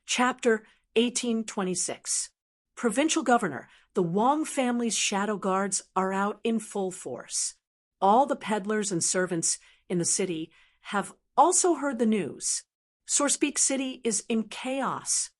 Chapter 1826. Provincial Governor, the Wang family's shadow guards are out in full force. All the peddlers and servants in the city have also heard the news. Sourcepeak City is in chaos.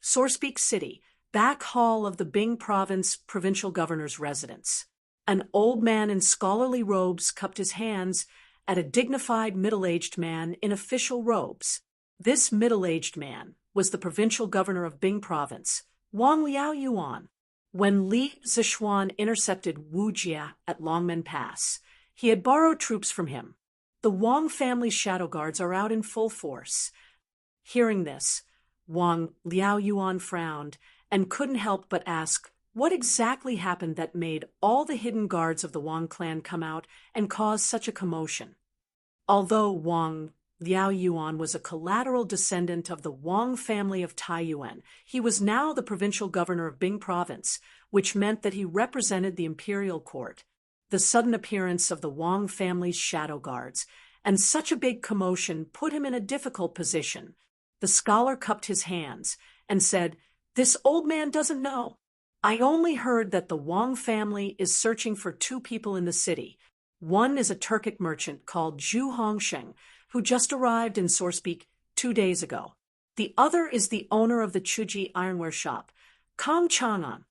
Sourcepeak City, back hall of the Bing Province provincial governor's residence. An old man in scholarly robes cupped his hands at a dignified middle-aged man in official robes. This middle-aged man was the provincial governor of Bing Province, Wang Liaoyuan. When Li Zishuan intercepted Wu Jia at Longmen Pass, he had borrowed troops from him. The Wang family's shadow guards are out in full force. Hearing this, Wang Liaoyuan frowned and couldn't help but ask what exactly happened that made all the hidden guards of the Wang clan come out and cause such a commotion. Although Wang Liaoyuan was a collateral descendant of the Wang family of Taiyuan, he was now the provincial governor of Bing Province, which meant that he represented the imperial court. The sudden appearance of the Wang family's shadow guards and such a big commotion put him in a difficult position. The scholar cupped his hands and said, "This old man doesn't know. I only heard that the Wang family is searching for two people in the city. One is a Turkic merchant called Zhu Hongsheng, who just arrived in Sourcepeak 2 days ago. The other is the owner of the Chuji ironware shop, Kong Chang'an."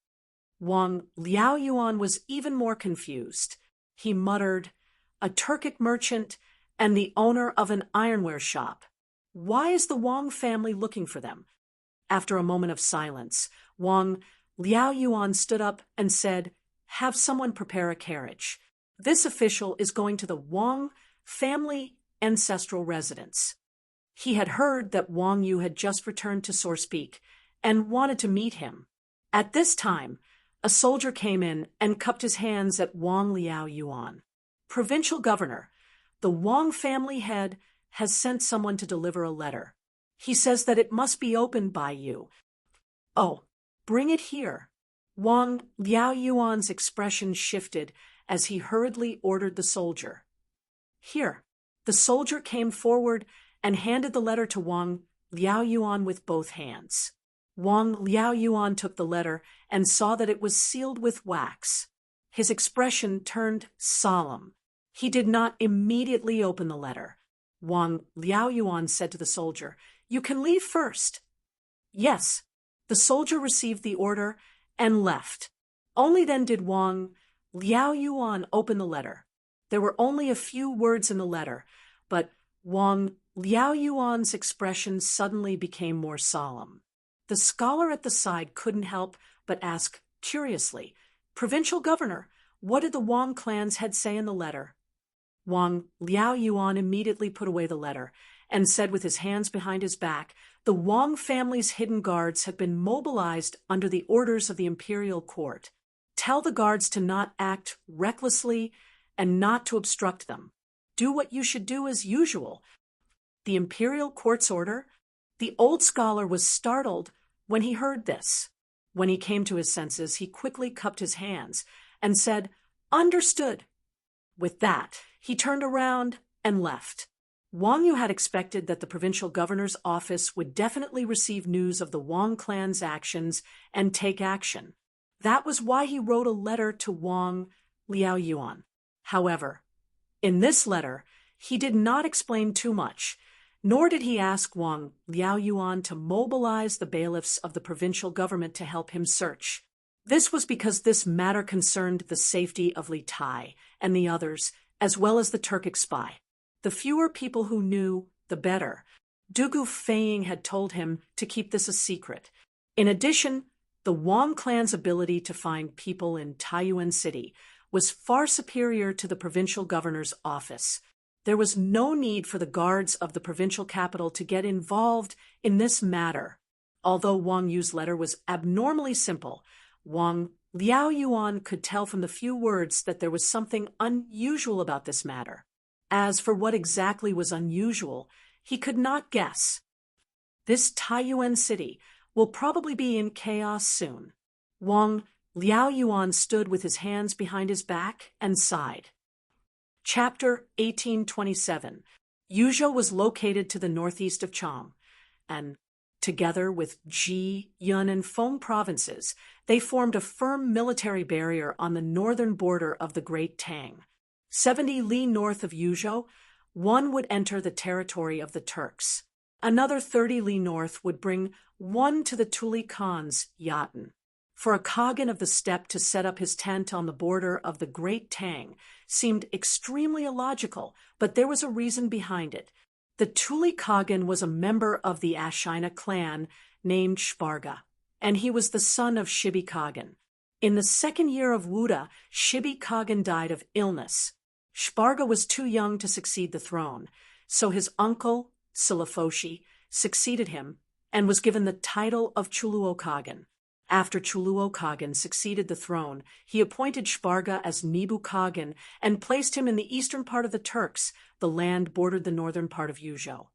Wang Liaoyuan was even more confused. He muttered, "A Turkic merchant and the owner of an ironware shop. Why is the Wang family looking for them?" After a moment of silence, Wang Liaoyuan stood up and said, "Have someone prepare a carriage. This official is going to the Wang family ancestral residence." He had heard that Wang Yu had just returned to Sourcepeak and wanted to meet him. At this time, a soldier came in and cupped his hands at Wang Liaoyuan. "Provincial Governor, the Wang family head has sent someone to deliver a letter. He says that it must be opened by you." "Oh, bring it here." Wang Liaoyuan's expression shifted as he hurriedly ordered the soldier. "Here." The soldier came forward and handed the letter to Wang Liaoyuan with both hands. Wang Liaoyuan took the letter and saw that it was sealed with wax. His expression turned solemn. He did not immediately open the letter. Wang Liaoyuan said to the soldier, "You can leave first." "Yes." The soldier received the order and left. Only then did Wang Liaoyuan open the letter. There were only a few words in the letter, but Wang Liaoyuan's expression suddenly became more solemn. The scholar at the side couldn't help but ask curiously, "Provincial Governor, what did the Wang clan's head say in the letter?" Wang Liaoyuan immediately put away the letter and said with his hands behind his back, "The Wang family's hidden guards have been mobilized under the orders of the imperial court. Tell the guards to not act recklessly and not to obstruct them. Do what you should do as usual." The imperial court's order? The old scholar was startled when he heard this. When he came to his senses, he quickly cupped his hands and said, "Understood." With that, he turned around and left. Wang Yu had expected that the provincial governor's office would definitely receive news of the Wang clan's actions and take action. That was why he wrote a letter to Wang Liaoyuan. However, in this letter, he did not explain too much, nor did he ask Wang Liaoyuan to mobilize the bailiffs of the provincial government to help him search. This was because this matter concerned the safety of Li Tai and the others, as well as the Turkic spy. The fewer people who knew, the better. Dugu Feiying had told him to keep this a secret. In addition, the Wang clan's ability to find people in Taiyuan City was far superior to the provincial governor's office. There was no need for the guards of the provincial capital to get involved in this matter. Although Wang Yu's letter was abnormally simple, Wang Liaoyuan could tell from the few words that there was something unusual about this matter. As for what exactly was unusual, he could not guess. This Taiyuan city will probably be in chaos soon. Wang Liaoyuan stood with his hands behind his back and sighed. Chapter 1827. Yuzhou was located to the northeast of Chang, and Together with Ji, Yun, and Feng provinces, they formed a firm military barrier on the northern border of the Great Tang. 70 li north of Yuzhou, one would enter the territory of the Turks. Another 30 li north would bring one to the Tuli Khan's Yatan. For a Khagan of the steppe to set up his tent on the border of the Great Tang seemed extremely illogical, but there was a reason behind it. The Tuli Khagan was a member of the Ashina clan named Shparga, and he was the son of Shibi Khagan. In the second year of Wuda, Shibi Khagan died of illness. Shparga was too young to succeed the throne, so his uncle, Silafoshi, succeeded him and was given the title of Chuluo Khagan. After Chuluo Khagan succeeded the throne, he appointed Shparga as Nibu Khagan and placed him in the eastern part of the Turks. The land bordered the northern part of Yuzhou.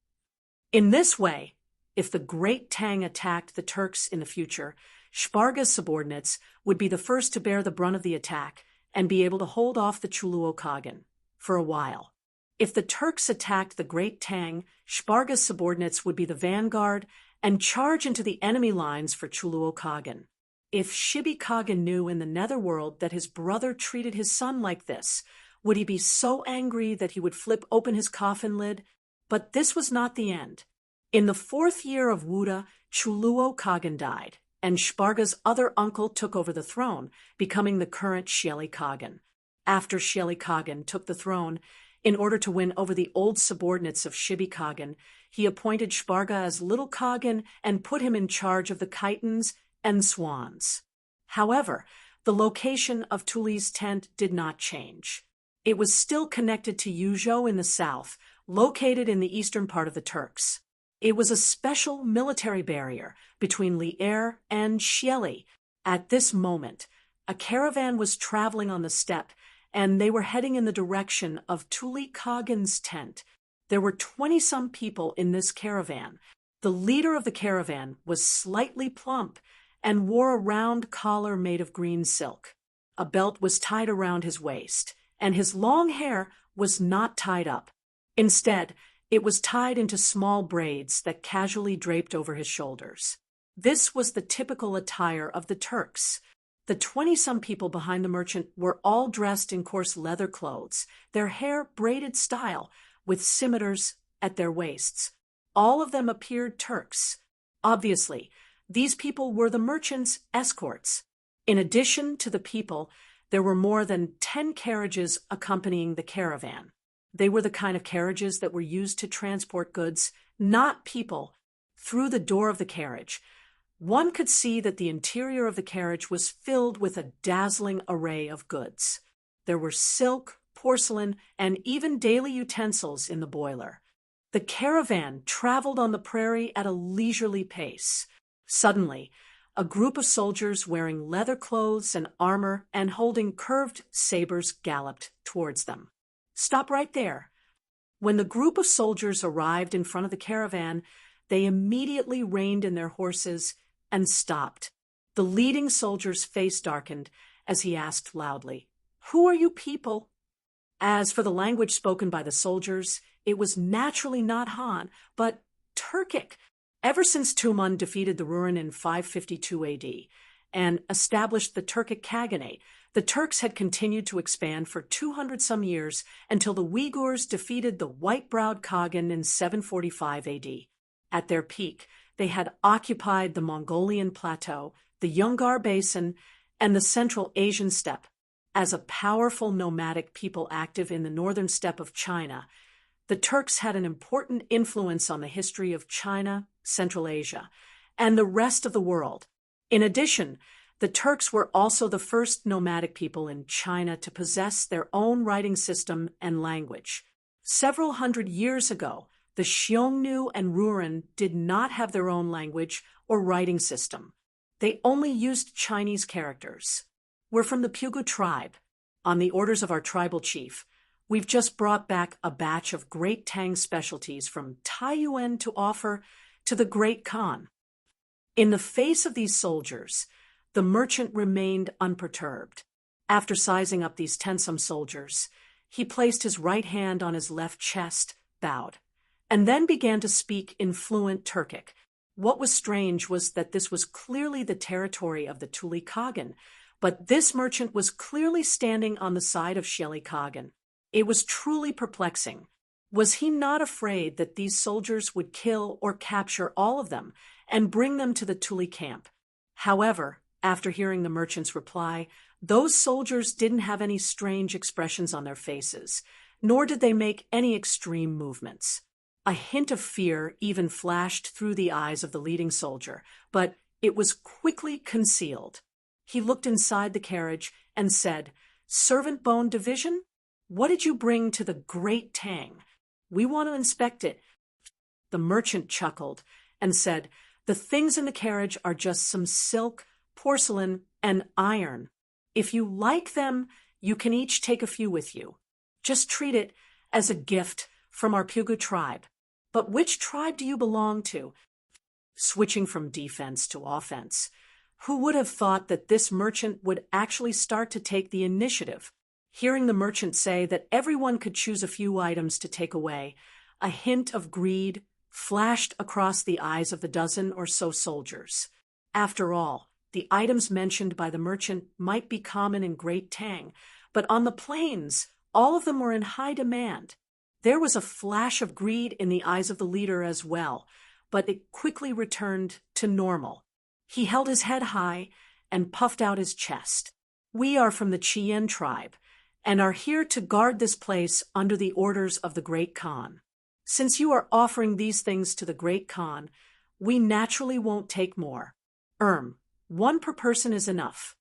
In this way, if the Great Tang attacked the Turks in the future, Shparga's subordinates would be the first to bear the brunt of the attack and be able to hold off the Chuluo Khagan for a while. If the Turks attacked the Great Tang, Shparga's subordinates would be the vanguard and charge into the enemy lines for Chuluo Khagan. If Shibi Khagan knew in the netherworld that his brother treated his son like this, would he be so angry that he would flip open his coffin lid? But this was not the end. In the fourth year of Wuda, Chuluo Khagan died, and Shparga's other uncle took over the throne, becoming the current Shieli Khagan. After Shieli Khagan took the throne, in order to win over the old subordinates of Shibi Khagan, he appointed Shparga as Little Khagan and put him in charge of the Khitans and Swans. However, the location of Tuli's tent did not change. It was still connected to Yuzhou in the south, located in the eastern part of the Turks. It was a special military barrier between Li'er and Shieli. At this moment, a caravan was traveling on the steppe, and they were heading in the direction of Tuli Khagan's tent. There were 20-some people in this caravan. The leader of the caravan was slightly plump and wore a round collar made of green silk. A belt was tied around his waist, and his long hair was not tied up. Instead, it was tied into small braids that casually draped over his shoulders. This was the typical attire of the Turks. The 20-some people behind the merchant were all dressed in coarse leather clothes, their hair braided style, with scimitars at their waists. All of them appeared Turks. Obviously, these people were the merchant's escorts. In addition to the people, there were more than 10 carriages accompanying the caravan. They were the kind of carriages that were used to transport goods, not people. Through the door of the carriage, one could see that the interior of the carriage was filled with a dazzling array of goods. There were silk, porcelain, and even daily utensils in the boiler. The caravan traveled on the prairie at a leisurely pace. Suddenly, a group of soldiers wearing leather clothes and armor and holding curved sabers galloped towards them. "Stop right there." When the group of soldiers arrived in front of the caravan, they immediately reined in their horses and stopped. The leading soldier's face darkened as he asked loudly, "Who are you people?" As for the language spoken by the soldiers, it was naturally not Han, but Turkic. Ever since Tumun defeated the Ruran in 552 AD and established the Turkic Khaganate, the Turks had continued to expand for 200-some years until the Uyghurs defeated the white-browed Khagan in 745 AD. At their peak, they had occupied the Mongolian plateau, the Yungar Basin, and the Central Asian steppe. As a powerful nomadic people active in the northern steppe of China, the Turks had an important influence on the history of China, Central Asia, and the rest of the world. In addition, the Turks were also the first nomadic people in China to possess their own writing system and language. Several hundred years ago, the Xiongnu and Ruran did not have their own language or writing system. They only used Chinese characters. We're from the Pugu tribe. On the orders of our tribal chief, we've just brought back a batch of Great Tang specialties from Taiyuan to offer to the Great Khan. In the face of these soldiers, the merchant remained unperturbed. After sizing up these tensome soldiers, he placed his right hand on his left chest, bowed, and then began to speak in fluent Turkic. What was strange was that this was clearly the territory of the Tuli Kagan, but this merchant was clearly standing on the side of Shelley Kagan. It was truly perplexing. Was he not afraid that these soldiers would kill or capture all of them and bring them to the Tuli camp? However, after hearing the merchant's reply, those soldiers didn't have any strange expressions on their faces, nor did they make any extreme movements. A hint of fear even flashed through the eyes of the leading soldier, but it was quickly concealed. He looked inside the carriage and said, "Servant Bone Division, what did you bring to the great Tang? We want to inspect it." The merchant chuckled and said, "The things in the carriage are just some silk, porcelain, and iron. If you like them, you can each take a few with you. Just treat it as a gift from our Pugu tribe." "But which tribe do you belong to?" Switching from defense to offense. Who would have thought that this merchant would actually start to take the initiative? Hearing the merchant say that everyone could choose a few items to take away, a hint of greed flashed across the eyes of the dozen or so soldiers. After all, the items mentioned by the merchant might be common in Great Tang, but on the plains, all of them were in high demand. There was a flash of greed in the eyes of the leader as well, but it quickly returned to normal. He held his head high and puffed out his chest. "We are from the Chien tribe, and are here to guard this place under the orders of the Great Khan. Since you are offering these things to the Great Khan, we naturally won't take more. One per person is enough."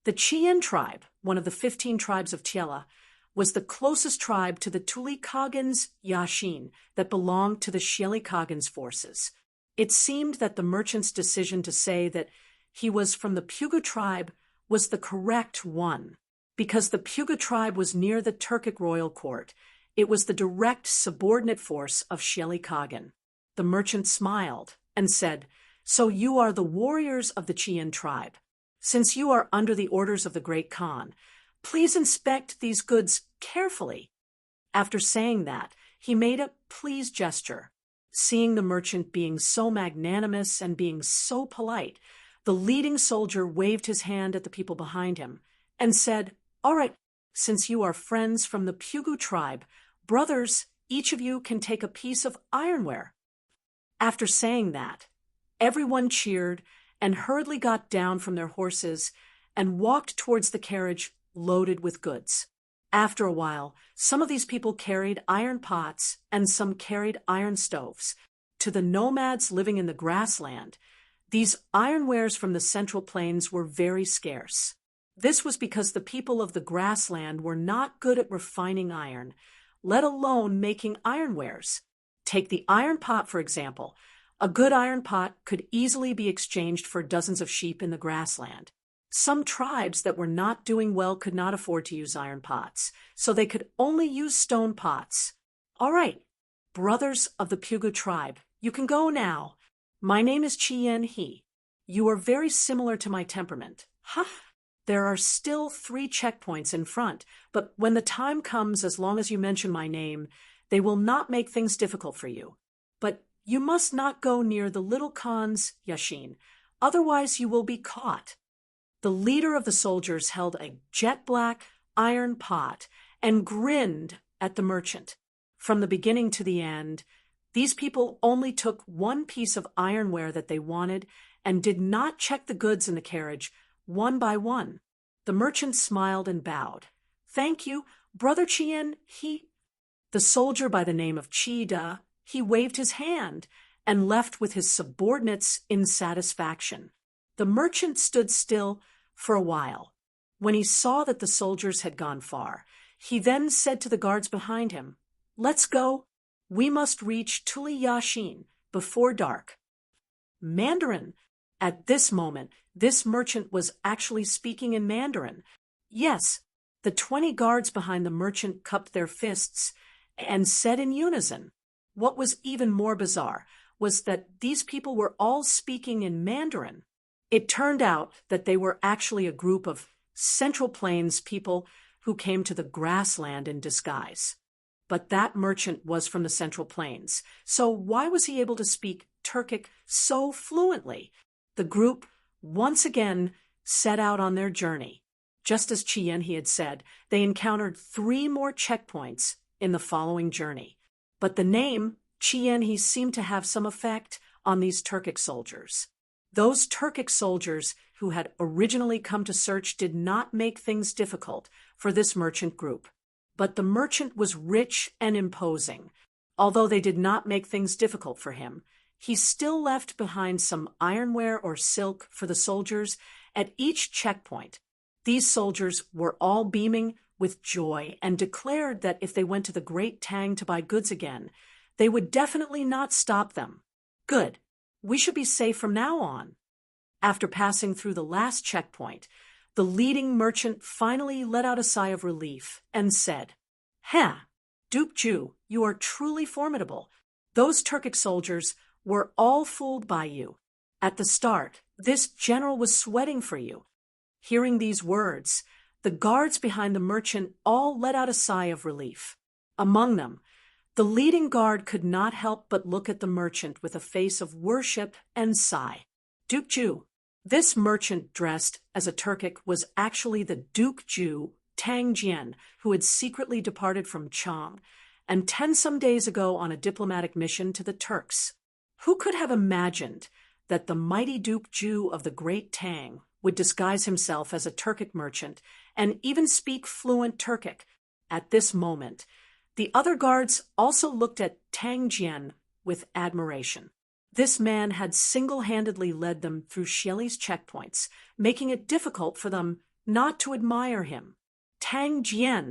The Chien tribe, one of the 15 tribes of Tiela, was the closest tribe to the Tuli Kagan's Yashin that belonged to the Shelley Kagan's forces. It seemed that the merchant's decision to say that he was from the Pugu tribe was the correct one. Because the Pugu tribe was near the Turkic royal court, it was the direct subordinate force of Shelley Kagan. The merchant smiled and said, "So you are the warriors of the Chien tribe. Since you are under the orders of the Great Khan, please inspect these goods carefully." After saying that, he made a please gesture. Seeing the merchant being so magnanimous and being so polite, the leading soldier waved his hand at the people behind him and said, "All right, since you are friends from the Pugu tribe, brothers, each of you can take a piece of ironware." After saying that, everyone cheered and hurriedly got down from their horses and walked towards the carriage loaded with goods. After a while, some of these people carried iron pots and some carried iron stoves. To the nomads living in the grassland, these ironwares from the Central Plains were very scarce. This was because the people of the grassland were not good at refining iron, let alone making ironwares. Take the iron pot, for example. A good iron pot could easily be exchanged for dozens of sheep in the grassland. Some tribes that were not doing well could not afford to use iron pots, so they could only use stone pots. "All right, brothers of the Pugu tribe, you can go now. My name is Chien He. You are very similar to my temperament." There are still 3 checkpoints in front, but when the time comes, as long as you mention my name, they will not make things difficult for you. But you must not go near the little Khan's Yashin, otherwise you will be caught. The leader of the soldiers held a jet-black iron pot and grinned at the merchant. From the beginning to the end, these people only took one piece of ironware that they wanted and did not check the goods in the carriage one by one. The merchant smiled and bowed. "Thank you, Brother Chien." The soldier by the name of Chida, he waved his hand and left with his subordinates in satisfaction. The merchant stood still for a while. When he saw that the soldiers had gone far, he then said to the guards behind him, "Let's go. We must reach Tuli Yashin before dark." Mandarin. At this moment, this merchant was actually speaking in Mandarin. Yes, the 20 guards behind the merchant cupped their fists and said in unison. What was even more bizarre was that these people were all speaking in Mandarin. It turned out that they were actually a group of Central Plains people who came to the grassland in disguise. But that merchant was from the Central Plains, so why was he able to speak Turkic so fluently. The group once again set out on their journey. Just as Qian had said, they encountered 3 more checkpoints in the following journey. But the name Qian seemed to have some effect on these Turkic soldiers. Those Turkic soldiers who had originally come to search did not make things difficult for this merchant group. But the merchant was rich and imposing. Although they did not make things difficult for him, he still left behind some ironware or silk for the soldiers at each checkpoint. These soldiers were all beaming with joy and declared that if they went to the Great Tang to buy goods again, they would definitely not stop them. Good. We should be safe from now on. After passing through the last checkpoint, the leading merchant finally let out a sigh of relief and said, Duke Ju, you are truly formidable. Those Turkic soldiers were all fooled by you. At the start, this general was sweating for you. Hearing these words, the guards behind the merchant all let out a sigh of relief. Among them, the leading guard could not help but look at the merchant with a face of worship and sigh. Duke Ju. This merchant dressed as a Turkic was actually the Duke Ju, Tang, who had secretly departed from Chang and 10 some days ago on a diplomatic mission to the Turks. Who could have imagined that the mighty Duke Ju of the Great Tang would disguise himself as a Turkic merchant and even speak fluent Turkic? At this moment, the other guards also looked at Tang with admiration. This man had single-handedly led them through Xieli's checkpoints, making it difficult for them not to admire him. Tang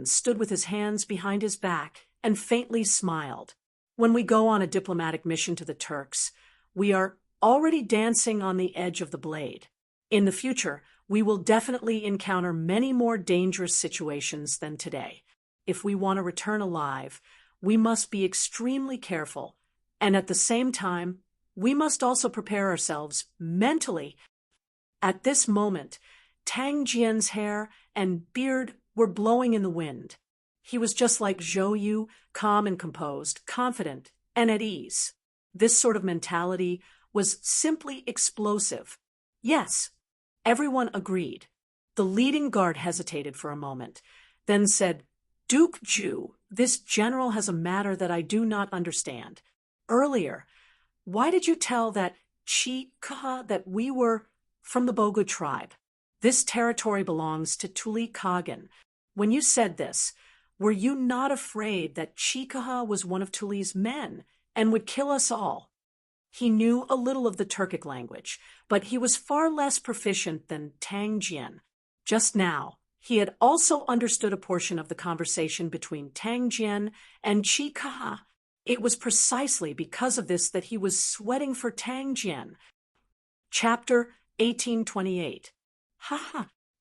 stood with his hands behind his back and faintly smiled. When we go on a diplomatic mission to the Turks, we are already dancing on the edge of the blade. In the future, we will definitely encounter many more dangerous situations than today. If we want to return alive, we must be extremely careful, and at the same time, we must also prepare ourselves mentally. At this moment, Tang Jian's hair and beard were blowing in the wind. He was just like Zhou Yu, calm and composed, confident and at ease. This sort of mentality was simply explosive. Yes, everyone agreed. The leading guard hesitated for a moment, then said, Duke Ju, this general has a matter that I do not understand. Earlier, why did you tell that Chi-Kaha that we were from the Bogu tribe? This territory belongs to Tuli Kagan. When you said this, were you not afraid that Chi-Kaha was one of Tuli's men and would kill us all? He knew a little of the Turkic language, but he was far less proficient than Tang Jian. Just now, he had also understood a portion of the conversation between Tang Jian and Chi-Kaha. It was precisely because of this that he was sweating for Tang Jian. Chapter 1828.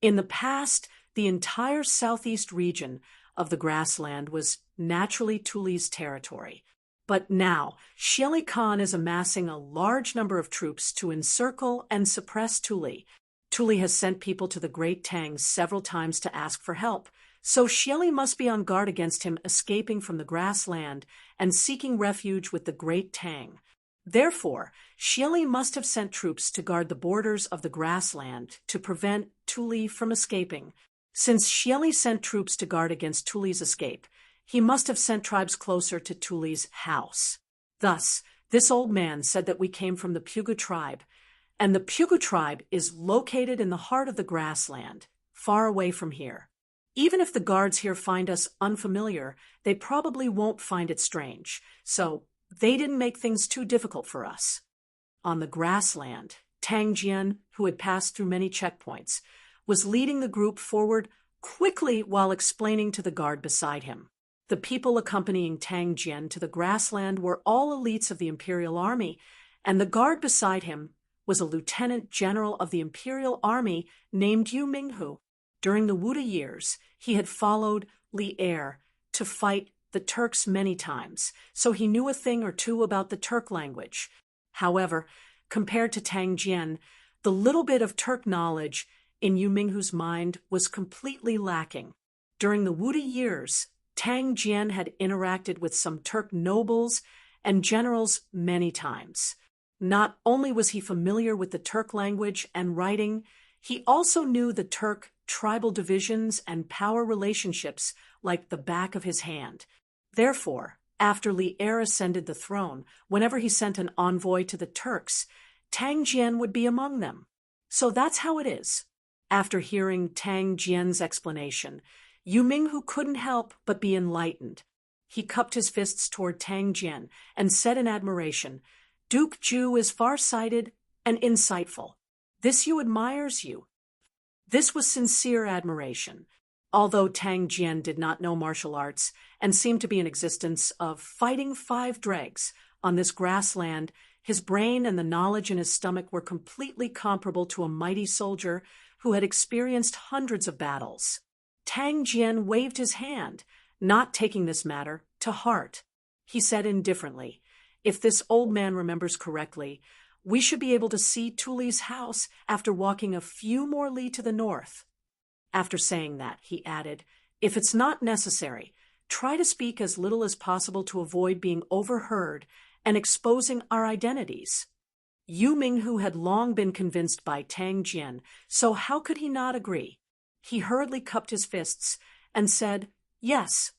In the past, the entire southeast region of the grassland was naturally Tuli's territory. But now, Xieli Khan is amassing a large number of troops to encircle and suppress Tuli. Tuli has sent people to the Great Tang several times to ask for help, so Xieli must be on guard against him escaping from the grassland and seeking refuge with the Great Tang. Therefore, Xieli must have sent troops to guard the borders of the grassland to prevent Tuli from escaping. Since Xieli sent troops to guard against Tuli's escape, he must have sent tribes closer to Tuli's house. Thus, this old man said that we came from the Pugu tribe, and the Pugu tribe is located in the heart of the grassland, far away from here. Even if the guards here find us unfamiliar, they probably won't find it strange, so they didn't make things too difficult for us. On the grassland, Tang Jian, who had passed through many checkpoints, was leading the group forward quickly while explaining to the guard beside him. The people accompanying Tang Jian to the grassland were all elites of the Imperial Army, and the guard beside him was a lieutenant general of the Imperial Army named Yu Minghu. During the Wuda years, he had followed Li Er to fight the Turks many times, so he knew a thing or two about the Turk language. However, compared to Tang Jian, the little bit of Turk knowledge in Yu Minghu's mind was completely lacking. During the Wuda years, Tang Jian had interacted with some Turk nobles and generals many times. Not only was he familiar with the Turk language and writing, he also knew the Turk tribal divisions and power relationships like the back of his hand. Therefore, after Li Er ascended the throne, whenever he sent an envoy to the Turks, Tang Jian would be among them. So that's how it is. After hearing Tang Jian's explanation, Yu Minghu couldn't help but be enlightened. He cupped his fists toward Tang Jian and said in admiration, "Duke Ju is far-sighted and insightful. This Yu admires you." This was sincere admiration. Although Tang Jian did not know martial arts and seemed to be in existence of fighting 5 dregs on this grassland, his brain and the knowledge in his stomach were completely comparable to a mighty soldier who had experienced hundreds of battles. Tang Jian waved his hand, not taking this matter to heart. He said indifferently, "If this old man remembers correctly, we should be able to see Tuli's house after walking a few more li to the north." After saying that, he added, "If it's not necessary, try to speak as little as possible to avoid being overheard and exposing our identities." Yu Minghu had long been convinced by Tang Jian, so how could he not agree? He hurriedly cupped his fists and said, "Yes."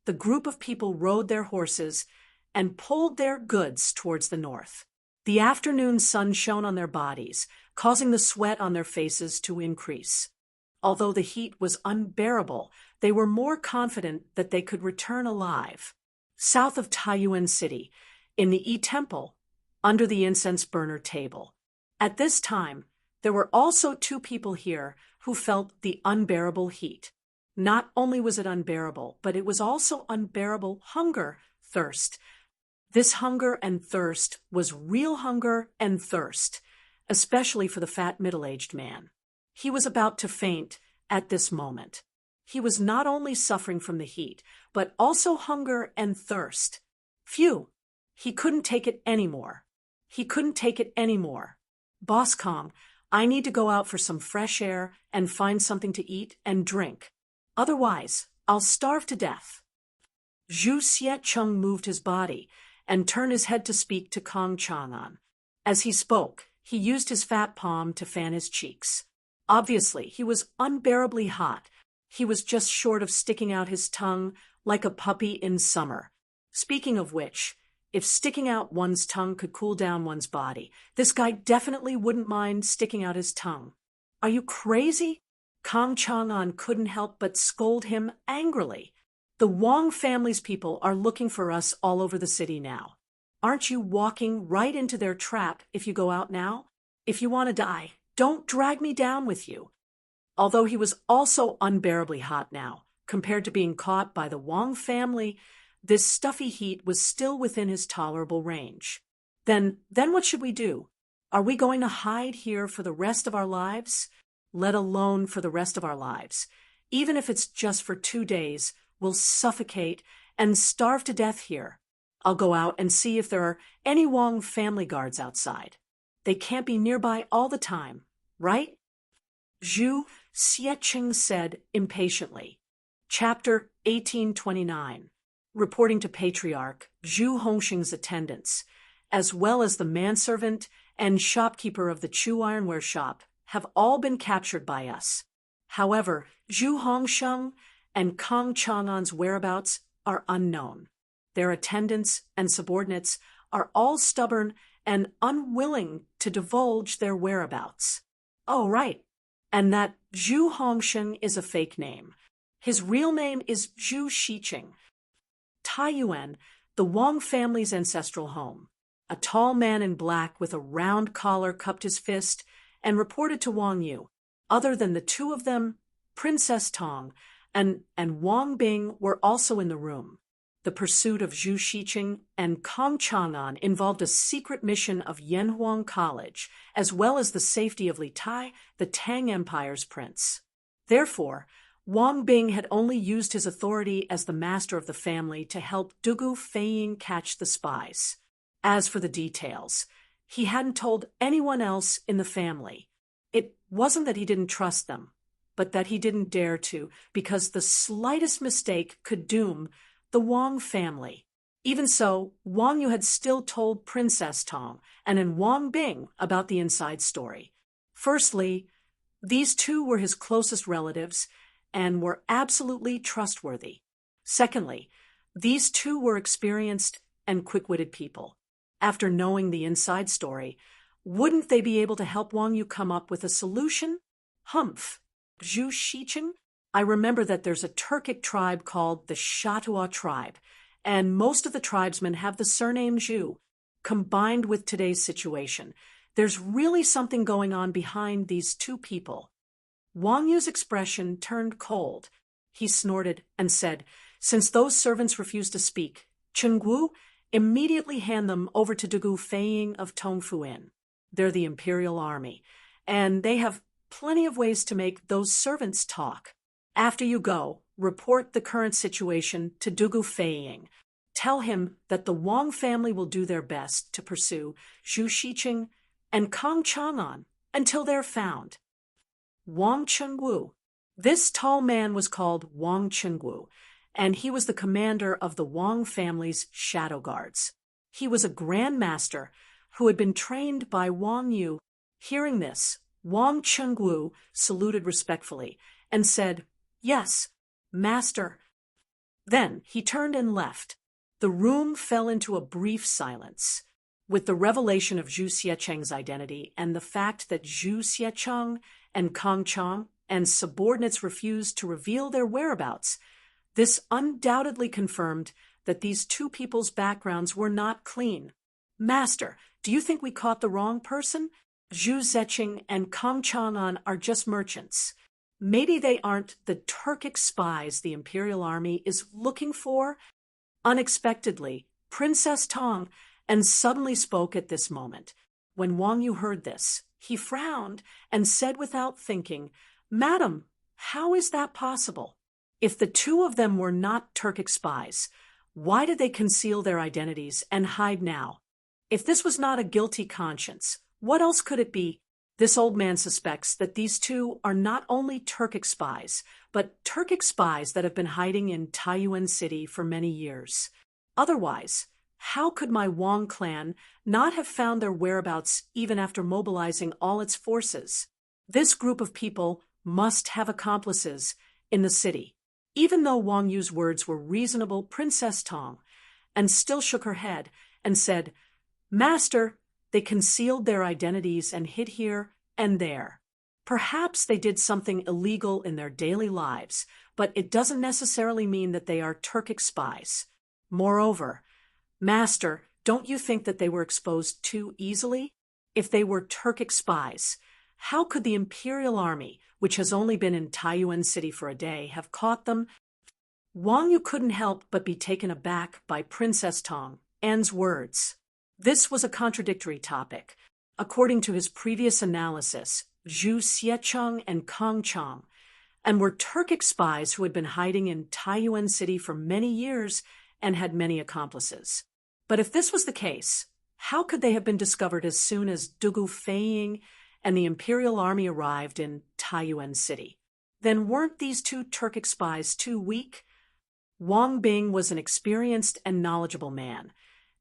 The group of people rode their horses and pulled their goods towards the north. The afternoon sun shone on their bodies, causing the sweat on their faces to increase. Although the heat was unbearable, they were more confident that they could return alive. South of Taiyuan City, in the Yi Temple, under the incense burner table. At this time, there were also 2 people here who felt the unbearable heat. Not only was it unbearable, but it was also unbearable hunger, thirst. This hunger and thirst was real hunger and thirst, especially for the fat middle-aged man. He was about to faint at this moment. He was not only suffering from the heat, but also hunger and thirst. Phew! He couldn't take it anymore. He couldn't take it anymore. "Boss Kong, I need to go out for some fresh air and find something to eat and drink. Otherwise, I'll starve to death." Zhu Xiecheng moved his body and turned his head to speak to Kong Chang'an. As he spoke, he used his fat palm to fan his cheeks. Obviously, he was unbearably hot. He was just short of sticking out his tongue like a puppy in summer. Speaking of which, if sticking out one's tongue could cool down one's body, this guy definitely wouldn't mind sticking out his tongue. "Are you crazy?" Kong Chang'an couldn't help but scold him angrily. "The Wang family's people are looking for us all over the city now. Aren't you walking right into their trap if you go out now? If you want to die, don't drag me down with you." Although he was also unbearably hot now, compared to being caught by the Wang family, this stuffy heat was still within his tolerable range. Then what should we do? Are we going to hide here for the rest of our lives? Let alone for the rest of our lives. Even if it's just for 2 days, we'll suffocate and starve to death here. I'll go out and see if there are any Wang family guards outside. They can't be nearby all the time, right? Zhu Xiecheng said impatiently. Chapter 1829. Reporting to Patriarch Zhu Hongxing's attendants, as well as the manservant and shopkeeper of the Chu Ironware shop, have all been captured by us. However, Zhu Hongxing and Kong Chang'an's whereabouts are unknown. Their attendants and subordinates are all stubborn and unwilling to divulge their whereabouts. Oh, right. And that Zhu Hongxing is a fake name. His real name is Zhu Xiqing. Taiyuan, the Wang family's ancestral home. A tall man in black with a round collar cupped his fist and reported to Wang Yu. Other than the 2 of them, Princess Tang and Wang Bing were also in the room. The pursuit of Zhu Xiqing and Kong Chang'an involved a secret mission of Yanhuang College, as well as the safety of Li Tai, the Tang Empire's prince. Therefore, Wang Bing had only used his authority as the master of the family to help Dugu Feiying catch the spies. As for the details, he hadn't told anyone else in the family. It wasn't that he didn't trust them, but that he didn't dare to, because the slightest mistake could doom the Wang family. Even so, Wang Yu had still told Princess Tang and in Wang Bing about the inside story. Firstly, these two were his closest relatives and were absolutely trustworthy. Secondly, these two were experienced and quick-witted people. After knowing the inside story, wouldn't they be able to help Wang Yu come up with a solution? Humph. Zhu Shicheng? I remember that there's a Turkic tribe called the Shatua tribe, and most of the tribesmen have the surname Zhu. Combined with today's situation, there's really something going on behind these two people. Wang Yu's expression turned cold. He snorted and said, "Since those servants refuse to speak, Chenggu, immediately hand them over to Dugu Feiying of Tongfuin. They're the Imperial Army, and they have plenty of ways to make those servants talk. After you go, report the current situation to Dugu Feiying. Tell him that the Wang family will do their best to pursue Zhu Shicheng and Kang Chang'an until they're found." Wang Chengwu. This tall man was called Wang Chengwu, and he was the commander of the Wang family's shadow guards. He was a grand master who had been trained by Wang Yu. Hearing this, Wang Chengwu saluted respectfully and said, "Yes, master." Then he turned and left. The room fell into a brief silence. With the revelation of Zhu Xiecheng's identity and the fact that Zhu Xiecheng and Kang Chang and subordinates refused to reveal their whereabouts, this undoubtedly confirmed that these two people's backgrounds were not clean. "Master, do you think we caught the wrong person? Zhu Xiecheng and Kang Chang'an are just merchants. Maybe they aren't the Turkic spies the Imperial Army is looking for?" Unexpectedly, Princess Tang and suddenly spoke at this moment. When Wang Yu heard this, he frowned and said without thinking, "Madam, how is that possible? If the two of them were not Turkic spies, why did they conceal their identities and hide now? If this was not a guilty conscience, what else could it be? This old man suspects that these two are not only Turkic spies, but Turkic spies that have been hiding in Taiyuan City for many years. Otherwise, how could my Wang clan not have found their whereabouts even after mobilizing all its forces? This group of people must have accomplices in the city." Even though Wang Yu's words were reasonable, Princess Tang and still shook her head and said, "Master, they concealed their identities and hid here and there. Perhaps they did something illegal in their daily lives, but it doesn't necessarily mean that they are Turkic spies. Moreover, Master, don't you think that they were exposed too easily? If they were Turkic spies, how could the Imperial Army, which has only been in Taiyuan City for a day, have caught them?" Wang Yu couldn't help but be taken aback by Princess Tang's words. This was a contradictory topic. According to his previous analysis, Zhu Xiecheng and Kang Chang and were Turkic spies who had been hiding in Taiyuan City for many years and had many accomplices. But if this was the case, how could they have been discovered as soon as Dugu Feiying and the Imperial Army arrived in Taiyuan City? Then weren't these two Turkic spies too weak? Wang Bing was an experienced and knowledgeable man,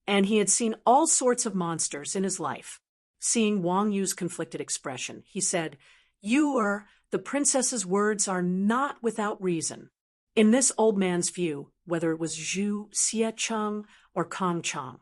and he had seen all sorts of monsters in his life. Seeing Wang Yu's conflicted expression, he said, The princess's words are not without reason. In this old man's view, whether it was Zhu Xiecheng or Kang Chang,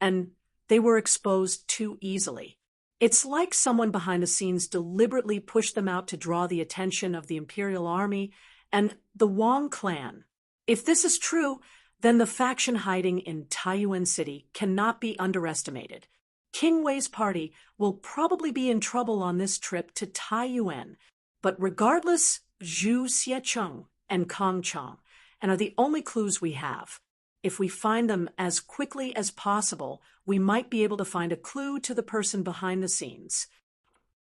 and they were exposed too easily. It's like someone behind the scenes deliberately pushed them out to draw the attention of the Imperial Army and the Wang clan. If this is true, then the faction hiding in Taiyuan City cannot be underestimated. King Wei's party will probably be in trouble on this trip to Taiyuan, but regardless, Zhu Xiecheng and Kang Chang and are the only clues we have. If we find them as quickly as possible, we might be able to find a clue to the person behind the scenes.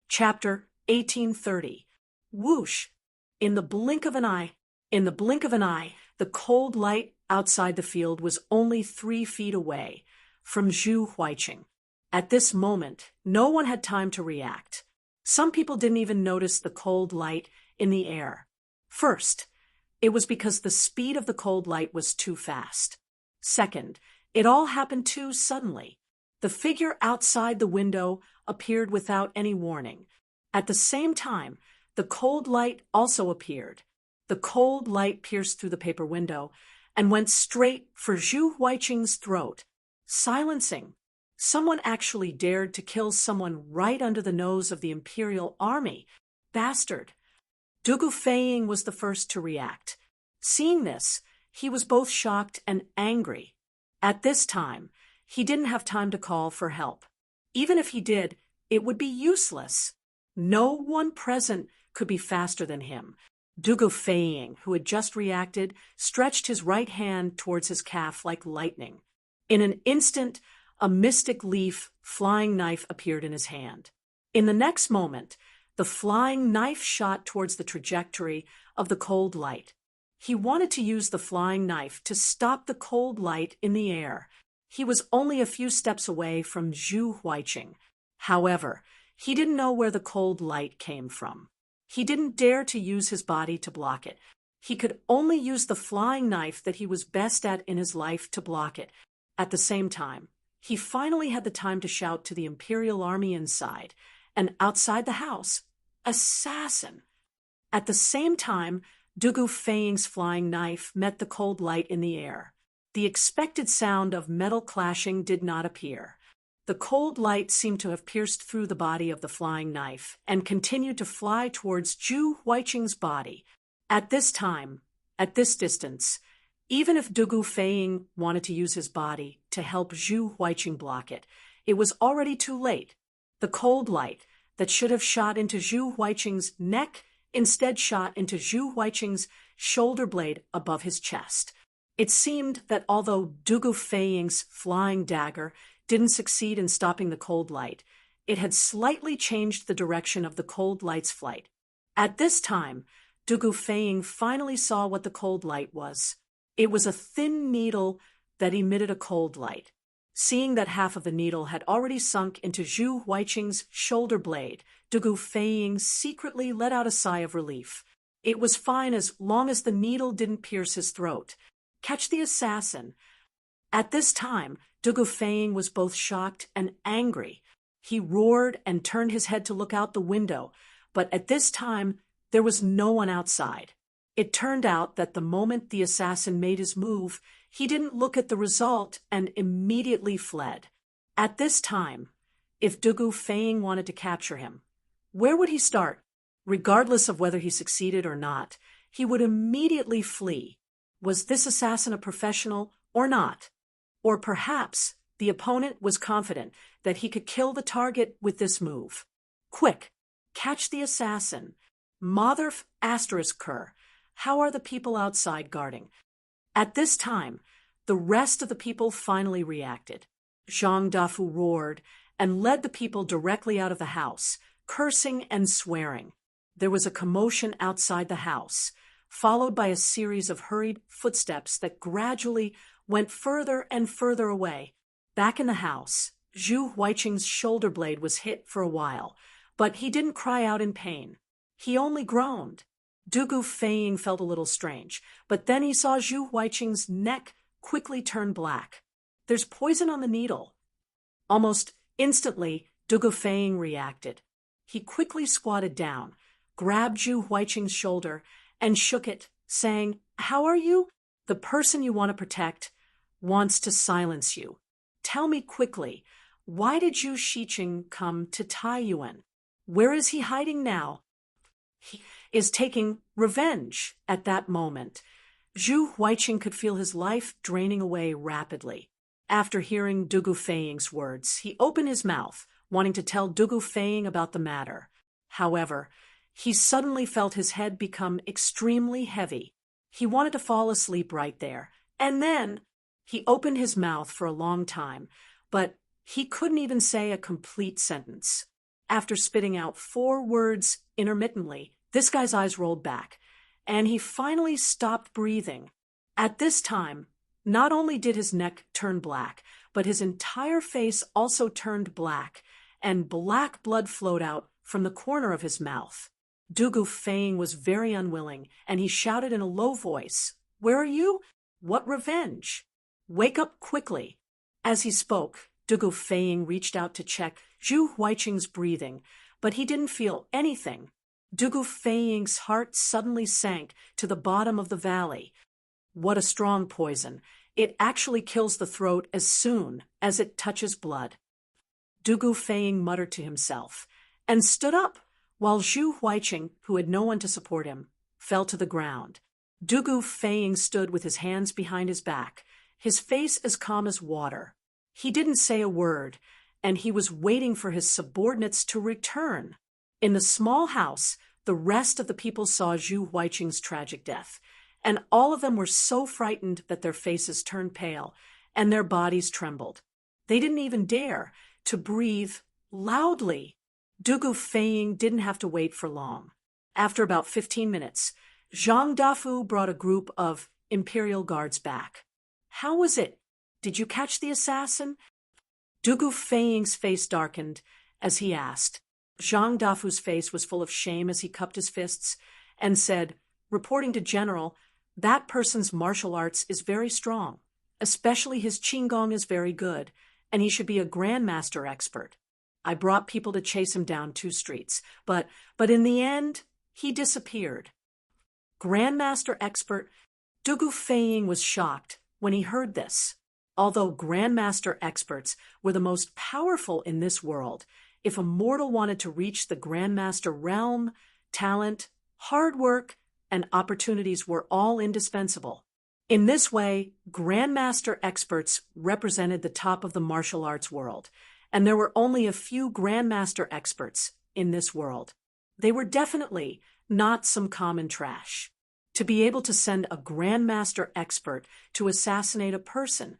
Chapter 1830. Whoosh! In the blink of an eye, the cold light outside the field was only 3 feet away from Zhu Huiqing. At this moment, no one had time to react. Some people didn't even notice the cold light in the air. First, it was because the speed of the cold light was too fast. Second, it all happened too suddenly. The figure outside the window appeared without any warning. At the same time, the cold light also appeared. The cold light pierced through the paper window and went straight for Zhu Huiqing's throat, silencing. Someone actually dared to kill someone right under the nose of the Imperial Army. Bastard. Dugu Feiying was the first to react. Seeing this, he was both shocked and angry. At this time, he didn't have time to call for help. Even if he did, it would be useless. No one present could be faster than him. Dugu Feiying, who had just reacted, stretched his right hand towards his calf like lightning. In an instant, a mystic leaf flying knife appeared in his hand. In the next moment, the flying knife shot towards the trajectory of the cold light. He wanted to use the flying knife to stop the cold light in the air. He was only a few steps away from Zhu Huiqing. However, he didn't know where the cold light came from. He didn't dare to use his body to block it. He could only use the flying knife that he was best at in his life to block it. At the same time, he finally had the time to shout to the Imperial Army inside, and outside the house, "Assassin!" At the same time, Dugu Feiying's flying knife met the cold light in the air. The expected sound of metal clashing did not appear. The cold light seemed to have pierced through the body of the flying knife and continued to fly towards Zhu Huiqing's body. At this time, at this distance, even if Dugu Feiying wanted to use his body to help Zhu Huiqing block it, it was already too late. The cold light that should have shot into Zhu Huiqing's neck instead shot into Zhu Huiqing's shoulder blade above his chest. It seemed that although Dugu Feiying's flying dagger didn't succeed in stopping the cold light, it had slightly changed the direction of the cold light's flight. At this time, Dugu Feiying finally saw what the cold light was. It was a thin needle that emitted a cold light. Seeing that half of the needle had already sunk into Zhu Huiqing's shoulder blade, Dugu Feiying secretly let out a sigh of relief. It was fine as long as the needle didn't pierce his throat. Catch the assassin. At this time, Dugu Feiying was both shocked and angry. He roared and turned his head to look out the window, but at this time, there was no one outside. It turned out that the moment the assassin made his move, he didn't look at the result and immediately fled. At this time, if Dugu Feiying wanted to capture him, where would he start? Regardless of whether he succeeded or not, he would immediately flee. Was this assassin a professional or not? Or perhaps the opponent was confident that he could kill the target with this move. Quick, catch the assassin. Motherf ***, how are the people outside guarding? At this time, the rest of the people finally reacted. Zhang Dafu roared and led the people directly out of the house, cursing and swearing. There was a commotion outside the house, followed by a series of hurried footsteps that gradually went further and further away. Back in the house, Zhu Huiqing's shoulder blade was hit for a while, but he didn't cry out in pain. He only groaned. Dugu Feiying felt a little strange, but then he saw Zhu Huiqing's neck quickly turn black. There's poison on the needle. Almost instantly, Dugu Feiying reacted. He quickly squatted down, grabbed Zhu Huiqing's shoulder, and shook it, saying, "How are you? The person you want to protect wants to silence you. Tell me quickly, why did Zhu Huiqing come to Taiyuan? Where is he hiding now?" He is taking revenge. At that moment, Zhu Huiqing could feel his life draining away rapidly. After hearing Dugu Feiying's words, he opened his mouth, wanting to tell Dugu Feiying about the matter. However, he suddenly felt his head become extremely heavy. He wanted to fall asleep right there. And then he opened his mouth for a long time, but he couldn't even say a complete sentence. After spitting out 4 words intermittently, this guy's eyes rolled back, and he finally stopped breathing. At this time, not only did his neck turn black, but his entire face also turned black, and black blood flowed out from the corner of his mouth. Dugu Feiying was very unwilling, and he shouted in a low voice, "Where are you? What revenge?" Wake up quickly. As he spoke, Dugu Feiying reached out to check Zhu Huiqing's breathing, but he didn't feel anything. Dugu Feiying's heart suddenly sank to the bottom of the valley. What a strong poison. It actually kills the throat as soon as it touches blood. Dugu Feiying muttered to himself and stood up, while Zhu Huiqing, who had no one to support him, fell to the ground. Dugu Feiying stood with his hands behind his back, his face as calm as water. He didn't say a word, and he was waiting for his subordinates to return. In the small house, the rest of the people saw Zhu Huiqing's tragic death, and all of them were so frightened that their faces turned pale and their bodies trembled. They didn't even dare to breathe loudly. Dugu Feiying didn't have to wait for long. After about 15 minutes, Zhang Dafu brought a group of imperial guards back. How was it? Did you catch the assassin? Dugu Feiying's face darkened as he asked. Zhang Dafu's face was full of shame as he cupped his fists and said, reporting to General, that person's martial arts is very strong, especially his Qinggong is very good, and he should be a grandmaster expert. I brought people to chase him down 2 streets, but in the end, he disappeared. Grandmaster expert. Dugu Feiying was shocked when he heard this. Although grandmaster experts were the most powerful in this world, if a mortal wanted to reach the grandmaster realm, talent, hard work, and opportunities were all indispensable. In this way, grandmaster experts represented the top of the martial arts world, and there were only a few grandmaster experts in this world. They were definitely not some common trash. To be able to send a grandmaster expert to assassinate a person,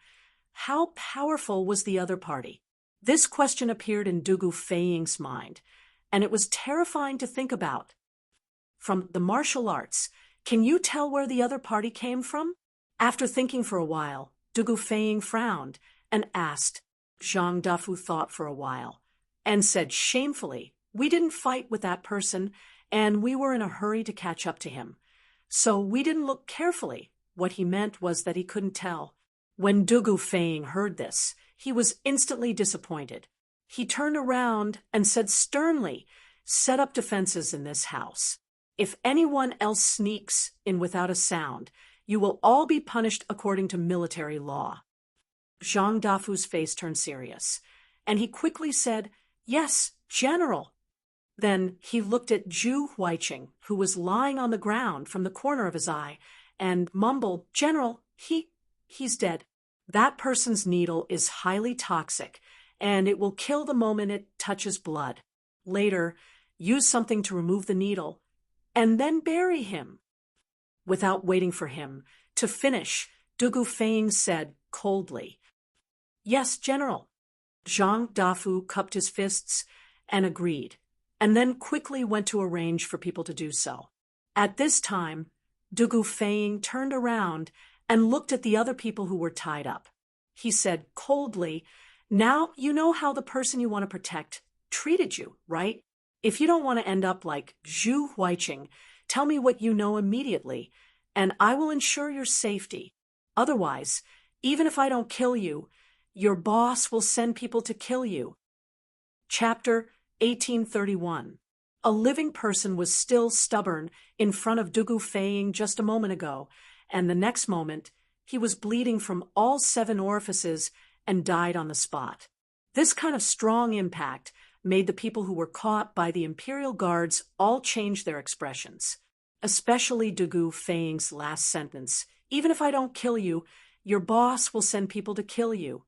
how powerful was the other party? This question appeared in Dugu Feiying's mind, and it was terrifying to think about. From the martial arts, can you tell where the other party came from? After thinking for a while, Dugu Feiying frowned and asked. Zhang Dafu thought for a while and said shamefully, we didn't fight with that person, and we were in a hurry to catch up to him. So we didn't look carefully. What he meant was that he couldn't tell. When Dugu Feiying heard this, he was instantly disappointed. He turned around and said sternly, set up defenses in this house. If anyone else sneaks in without a sound, you will all be punished according to military law. Zhang Dafu's face turned serious, and he quickly said, yes, General. Then he looked at Zhu Huiqing, who was lying on the ground from the corner of his eye, and mumbled, General, he's dead. That person's needle is highly toxic, and it will kill the moment it touches blood. Later, use something to remove the needle, and then bury him. Without waiting for him to finish, Dugu Feiying said coldly, yes, General. Zhang Dafu cupped his fists and agreed, and then quickly went to arrange for people to do so. At this time, Dugu Feiying turned around and looked at the other people who were tied up. He said coldly, now you know how the person you want to protect treated you, right? If you don't want to end up like Zhu Huiqing, tell me what you know immediately, and I will ensure your safety. Otherwise, even if I don't kill you, your boss will send people to kill you. Chapter 1831. A living person was still stubborn in front of Dugu Feiying just a moment ago, and the next moment, he was bleeding from all 7 orifices and died on the spot. This kind of strong impact made the people who were caught by the imperial guards all change their expressions, especially Dugu Feiying's last sentence, even if I don't kill you, your boss will send people to kill you.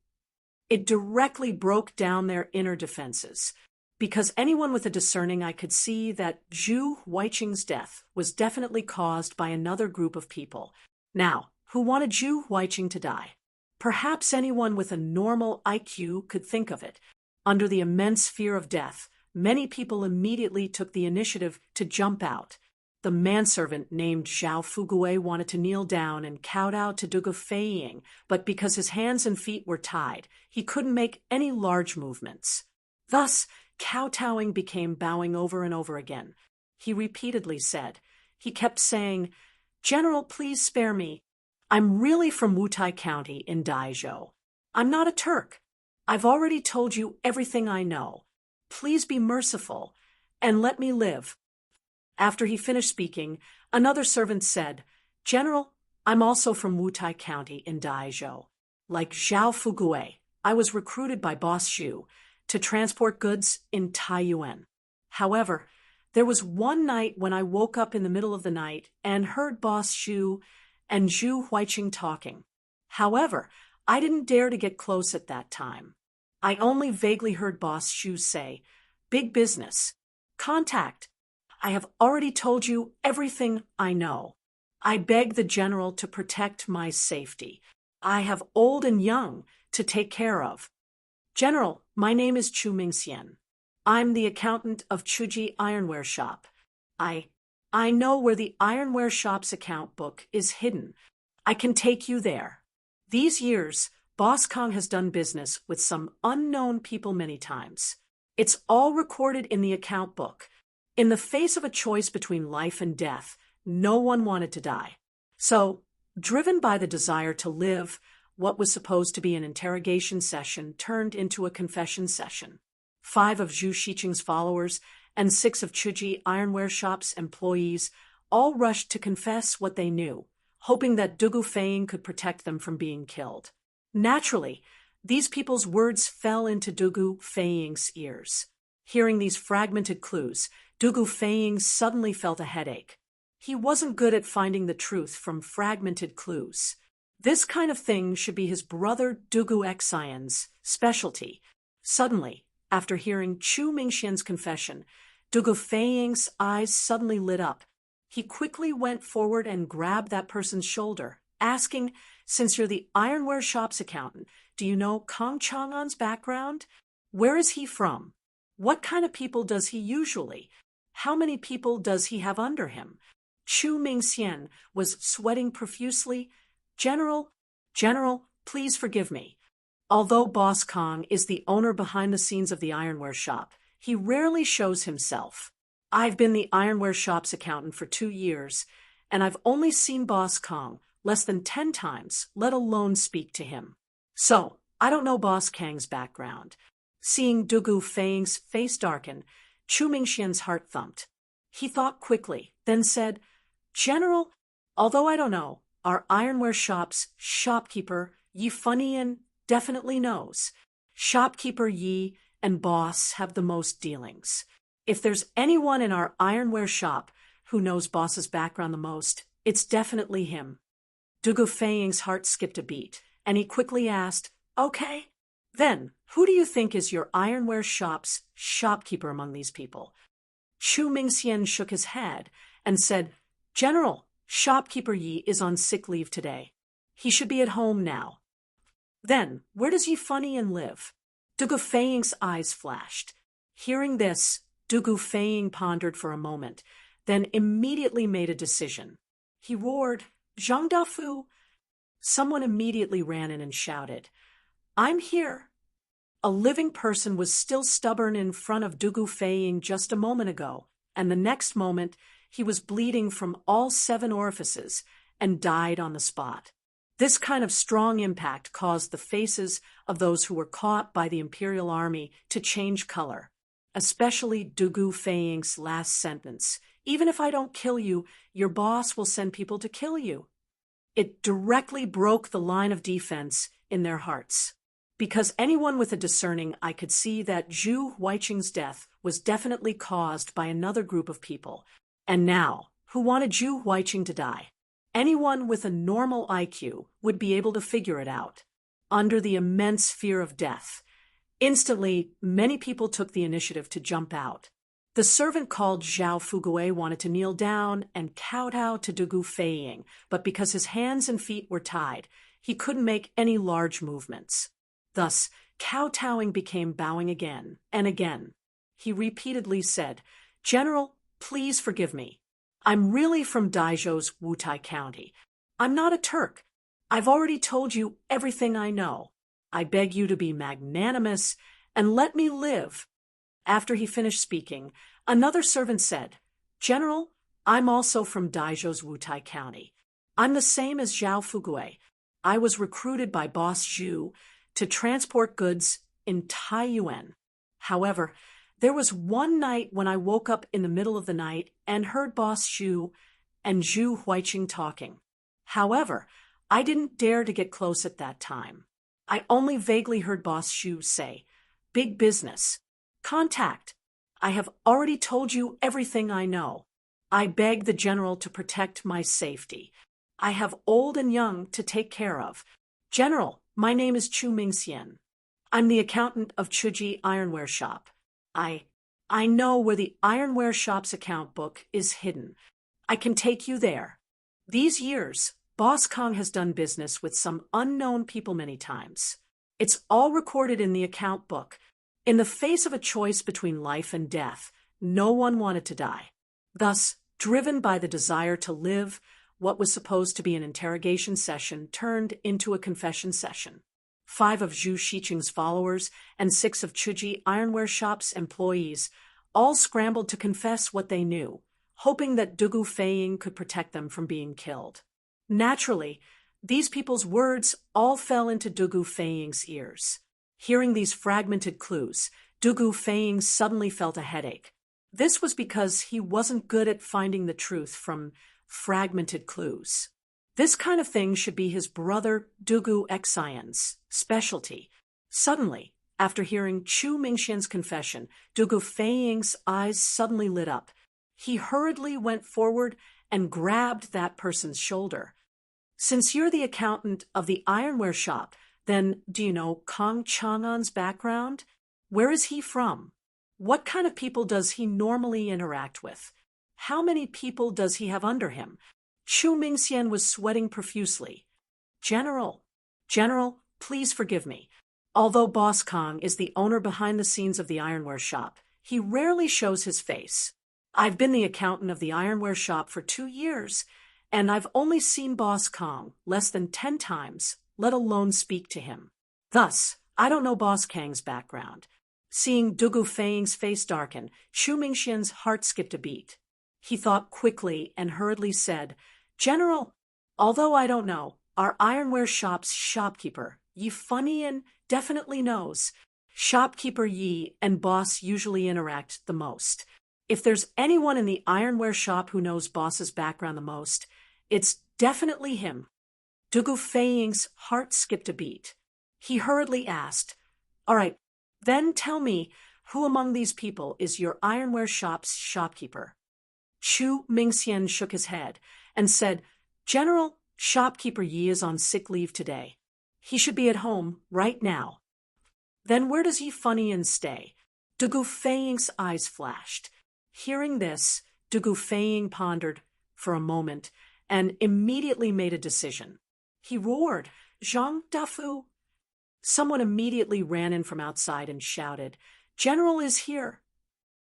It directly broke down their inner defenses, because anyone with a discerning eye could see that Zhu Huiqing's death was definitely caused by another group of people. Now, who wanted Zhu Huiqing to die? Perhaps anyone with a normal IQ could think of it. Under the immense fear of death, many people immediately took the initiative to jump out. The manservant named Zhao Fugue wanted to kneel down and kowtow to Dugu Feiying, but because his hands and feet were tied, he couldn't make any large movements. Thus, kowtowing became bowing over and over again. He repeatedly said. He kept saying, General, please spare me. I'm really from Wutai County in Daizhou. I'm not a Turk. I've already told you everything I know. Please be merciful and let me live. After he finished speaking, another servant said, General, I'm also from Wutai County in Daizhou. Like Zhao Fugue, I was recruited by Boss Zhu to transport goods in Taiyuan. However, there was one night when I woke up in the middle of the night and heard Boss Zhu and Zhu Huiqing talking. However, I didn't dare to get close at that time. I only vaguely heard Boss Zhu say, Big business. Contact. I have already told you everything I know. I beg the general to protect my safety. I have old and young to take care of. General, my name is Chu Mingxian. I'm the accountant of Chuji Ironware Shop. I know where the Ironware Shop's account book is hidden. I can take you there. These years, Boss Kong has done business with some unknown people many times. It's all recorded in the account book. In the face of a choice between life and death, no one wanted to die. So, driven by the desire to live, what was supposed to be an interrogation session turned into a confession session. 5 of Zhu Xiqing's followers and 6 of Chuji Ironware Shop's employees all rushed to confess what they knew, hoping that Dugu Feiying could protect them from being killed. Naturally, these people's words fell into Dugu Feiying's ears. Hearing these fragmented clues, Dugu Feiying suddenly felt a headache. He wasn't good at finding the truth from fragmented clues. This kind of thing should be his brother Dugu Xian's specialty. Suddenly, after hearing Chu Mingxian's confession, Dugu Feiying's eyes suddenly lit up. He quickly went forward and grabbed that person's shoulder, asking, Since you're the Ironware Shop's accountant, do you know Kong Chang'an's background? Where is he from? What kind of people does he usually? How many people does he have under him? Chu Mingxian was sweating profusely. General, please forgive me. Although Boss Kong is the owner behind the scenes of the Ironware Shop, he rarely shows himself. I've been the Ironware Shop's accountant for 2 years, and I've only seen Boss Kong less than 10 times, let alone speak to him. So, I don't know Boss Kang's background. Seeing Dugu Feiying's face darken, Chu Mingxian's heart thumped. He thought quickly, then said, General, although I don't know, our Ironware Shop's shopkeeper, Yi Funian, definitely knows. Shopkeeper Yi and Boss have the most dealings. If there's anyone in our Ironware Shop who knows Boss's background the most, it's definitely him. Dugu Feiying's heart skipped a beat, and he quickly asked, Okay, then, who do you think is your Ironware Shop's shopkeeper among these people? Chu Mingxian shook his head and said, General, Shopkeeper Yi is on sick leave today. He should be at home now. Then, where does Yi Funian live? Dugu Feiying's eyes flashed. Hearing this, Dugu Feiying pondered for a moment, then immediately made a decision. He roared, Zhang Dafu! Someone immediately ran in and shouted, I'm here. A living person was still stubborn in front of Dugu Feiying just a moment ago, and the next moment he was bleeding from all 7 orifices and died on the spot. This kind of strong impact caused the faces of those who were caught by the Imperial Army to change color, especially Dugu Feiying's last sentence, Even if I don't kill you, your boss will send people to kill you. It directly broke the line of defense in their hearts. Because anyone with a discerning eye could see that Zhu Huiqing's death was definitely caused by another group of people. And now, who wanted Zhu Huiqing to die? Anyone with a normal IQ would be able to figure it out. Under the immense fear of death, instantly, many people took the initiative to jump out. The servant called Zhao Fugue wanted to kneel down and kowtow to Dugu Feiying, but because his hands and feet were tied, he couldn't make any large movements. Thus, kowtowing became bowing again and again. He repeatedly said, "General, please forgive me. I'm really from Daizhou's Wutai County. I'm not a Turk. I've already told you everything I know. I beg you to be magnanimous and let me live." After he finished speaking, another servant said, "General, I'm also from Daizhou's Wutai County. I'm the same as Zhao Fugue. I was recruited by Boss Zhu to transport goods in Taiyuan. However, there was one night when I woke up in the middle of the night and heard Boss Zhu and Zhu Huiqing talking. However, I didn't dare to get close at that time. I only vaguely heard Boss Zhu say, "Big business. Contact. I have already told you everything I know. I beg the general to protect my safety. I have old and young to take care of. General, my name is Chu Mingxian. I'm the accountant of Chuji Ironware Shop. I know where the Ironware Shop's account book is hidden. I can take you there. These years, Boss Kong has done business with some unknown people many times. It's all recorded in the account book. In the face of a choice between life and death, no one wanted to die. Thus, driven by the desire to live, what was supposed to be an interrogation session turned into a confession session. 5 of Zhu Shiqing's followers and 6 of Chuji Ironware Shop's employees all scrambled to confess what they knew, hoping that Dugu Feiying could protect them from being killed. Naturally, these people's words all fell into Dugu Feiying's ears. Hearing these fragmented clues, Dugu Feiying suddenly felt a headache. This was because he wasn't good at finding the truth from fragmented clues. This kind of thing should be his brother Dugu Xian's specialty. Suddenly, after hearing Chu Mingxian's confession, Dugu Feiying's eyes suddenly lit up. He hurriedly went forward and grabbed that person's shoulder. "Since you're the accountant of the Ironware Shop, then do you know Kong Chang'an's background? Where is he from? What kind of people does he normally interact with? How many people does he have under him?" Chu Mingxian was sweating profusely. General, please forgive me. Although Boss Kong is the owner behind the scenes of the Ironware Shop, he rarely shows his face. I've been the accountant of the Ironware Shop for 2 years, and I've only seen Boss Kong less than 10 times, let alone speak to him. Thus, I don't know Boss Kang's background. Seeing Dugu Feiying's face darken, Chu Mingxian's heart skipped a beat. He thought quickly and hurriedly said, "General, although I don't know, our Ironware Shop's shopkeeper, Yi Funian, definitely knows. Shopkeeper Yi and Boss usually interact the most. If there's anyone in the Ironware Shop who knows Boss's background the most, it's definitely him." Dugu Feiying's heart skipped a beat. He hurriedly asked, "All right, then tell me, who among these people is your Ironware Shop's shopkeeper?" Chu Mingxian shook his head and said, "General, Shopkeeper Yi is on sick leave today. He should be at home right now." "Then where does Yi Funian stay?" Dugu Feiying's eyes flashed. Hearing this, Dugu Feiying pondered for a moment and immediately made a decision. He roared, "Zhang Dafu!" Someone immediately ran in from outside and shouted, "General is here!"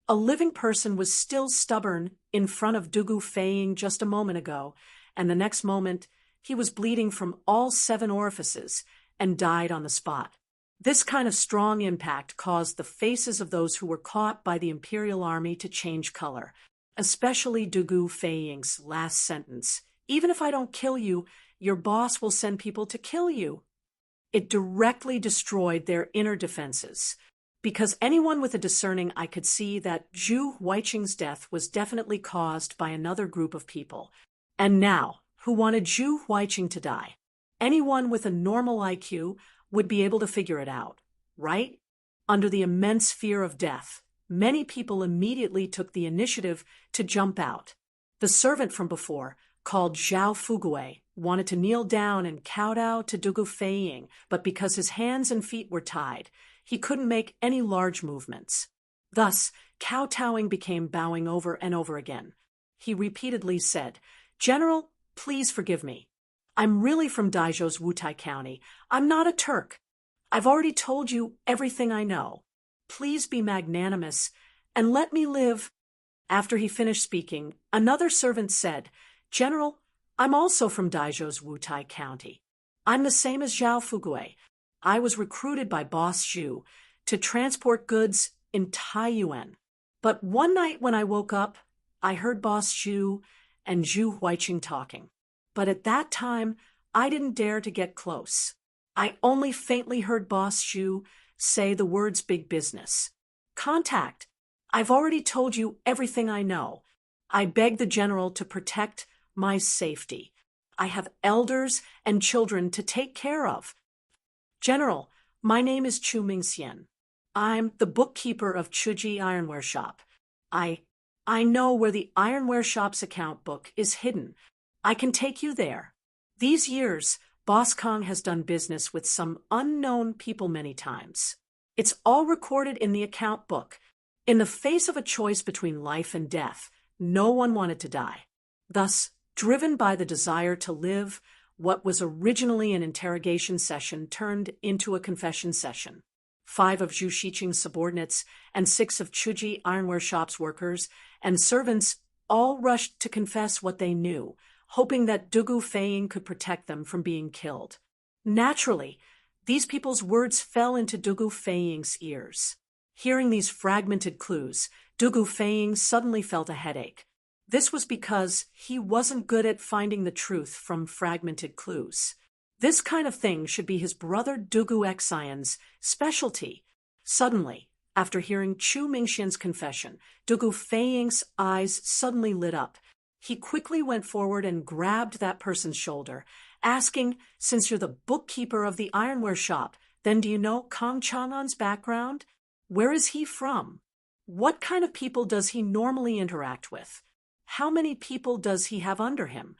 A living person was still stubborn in front of Dugu Feiying just a moment ago, and the next moment he was bleeding from all 7 orifices and died on the spot. This kind of strong impact caused the faces of those who were caught by the Imperial Army to change color, especially Dugu Feiying's last sentence, "Even if I don't kill you, your boss will send people to kill you." It directly destroyed their inner defenses. Because anyone with a discerning eye could see that Zhu Huiqing's death was definitely caused by another group of people. And now, who wanted Zhu Huiqing to die? Anyone with a normal IQ would be able to figure it out, right? Under the immense fear of death, many people immediately took the initiative to jump out. The servant from before, called Zhao Fugue, wanted to kneel down and kowtow to Dugu Feiying, but because his hands and feet were tied, he couldn't make any large movements. Thus, kowtowing became bowing over and over again. He repeatedly said, "General, please forgive me. I'm really from Daijo's Wutai County. I'm not a Turk. I've already told you everything I know. Please be magnanimous and let me live." After he finished speaking, another servant said, "General, I'm also from Daijo's Wutai County. I'm the same as Zhao Fugue. I was recruited by Boss Zhu to transport goods in Taiyuan. But one night when I woke up, I heard Boss Zhu and Zhu Huiqing talking. But at that time, I didn't dare to get close. I only faintly heard Boss Zhu say the words big business. Contact. I've already told you everything I know. I beg the general to protect my safety. I have elders and children to take care of. General, my name is Chu Mingxian. I'm the bookkeeper of Chuji Ironware Shop. I know where the Ironware Shop's account book is hidden. I can take you there. These years, Boss Kong has done business with some unknown people many times. It's all recorded in the account book. In the face of a choice between life and death, no one wanted to die. Thus, driven by the desire to live, what was originally an interrogation session turned into a confession session. 5 of Zhu Shiqing's subordinates and 6 of Chuji Ironware Shop's workers and servants all rushed to confess what they knew, hoping that Dugu Feiying could protect them from being killed. Naturally, these people's words fell into Dugu Feiying's ears. Hearing these fragmented clues, Dugu Feiying suddenly felt a headache. This was because he wasn't good at finding the truth from fragmented clues. This kind of thing should be his brother Dugu Xian's specialty. Suddenly, after hearing Chu Mingxian's confession, Dugu Feiying's eyes suddenly lit up. He quickly went forward and grabbed that person's shoulder, asking, "Since you're the bookkeeper of the ironware shop, then do you know Kong Chang'an's background? Where is he from? What kind of people does he normally interact with? How many people does he have under him?"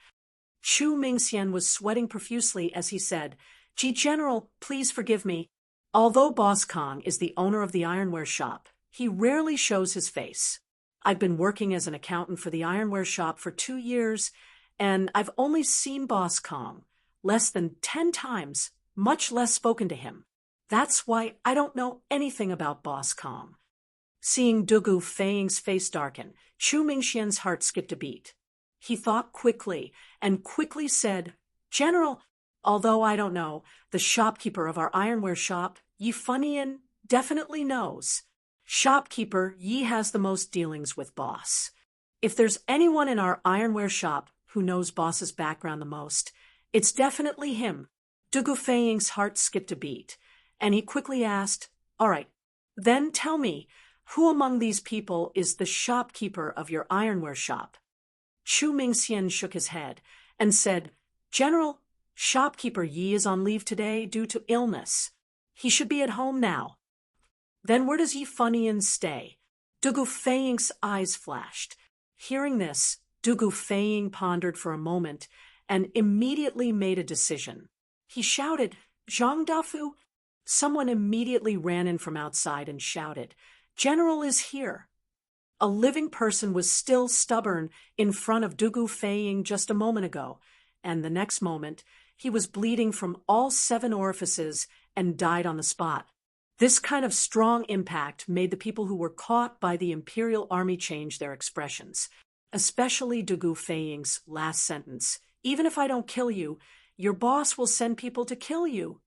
Chu Mingxian was sweating profusely as he said, "Ji General, please forgive me. Although Boss Kong is the owner of the ironware shop, he rarely shows his face. I've been working as an accountant for the ironware shop for 2 years, and I've only seen Boss Kong less than 10 times, much less spoken to him. That's why I don't know anything about Boss Kong." Seeing Dugu Feiying's face darken, Chu Mingxian's heart skipped a beat. He thought quickly and quickly said, "General, although I don't know, the shopkeeper of our ironware shop, Yi Funian, definitely knows. Shopkeeper Yi has the most dealings with Boss. If there's anyone in our ironware shop who knows Boss's background the most, it's definitely him." Dugu Feiying's heart skipped a beat, and he quickly asked, "All right, then tell me, who among these people is the shopkeeper of your ironware shop?" Chu Mingxian shook his head and said, "General, shopkeeper Yi is on leave today due to illness. He should be at home now." "Then where does Yi Funian stay?" Dugu Feiying's eyes flashed. Hearing this, Dugu Feiying pondered for a moment and immediately made a decision. He shouted, "Zhang Dafu!" Someone immediately ran in from outside and shouted, "General is here." A living person was still stubborn in front of Dugu Feiying just a moment ago, and the next moment, he was bleeding from all 7 orifices and died on the spot. This kind of strong impact made the people who were caught by the Imperial Army change their expressions, especially Dugu Feiying's last sentence, "Even if I don't kill you, your boss will send people to kill you."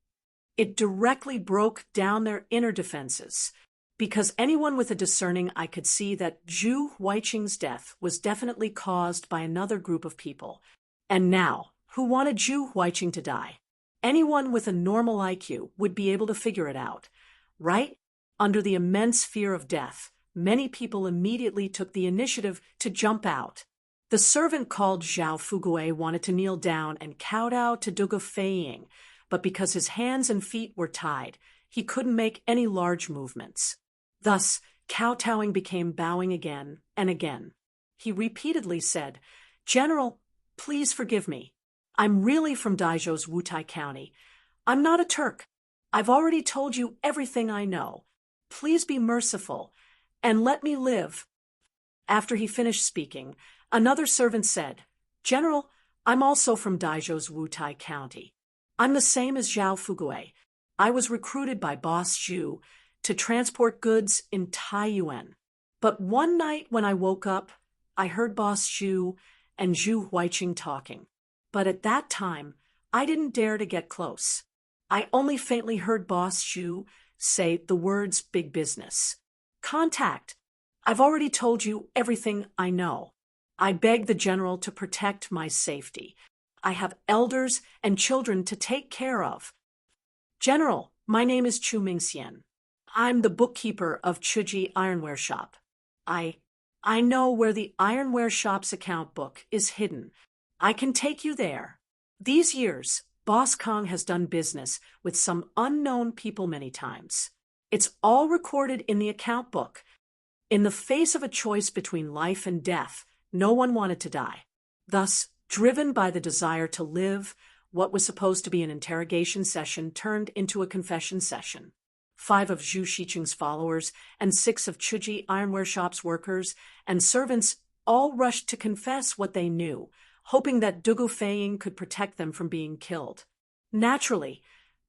It directly broke down their inner defenses. Because anyone with a discerning eye could see that Zhu Huiqing's death was definitely caused by another group of people. And now, who wanted Zhu Huiqing to die? Anyone with a normal IQ would be able to figure it out, right? Under the immense fear of death, many people immediately took the initiative to jump out. The servant called Zhao Fuguei wanted to kneel down and kowtow to Dugu Feiying, but because his hands and feet were tied, he couldn't make any large movements. Thus, kowtowing became bowing again and again. He repeatedly said, "General, please forgive me. I'm really from Daizhou's Wutai County. I'm not a Turk. I've already told you everything I know. Please be merciful and let me live." After he finished speaking, another servant said, "General, I'm also from Daizhou's Wutai County. I'm the same as Zhao Fuguei. I was recruited by Boss Zhu to transport goods in Taiyuan. But one night when I woke up, I heard Boss Zhu and Zhu Huiqing talking. But at that time, I didn't dare to get close. I only faintly heard Boss Zhu say the words big business. Contact. I've already told you everything I know. I beg the general to protect my safety. I have elders and children to take care of. General, my name is Chu Mingxian. I'm the bookkeeper of Chuji Ironware Shop. I know where the ironware shop's account book is hidden. I can take you there. These years, Boss Kong has done business with some unknown people many times. It's all recorded in the account book. In the face of a choice between life and death, no one wanted to die. Thus, driven by the desire to live, what was supposed to be an interrogation session turned into a confession session. 5 of Zhu Shiqing's followers and 6 of Chuji Ironware Shop's workers and servants all rushed to confess what they knew, hoping that Dugu Feiying could protect them from being killed. Naturally,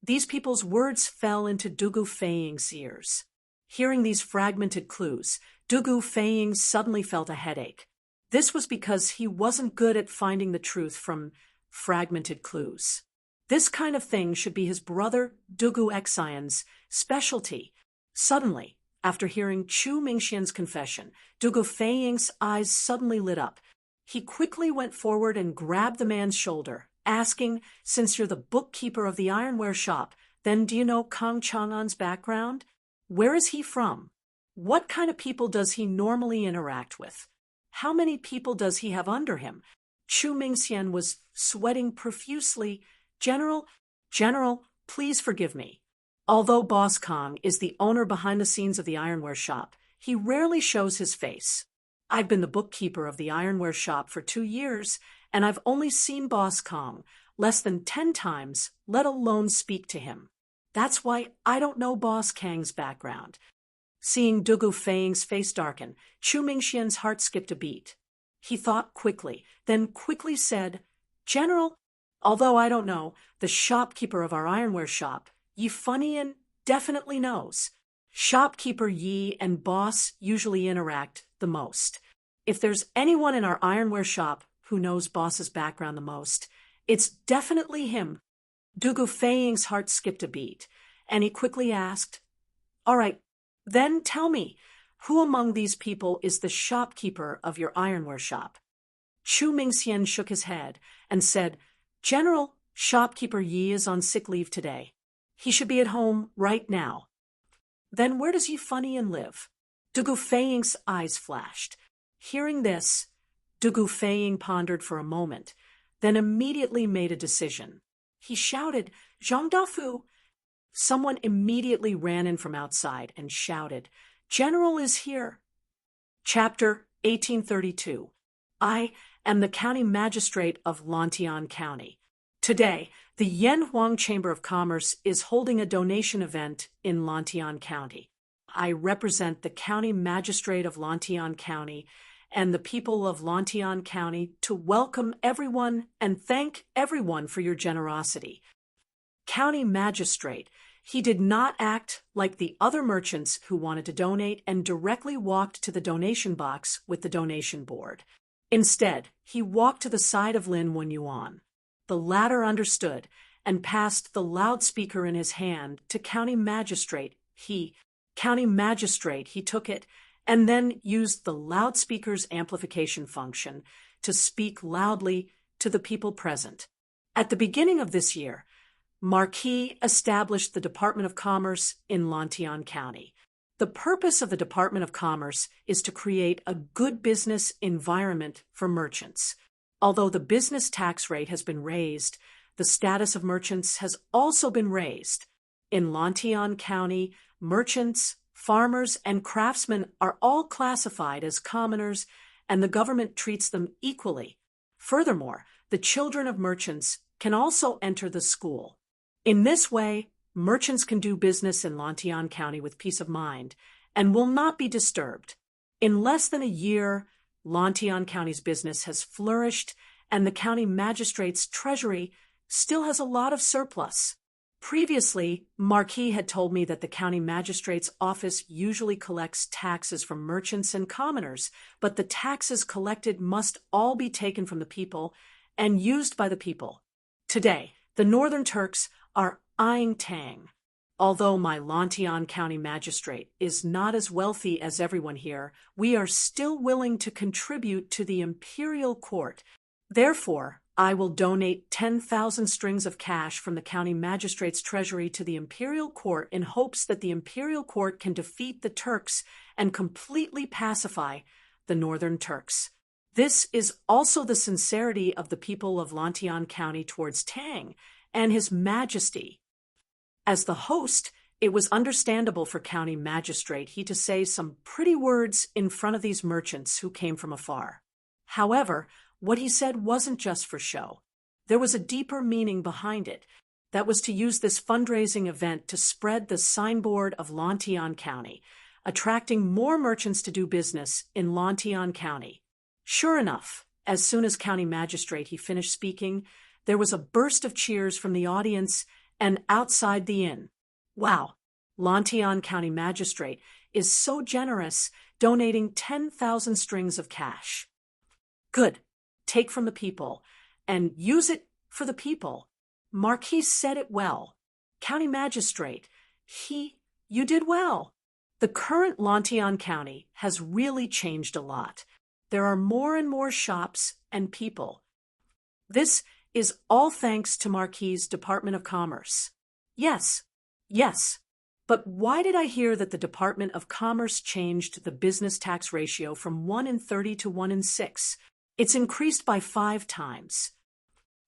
these people's words fell into Dugu Feiying's ears. Hearing these fragmented clues, Dugu Feiying suddenly felt a headache. This was because he wasn't good at finding the truth from fragmented clues. This kind of thing should be his brother Dugu Xian's specialty. Suddenly, after hearing Chu Mingxian's confession, Dugu Feiying's eyes suddenly lit up. He quickly went forward and grabbed the man's shoulder, asking, "Since you're the bookkeeper of the ironware shop, then do you know Kang Chang'an's background? Where is he from? What kind of people does he normally interact with? How many people does he have under him?" Chu Mingxian was sweating profusely. General, please forgive me. Although Boss Kong is the owner behind the scenes of the ironware shop, he rarely shows his face. I've been the bookkeeper of the ironware shop for 2 years, and I've only seen Boss Kong less than 10 times, let alone speak to him. That's why I don't know Boss Kang's background. Seeing Dugu Feiying's face darken, Chu Mingxian's heart skipped a beat. He thought quickly, then quickly said, "General, although I don't know, the shopkeeper of our ironware shop, Yi Funian, definitely knows. Shopkeeper Yi and Boss usually interact the most. If there's anyone in our ironware shop who knows Boss's background the most, it's definitely him." Dugu Feiying's heart skipped a beat, and he quickly asked, "All right, then tell me, who among these people is the shopkeeper of your ironware shop?" Chu Mingxian shook his head and said, "General, shopkeeper Yi is on sick leave today. He should be at home right now." "Then where does Yi Funian live?" Dugu Feiying's eyes flashed. Hearing this, Dugu Feiying pondered for a moment, then immediately made a decision. He shouted, "Zhang Dafu!" Someone immediately ran in from outside and shouted, "General is here." Chapter 1832. I am the county magistrate of Lantian County. Today, the Yanhuang Chamber of Commerce is holding a donation event in Lantian County. I represent the county magistrate of Lantian County and the people of Lantian County to welcome everyone and thank everyone for your generosity. County magistrate, he did not act like the other merchants who wanted to donate and directly walked to the donation box with the donation board. Instead, he walked to the side of Lin Wenyuan. The latter understood and passed the loudspeaker in his hand to county magistrate. He took it and then used the loudspeaker's amplification function to speak loudly to the people present. At the beginning of this year, Marquis established the Department of Commerce in Lantian County. The purpose of the Department of Commerce is to create a good business environment for merchants. Although the business tax rate has been raised, the status of merchants has also been raised. In Lantian County, merchants, farmers, and craftsmen are all classified as commoners, and the government treats them equally. Furthermore, the children of merchants can also enter the school. In this way, merchants can do business in Lantian County with peace of mind and will not be disturbed. In less than a year, Lantian County's business has flourished, and the county magistrate's treasury still has a lot of surplus. Previously, Marquis had told me that the county magistrate's office usually collects taxes from merchants and commoners, but the taxes collected must all be taken from the people and used by the people. Today, the Northern Turks are eyeing Tang. Although my Lantian County magistrate is not as wealthy as everyone here, we are still willing to contribute to the imperial court. Therefore, I will donate 10,000 strings of cash from the county magistrate's treasury to the imperial court in hopes that the imperial court can defeat the Turks and completely pacify the northern Turks. This is also the sincerity of the people of Lantian County towards Tang and His Majesty. As the host, it was understandable for County Magistrate he to say some pretty words in front of these merchants who came from afar. However, what he said wasn't just for show. There was a deeper meaning behind it. That was to use this fundraising event to spread the signboard of Lantian County, attracting more merchants to do business in Lantian County. Sure enough, as soon as County Magistrate he finished speaking, there was a burst of cheers from the audience and outside the inn. Wow, Lantian County Magistrate is so generous, donating 10,000 strings of cash. Good. Take from the people and use it for the people. Marquis said it well. County Magistrate, you did well. The current Lantian County has really changed a lot. There are more and more shops and people. This is all thanks to Marquis' Department of Commerce. Yes. But why did I hear that the Department of Commerce changed the business tax ratio from 1 in 30 to 1 in 6? It's increased by 5 times.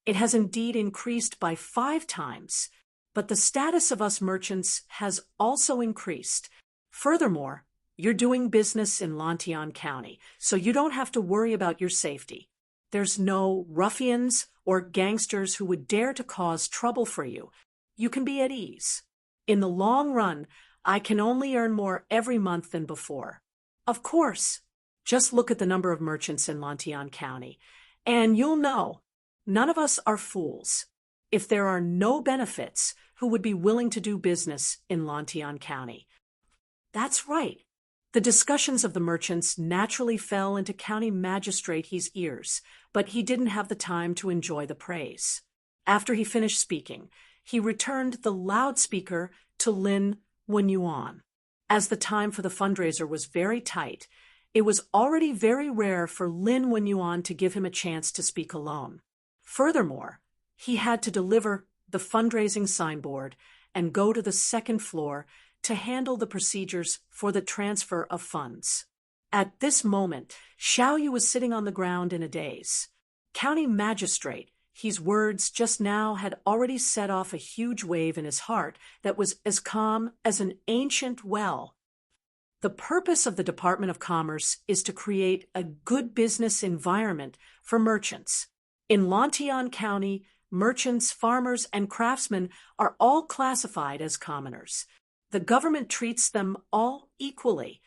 It has indeed increased by 5 times, but the status of us merchants has also increased. Furthermore, you're doing business in Lantian County, so you don't have to worry about your safety. There's no ruffians or gangsters who would dare to cause trouble for you. You can be at ease. In the long run, I can only earn more every month than before. Of course, just look at the number of merchants in Lantian County, and you'll know none of us are fools. If there are no benefits, who would be willing to do business in Lantian County? That's right. The discussions of the merchants naturally fell into County Magistrate He's ears, but he didn't have the time to enjoy the praise. After he finished speaking, he returned the loudspeaker to Lin Wenyuan. As the time for the fundraiser was very tight, it was already very rare for Lin Wenyuan to give him a chance to speak alone. Furthermore, he had to deliver the fundraising signboard and go to the second floor to handle the procedures for the transfer of funds. At this moment, Xiaoyu was sitting on the ground in a daze. County Magistrate, his words just now had already set off a huge wave in his heart that was as calm as an ancient well. The purpose of the Department of Commerce is to create a good business environment for merchants. In Lantian County, merchants, farmers, and craftsmen are all classified as commoners. The government treats them all equally.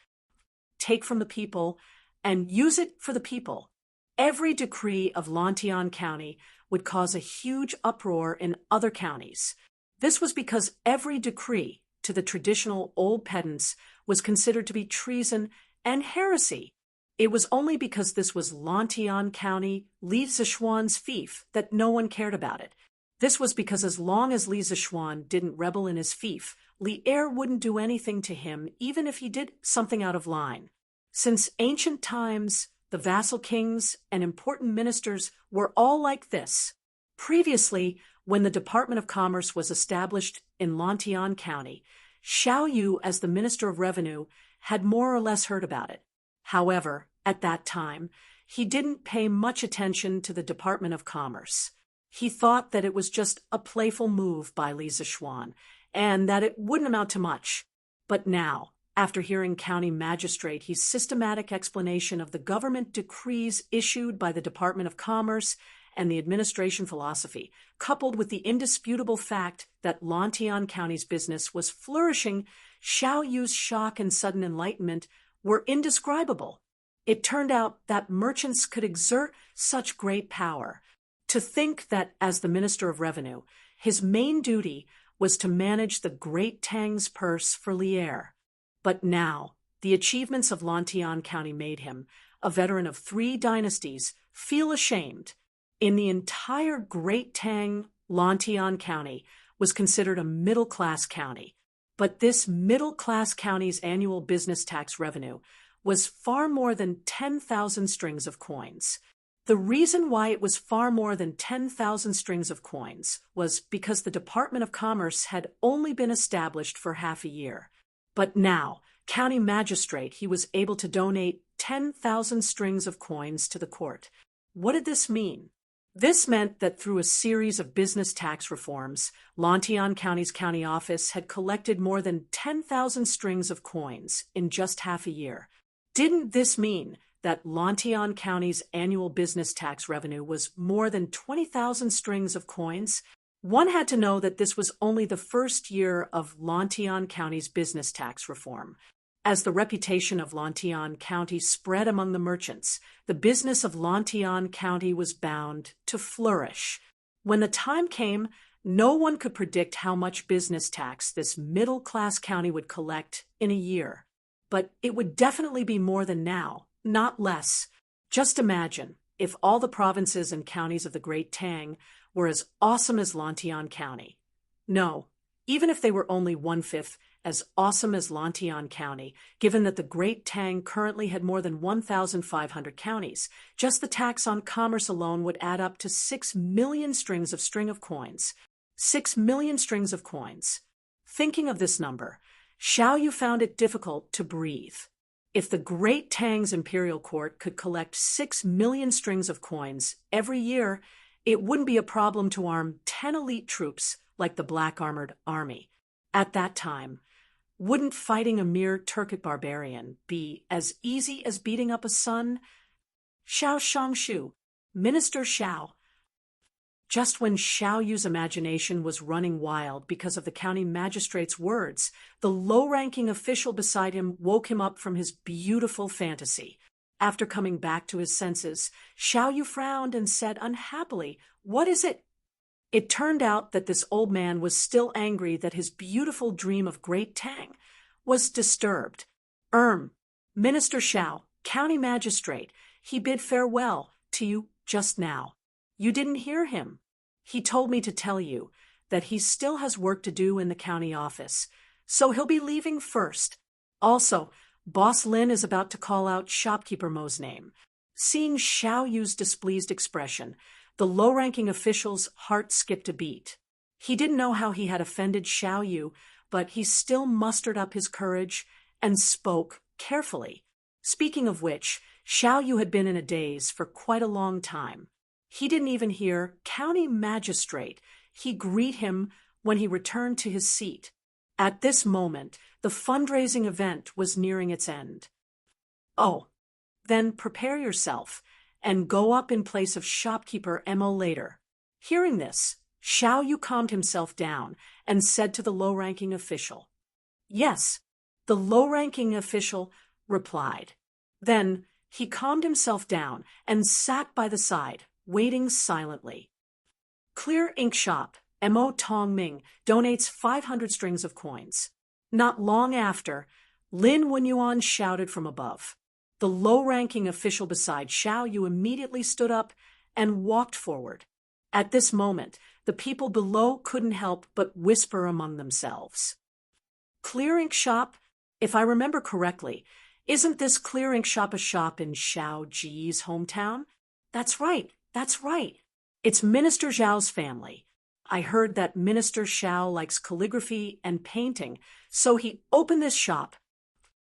Take from the people and use it for the people. Every decree of Lantian County would cause a huge uproar in other counties. This was because every decree to the traditional old pedants was considered to be treason and heresy. It was only because this was Lantian County, Li Zishuan's fief, that no one cared about it. This was because as long as Li Zishuan didn't rebel in his fief, Li Er wouldn't do anything to him, even if he did something out of line. Since ancient times, the vassal kings and important ministers were all like this. Previously, when the Department of Commerce was established in Lantian County, Xiaoyu, as the Minister of Revenue, had more or less heard about it. However, at that time, he didn't pay much attention to the Department of Commerce. He thought that it was just a playful move by Li Zishuan, and that it wouldn't amount to much. But now, after hearing County Magistrate his systematic explanation of the government decrees issued by the Department of Commerce and the administration philosophy, coupled with the indisputable fact that Lantian County's business was flourishing, Xiaoyu's shock and sudden enlightenment were indescribable. It turned out that merchants could exert such great power. To think that, as the Minister of Revenue, his main duty was to manage the great Tang's purse for Lier. But now, the achievements of Lantian County made him, a veteran of 3 dynasties, feel ashamed. In the entire Great Tang, Lantian County was considered a middle-class county. But this middle-class county's annual business tax revenue was far more than 10,000 strings of coins. The reason why it was far more than 10,000 strings of coins was because the Department of Commerce had only been established for half a year. But now, county magistrate, he was able to donate 10,000 strings of coins to the court. What did this mean? This meant that through a series of business tax reforms, Lantian County's county office had collected more than 10,000 strings of coins in just half a year. Didn't this mean that Lantian County's annual business tax revenue was more than 20,000 strings of coins? One had to know that this was only the first year of Lantian County's business tax reform. As the reputation of Lantian County spread among the merchants, the business of Lantian County was bound to flourish. When the time came, no one could predict how much business tax this middle-class county would collect in a year. But it would definitely be more than now, not less. Just imagine if all the provinces and counties of the Great Tang were as awesome as Lantian County. No, even if they were only 1/5 as awesome as Lantian County, given that the Great Tang currently had more than 1,500 counties, just the tax on commerce alone would add up to 6 million strings of coins. 6 million strings of coins. Thinking of this number, Xiao Yu found it difficult to breathe. If the Great Tang's imperial court could collect 6 million strings of coins every year, it wouldn't be a problem to arm 10 elite troops like the Black Armored Army. At that time, wouldn't fighting a mere Turkic barbarian be as easy as beating up a son? Xiao Shangshu, Minister Xiao. Just when Xiao Yu's imagination was running wild because of the county magistrate's words, the low-ranking official beside him woke him up from his beautiful fantasy. After coming back to his senses, Xiao Yu frowned and said unhappily, "What is it?" It turned out that this old man was still angry that his beautiful dream of Great Tang was disturbed. Minister Xiao, county magistrate, he bid farewell to you just now. You didn't hear him. He told me to tell you that he still has work to do in the county office, so he'll be leaving first. Also, Boss Lin is about to call out shopkeeper Mo's name. Seeing Xiao Yu's displeased expression, the low-ranking official's heart skipped a beat. He didn't know how he had offended Xiao Yu, but he still mustered up his courage and spoke carefully. Speaking of which, Xiao Yu had been in a daze for quite a long time. He didn't even hear county magistrate. He greet him when he returned to his seat. At this moment, the fundraising event was nearing its end. Oh, then prepare yourself and go up in place of shopkeeper Mo later. Hearing this, Xiao Yu calmed himself down and said to the low-ranking official, "Yes," the low-ranking official replied. Then he calmed himself down and sat by the side, waiting silently. Clear Ink Shop, Mo Tong Ming, donates 500 strings of coins. Not long after, Lin Wenyuan shouted from above. The low-ranking official beside Xiao Yu immediately stood up and walked forward. At this moment, the people below couldn't help but whisper among themselves. Clear Ink Shop? If I remember correctly, isn't this Clear Ink Shop a shop in Xiao Ji's hometown? That's right. It's Minister Zhao's family. I heard that Minister Xiao likes calligraphy and painting, so he opened this shop.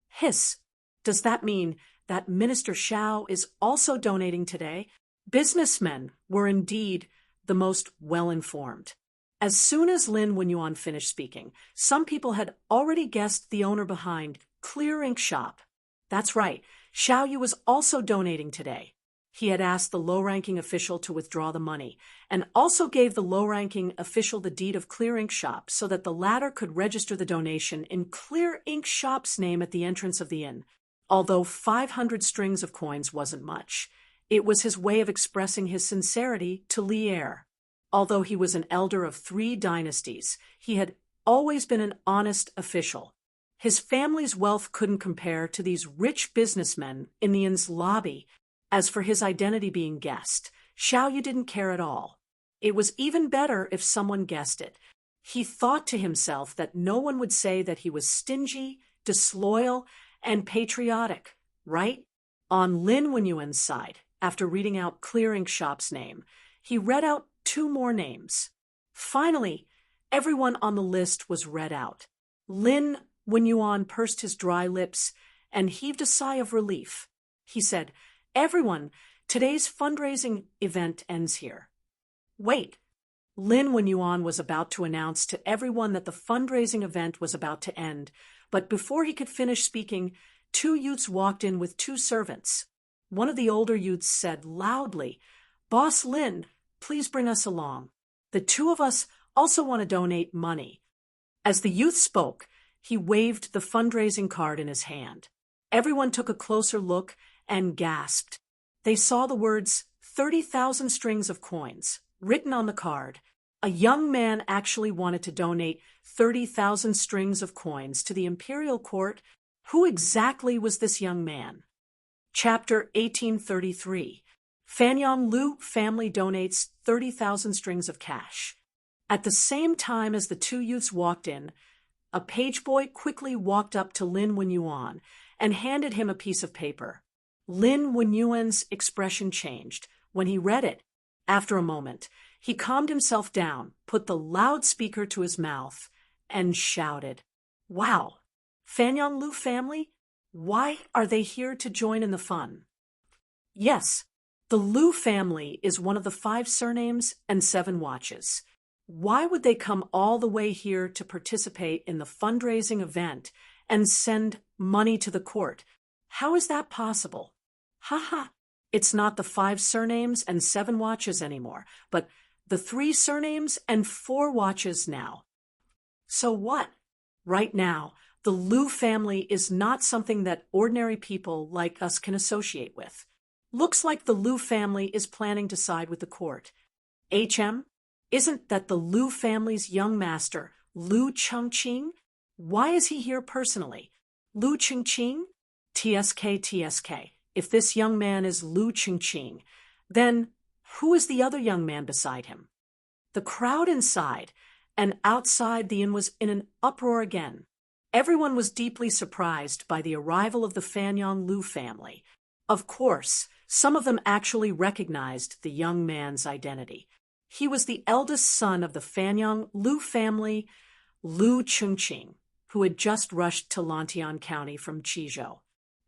Hiss. Does that mean that Minister Xiao is also donating today? Businessmen were indeed the most well-informed. As soon as Lin Wenyuan finished speaking, some people had already guessed the owner behind Clear Ink Shop. That's right, Xiao Yu was also donating today. He had asked the low-ranking official to withdraw the money, and also gave the low-ranking official the deed of Clear Ink Shop so that the latter could register the donation in Clear Ink Shop's name at the entrance of the inn. Although 500 strings of coins wasn't much, it was his way of expressing his sincerity to Lier. Although he was an elder of 3 dynasties, he had always been an honest official. His family's wealth couldn't compare to these rich businessmen in the inn's lobby. As for his identity being guessed, Xiao Yu didn't care at all. It was even better if someone guessed it. He thought to himself that no one would say that he was stingy, disloyal, and patriotic, right? On Lin Wenyuan's side, After reading out Clearing Shop's name, he read out 2 more names. Finally, everyone on the list was read out. Lin Wenyuan pursed his dry lips and heaved a sigh of relief. He said, "Everyone, today's fundraising event ends here." Wait. Lin Wenyuan was about to announce to everyone that the fundraising event was about to end, but before he could finish speaking, 2 youths walked in with 2 servants. One of the older youths said loudly, "Boss Lin, please bring us along. The 2 of us also want to donate money." As the youth spoke, he waved the fundraising card in his hand. Everyone took a closer look and gasped. They saw the words 30,000 strings of coins written on the card. A young man actually wanted to donate 30,000 strings of coins to the imperial court. Who exactly was this young man? Chapter 1833. Fanyang Lu family donates 30,000 strings of cash. At the same time as the 2 youths walked in, a page boy quickly walked up to Lin Wenyuan and handed him a piece of paper. Lin Wenyuan's expression changed when he read it. After a moment, he calmed himself down, put the loudspeaker to his mouth, and shouted, "Wow! Fanyang Lu family? Why are they here to join in the fun?" Yes, the Lu family is one of the 5 surnames and 7 watches. Why would they come all the way here to participate in the fundraising event and send money to the court? How is that possible? Haha, it's not the 5 surnames and 7 watches anymore, but the 3 surnames and 4 watches now. So what? Right now, the Lu family is not something that ordinary people like us can associate with. Looks like the Lu family is planning to side with the court. HM? Isn't that the Lu family's young master, Lu Chengqing? Why is he here personally? Lu Chengqing? TSK. If this young man is Lu Chengqing, then who is the other young man beside him? The crowd inside and outside the inn was in an uproar again. Everyone was deeply surprised by the arrival of the Fanyang Lu family. Of course, some of them actually recognized the young man's identity. He was the eldest son of the Fanyang Lu family, Lu Chengqing, who had just rushed to Lantian County from Qizhou.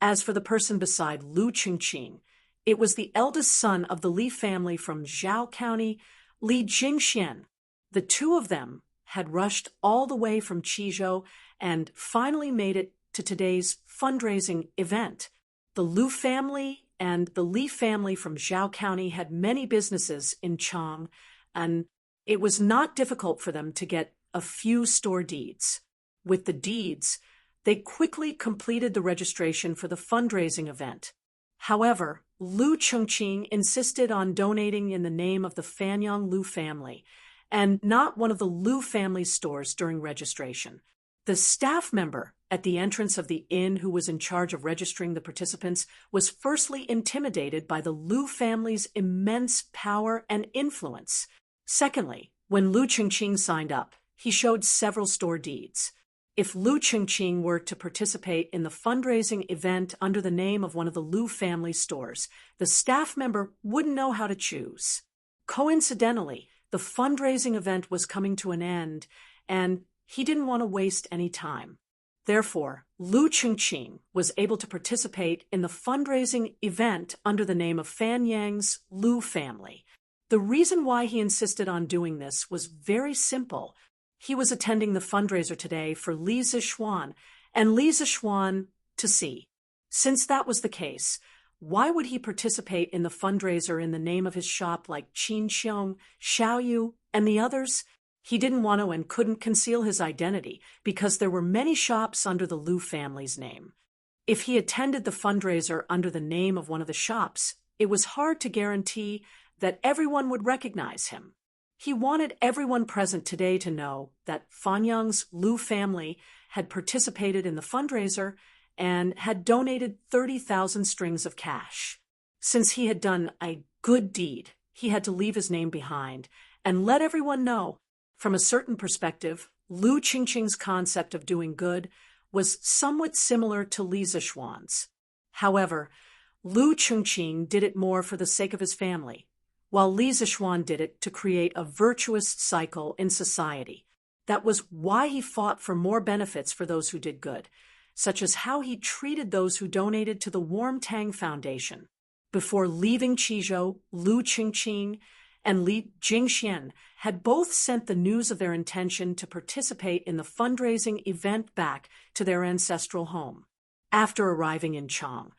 As for the person beside Lu Chengqing, it was the eldest son of the Li family from Zhao County, Li Jingxian. The 2 of them had rushed all the way from Qizhou and finally made it to today's fundraising event. The Lu family and the Li family from Zhao County had many businesses in Chang, and it was not difficult for them to get a few store deeds. With the deeds, they quickly completed the registration for the fundraising event. However, Lu Chengqing insisted on donating in the name of the Fanyang Lu family, and not one of the Lu family stores during registration. The staff member at the entrance of the inn who was in charge of registering the participants was firstly intimidated by the Lu family's immense power and influence. Secondly, when Lu Chengqing signed up, he showed several store deeds. If Lu Chengqing were to participate in the fundraising event under the name of one of the Lu family stores, the staff member wouldn't know how to choose. Coincidentally, the fundraising event was coming to an end, and he didn't want to waste any time. Therefore, Lu Chengqing was able to participate in the fundraising event under the name of Fanyang's Lu family. The reason why he insisted on doing this was very simple. He was attending the fundraiser today for Li Zixuan and Li Zixuan to see. Since that was the case, why would he participate in the fundraiser in the name of his shop like Qin Xiong, Xiaoyu, and the others? He didn't want to and couldn't conceal his identity because there were many shops under the Lu family's name. If he attended the fundraiser under the name of one of the shops, it was hard to guarantee that everyone would recognize him. He wanted everyone present today to know that Fanyang's Lu family had participated in the fundraiser and had donated 30,000 strings of cash. Since he had done a good deed, he had to leave his name behind and let everyone know. From a certain perspective, Lu Chengqing's concept of doing good was somewhat similar to Li Zixuan's. However, Lu Chengqing did it more for the sake of his family, while Li Zixuan did it to create a virtuous cycle in society. That was why he fought for more benefits for those who did good, such as how he treated those who donated to the Warm Tang Foundation. Before leaving Qizhou, Lu Qingqing and Li Jingxian had both sent the news of their intention to participate in the fundraising event back to their ancestral home. After arriving in Chang,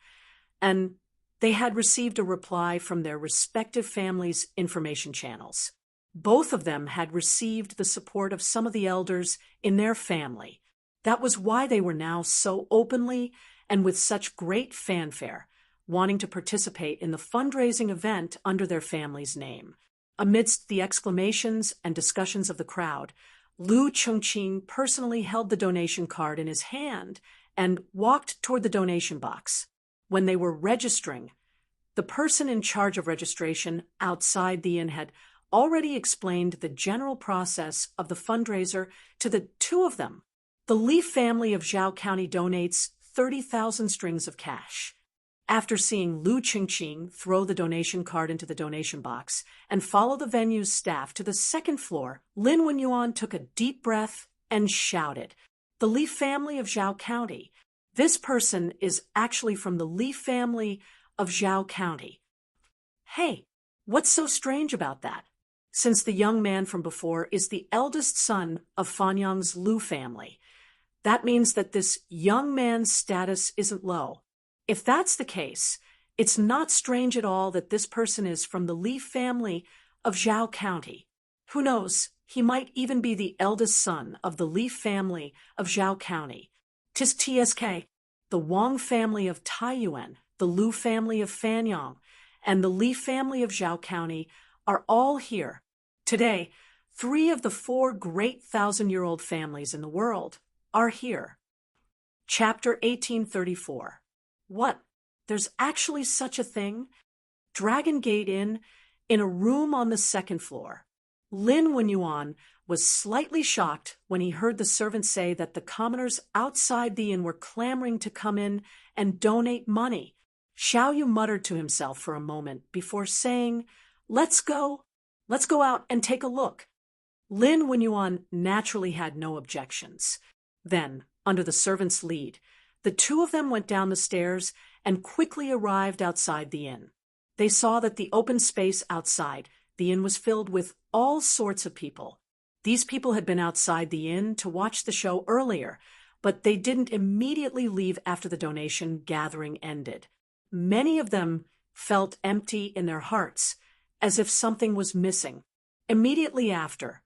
and they had received a reply from their respective families' information channels. Both of them had received the support of some of the elders in their family. That was why they were now so openly and with such great fanfare, wanting to participate in the fundraising event under their family's name. Amidst the exclamations and discussions of the crowd, Lu Chengqing personally held the donation card in his hand and walked toward the donation box. When they were registering, the person in charge of registration outside the inn had already explained the general process of the fundraiser to the two of them. The Li family of Zhao County donates 30,000 strings of cash. After seeing Lu Qingqing throw the donation card into the donation box and follow the venue's staff to the second floor, Lin Wenyuan took a deep breath and shouted, "The Li family of Zhao County. This person is actually from the Li family of Zhao County." Hey, what's so strange about that? Since the young man from before is the eldest son of Fanyang's Lu family, that means that this young man's status isn't low. If that's the case, it's not strange at all that this person is from the Li family of Zhao County. Who knows, he might even be the eldest son of the Li family of Zhao County. TSK, the Wang family of Taiyuan, the Lu family of Fanyang, and the Li family of Zhao County are all here. Today, 3 of the 4 great 1,000-year-old families in the world are here. Chapter 1834. What? There's actually such a thing? Dragon Gate Inn, in a room on the second floor. Lin Wenyuan was slightly shocked when he heard the servant say that the commoners outside the inn were clamoring to come in and donate money. Xiao Yu muttered to himself for a moment before saying, Let's go out and take a look." Lin Wenyuan naturally had no objections. Then, under the servant's lead, the two of them went down the stairs and quickly arrived outside the inn. They saw that the open space outside the inn was filled with all sorts of people. These people had been outside the inn to watch the show earlier, but they didn't immediately leave after the donation gathering ended. Many of them felt empty in their hearts, as if something was missing. Immediately after,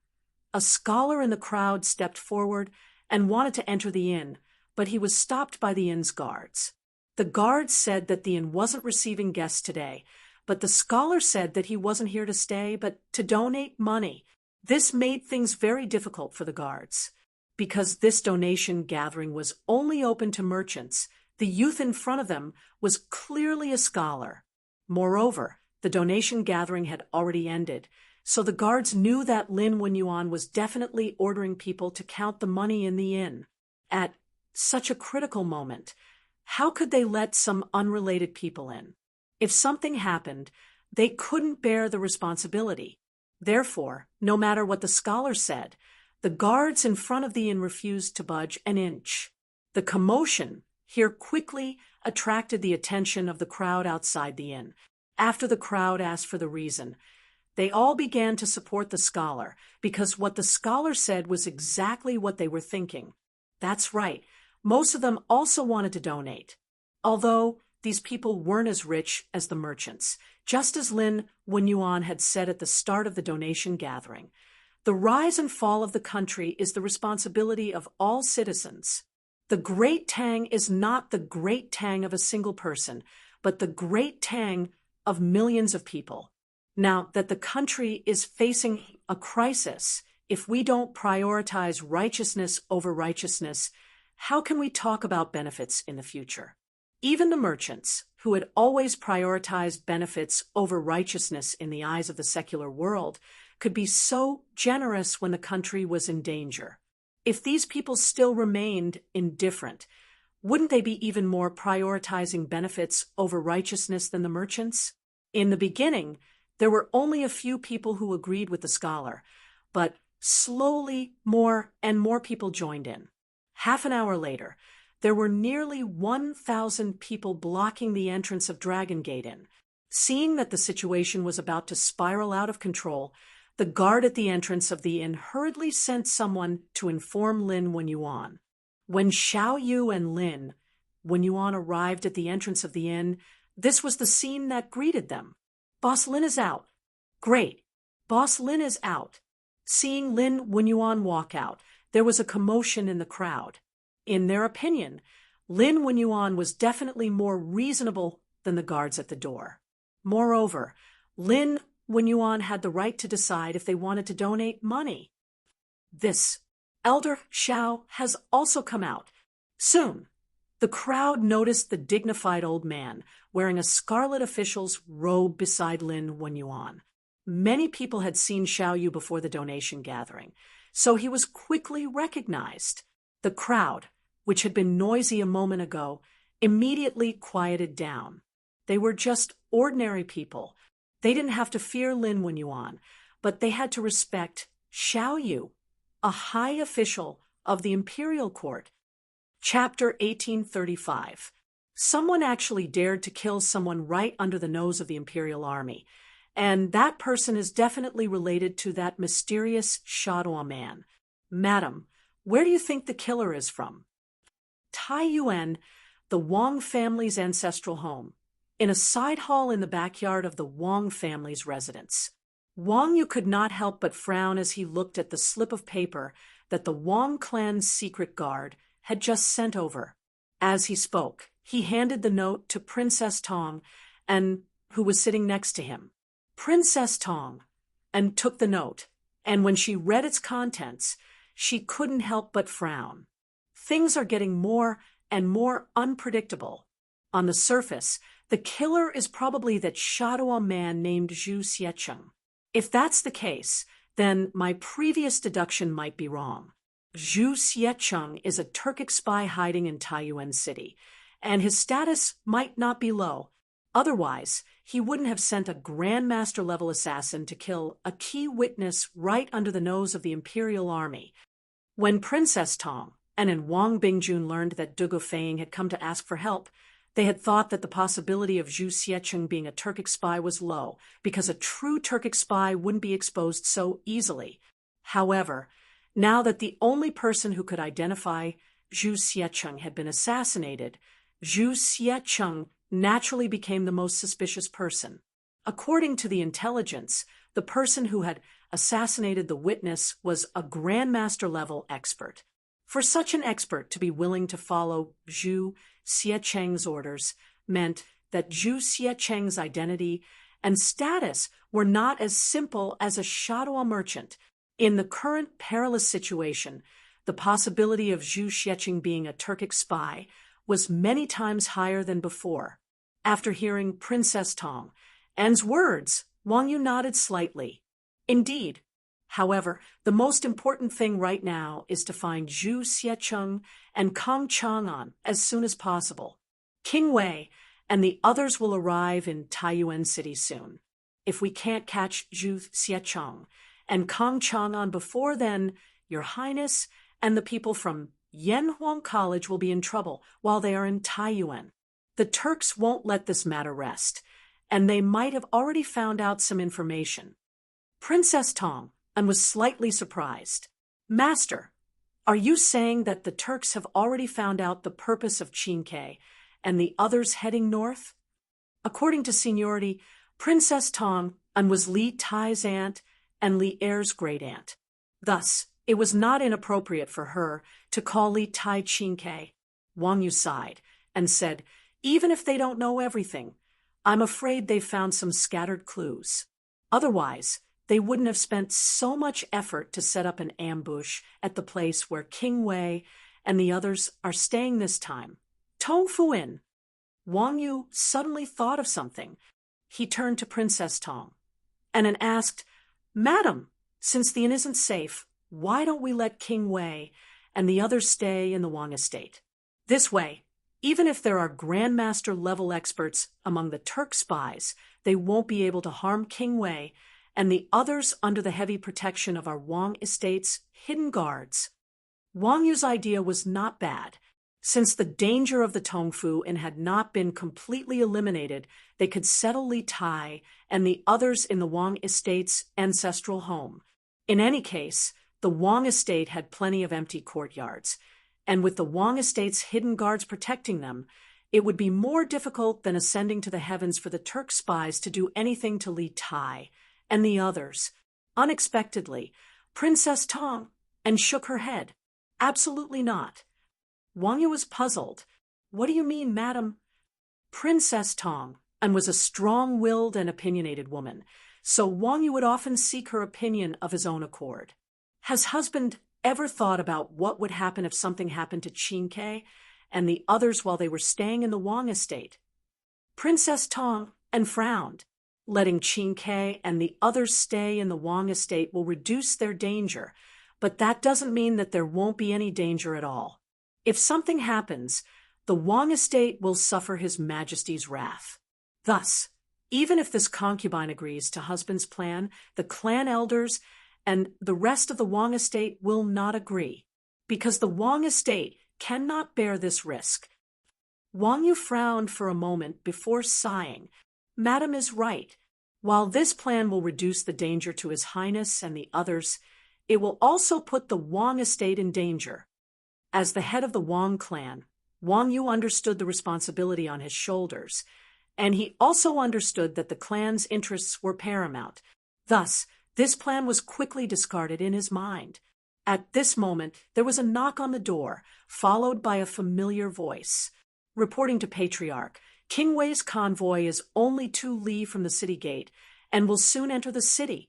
a scholar in the crowd stepped forward and wanted to enter the inn, but he was stopped by the inn's guards. The guards said that the inn wasn't receiving guests today, but the scholar said that he wasn't here to stay, but to donate money. This made things very difficult for the guards. Because this donation gathering was only open to merchants, the youth in front of them was clearly a scholar. Moreover, the donation gathering had already ended, so the guards knew that Lin Wenyuan was definitely ordering people to count the money in the inn. At such a critical moment, how could they let some unrelated people in? If something happened, they couldn't bear the responsibility. Therefore, no matter what the scholar said, the guards in front of the inn refused to budge an inch. The commotion here quickly attracted the attention of the crowd outside the inn. After the crowd asked for the reason, they all began to support the scholar, because what the scholar said was exactly what they were thinking. That's right, most of them also wanted to donate. Although these people weren't as rich as the merchants, just as Lin Wenyuan had said at the start of the donation gathering. The rise and fall of the country is the responsibility of all citizens. The great Tang is not the great Tang of a single person, but the great Tang of millions of people. Now that the country is facing a crisis, if we don't prioritize righteousness over righteousness, how can we talk about benefits in the future? Even the merchants, who had always prioritized benefits over righteousness in the eyes of the secular world, could be so generous when the country was in danger. If these people still remained indifferent, Wouldn't they be even more prioritizing benefits over righteousness than the merchants? In the beginning, there were only a few people who agreed with the scholar, but slowly more and more people joined in. Half an hour later, there were nearly 1,000 people blocking the entrance of Dragon Gate Inn. Seeing that the situation was about to spiral out of control, the guard at the entrance of the inn hurriedly sent someone to inform Lin Wenyuan. When Xiao Yu and Lin Wenyuan arrived at the entrance of the inn, this was the scene that greeted them. "Boss Lin is out." "Great. Boss Lin is out." Seeing Lin Wenyuan walk out, there was a commotion in the crowd. In their opinion, Lin Wenyuan was definitely more reasonable than the guards at the door. Moreover, Lin Wenyuan had the right to decide if they wanted to donate money. This Elder Xiao has also come out. Soon, the crowd noticed the dignified old man wearing a scarlet official's robe beside Lin Wenyuan. Many people had seen Xiao Yu before the donation gathering, so he was quickly recognized. The crowd, which had been noisy a moment ago, immediately quieted down. They were just ordinary people. They didn't have to fear Lin Wenyuan, but they had to respect Xiao Yu, a high official of the imperial court. Chapter 1835. Someone actually dared to kill someone right under the nose of the imperial army, and that person is definitely related to that mysterious Shadow man. Madam, where do you think the killer is from? Taiyuan, the Wang family's ancestral home, in a side hall in the backyard of the Wang family's residence. Wang Yu could not help but frown as he looked at the slip of paper that the Wang clan's secret guard had just sent over. As he spoke, he handed the note to Princess Tang, who was sitting next to him. Princess Tang took the note, and when she read its contents, she couldn't help but frown. Things are getting more and more unpredictable. On the surface, the killer is probably that Shadow man named Zhu Xiecheng. If that's the case, then my previous deduction might be wrong. Zhu Xiecheng is a Turkic spy hiding in Taiyuan City, and his status might not be low. Otherwise, he wouldn't have sent a Grandmaster-level assassin to kill a key witness right under the nose of the Imperial Army. When Princess Tang and Wang Bingjun learned that Dugu Feiying had come to ask for help, they had thought that the possibility of Zhu Xiecheng being a Turkic spy was low, because a true Turkic spy wouldn't be exposed so easily. However, now that the only person who could identify Zhu Xiecheng had been assassinated, Zhu Xiecheng naturally became the most suspicious person. According to the intelligence, the person who had assassinated the witness was a Grandmaster-level expert. For such an expert to be willing to follow Zhu Xiecheng's orders meant that Zhu Xiecheng's identity and status were not as simple as a Shadow merchant. In the current perilous situation, the possibility of Zhu Xiecheng being a Turkic spy was many times higher than before. After hearing Princess Tang's words, Wang Yu nodded slightly. Indeed. However, the most important thing right now is to find Zhu Xiecheng and Kang Chang'an as soon as possible. King Wei and the others will arrive in Taiyuan City soon. If we can't catch Zhu Xiecheng and Kang Chang'an before then, Your Highness and the people from Yanhuang College will be in trouble while they are in Taiyuan. The Turks won't let this matter rest, and they might have already found out some information. Princess Tang was slightly surprised. Master, are you saying that the Turks have already found out the purpose of Qingke and the others heading north? According to seniority, Princess Tang was Li Tai's aunt and Li Er's great-aunt. Thus, it was not inappropriate for her to call Li Tai Qingke. Wang Yu sighed and said, even if they don't know everything, I'm afraid they've found some scattered clues. Otherwise, they wouldn't have spent so much effort to set up an ambush at the place where King Wei and the others are staying this time. Tong Fuin. Wang Yu suddenly thought of something. He turned to Princess Tang and asked, Madam, since the inn isn't safe, why don't we let King Wei and the others stay in the Wang estate? This way, Even if there are grandmaster-level experts among the Turk spies, they won't be able to harm King Wei and the others under the heavy protection of our Wang estate's hidden guards. Wang Yu's idea was not bad. Since the danger of the Tongfu and had not been completely eliminated, they could settle Li Tai and the others in the Wang estate's ancestral home. In any case, the Wang estate had plenty of empty courtyards, and with the Wang estate's hidden guards protecting them, it would be more difficult than ascending to the heavens for the Turk spies to do anything to Li Tai and the others. Unexpectedly, Princess Tang and shook her head. Absolutely not. Wang Yu was puzzled. What do you mean, madam? Princess Tang and was a strong-willed and opinionated woman, so Wang Yu would often seek her opinion of his own accord. Has husband ever thought about what would happen if something happened to Qin Ke and the others while they were staying in the Wang estate? Princess Tang and frowned. Letting Qin Ke and the others stay in the Wang estate will reduce their danger, but that doesn't mean that there won't be any danger at all. If something happens, the Wang estate will suffer His Majesty's wrath. Thus, even if this concubine agrees to husband's plan, the clan elders and the rest of the Wang estate will not agree, because the Wang estate cannot bear this risk. Wang Yu frowned for a moment before sighing. Madam is right. While this plan will reduce the danger to His Highness and the others, it will also put the Wang estate in danger. As the head of the Wang clan, Wang Yu understood the responsibility on his shoulders, and he also understood that the clan's interests were paramount. Thus, this plan was quickly discarded in his mind. At this moment, there was a knock on the door, followed by a familiar voice. Reporting to Patriarch, King Wei's convoy is only 2 li from the city gate and will soon enter the city.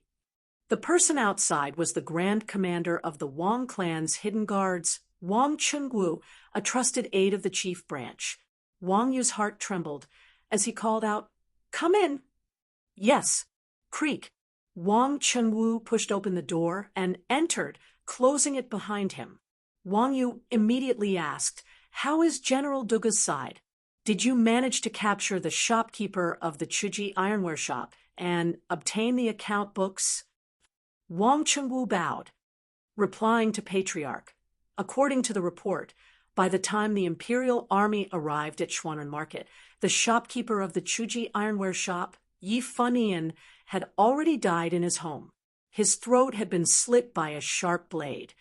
The person outside was the Grand Commander of the Wang clan's hidden guards, Wang Chengwu, a trusted aide of the chief branch. Wang Yu's heart trembled as he called out, "Come in." "Yes." Creak. Wang Chengwu pushed open the door and entered, closing it behind him. Wang Yu immediately asked, "How is General Duga's side? Did you manage to capture the shopkeeper of the Chuji ironware shop and obtain the account books?" Wang Chengwu bowed, replying to Patriarch. According to the report, by the time the Imperial Army arrived at Xuanren Market, the shopkeeper of the Chuji ironware shop, Yi Funian, had already died in his home. His throat had been slit by a sharp blade,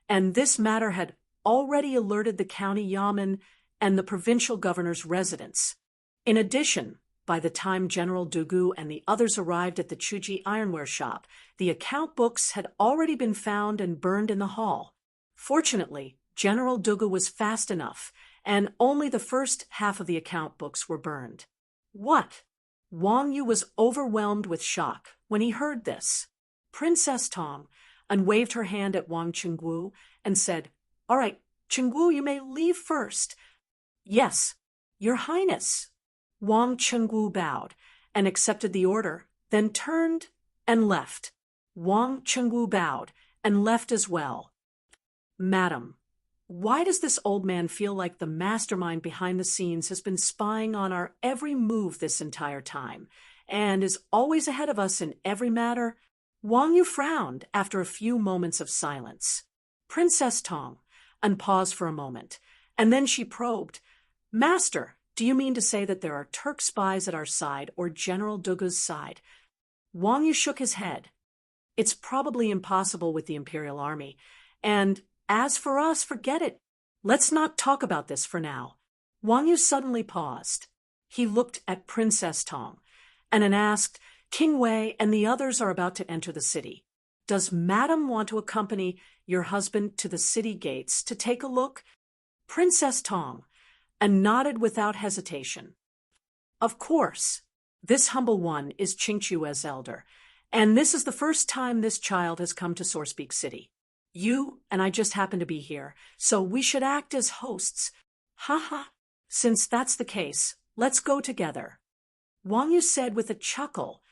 and this matter had already alerted the county yamen and the provincial governor's residence. In addition, by the time General Dugu and the others arrived at the Chuji ironware shop, the account books had already been found and burned in the hall. Fortunately, General Dugu was fast enough, and only the first half of the account books were burned. What? Wang Yu was overwhelmed with shock when he heard this. Princess Tang waved her hand at Wang Chengwu and said, "All right, Chengwu, you may leave first." "Yes, Your Highness." Wang Chengwu bowed and accepted the order, then turned and left. Wang Chengwu bowed and left as well. "Madam, why does this old man feel like the mastermind behind the scenes has been spying on our every move this entire time, and is always ahead of us in every matter?" Wang Yu frowned after a few moments of silence. Princess Tang paused for a moment, and then she probed, "Master, do you mean to say that there are Turk spies at our side or General Dugu's side?" Wang Yu shook his head. "It's probably impossible with the Imperial Army, and as for us, forget it. Let's not talk about this for now." Wang Yu suddenly paused. He looked at Princess Tang and asked, "King Wei and the others are about to enter the city. Does Madam want to accompany your husband to the city gates to take a look?" Princess Tang nodded without hesitation. "Of course. This humble one is Qingchue's elder, and this is the first time this child has come to Sourcepeak City. You and I just happen to be here, so we should act as hosts. Ha ha. Since that's the case, let's go together." Wang Yu said with a chuckle.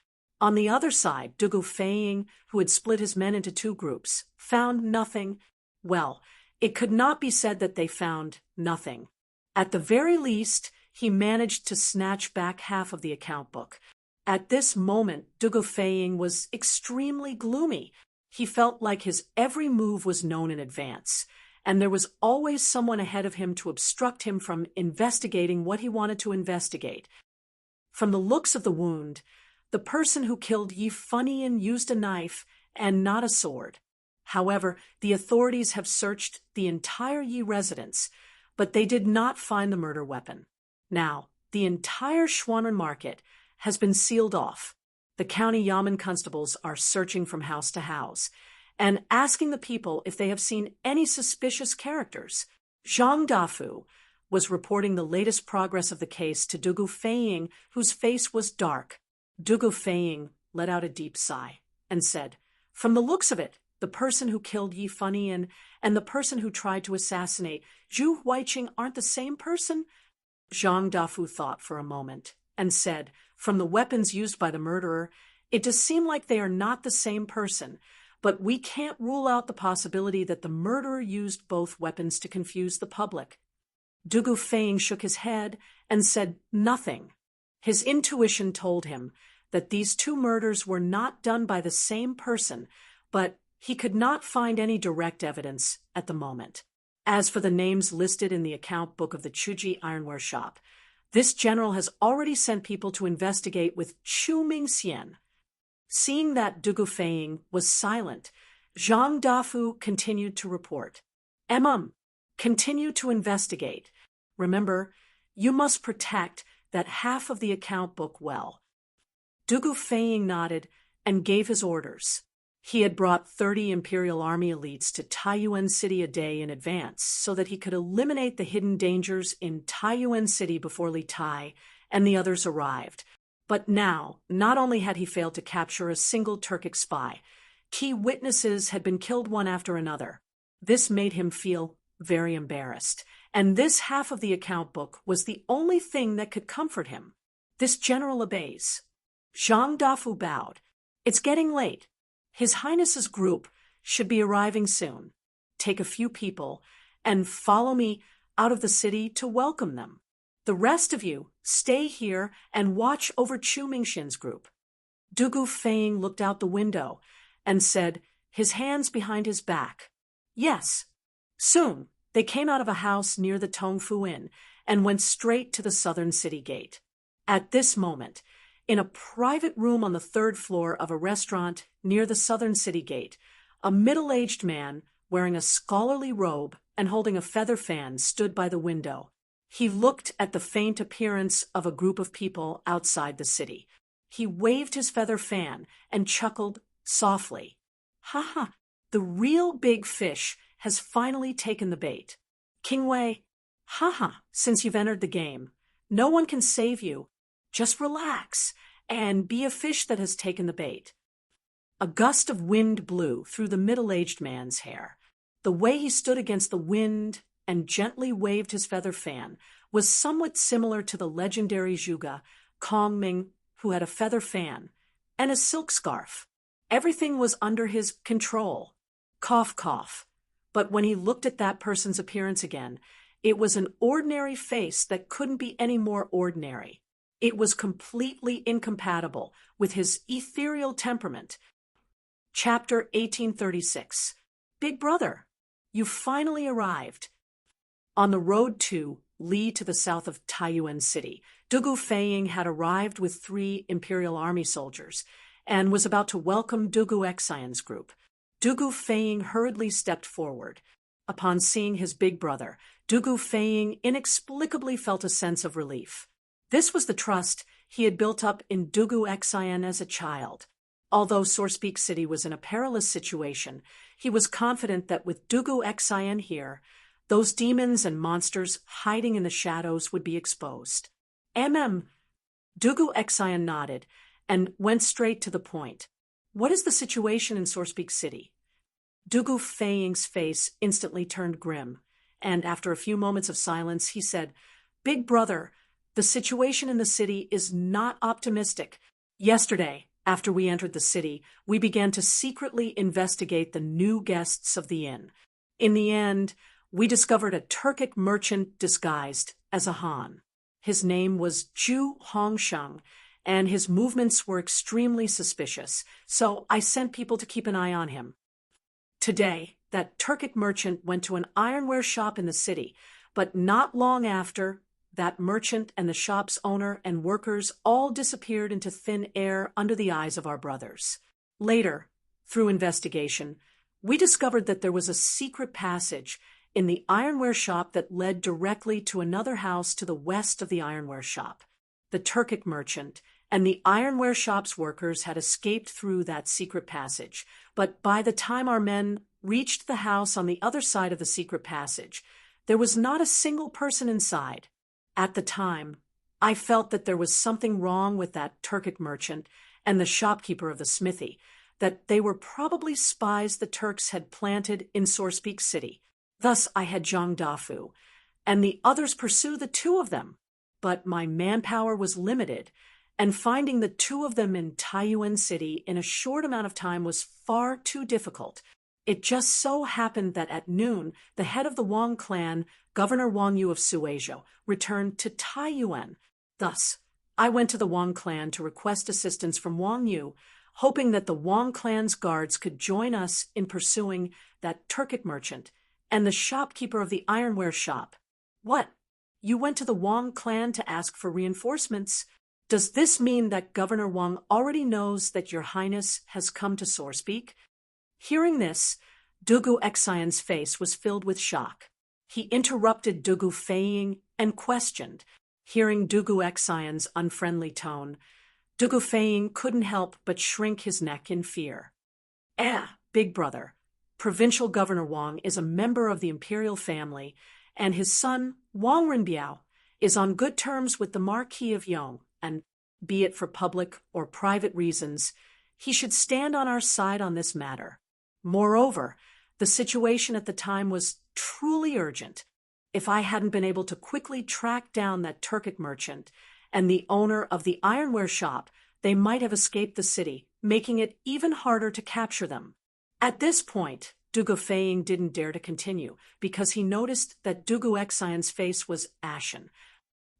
On the other side, Dugu Feiying, who had split his men into 2 groups, found nothing. Well, it could not be said that they found nothing. At the very least, he managed to snatch back half of the account book. At this moment, Dugu Feiying was extremely gloomy. He felt like his every move was known in advance, and there was always someone ahead of him to obstruct him from investigating what he wanted to investigate. From the looks of the wound, the person who killed Yi Fenian used a knife and not a sword. However, the authorities have searched the entire Yi residence, but they did not find the murder weapon. Now, the entire Schwanen market has been sealed off. The county Yamen constables are searching from house to house and asking the people if they have seen any suspicious characters. Zhang Dafu was reporting the latest progress of the case to Dugu Feiying, whose face was dark. Dugu Feiying let out a deep sigh and said, "From the looks of it, the person who killed Yi Fenian and the person who tried to assassinate Zhu Huiqing aren't the same person?" Zhang Dafu thought for a moment and said, "From the weapons used by the murderer, it does seem like they are not the same person, but we can't rule out the possibility that the murderer used both weapons to confuse the public." Dugu Feiying shook his head and said nothing. His intuition told him that these two murders were not done by the same person, but he could not find any direct evidence at the moment. As for the names listed in the account book of the Chuji ironware shop, this general has already sent people to investigate with Chu Mingxian. Seeing that Dugu Feiying was silent, Zhang Dafu continued to report. Continue to investigate. Remember, you must protect that half of the account book well." Dugu Feiying nodded and gave his orders. He had brought 30 Imperial Army elites to Taiyuan City a day in advance so that he could eliminate the hidden dangers in Taiyuan City before Li Tai and the others arrived. But now, not only had he failed to capture a single Turkic spy, key witnesses had been killed one after another. This made him feel very embarrassed, and this half of the account book was the only thing that could comfort him. This general obeys. Zhang Dafu bowed. "It's getting late. His Highness's group should be arriving soon. Take a few people and follow me out of the city to welcome them. The rest of you stay here and watch over Chu Mingxian's group." Dugu Feiying looked out the window and said, his hands behind his back, "Yes." Soon, they came out of a house near the Tongfu Inn and went straight to the southern city gate. At this moment, in a private room on the third floor of a restaurant near the southern city gate, a middle-aged man wearing a scholarly robe and holding a feather fan stood by the window. He looked at the faint appearance of a group of people outside the city. He waved his feather fan and chuckled softly. "Ha ha, the real big fish has finally taken the bait. King Wei, haha, since you've entered the game, no one can save you. Just relax and be a fish that has taken the bait." A gust of wind blew through the middle-aged man's hair. The way he stood against the wind and gently waved his feather fan was somewhat similar to the legendary Zhuge, Kong Ming, who had a feather fan and a silk scarf. Everything was under his control. Cough, cough. But when he looked at that person's appearance again, it was an ordinary face that couldn't be any more ordinary. It was completely incompatible with his ethereal temperament. Chapter 1836. Big Brother, you finally arrived. On the road to Li to the south of Taiyuan City, Dugu Feiying had arrived with 3 Imperial Army soldiers and was about to welcome Dugu Xian's group. Dugu Feiying hurriedly stepped forward. Upon seeing his big brother, Dugu Feiying inexplicably felt a sense of relief. This was the trust he had built up in Dugu Xian as a child. Although Sourcepeak City was in a perilous situation, he was confident that with Dugu Xian here, those demons and monsters hiding in the shadows would be exposed. Dugu Xian nodded and went straight to the point. "What is the situation in Sourcepeak City?" Dugu Feiying's face instantly turned grim, and after a few moments of silence, he said, "Big Brother, the situation in the city is not optimistic. Yesterday, after we entered the city, we began to secretly investigate the new guests of the inn. In the end, we discovered a Turkic merchant disguised as a Han. His name was Zhu Hongsheng, and his movements were extremely suspicious, so I sent people to keep an eye on him. Today, that Turkic merchant went to an ironware shop in the city, but not long after, that merchant and the shop's owner and workers all disappeared into thin air under the eyes of our brothers. Later, through investigation, we discovered that there was a secret passage in the ironware shop that led directly to another house to the west of the ironware shop. The Turkic merchant and the ironware shop's workers had escaped through that secret passage, but by the time our men reached the house on the other side of the secret passage, there was not a single person inside. At the time, I felt that there was something wrong with that Turkic merchant and the shopkeeper of the smithy, that they were probably spies the Turks had planted in Sourcepeak City. Thus I had Zhang Dafu, and the others pursue the two of them. But my manpower was limited, and finding the two of them in Taiyuan City in a short amount of time was far too difficult. It just so happened that at noon, the head of the Wang clan, Governor Wang Yu of Suizhou, returned to Taiyuan. Thus, I went to the Wang clan to request assistance from Wang Yu, hoping that the Wang clan's guards could join us in pursuing that Turkic merchant and the shopkeeper of the ironware shop. What? You went to the Wang clan to ask for reinforcements? Does this mean that Governor Wang already knows that Your Highness has come to Sourcepeak? Hearing this, Dugu Xian's face was filled with shock. He interrupted Dugu Feiying and questioned. Hearing Dugu Xian's unfriendly tone, Dugu Feiying couldn't help but shrink his neck in fear. Big brother, Provincial Governor Wang is a member of the imperial family, and his son, Wang Renbiao, is on good terms with the Marquis of Yong, and, be it for public or private reasons, he should stand on our side on this matter. Moreover, the situation at the time was truly urgent. If I hadn't been able to quickly track down that Turkic merchant and the owner of the ironware shop, they might have escaped the city, making it even harder to capture them. At this point, Dugu Feiying didn't dare to continue, because he noticed that Dugu Xian's face was ashen.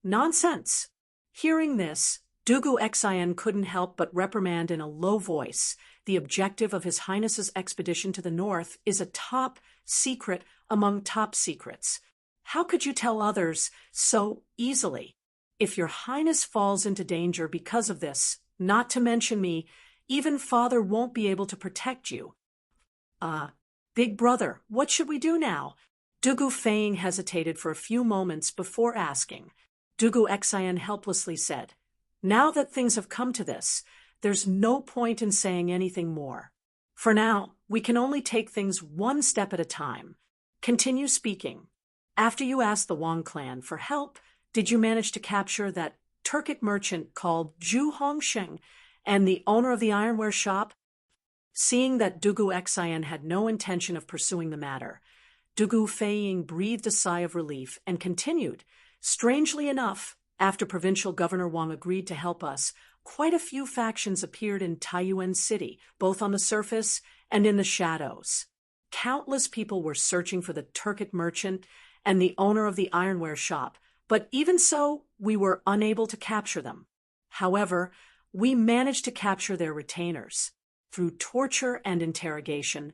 Nonsense! Hearing this, Dugu Xian couldn't help but reprimand in a low voice. The objective of His Highness's expedition to the north is a top secret among top secrets. How could you tell others so easily? If Your Highness falls into danger because of this, not to mention me, even Father won't be able to protect you. Big brother, what should we do now? Dugu Feiying hesitated for a few moments before asking. Dugu Xian helplessly said, Now that things have come to this, there's no point in saying anything more. For now, we can only take things one step at a time. Continue speaking. After you asked the Wang clan for help, did you manage to capture that Turkic merchant called Zhu Hongsheng and the owner of the ironware shop? Seeing that Dugu Xian had no intention of pursuing the matter, Dugu Feiying breathed a sigh of relief and continued. Strangely enough, after Provincial Governor Wang agreed to help us, quite a few factions appeared in Taiyuan City, both on the surface and in the shadows. Countless people were searching for the Turkic merchant and the owner of the ironware shop, but even so, we were unable to capture them. However, we managed to capture their retainers. Through torture and interrogation,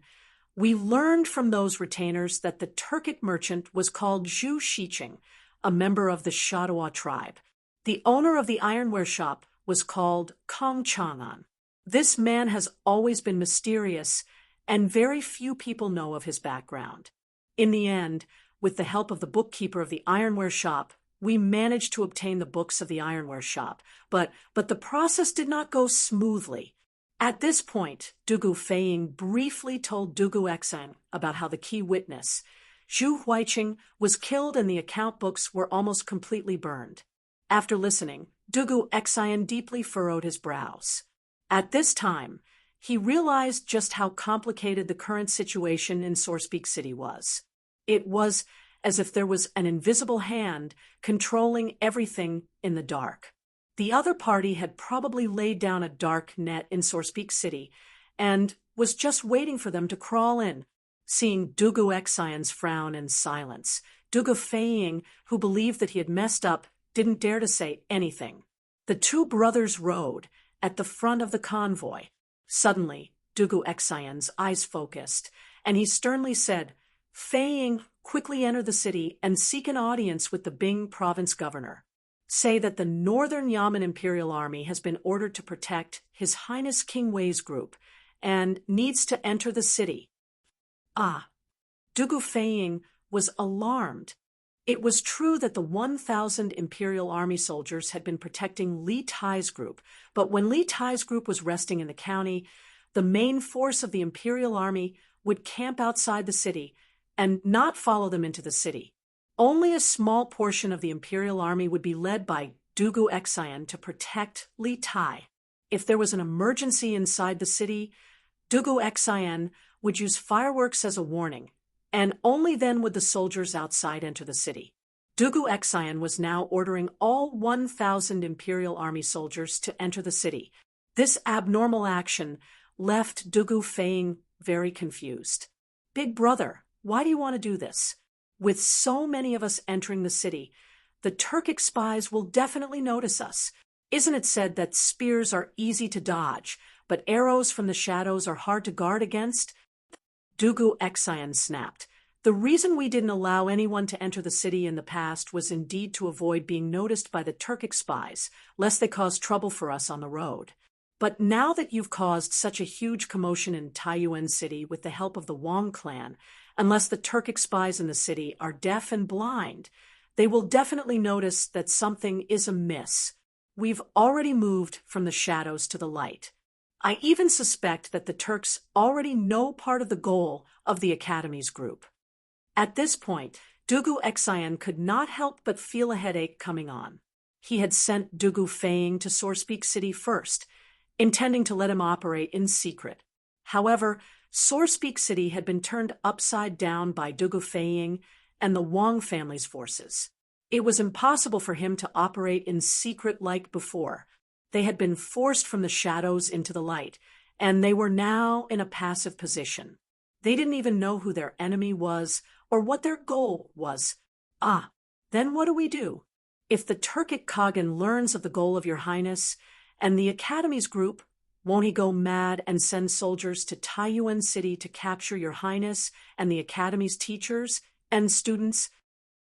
we learned from those retainers that the Turkic merchant was called Zhu Shiqing, a member of the Shadua tribe. The owner of the ironware shop was called Kong Chang'an. This man has always been mysterious, and very few people know of his background. In the end, with the help of the bookkeeper of the ironware shop, we managed to obtain the books of the ironware shop, but the process did not go smoothly. At this point, Dugu Feiying briefly told Dugu Xian about how the key witness, Zhu Huiqing, was killed and the account books were almost completely burned. After listening, Dugu Xian deeply furrowed his brows. At this time, he realized just how complicated the current situation in Sourcepeak City was. It was as if there was an invisible hand controlling everything in the dark. The other party had probably laid down a dark net in Sourcepeak City and was just waiting for them to crawl in. seeing Dugu Xian's frown in silence. Dugu Feiying, who believed that he had messed up, didn't dare to say anything. The two brothers rode at the front of the convoy. Suddenly, Dugu Xian's eyes focused, and he sternly said, "Feiying, quickly enter the city and seek an audience with the Bing province governor. Say that the Northern Yamen Imperial Army has been ordered to protect His Highness King Wei's group and needs to enter the city." Dugu Feiying was alarmed. It was true that the 1,000 Imperial Army soldiers had been protecting Li Tai's group, but when Li Tai's group was resting in the county, the main force of the Imperial Army would camp outside the city and not follow them into the city. Only a small portion of the Imperial Army would be led by Dugu Xian to protect Li Tai. If there was an emergency inside the city, Dugu Xian would use fireworks as a warning, and only then would the soldiers outside enter the city. Dugu Xian was now ordering all 1,000 Imperial Army soldiers to enter the city. This abnormal action left Dugu Feiying very confused. "Big brother, why do you want to do this? With so many of us entering the city, the Turkic spies will definitely notice us. Isn't it said that spears are easy to dodge, but arrows from the shadows are hard to guard against?" Dugu Xian snapped. "The reason we didn't allow anyone to enter the city in the past was indeed to avoid being noticed by the Turkic spies, lest they cause trouble for us on the road. But now that you've caused such a huge commotion in Taiyuan City with the help of the Wang clan, unless the Turkic spies in the city are deaf and blind, they will definitely notice that something is amiss. We've already moved from the shadows to the light. I even suspect that the Turks already know part of the goal of the Academy's group." At this point, Dugu Xian could not help but feel a headache coming on. He had sent Dugu Feiying to Sorepeak City first, intending to let him operate in secret. However, Sorepeak City had been turned upside down by Dugu Feiying and the Wang family's forces. It was impossible for him to operate in secret like before. They had been forced from the shadows into the light, and they were now in a passive position. They didn't even know who their enemy was or what their goal was. Then what do? If the Turkic Khagan learns of the goal of Your Highness and the Academy's group, won't he go mad and send soldiers to Taiyuan City to capture Your Highness and the Academy's teachers and students?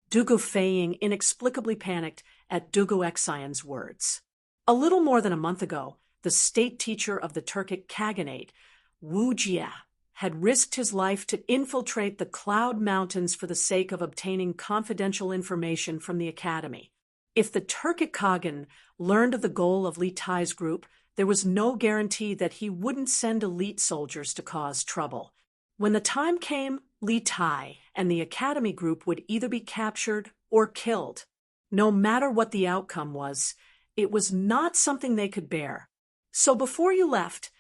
Dugu Feiying inexplicably panicked at Dugu Xian's words. A little more than a month ago, the state teacher of the Turkic Khaganate, Wu Jia, had risked his life to infiltrate the Cloud Mountains for the sake of obtaining confidential information from the Academy. If the Turkic Khagan learned of the goal of Li Tai's group, there was no guarantee that he wouldn't send elite soldiers to cause trouble. When the time came, Li Tai and the Academy group would either be captured or killed. No matter what the outcome was, it was not something they could bear. So before you left,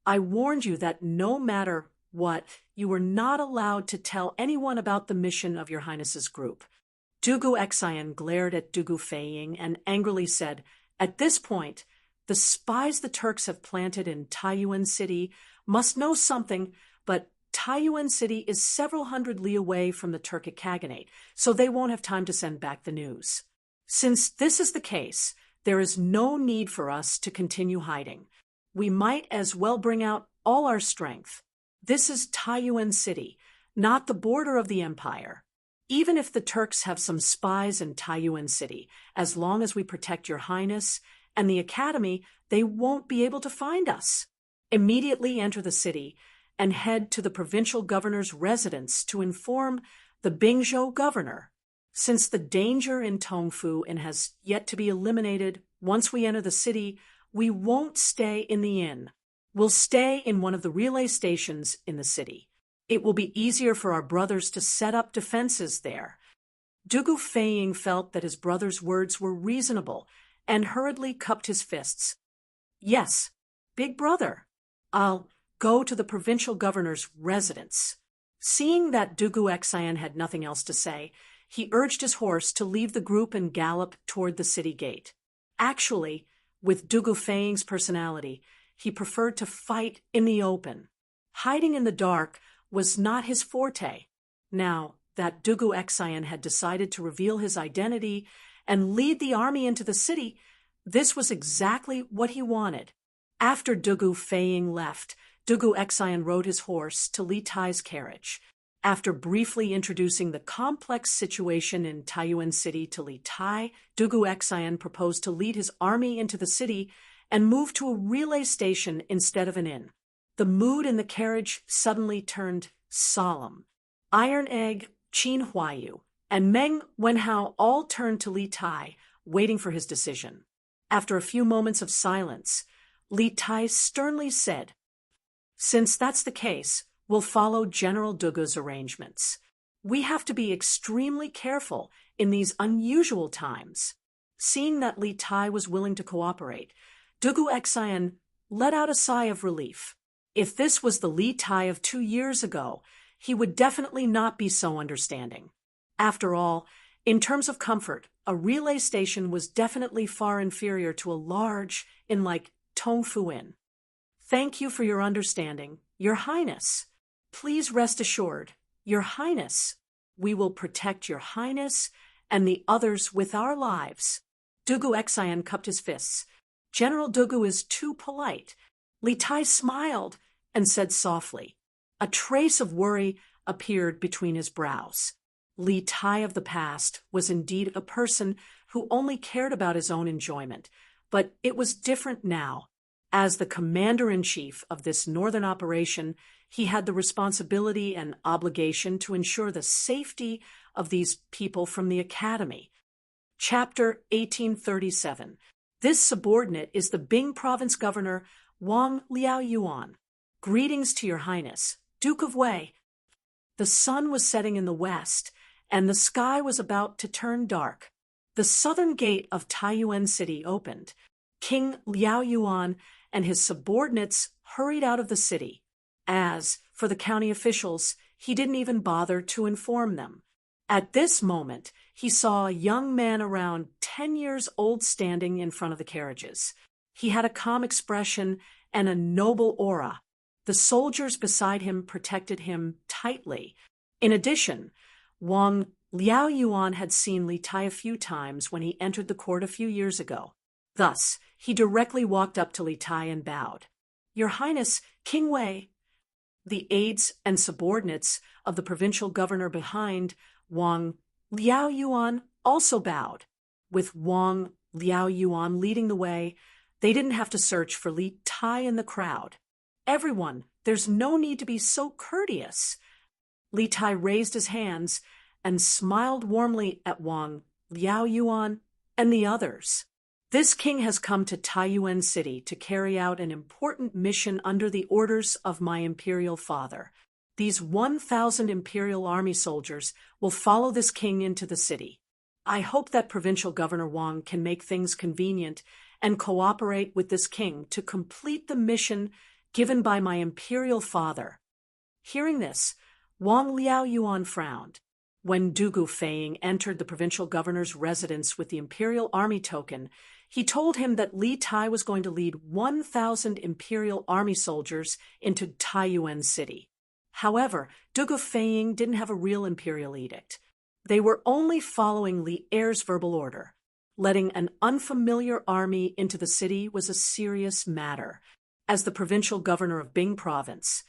I warned you that no matter what, you were not allowed to tell anyone about the mission of Your Highness's group. Dugu Xian glared at Dugu Feiying and angrily said, "At this point, the spies the Turks have planted in Taiyuan City must know something, but Taiyuan City is several hundred li away from the Turkic Khaganate, so they won't have time to send back the news. Since this is the case, there is no need for us to continue hiding. We might as well bring out all our strength. This is Taiyuan City, not the border of the empire. Even if the Turks have some spies in Taiyuan City, as long as we protect Your Highness and the Academy, they won't be able to find us. Immediately enter the city and head to the provincial governor's residence to inform the Bingzhou governor. Since the danger in Tongfu and has yet to be eliminated, once we enter the city, we won't stay in the inn. We'll stay in one of the relay stations in the city. It will be easier for our brothers to set up defenses there." Dugu Feiying felt that his brother's words were reasonable and hurriedly cupped his fists. "Yes, big brother. I'll go to the provincial governor's residence." Seeing that Dugu Xian had nothing else to say, he urged his horse to leave the group and gallop toward the city gate. Actually, with Dugu Feiying's personality, he preferred to fight in the open. Hiding in the dark was not his forte. Now that Dugu Exayan had decided to reveal his identity and lead the army into the city, this was exactly what he wanted. After Dugu Feiying left, Dugu Exayan rode his horse to Li Tai's carriage. After briefly introducing the complex situation in Taiyuan City to Li Tai, Dugu Exayan proposed to lead his army into the city and move to a relay station instead of an inn. The mood in the carriage suddenly turned solemn. Iron Egg, Qin Huayu, and Meng Wenhao all turned to Li Tai, waiting for his decision. After a few moments of silence, Li Tai sternly said, "Since that's the case, we'll follow General Dugu's arrangements. We have to be extremely careful in these unusual times." Seeing that Li Tai was willing to cooperate, Dugu Exayan let out a sigh of relief. If this was the Li Tai of 2 years ago, he would definitely not be so understanding. After all, in terms of comfort, a relay station was definitely far inferior to a large inn like Tongfu Inn. "Thank you for your understanding, Your Highness. Please rest assured, Your Highness, we will protect Your Highness and the others with our lives." Dugu Exayan cupped his fists. "General Dugu is too polite." Li Tai smiled and said softly. A trace of worry appeared between his brows. Li Tai of the past was indeed a person who only cared about his own enjoyment, but it was different now. As the commander-in-chief of this northern operation, he had the responsibility and obligation to ensure the safety of these people from the academy. Chapter 1837. This subordinate is the Bing Province Governor Wang Liaoyuan. "Greetings to Your Highness, Duke of Wei." The sun was setting in the west, and the sky was about to turn dark. The southern gate of Taiyuan City opened. King Liaoyuan and his subordinates hurried out of the city. As for the county officials, he didn't even bother to inform them. At this moment, he saw a young man around 10 years old standing in front of the carriages. He had a calm expression and a noble aura. The soldiers beside him protected him tightly. In addition, Wang Liaoyuan had seen Li Tai a few times when he entered the court a few years ago. Thus, he directly walked up to Li Tai and bowed. "Your Highness, King Wei." The aides and subordinates of the provincial governor behind Wang Liaoyuan also bowed. With Wang Liaoyuan leading the way, they didn't have to search for Li Tai in the crowd. "Everyone, there's no need to be so courteous." Li Tai raised his hands and smiled warmly at Wang Liaoyuan and the others. "This king has come to Taiyuan City to carry out an important mission under the orders of my imperial father. These 1,000 imperial army soldiers will follow this king into the city. I hope that Provincial Governor Wang can make things convenient and cooperate with this king to complete the mission given by my imperial father." Hearing this, Wang Liaoyuan frowned. When Dugu Feiying entered the provincial governor's residence with the imperial army token, he told him that Li Tai was going to lead 1,000 imperial army soldiers into Taiyuan City. However, Dugu Feiying didn't have a real imperial edict. They were only following Li Er's verbal order. Letting an unfamiliar army into the city was a serious matter. As the provincial governor of Bing Province,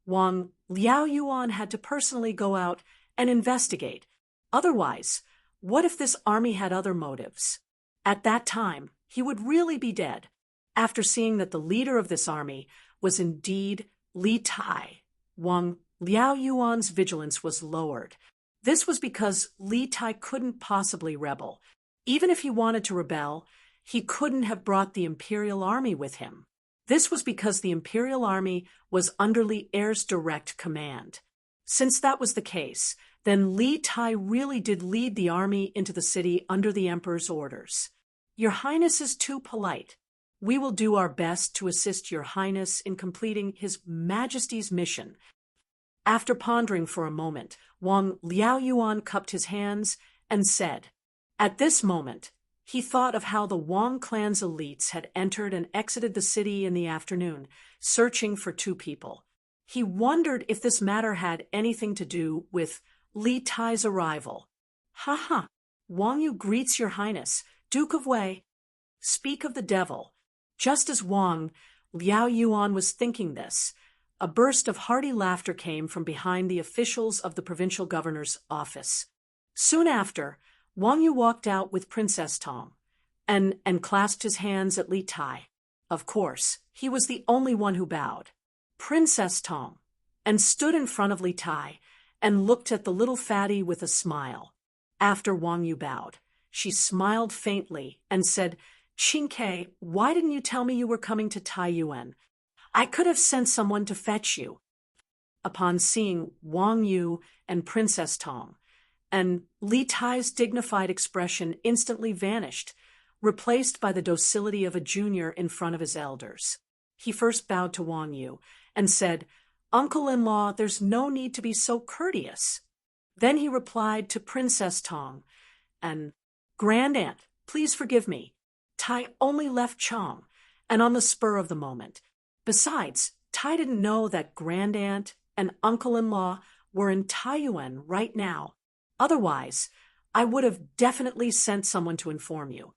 Wang Liaoyuan had to personally go out and investigate. Otherwise, what if this army had other motives? At that time, he would really be dead. After seeing that the leader of this army was indeed Li Tai, Wang Liaoyuan's vigilance was lowered. This was because Li Tai couldn't possibly rebel. Even if he wanted to rebel, he couldn't have brought the imperial army with him. This was because the imperial army was under Li Er's direct command. Since that was the case, then Li Tai really did lead the army into the city under the emperor's orders. "Your Highness is too polite. We will do our best to assist Your Highness in completing His Majesty's mission." After pondering for a moment, Wang Liaoyuan cupped his hands and said, at this moment, he thought of how the Wang clan's elites had entered and exited the city in the afternoon, searching for two people. He wondered if this matter had anything to do with Li Tai's arrival. "Ha ha! Wang Yu greets your highness, Duke of Wei." Speak of the devil. Just as Liao Yuan was thinking this, a burst of hearty laughter came from behind the officials of the provincial governor's office. Soon after, Wang Yu walked out with Princess Tang and clasped his hands at Li Tai. Of course, he was the only one who bowed. Princess Tang, and stood in front of Li Tai and looked at the little fatty with a smile. After Wang Yu bowed, she smiled faintly and said, "Qingke, why didn't you tell me you were coming to Taiyuan? I could have sent someone to fetch you." Upon seeing Wang Yu and Princess Tang, and Li Tai's dignified expression instantly vanished, replaced by the docility of a junior in front of his elders. He first bowed to Wang Yu and said, "Uncle-in-law, there's no need to be so courteous." Then he replied to Princess Tang, and "Grand-aunt, please forgive me. Tai only left Chang, and on the spur of the moment. Besides, Tai didn't know that grand-aunt and uncle-in-law were in Taiyuan right now. Otherwise, I would have definitely sent someone to inform you."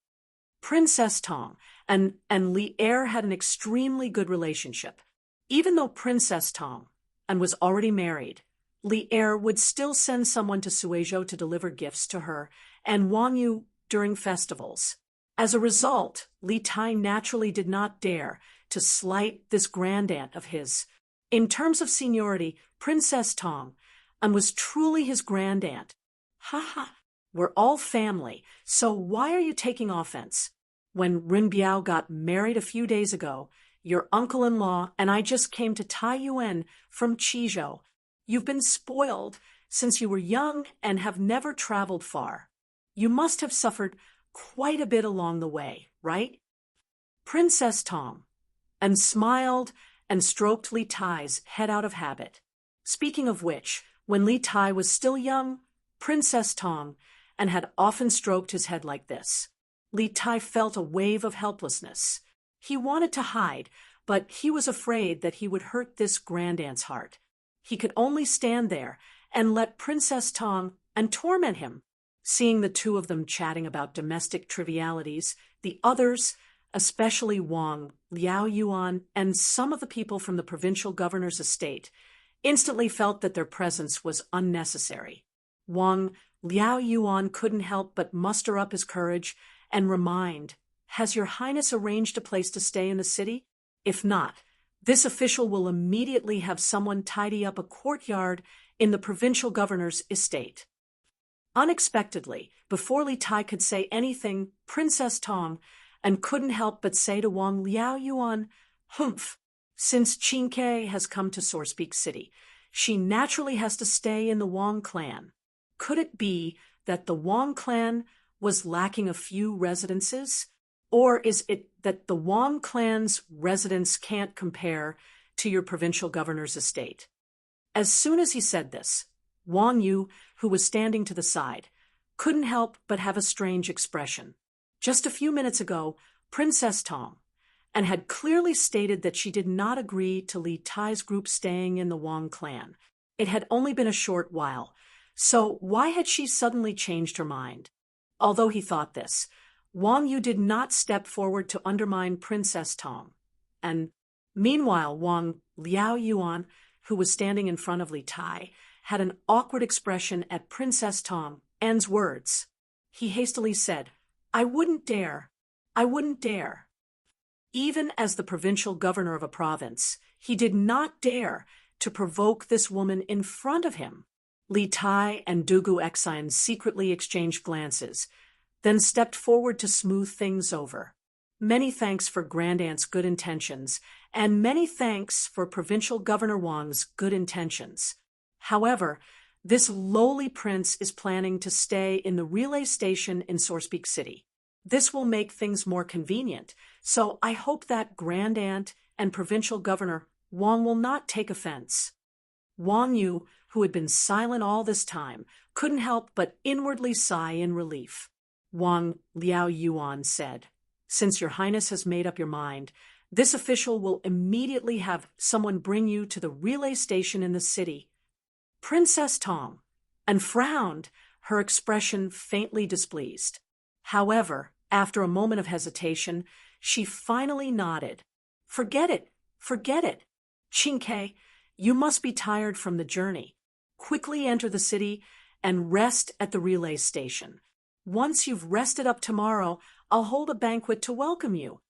Princess Tang and Li Er had an extremely good relationship. Even though Princess Tang was already married, Li Er would still send someone to Suizhou to deliver gifts to her and Wang Yu during festivals. As a result, Li Tai naturally did not dare to slight this grand-aunt of his. In terms of seniority, Princess Tang was truly his grand-aunt. "Ha ha! We're all family, so why are you taking offense? When Rin Biao got married a few days ago, your uncle-in-law and I just came to Taiyuan from Qizhou. You've been spoiled since you were young and have never traveled far. You must have suffered quite a bit along the way, right?" Princess Tang smiled and stroked Li Tai's head out of habit. Speaking of which, when Li Tai was still young, Princess Tang had often stroked his head like this. Li Tai felt a wave of helplessness. He wanted to hide, but he was afraid that he would hurt this grand-aunt's heart. He could only stand there and let Princess Tang torment him. Seeing the two of them chatting about domestic trivialities, the others, especially Liao Yuan, and some of the people from the provincial governor's estate, instantly felt that their presence was unnecessary. Liao Yuan couldn't help but muster up his courage and remind, "Has your highness arranged a place to stay in the city? If not, this official will immediately have someone tidy up a courtyard in the provincial governor's estate." Unexpectedly, before Li Tai could say anything, Princess Tang couldn't help but say to Liao Yuan, "Humph, since Qingke has come to Sourcepeak City, she naturally has to stay in the Wang clan. Could it be that the Wang clan was lacking a few residences? Or is it that the Wang clan's residence can't compare to your provincial governor's estate?" As soon as he said this, Wang Yu, who was standing to the side, couldn't help but have a strange expression. Just a few minutes ago, Princess Tang had clearly stated that she did not agree to Li Tai's group staying in the Wang clan. It had only been a short while, so why had she suddenly changed her mind? Although he thought this, Wang Yu did not step forward to undermine Princess Tang. And meanwhile, Liao Yuan, who was standing in front of Li Tai, had an awkward expression at Princess Tang's words. He hastily said, "I wouldn't dare. I wouldn't dare." Even as the provincial governor of a province, he did not dare to provoke this woman in front of him. Li Tai and Dugu Exine secretly exchanged glances, then stepped forward to smooth things over. Many thanks for Grand-aunt's good intentions, and many thanks for Provincial Governor Wang's good intentions. However, this lowly prince is planning to stay in the relay station in Sourcepeak City. This will make things more convenient, so I hope that Grand-aunt and Provincial Governor Wang will not take offense. Wang Yu, who had been silent all this time, couldn't help but inwardly sigh in relief. Liao Yuan said, "Since your highness has made up your mind, This official will immediately have someone bring you to the relay station in the city. Princess Tang, and frowned, her expression faintly displeased. However, after a moment of hesitation, she finally nodded. Forget it, forget it. Chinke, you must be tired from the journey. Quickly enter the city and rest at the relay station. Once you've rested up tomorrow, I'll hold a banquet to welcome you.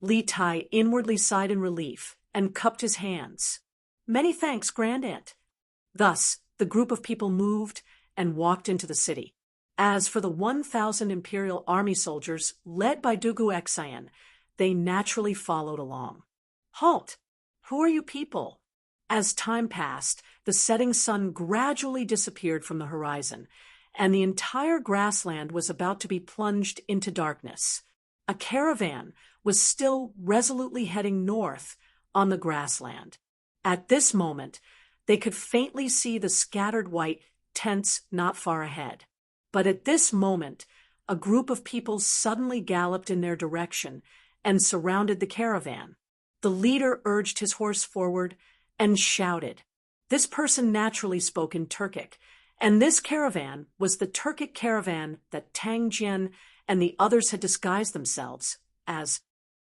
Li Tai inwardly sighed in relief and cupped his hands. Many thanks, Grandaunt. Thus, the group of people moved and walked into the city. As for the 1,000 Imperial Army soldiers led by Dugu Exayan, they naturally followed along. Halt! Who are you people? As time passed, the setting sun gradually disappeared from the horizon, and the entire grassland was about to be plunged into darkness. A caravan was still resolutely heading north on the grassland. At this moment, they could faintly see the scattered white tents not far ahead. But at this moment, a group of people suddenly galloped in their direction and surrounded the caravan. The leader urged his horse forward and shouted. This person naturally spoke in Turkic, and this caravan was the Turkic caravan that Tang Jian and the others had disguised themselves as.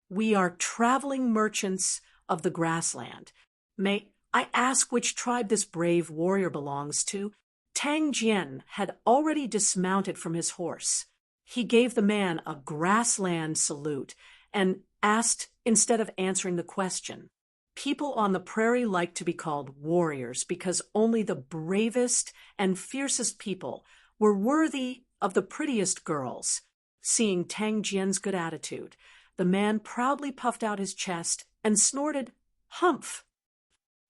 We are traveling merchants of the grassland. May I ask which tribe this brave warrior belongs to? Tang Jian had already dismounted from his horse. He gave the man a grassland salute and asked instead of answering the question. People on the prairie like to be called warriors because only the bravest and fiercest people were worthy of the prettiest girls. Seeing Tang Jian's good attitude, the man proudly puffed out his chest and snorted, "Humph!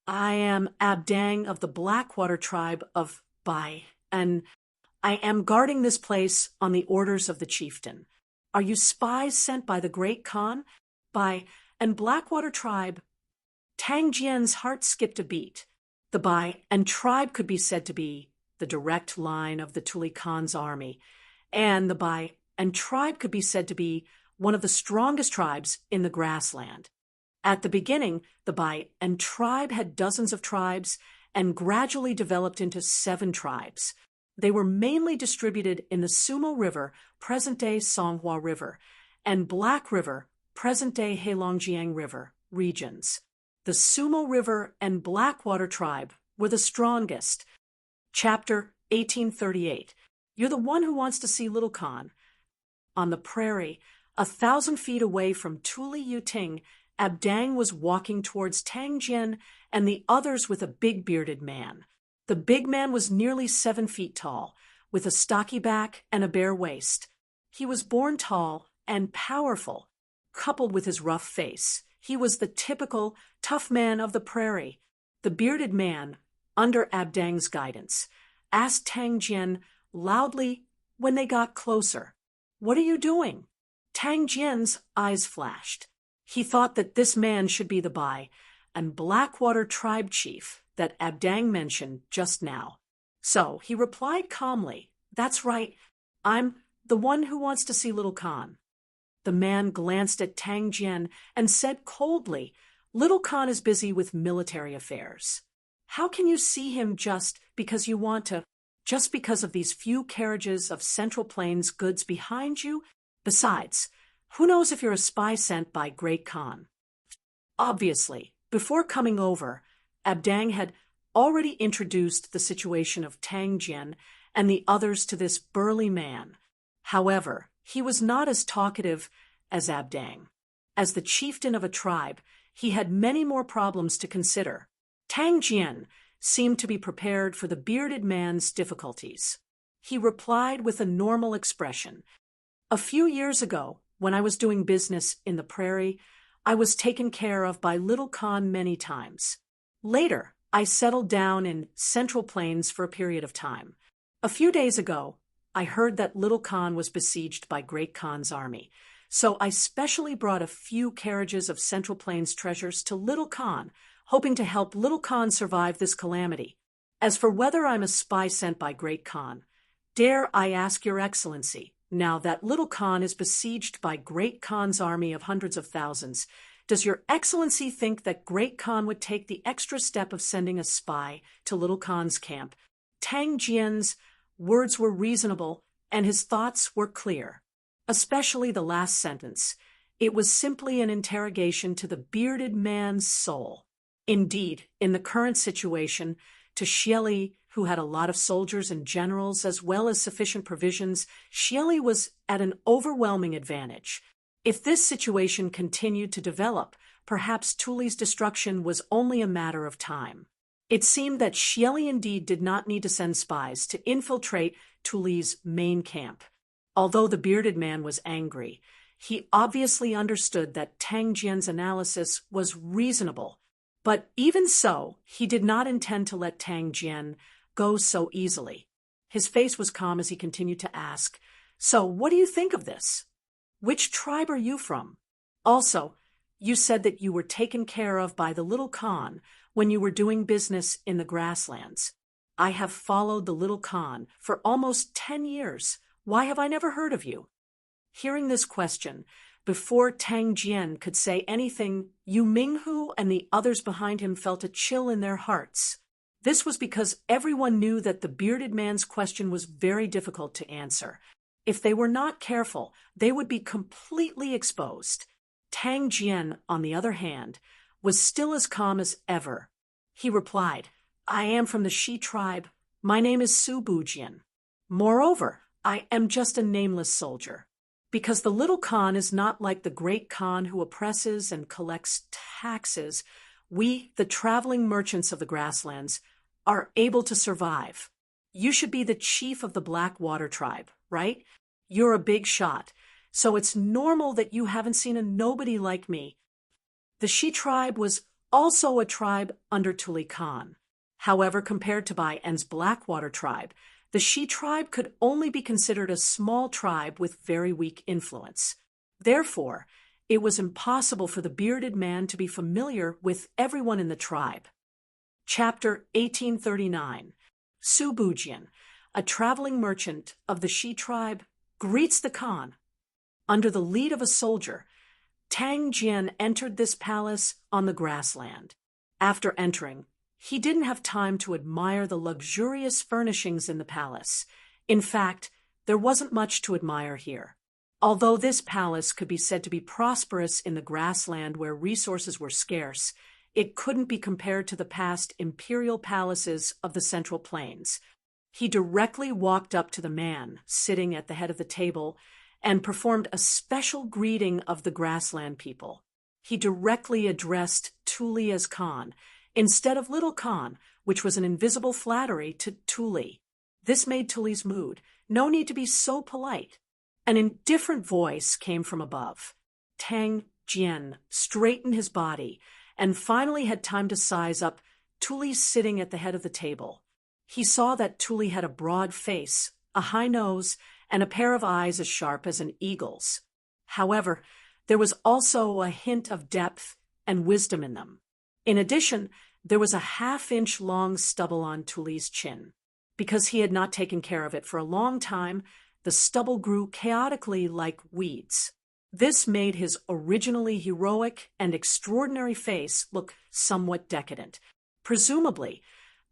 I am Abdang of the Blackwater tribe of Bai, and I am guarding this place on the orders of the chieftain. Are you spies sent by the great Khan? Bai and Blackwater tribe." Tang Jian's heart skipped a beat. The Bai and tribe could be said to be the direct line of the Tuli Khan's army, and the Bai and tribe could be said to be one of the strongest tribes in the grassland. At the beginning, the Bai and tribe had dozens of tribes and gradually developed into 7 tribes. They were mainly distributed in the Sumo River, present-day Songhua River, and Black River, present-day Heilongjiang River, regions. The Sumo River and Blackwater tribe were the strongest. Chapter 1838. You're the one who wants to see Little Khan. On the prairie, 1,000 feet away from Tuli Yuting, Abdang was walking towards Tang Jian and the others with a big bearded man. The big man was nearly 7 feet tall, with a stocky back and a bare waist. He was born tall and powerful, coupled with his rough face. He was the typical tough man of the prairie. The bearded man, under Abdang's guidance, asked Tang Jian loudly when they got closer, "What are you doing?" Tang Jian's eyes flashed. He thought that this man should be the Bai and Blackwater tribe chief that Abdang mentioned just now. So he replied calmly, "That's right, I'm the one who wants to see Little Khan." The man glanced at Tang Jian and said coldly, "Little Khan is busy with military affairs. How can you see him just because you want to, just because of these few carriages of Central Plains goods behind you? Besides, who knows if you're a spy sent by Great Khan?" Obviously, before coming over, Abdang had already introduced the situation of Tang Jian and the others to this burly man. However, he was not as talkative as Abdang. As the chieftain of a tribe, he had many more problems to consider. Tang Jian seemed to be prepared for the bearded man's difficulties. He replied with a normal expression. "A few years ago, when I was doing business in the prairie, I was taken care of by Little Khan many times. Later, I settled down in Central Plains for a period of time. A few days ago, I heard that Little Khan was besieged by Great Khan's army, so I specially brought a few carriages of Central Plains treasures to Little Khan, hoping to help Little Khan survive this calamity. As for whether I'm a spy sent by Great Khan, dare I ask your excellency, now that Little Khan is besieged by Great Khan's army of hundreds of thousands, Does Your Excellency think that Great Khan would take the extra step of sending a spy to Little Khan's camp? Tang Jian's words were reasonable, and his thoughts were clear. Especially the last sentence. It was simply an interrogation to the bearded man's soul. Indeed, in the current situation, to Xieli, who had a lot of soldiers and generals as well as sufficient provisions, Xieli was at an overwhelming advantage. If this situation continued to develop, perhaps Tuli's destruction was only a matter of time. It seemed that Xieli indeed did not need to send spies to infiltrate Tuli's main camp. Although the bearded man was angry, he obviously understood that Tang Jian's analysis was reasonable. But even so, he did not intend to let Tang Jian go so easily. His face was calm as he continued to ask, "So, what do you think of this? Which tribe are you from? Also, you said that you were taken care of by the Little Khan when you were doing business in the grasslands. I have followed the Little Khan for almost 10 years. Why have I never heard of you?" Hearing this question, before Tang Jian could say anything, Yu Minghu and the others behind him felt a chill in their hearts. This was because everyone knew that the bearded man's question was very difficult to answer. If they were not careful, they would be completely exposed. Tang Jian, on the other hand, was still as calm as ever. He replied, "I am from the Shi tribe. My name is Su Bujian. Moreover, I am just a nameless soldier. Because the Little Khan is not like the Great Khan who oppresses and collects taxes, we, the traveling merchants of the grasslands, are able to survive. You should be the chief of the Blackwater tribe, right? You're a big shot, so it's normal that you haven't seen a nobody like me." The Shi tribe was also a tribe under Tuli Khan. However, compared to Bai En's Blackwater tribe, the Shi tribe could only be considered a small tribe with very weak influence. Therefore, it was impossible for the bearded man to be familiar with everyone in the tribe. Chapter 1839. Su Bujian, a traveling merchant of the Shi tribe, greets the Khan. Under the lead of a soldier, Tang Jian entered this palace on the grassland. After entering, he didn't have time to admire the luxurious furnishings in the palace. In fact, there wasn't much to admire here. Although this palace could be said to be prosperous in the grassland where resources were scarce, it couldn't be compared to the past imperial palaces of the Central Plains. He directly walked up to the man sitting at the head of the table and performed a special greeting of the grassland people. He directly addressed Tuli as Khan, instead of Little Khan, which was an invisible flattery to Tuli. This made Tuli's mood. No need to be so polite. An indifferent voice came from above. Tang Jian straightened his body and finally had time to size up Tuli sitting at the head of the table. He saw that Tuli had a broad face, a high nose, and a pair of eyes as sharp as an eagle's. However, there was also a hint of depth and wisdom in them. In addition, there was a half-inch long stubble on Tuli's chin. Because he had not taken care of it for a long time, the stubble grew chaotically like weeds. This made his originally heroic and extraordinary face look somewhat decadent. Presumably,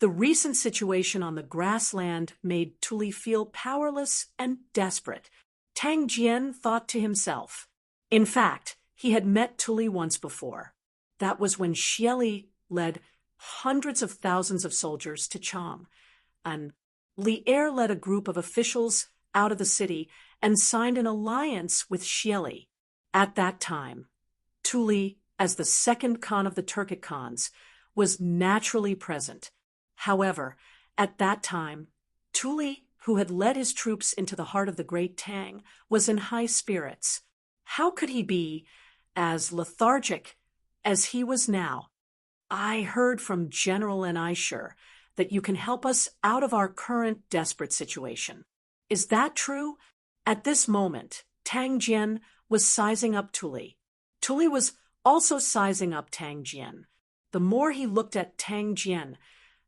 the recent situation on the grassland made Tuli feel powerless and desperate. Tang Jian thought to himself. In fact, he had met Tuli once before. That was when Xieli led hundreds of thousands of soldiers to Chang, and Li'er led a group of officials out of the city and signed an alliance with Xieli. At that time, Tuli, as the second Khan of the Turkic Khans, was naturally present. However, at that time, Tuli, who had led his troops into the heart of the great Tang, was in high spirits. How could he be as lethargic as he was now? "I heard from General Enisher that you can help us out of our current desperate situation. Is that true?" At this moment, Tang Jian was sizing up Tuli. Tuli was also sizing up Tang Jian. The more he looked at Tang Jian,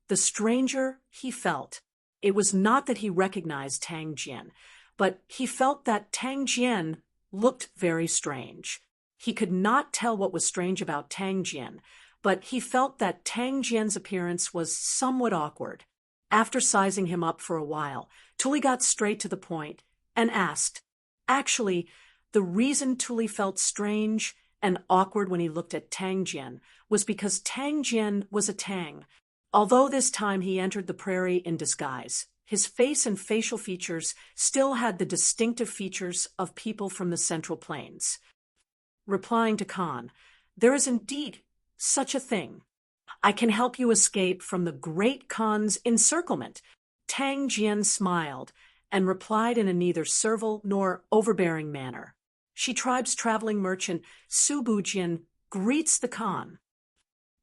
the stranger he felt. It was not that he recognized Tang Jian, but he felt that Tang Jian looked very strange. He could not tell what was strange about Tang Jian, but he felt that Tang Jian's appearance was somewhat awkward. After sizing him up for a while, Tuli got straight to the point and asked. Actually, the reason Tuli felt strange and awkward when he looked at Tang Jian was because Tang Jian was a Tang. Although this time he entered the prairie in disguise, his face and facial features still had the distinctive features of people from the Central Plains. Replying to Khan, "There is indeed such a thing. I can help you escape from the Great Khan's encirclement." Tang Jian smiled and replied in a neither servile nor overbearing manner. "She tribe's traveling merchant Su Bujian greets the Khan."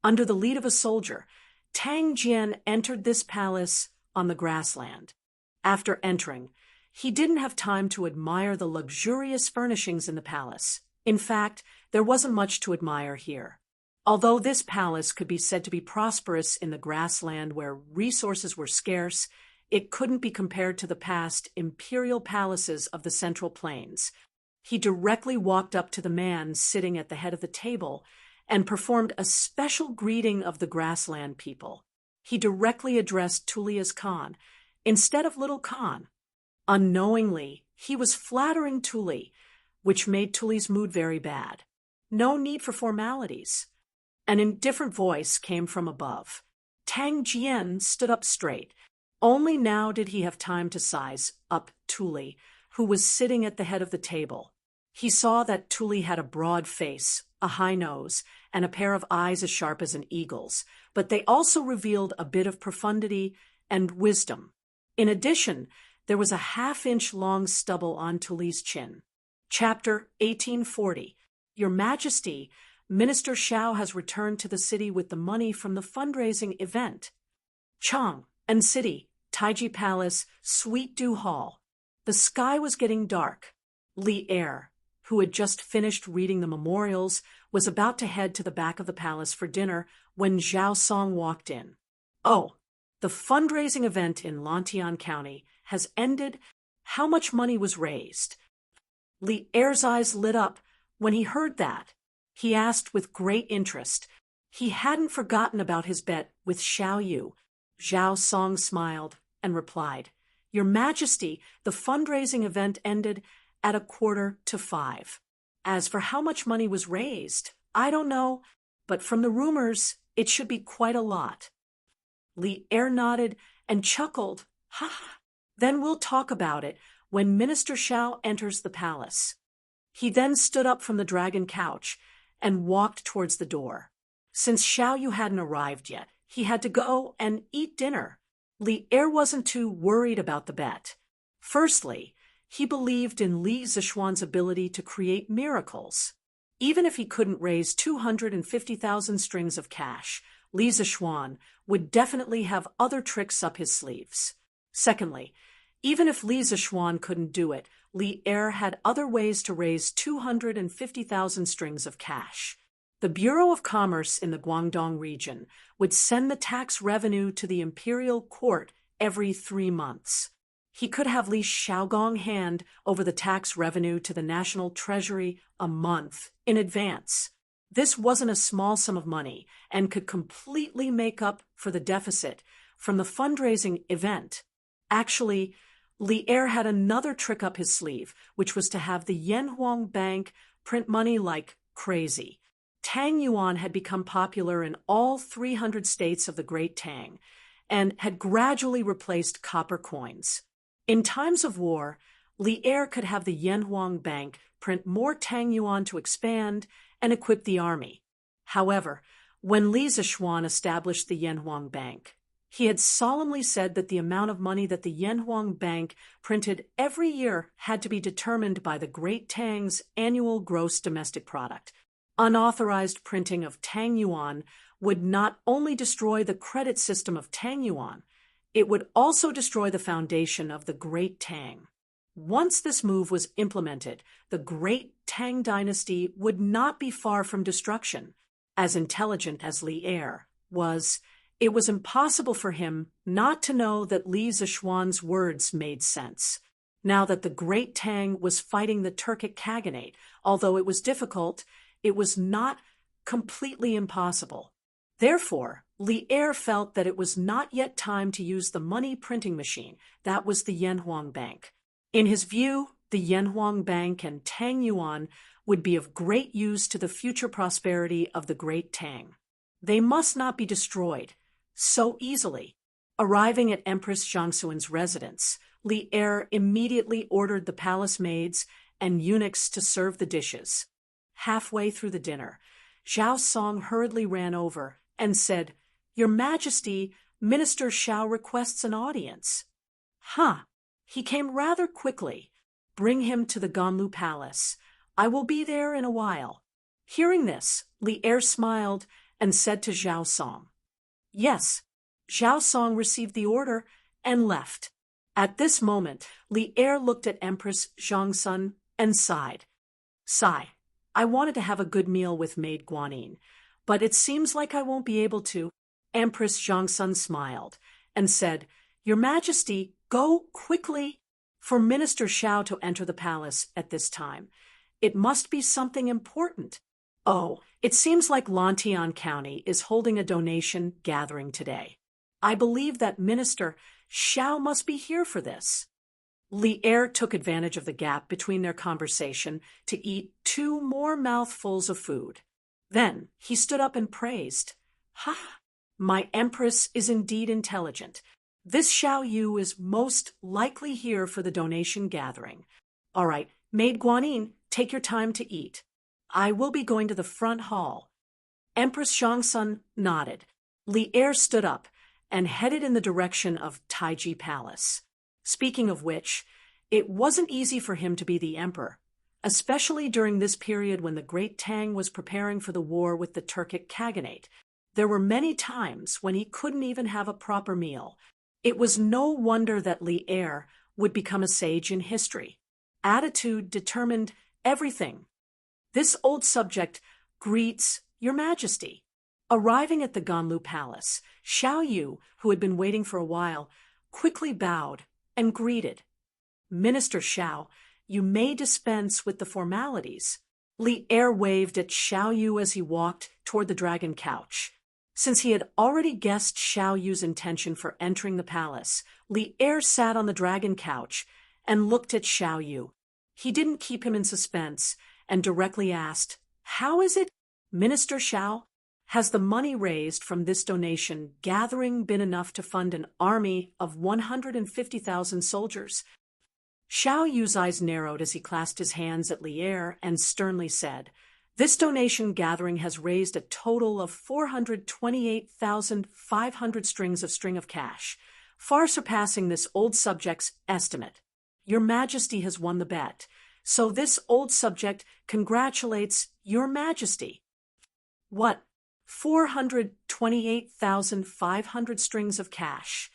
Under the lead of a soldier, Tang Jian entered this palace on the grassland. After entering, he didn't have time to admire the luxurious furnishings in the palace. In fact, there wasn't much to admire here. Although this palace could be said to be prosperous in the grassland where resources were scarce, it couldn't be compared to the past imperial palaces of the Central Plains. He directly walked up to the man sitting at the head of the table and performed a special greeting of the grassland people. He directly addressed Tuli as Khan, instead of Little Khan. Unknowingly, he was flattering Tuli, which made Tuli's mood very bad. No need for formalities. An indifferent voice came from above. Tang Jian stood up straight. Only now did he have time to size up Tuli, who was sitting at the head of the table. He saw that Tuli had a broad face, a high nose, and a pair of eyes as sharp as an eagle's, but they also revealed a bit of profundity and wisdom. In addition, there was a half-inch long stubble on Tuli's chin. Chapter 1840. Your Majesty, Minister Xiao has returned to the city with the money from the fundraising event. Chang and City, Taiji Palace, Sweet Dew Hall. The sky was getting dark. Li Er, who had just finished reading the memorials, was about to head to the back of the palace for dinner when Zhao Song walked in. "Oh, the fundraising event in Lantian County has ended. How much money was raised?" Li Er's eyes lit up when he heard that. He asked with great interest. He hadn't forgotten about his bet with Xiao Yu. Zhao Song smiled and replied, "Your Majesty, the fundraising event ended at 4:45. As for how much money was raised, I don't know, but from the rumors, it should be quite a lot." Li Er nodded and chuckled. "Ha! Then we'll talk about it when Minister Xiao enters the palace." He then stood up from the dragon couch and walked towards the door. Since Xiao Yu hadn't arrived yet, he had to go and eat dinner. Li Er wasn't too worried about the bet. Firstly, he believed in Li Zishuan's ability to create miracles. Even if he couldn't raise 250,000 strings of cash, Li Zishuan would definitely have other tricks up his sleeves. Secondly, even if Li Zishuan couldn't do it, Li Er had other ways to raise 250,000 strings of cash. The Bureau of Commerce in the Guangdong region would send the tax revenue to the imperial court every 3 months. He could have Li Xiaogong hand over the tax revenue to the national treasury a month in advance. This wasn't a small sum of money and could completely make up for the deficit from the fundraising event. Actually, Li Er had another trick up his sleeve, which was to have the Yanhuang Bank print money like crazy. Tang Yuan had become popular in all 300 states of the Great Tang and had gradually replaced copper coins. In times of war, Li Er could have the Yanhuang Bank print more Tang Yuan to expand and equip the army. However, when Li Zishuan established the Yanhuang Bank, he had solemnly said that the amount of money that the Yanhuang Bank printed every year had to be determined by the Great Tang's annual gross domestic product. Unauthorized printing of Tang Yuan would not only destroy the credit system of Tang Yuan, it would also destroy the foundation of the Great Tang. Once this move was implemented, the Great Tang Dynasty would not be far from destruction. As intelligent as Li Er was, it was impossible for him not to know that Li Zishuan's words made sense. Now that the Great Tang was fighting the Turkic Khaganate, although it was difficult, it was not completely impossible. Therefore, Li'er felt that it was not yet time to use the money printing machine, that was the Yanhuang Bank. In his view, the Yanhuang Bank and Tang Yuan would be of great use to the future prosperity of the great Tang. They must not be destroyed so easily. Arriving at Empress Zhangsuan's residence, Li'er immediately ordered the palace maids and eunuchs to serve the dishes. Halfway through the dinner, Zhao Song hurriedly ran over and said, "Your Majesty, Minister Xiao requests an audience." "Huh." He came rather quickly. "Bring him to the Ganlu Palace. I will be there in a while." Hearing this, Li'er smiled and said to Zhao Song, "Yes." Zhao Song received the order and left. At this moment, Li'er looked at Empress Zhangsun and sighed. "Sigh, I wanted to have a good meal with Maid Guanyin, but it seems like I won't be able to." Empress Zhangsun smiled and said, "Your Majesty, go quickly for Minister Xiao to enter the palace at this time. It must be something important." "Oh, it seems like Lantian County is holding a donation gathering today. I believe that Minister Xiao must be here for this." Li'er took advantage of the gap between their conversation to eat 2 more mouthfuls of food. Then he stood up and praised, "Ha! My Empress is indeed intelligent. This Xiao Yu is most likely here for the donation gathering. All right, Maid Guanyin, take your time to eat. I will be going to the front hall." Empress Zhangsun nodded. Li'er stood up and headed in the direction of Taiji Palace. Speaking of which, it wasn't easy for him to be the emperor, especially during this period when the great Tang was preparing for the war with the Turkic Khaganate. There were many times when he couldn't even have a proper meal. It was no wonder that Li'er would become a sage in history. Attitude determined everything. This old subject greets Your Majesty. Arriving at the Ganlu Palace, Xiao Yu, who had been waiting for a while, quickly bowed and greeted. "Minister Xiao, you may dispense with the formalities." Li'er waved at Xiao Yu as he walked toward the dragon couch. Since he had already guessed Xiao Yu's intention for entering the palace, Li'er sat on the dragon couch and looked at Xiao Yu. He didn't keep him in suspense and directly asked, "How is it, Minister Xiao? Has the money raised from this donation gathering been enough to fund an army of 150,000 soldiers?" Xiao Yu's eyes narrowed as he clasped his hands at Li'er and sternly said, "This donation gathering has raised a total of 428,500 string of cash, far surpassing this old subject's estimate. Your Majesty has won the bet, so this old subject congratulates Your Majesty." "What? 428,500 strings of cash."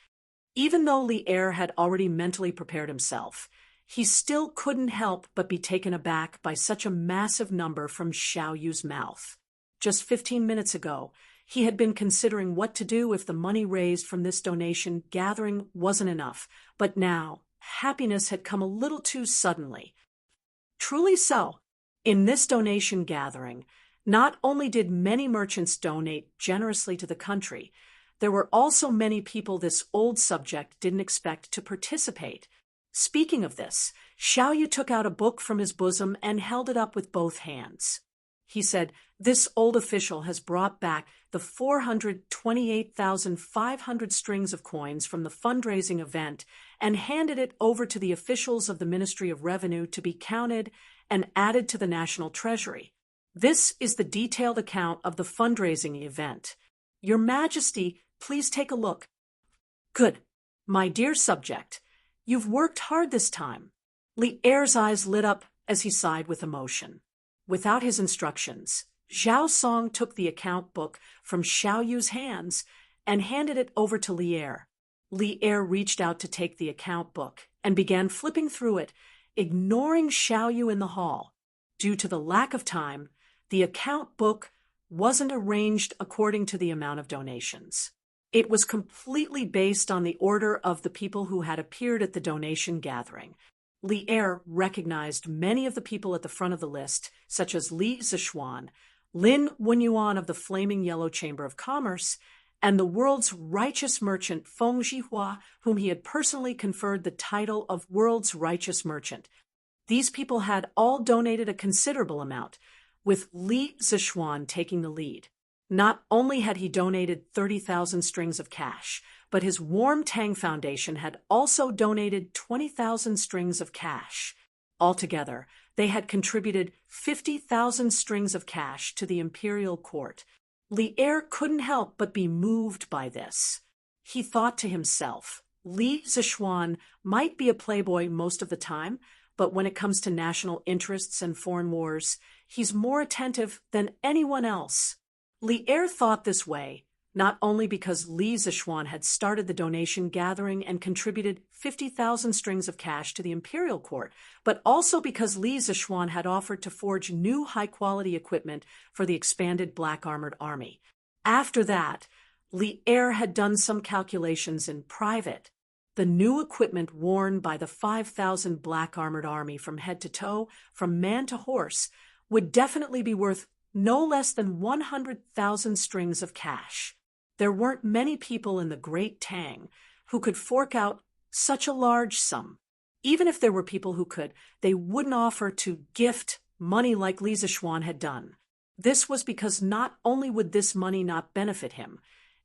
Even though Li'er had already mentally prepared himself, he still couldn't help but be taken aback by such a massive number from Xiao Yu's mouth. Just 15 minutes ago, he had been considering what to do if the money raised from this donation gathering wasn't enough, but now happiness had come a little too suddenly. Truly so. In this donation gathering, not only did many merchants donate generously to the country, there were also many people this old subject didn't expect to participate. Speaking of this, Xiao Yu took out a book from his bosom and held it up with both hands. He said, "This old official has brought back the 428,500 strings of coins from the fundraising event and handed it over to the officials of the Ministry of Revenue to be counted and added to the national treasury. This is the detailed account of the fundraising event. Your Majesty, please take a look." "Good. My dear subject, you've worked hard this time." Li'er's eyes lit up as he sighed with emotion. Without his instructions, Zhao Song took the account book from Xiao Yu's hands and handed it over to Li'er. Li'er reached out to take the account book and began flipping through it, ignoring Xiao Yu in the hall. Due to the lack of time, the account book wasn't arranged according to the amount of donations. It was completely based on the order of the people who had appeared at the donation gathering. Li Er recognized many of the people at the front of the list, such as Li Zishuan, Lin Wenyuan of the Flaming Yellow Chamber of Commerce, and the world's righteous merchant Feng Zhihua, whom he had personally conferred the title of World's Righteous Merchant. These people had all donated a considerable amount, with Li Zishuan taking the lead. Not only had he donated 30,000 strings of cash, but his Warm Tang Foundation had also donated 20,000 strings of cash. Altogether, they had contributed 50,000 strings of cash to the imperial court. Li Er couldn't help but be moved by this. He thought to himself, Li Zishuan might be a playboy most of the time, but when it comes to national interests and foreign wars, he's more attentive than anyone else. Li Er thought this way, not only because Li Zishuan had started the donation gathering and contributed 50,000 strings of cash to the imperial court, but also because Li Zishuan had offered to forge new high-quality equipment for the expanded Black Armored Army. After that, Li Er had done some calculations in private. The new equipment worn by the 5,000 Black Armored Army from head to toe, from man to horse, would definitely be worth no less than 100,000 strings of cash. There weren't many people in the Great Tang who could fork out such a large sum. Even if there were people who could, they wouldn't offer to gift money like Li Zishuan had done. This was because not only would this money not benefit him,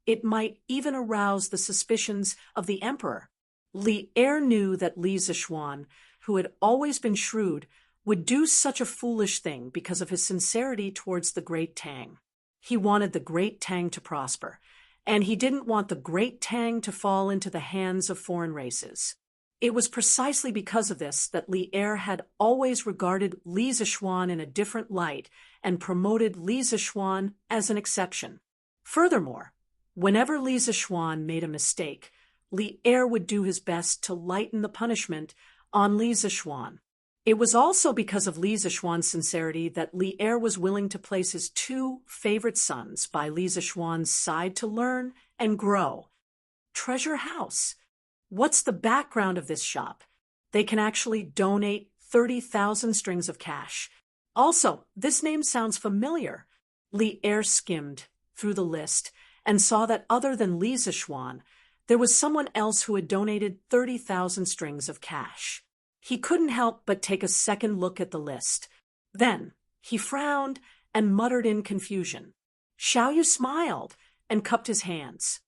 it might even arouse the suspicions of the emperor. Li Er knew that Li Zishuan, who had always been shrewd, would do such a foolish thing because of his sincerity towards the Great Tang. He wanted the Great Tang to prosper, and he didn't want the Great Tang to fall into the hands of foreign races. It was precisely because of this that Li Er had always regarded Li Zishuan in a different light and promoted Li Zishuan as an exception. Furthermore, whenever Li Zishuan made a mistake, Li Er would do his best to lighten the punishment on Li Zishuan. It was also because of Li Zishuan's sincerity that Li Er was willing to place his two favorite sons by Li Zishuan's side to learn and grow. Treasure House. What's the background of this shop? They can actually donate 30,000 strings of cash. Also, this name sounds familiar. Li Er skimmed through the list and saw that other than Li Zishuan, there was someone else who had donated 30,000 strings of cash. He couldn't help but take a second look at the list. Then he frowned and muttered in confusion. Xiaoyu smiled and cupped his hands.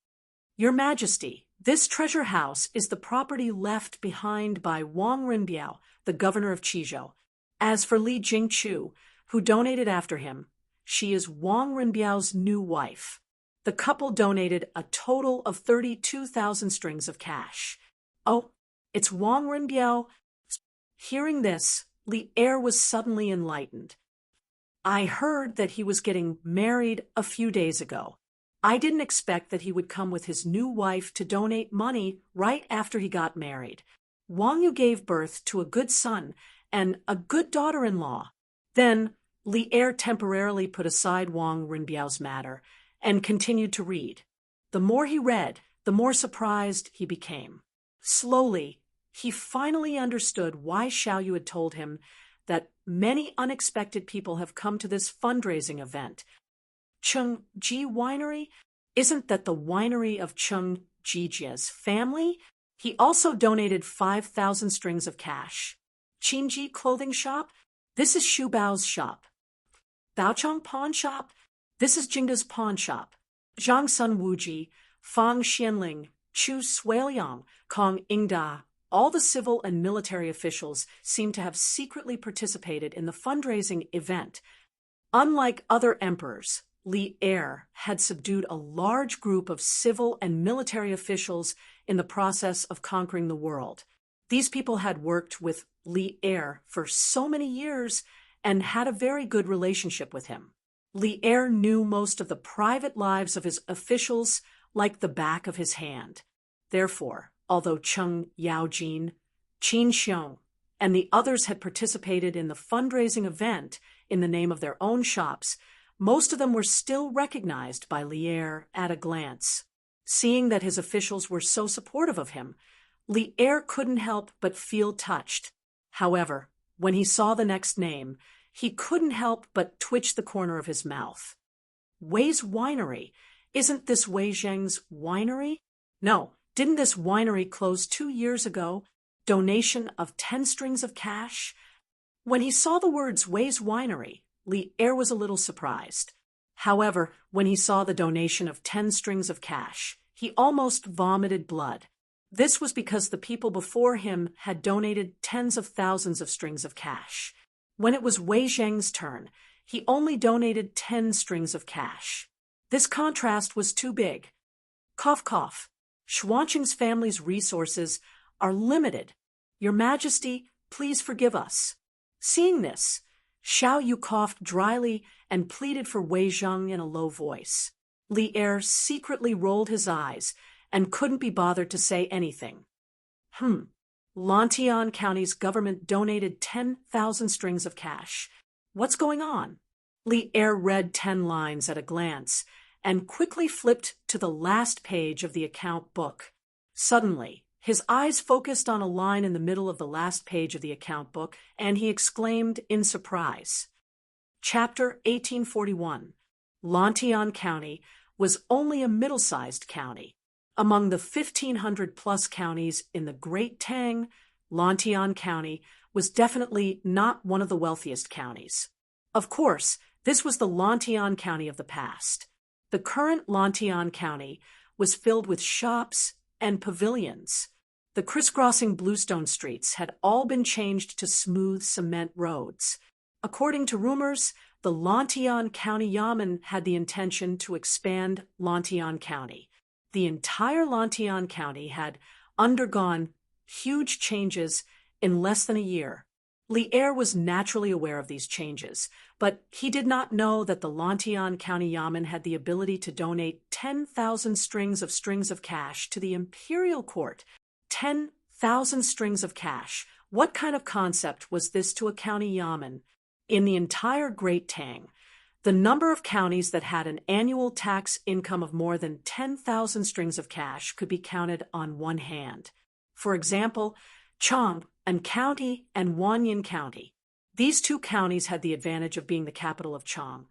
Your Majesty, this treasure house is the property left behind by Wang Rinbiao, the governor of Qizhou. As for Li Jingchu, who donated after him, she is Wang Rinbiao's new wife. The couple donated a total of 32,000 strings of cash. Oh, it's Wang Rinbiao. Hearing this, Li Er was suddenly enlightened. I heard that he was getting married a few days ago. I didn't expect that he would come with his new wife to donate money right after he got married. Wang Yu gave birth to a good son and a good daughter-in-law. Then Li Er temporarily put aside Wang Rinbiao's matter and continued to read. The more he read, the more surprised he became. Slowly, he finally understood why Xiaoyu had told him that many unexpected people have come to this fundraising event. Cheng Ji Winery? Isn't that the winery of Cheng Jijia's family? He also donated 5,000 strings of cash. Qinji Clothing Shop? This is Xu Bao's shop. Baochong Pawn Shop? This is Jingda's pawn shop. Zhang Sun Wuji, Fang Xianling, Chu Suiliang, Kong Ingda. All the civil and military officials seem to have secretly participated in the fundraising event. Unlike other emperors, Li Er had subdued a large group of civil and military officials in the process of conquering the world. These people had worked with Li Er for so many years and had a very good relationship with him. Li Er knew most of the private lives of his officials like the back of his hand. Therefore, although Cheng Yaojin, Qin Xiong, and the others had participated in the fundraising event in the name of their own shops, most of them were still recognized by Li Er at a glance. Seeing that his officials were so supportive of him, Li Er couldn't help but feel touched. However, when he saw the next name, he couldn't help but twitch the corner of his mouth. Wei's Winery. Isn't this Wei Zheng's winery? No, didn't this winery close 2 years ago? Donation of 10 strings of cash? When he saw the words Wei's Winery, Li Er was a little surprised. However, when he saw the donation of 10 strings of cash, he almost vomited blood. This was because the people before him had donated tens of thousands of strings of cash. When it was Wei Zheng's turn, he only donated 10 strings of cash. This contrast was too big. Cough, cough. Xuanqing's family's resources are limited. Your Majesty, please forgive us. Seeing this, Xiao Yu coughed dryly and pleaded for Wei Zheng in a low voice. Li Er secretly rolled his eyes and couldn't be bothered to say anything. Lantian County's government donated 10,000 strings of cash. What's going on? Li Er read 10 lines at a glance and quickly flipped to the last page of the account book. Suddenly, his eyes focused on a line in the middle of the last page of the account book, and he exclaimed in surprise. Chapter 1841. Lantian County was only a middle-sized county. Among the 1,500-plus counties in the Great Tang, Lantian County was definitely not one of the wealthiest counties. Of course, this was the Lantian County of the past. The current Lantian County was filled with shops and pavilions. The crisscrossing bluestone streets had all been changed to smooth cement roads. According to rumors, the Lantian County Yamen had the intention to expand Lantian County. The entire Lantian County had undergone huge changes in less than a year. Li Er was naturally aware of these changes, but he did not know that the Lantian County Yamen had the ability to donate 10,000 strings of cash to the imperial court. 10,000 strings of cash. What kind of concept was this to a county yamen? In the entire Great Tang, the number of counties that had an annual tax income of more than 10,000 strings of cash could be counted on one hand. For example, Chang County and Wanyan County. These two counties had the advantage of being the capital of Chang,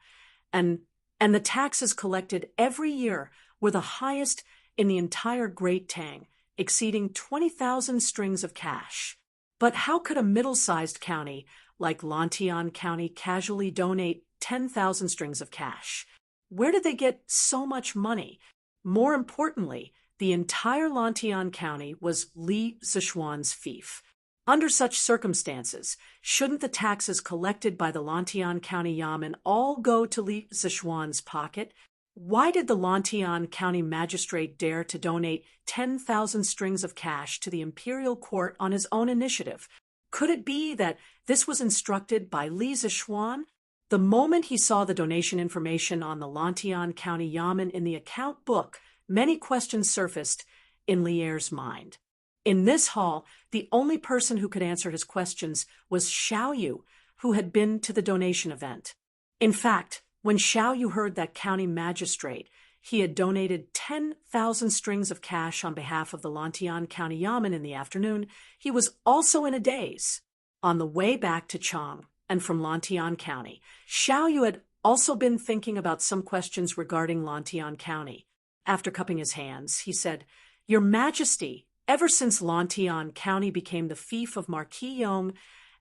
and the taxes collected every year were the highest in the entire Great Tang, exceeding 20,000 strings of cash. But how could a middle-sized county like Lantian County casually donate 10,000 strings of cash? Where did they get so much money? More importantly, the entire Lantian County was Li Zishuan's fief. Under such circumstances, shouldn't the taxes collected by the Lantian County Yamen all go to Li Zishuan's pocket? Why did the Lantian County magistrate dare to donate 10,000 strings of cash to the imperial court on his own initiative? Could it be that this was instructed by Li Zishuan? The moment he saw the donation information on the Lantian County Yamen in the account book, many questions surfaced in Li Er's mind. In this hall, the only person who could answer his questions was Xiao Yu, who had been to the donation event. In fact, when Xiao Yu heard that county magistrate, he had donated 10,000 strings of cash on behalf of the Lantian County Yamen in the afternoon, he was also in a daze. On the way back to Chang and from Lantian County, Xiao Yu had also been thinking about some questions regarding Lantian County. After cupping his hands, he said, "Your Majesty, ever since Lantian County became the fief of Marquis Yong,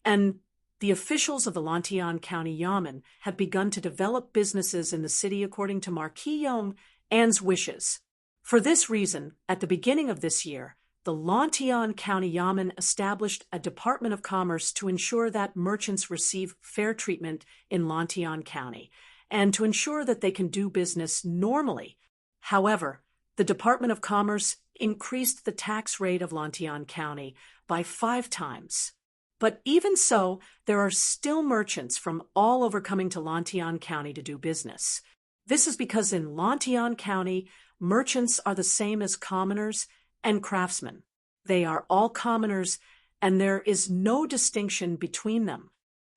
and the officials of the Lantian County Yamen have begun to develop businesses in the city according to Marquis Yong An's wishes. For this reason, at the beginning of this year, the Lantian County Yamen established a Department of Commerce to ensure that merchants receive fair treatment in Lantian County, and to ensure that they can do business normally. However, the Department of Commerce increased the tax rate of Lantian County by 5 times. But even so, there are still merchants from all over coming to Lantian County to do business. This is because in Lantian County, merchants are the same as commoners and craftsmen. They are all commoners, and there is no distinction between them.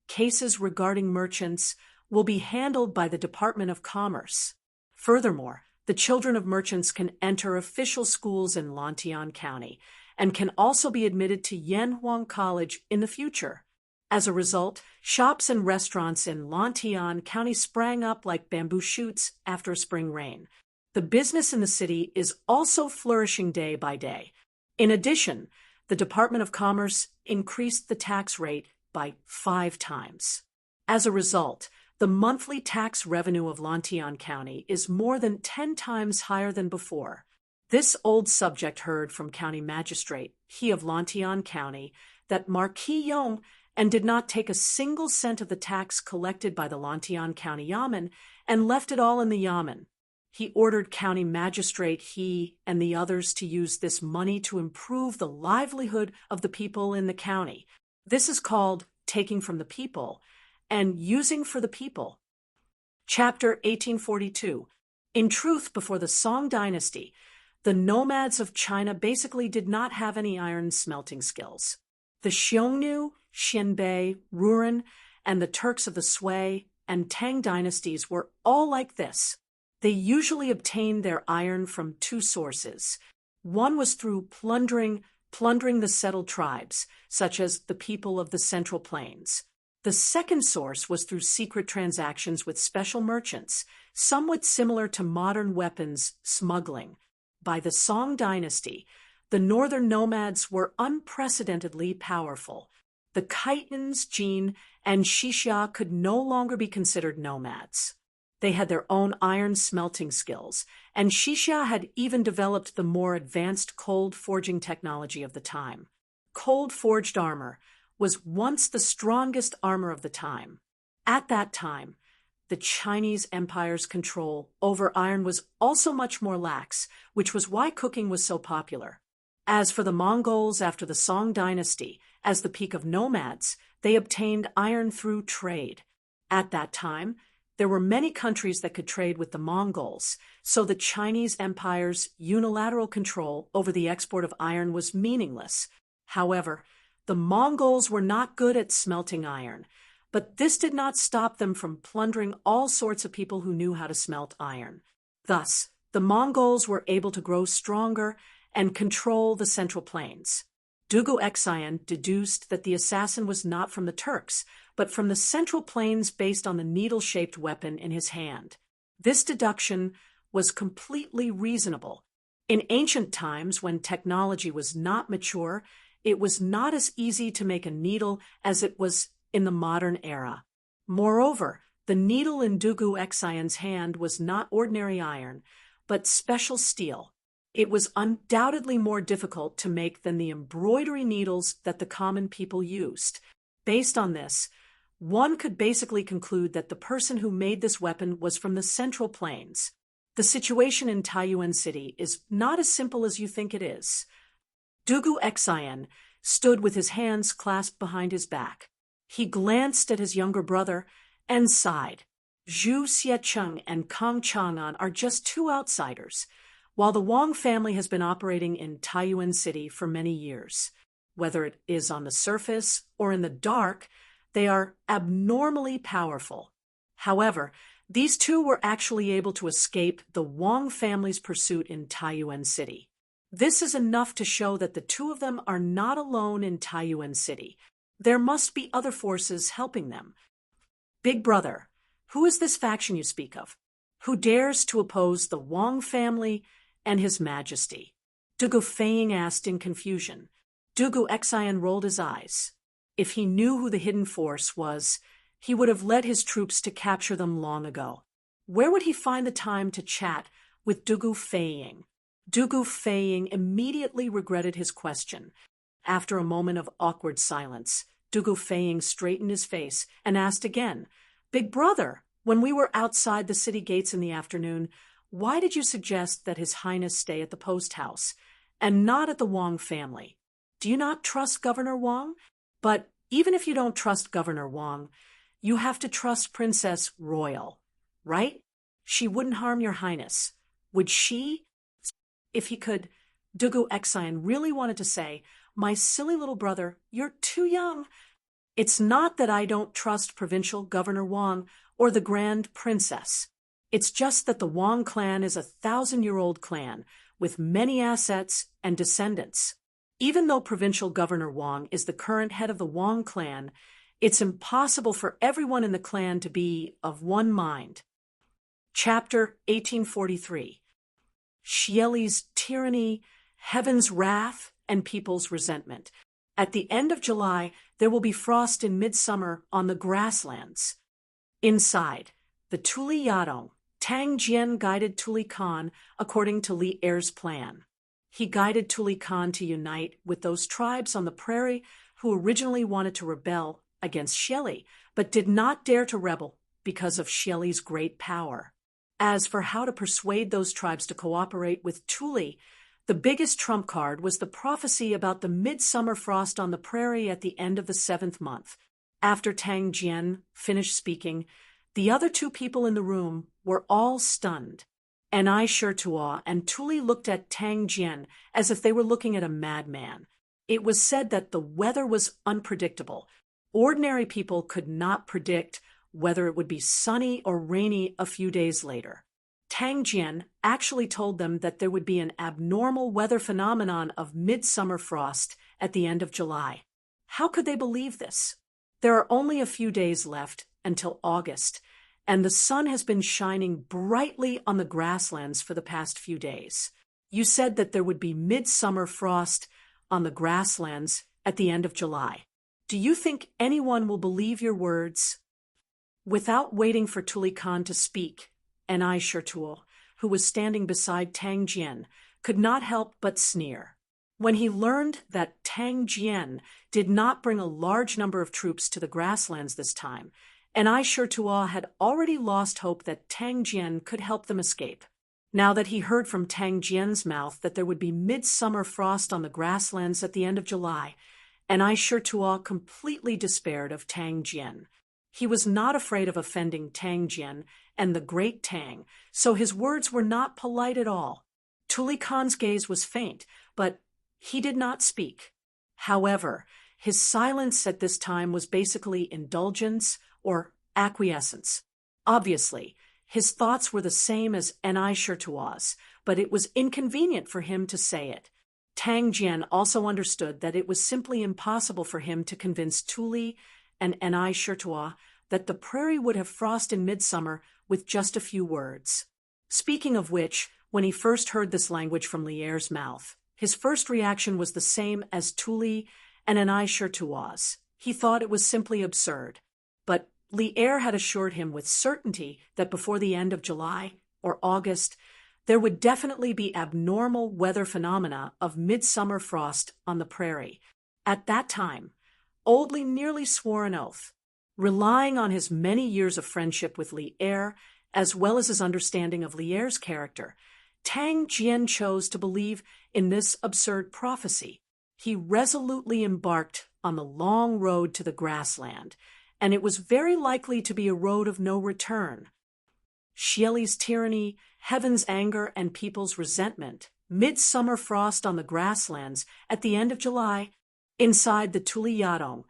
Cases regarding merchants will be handled by the Department of Commerce. Furthermore, the children of merchants can enter official schools in Lantian County, and can also be admitted to Yanhuang College in the future. As a result, shops and restaurants in Lantian County sprang up like bamboo shoots after a spring rain. The business in the city is also flourishing day by day. In addition, the Department of Commerce increased the tax rate by 5 times. As a result, the monthly tax revenue of Lantian County is more than 10 times higher than before. This old subject heard from County Magistrate He of Lantian County that Marquis Yong and did not take a single cent of the tax collected by the Lantian County Yamen and left it all in the Yamen. He ordered County Magistrate He and the others to use this money to improve the livelihood of the people in the county. This is called taking from the people and using for the people. Chapter 1842. In truth, before the Song Dynasty, the nomads of China basically did not have any iron smelting skills. The Xiongnu, Xianbei, Rouran, and the Turks of the Sui and Tang dynasties were all like this. They usually obtained their iron from 2 sources. One was through plundering the settled tribes, such as the people of the Central Plains. The second source was through secret transactions with special merchants, somewhat similar to modern weapons smuggling. By the Song Dynasty, the northern nomads were unprecedentedly powerful. The Khitans, Jin, and Xixia could no longer be considered nomads. They had their own iron smelting skills, and Xixia had even developed the more advanced cold forging technology of the time. Cold forged armor was once the strongest armor of the time. At that time, the Chinese Empire's control over iron was also much more lax, which was why cooking was so popular. As for the Mongols after the Song Dynasty, as the peak of nomads, they obtained iron through trade. At that time, there were many countries that could trade with the Mongols, so the Chinese Empire's unilateral control over the export of iron was meaningless. However, the Mongols were not good at smelting iron, but this did not stop them from plundering all sorts of people who knew how to smelt iron. Thus, the Mongols were able to grow stronger and control the Central Plains. Dugu Exayan deduced that the assassin was not from the Turks, but from the Central Plains based on the needle-shaped weapon in his hand. This deduction was completely reasonable. In ancient times, when technology was not mature, it was not as easy to make a needle as it was in the modern era. Moreover, the needle in Dugu Exayan's hand was not ordinary iron, but special steel. It was undoubtedly more difficult to make than the embroidery needles that the common people used. Based on this, one could basically conclude that the person who made this weapon was from the Central Plains. The situation in Taiyuan City is not as simple as you think it is. Dugu Exayan stood with his hands clasped behind his back. He glanced at his younger brother and sighed. Zhu Xiecheng and Kang Chang'an are just 2 outsiders, while the Wang family has been operating in Taiyuan City for many years. Whether it is on the surface or in the dark, they are abnormally powerful. However, these 2 were actually able to escape the Wang family's pursuit in Taiyuan City. This is enough to show that the 2 of them are not alone in Taiyuan City. There must be other forces helping them. Big brother, who is this faction you speak of? Who dares to oppose the Wang family and His Majesty? Dugu Feiying asked in confusion. Dugu Exayan rolled his eyes. If he knew who the hidden force was, he would have led his troops to capture them long ago. Where would he find the time to chat with Dugu Feiying? Dugu Feiying immediately regretted his question. After a moment of awkward silence, Dugu Feiying straightened his face and asked again, Big brother, when we were outside the city gates in the afternoon, why did you suggest that His Highness stay at the post house and not at the Wang family? Do you not trust Governor Wang? But even if you don't trust Governor Wang, you have to trust Princess Royal, right? She wouldn't harm your highness. Would she? If he could, Dugu Exayan really wanted to say, my silly little brother, you're too young. It's not that I don't trust Provincial Governor Wang or the Grand Princess. It's just that the Wang clan is a 1,000-year-old clan with many assets and descendants. Even though Provincial Governor Wang is the current head of the Wang clan, it's impossible for everyone in the clan to be of one mind. Chapter 1843. Xieli's Tyranny, Heaven's Wrath, and People's Resentment. At the end of July, there will be frost in midsummer on the grasslands. Inside, the Tuli Yadong, Tang Jian guided Tuli Khan according to Li Er's plan. He guided Tuli Khan to unite with those tribes on the prairie who originally wanted to rebel against Xieli, but did not dare to rebel because of Xieli's great power. As for how to persuade those tribes to cooperate with Tuli, the biggest trump card was the prophecy about the midsummer frost on the prairie at the end of the 7th month. After Tang Jian finished speaking, the other two people in the room were all stunned. Anai Shirtua and Tuli looked at Tang Jian as if they were looking at a madman. It was said that the weather was unpredictable. Ordinary people could not predict whether it would be sunny or rainy a few days later. Tang Jian actually told them that there would be an abnormal weather phenomenon of midsummer frost at the end of July. How could they believe this? There are only a few days left until August, and the sun has been shining brightly on the grasslands for the past few days. You said that there would be midsummer frost on the grasslands at the end of July. Do you think anyone will believe your words? Without waiting for Tuli Khan to speak, Anai Shirtuo, who was standing beside Tang Jian, could not help but sneer. When he learned that Tang Jian did not bring a large number of troops to the grasslands this time, Anai Shirtuo had already lost hope that Tang Jian could help them escape. Now that he heard from Tang Jian's mouth that there would be midsummer frost on the grasslands at the end of July, Anai Shirtuo completely despaired of Tang Jian. He was not afraid of offending Tang Jian and the great Tang, so his words were not polite at all. Tuli Khan's gaze was faint, but he did not speak. However, his silence at this time was basically indulgence or acquiescence. Obviously, his thoughts were the same as Anai Shirtuo's, but it was inconvenient for him to say it. Tang Jian also understood that it was simply impossible for him to convince Tuli and Anai Shirtuo that the prairie would have frost in midsummer with just a few words. Speaking of which, when he first heard this language from Li Er's mouth, his first reaction was the same as Tuli and Anai Shirtuo's. He thought it was simply absurd. But Li Er had assured him with certainty that before the end of July or August, there would definitely be abnormal weather phenomena of midsummer frost on the prairie. At that time, Old Li nearly swore an oath. Relying on his many years of friendship with Li Er, as well as his understanding of Li Er's character, Tang Jian chose to believe in this absurd prophecy. He resolutely embarked on the long road to the grassland, and it was very likely to be a road of no return. Xieli's tyranny, heaven's anger, and people's resentment, midsummer frost on the grasslands at the end of July. Inside the Tuli Yadong,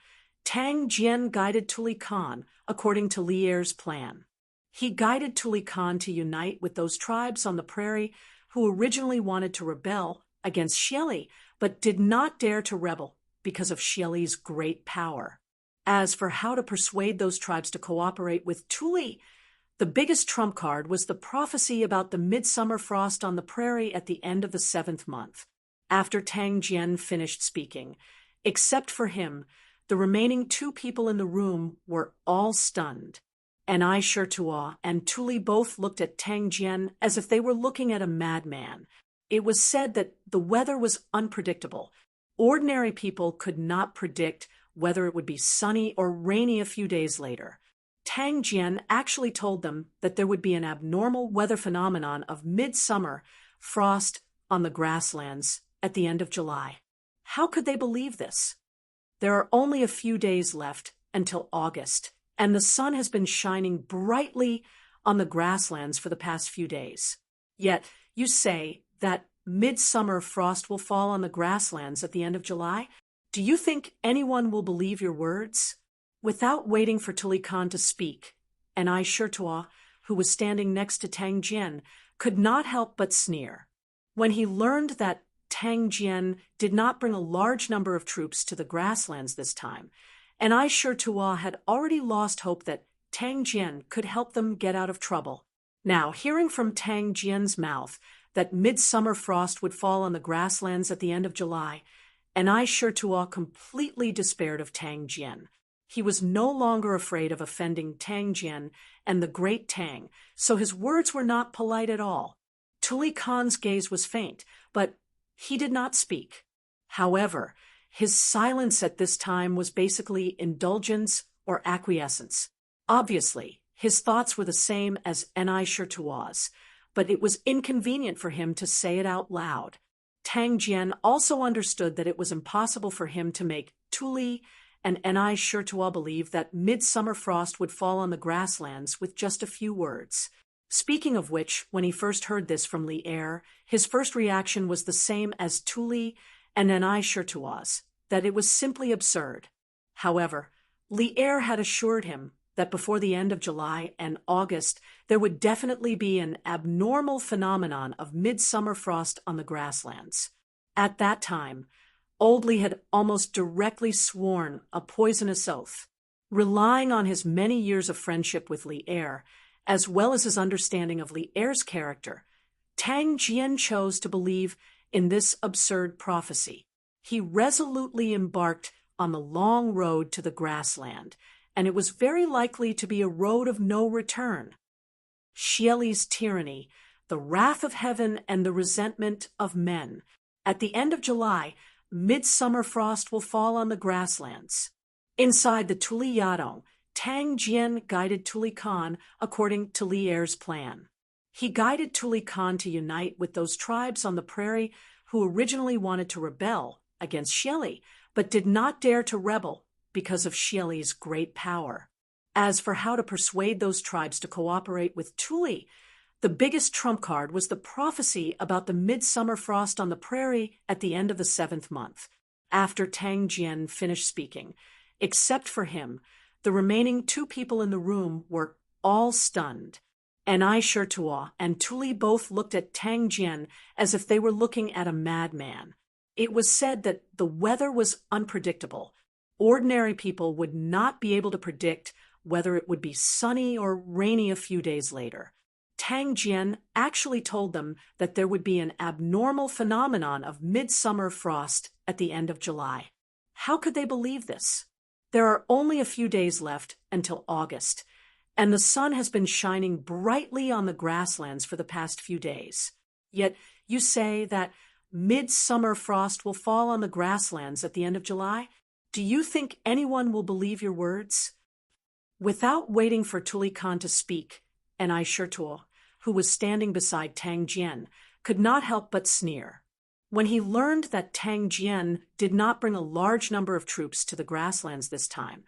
Tang Jian guided Tuli Khan according to Li Er's plan. He guided Tuli Khan to unite with those tribes on the prairie who originally wanted to rebel against Xieli, but did not dare to rebel because of Xieli's great power. As for how to persuade those tribes to cooperate with Tuli, the biggest trump card was the prophecy about the midsummer frost on the prairie at the end of the 7th month. After Tang Jian finished speaking, except for him, the remaining two people in the room were all stunned. Anai Shirtuo and Tuli both looked at Tang Jian as if they were looking at a madman. It was said that the weather was unpredictable. Ordinary people could not predict whether it would be sunny or rainy a few days later. Tang Jian actually told them that there would be an abnormal weather phenomenon of midsummer frost on the grasslands at the end of July. How could they believe this? There are only a few days left until August, and the sun has been shining brightly on the grasslands for the past few days. Yet you say that midsummer frost will fall on the grasslands at the end of July? Do you think anyone will believe your words? Without waiting for Tuli Khan to speak, Anai Shirtuo, who was standing next to Tang Jian, could not help but sneer. When he learned that Tang Jian did not bring a large number of troops to the grasslands this time, and I Shi Tuo had already lost hope that Tang Jian could help them get out of trouble. Now, hearing from Tang Jian's mouth that midsummer frost would fall on the grasslands at the end of July, and I Shi Tuo completely despaired of Tang Jian. He was no longer afraid of offending Tang Jian and the great Tang, so his words were not polite at all. Tuli Khan's gaze was faint, but he did not speak. However, his silence at this time was basically indulgence or acquiescence. Obviously, his thoughts were the same as Ni Shi Tuo's, but it was inconvenient for him to say it out loud. Tang Jian also understood that it was impossible for him to make Tuli and Ni Shi Tuo believe that midsummer frost would fall on the grasslands with just a few words. Speaking of which, when he first heard this from Li Er, his first reaction was the same as Tuli and Ni Shi Tuo's, that it was simply absurd. However, Li Er had assured him that before the end of July and August, there would definitely be an abnormal phenomenon of midsummer frost on the grasslands. At that time, Old Li had almost directly sworn a poisonous oath. Relying on his many years of friendship with Li Er, as well as his understanding of Li Er's character, Tang Jian chose to believe in this absurd prophecy. He resolutely embarked on the long road to the grassland, and it was very likely to be a road of no return. Xieli's tyranny, the wrath of heaven, and the resentment of men. At the end of July, midsummer frost will fall on the grasslands. Inside the Tuli Yadong, Tang Jian guided Tuli Khan according to Li Er's plan. He guided Tuli Khan to unite with those tribes on the prairie who originally wanted to rebel against Xieli, but did not dare to rebel because of Xieli's great power. As for how to persuade those tribes to cooperate with Tuli, the biggest trump card was the prophecy about the midsummer frost on the prairie at the end of the 7th month. After Tang Jian finished speaking, except for him, the remaining 2 people in the room were all stunned. Ni Shi Tuo and Tuli both looked at Tang Jian as if they were looking at a madman. It was said that the weather was unpredictable. Ordinary people would not be able to predict whether it would be sunny or rainy a few days later. Tang Jian actually told them that there would be an abnormal phenomenon of midsummer frost at the end of July. How could they believe this? There are only a few days left until August, and the sun has been shining brightly on the grasslands for the past few days. Yet you say that midsummer frost will fall on the grasslands at the end of July? Do you think anyone will believe your words? Without waiting for Tuli Khan to speak, Ni Shi Tuo, who was standing beside Tang Jian, could not help but sneer. When he learned that Tang Jian did not bring a large number of troops to the grasslands this time,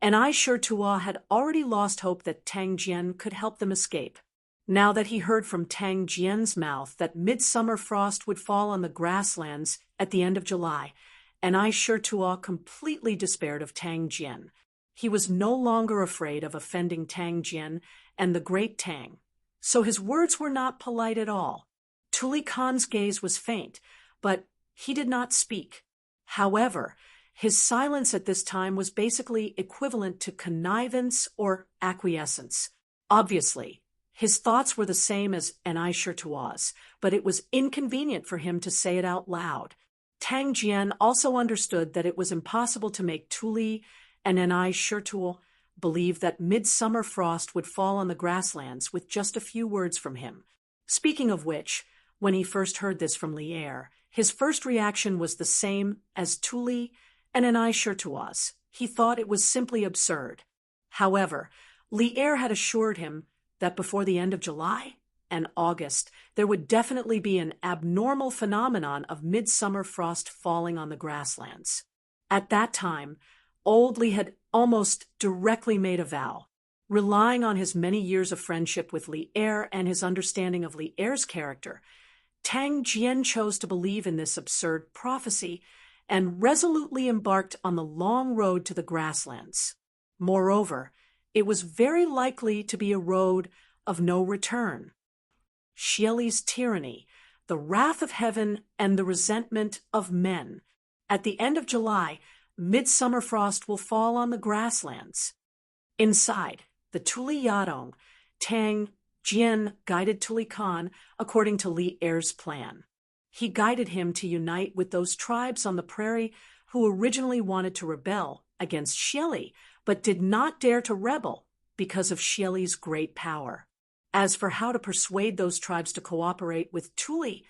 Ni Shi Tuo had already lost hope that Tang Jian could help them escape. Now that he heard from Tang Jian's mouth that midsummer frost would fall on the grasslands at the end of July, Ni Shi Tuo completely despaired of Tang Jian. He was no longer afraid of offending Tang Jian and the great Tang, so his words were not polite at all. Tuli Khan's gaze was faint, but he did not speak. However, his silence at this time was basically equivalent to connivance or acquiescence. Obviously, his thoughts were the same as Ni Shi Tuo's, but it was inconvenient for him to say it out loud. Tang Jian also understood that it was impossible to make Tuli and Ni Shi Tuo believe that midsummer frost would fall on the grasslands with just a few words from him. Speaking of which, when he first heard this from Li Er, his first reaction was the same as Tuli and Ni Shi Tuo's. He thought it was simply absurd. However, Li Er had assured him that before the end of July and August, there would definitely be an abnormal phenomenon of midsummer frost falling on the grasslands. At that time, Old Li had almost directly made a vow. Relying on his many years of friendship with Li Er and his understanding of Li Er's character, Tang Jian chose to believe in this absurd prophecy and resolutely embarked on the long road to the grasslands. Moreover, it was very likely to be a road of no return. Xieli's tyranny, the wrath of heaven and the resentment of men. At the end of July, midsummer frost will fall on the grasslands. Inside, the Tuli Yadong, Tang Jian guided Tuli Khan according to Li Er's plan. He guided him to unite with those tribes on the prairie who originally wanted to rebel against Xieli, but did not dare to rebel because of Xieli's great power. As for how to persuade those tribes to cooperate with Tuli,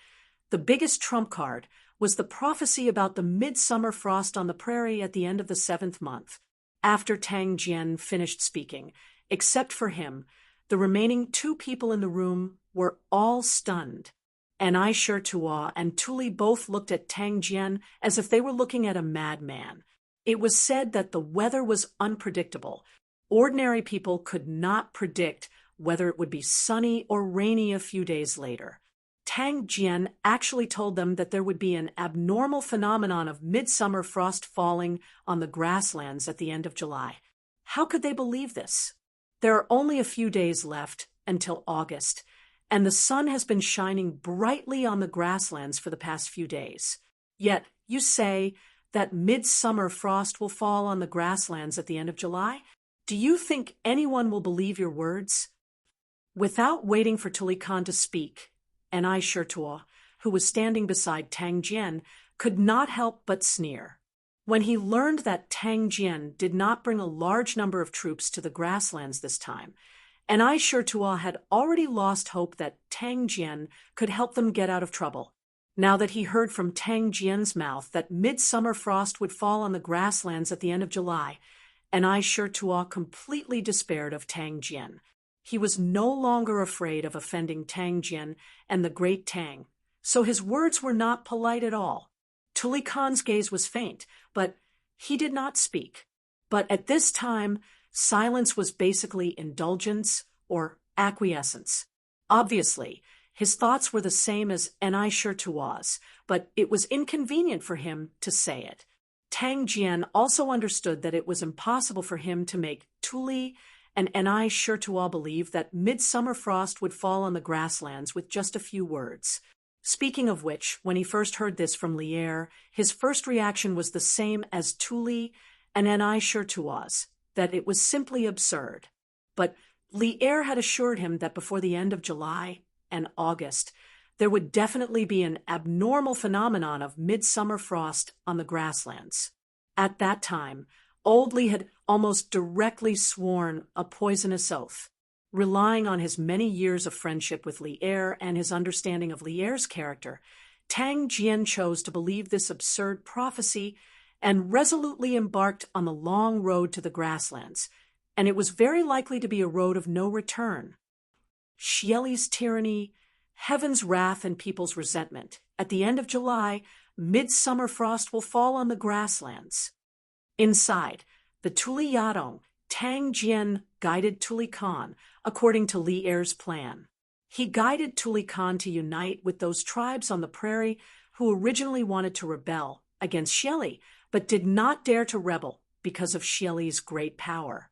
the biggest trump card was the prophecy about the midsummer frost on the prairie at the end of the 7th month. After Tang Jian finished speaking, except for him, the remaining 2 people in the room were all stunned. Anai Shirtua and Tuli both looked at Tang Jian as if they were looking at a madman. It was said that the weather was unpredictable. Ordinary people could not predict whether it would be sunny or rainy a few days later. Tang Jian actually told them that there would be an abnormal phenomenon of midsummer frost falling on the grasslands at the end of July. How could they believe this? There are only a few days left until August, and the sun has been shining brightly on the grasslands for the past few days. Yet you say that midsummer frost will fall on the grasslands at the end of July? Do you think anyone will believe your words? Without waiting for Tuli Khan to speak, Anai Shirtua, who was standing beside Tang Jian, could not help but sneer. When he learned that Tang Jian did not bring a large number of troops to the grasslands this time, Anai Shirtua had already lost hope that Tang Jian could help them get out of trouble. Now that he heard from Tang Jian's mouth that midsummer frost would fall on the grasslands at the end of July, Anai Shirtua completely despaired of Tang Jian. He was no longer afraid of offending Tang Jian and the great Tang, so his words were not polite at all. Tuli Khan's gaze was faint, but he did not speak. But at this time, silence was basically indulgence or acquiescence. Obviously, his thoughts were the same as Anai Shirtua's, but it was inconvenient for him to say it. Tang Jian also understood that it was impossible for him to make Tuli and Anai Shirtua believe that midsummer frost would fall on the grasslands with just a few words. Speaking of which, when he first heard this from Li Er, his first reaction was the same as Tuli and Anai Shirtua's, that it was simply absurd. But Li Er had assured him that before the end of July and August, there would definitely be an abnormal phenomenon of midsummer frost on the grasslands. At that time, Old Li had almost directly sworn a poisonous oath. Relying on his many years of friendship with Li Er and his understanding of Li Er's character, Tang Jian chose to believe this absurd prophecy and resolutely embarked on the long road to the grasslands, and it was very likely to be a road of no return. Xieli's tyranny, heaven's wrath, and people's resentment. At the end of July, midsummer frost will fall on the grasslands. Inside, the Tuli Yadong, Tang Jian guided Tuli Khan according to Li Er's plan. He guided Tuli Khan to unite with those tribes on the prairie who originally wanted to rebel against Xieli, but did not dare to rebel because of Xieli's great power.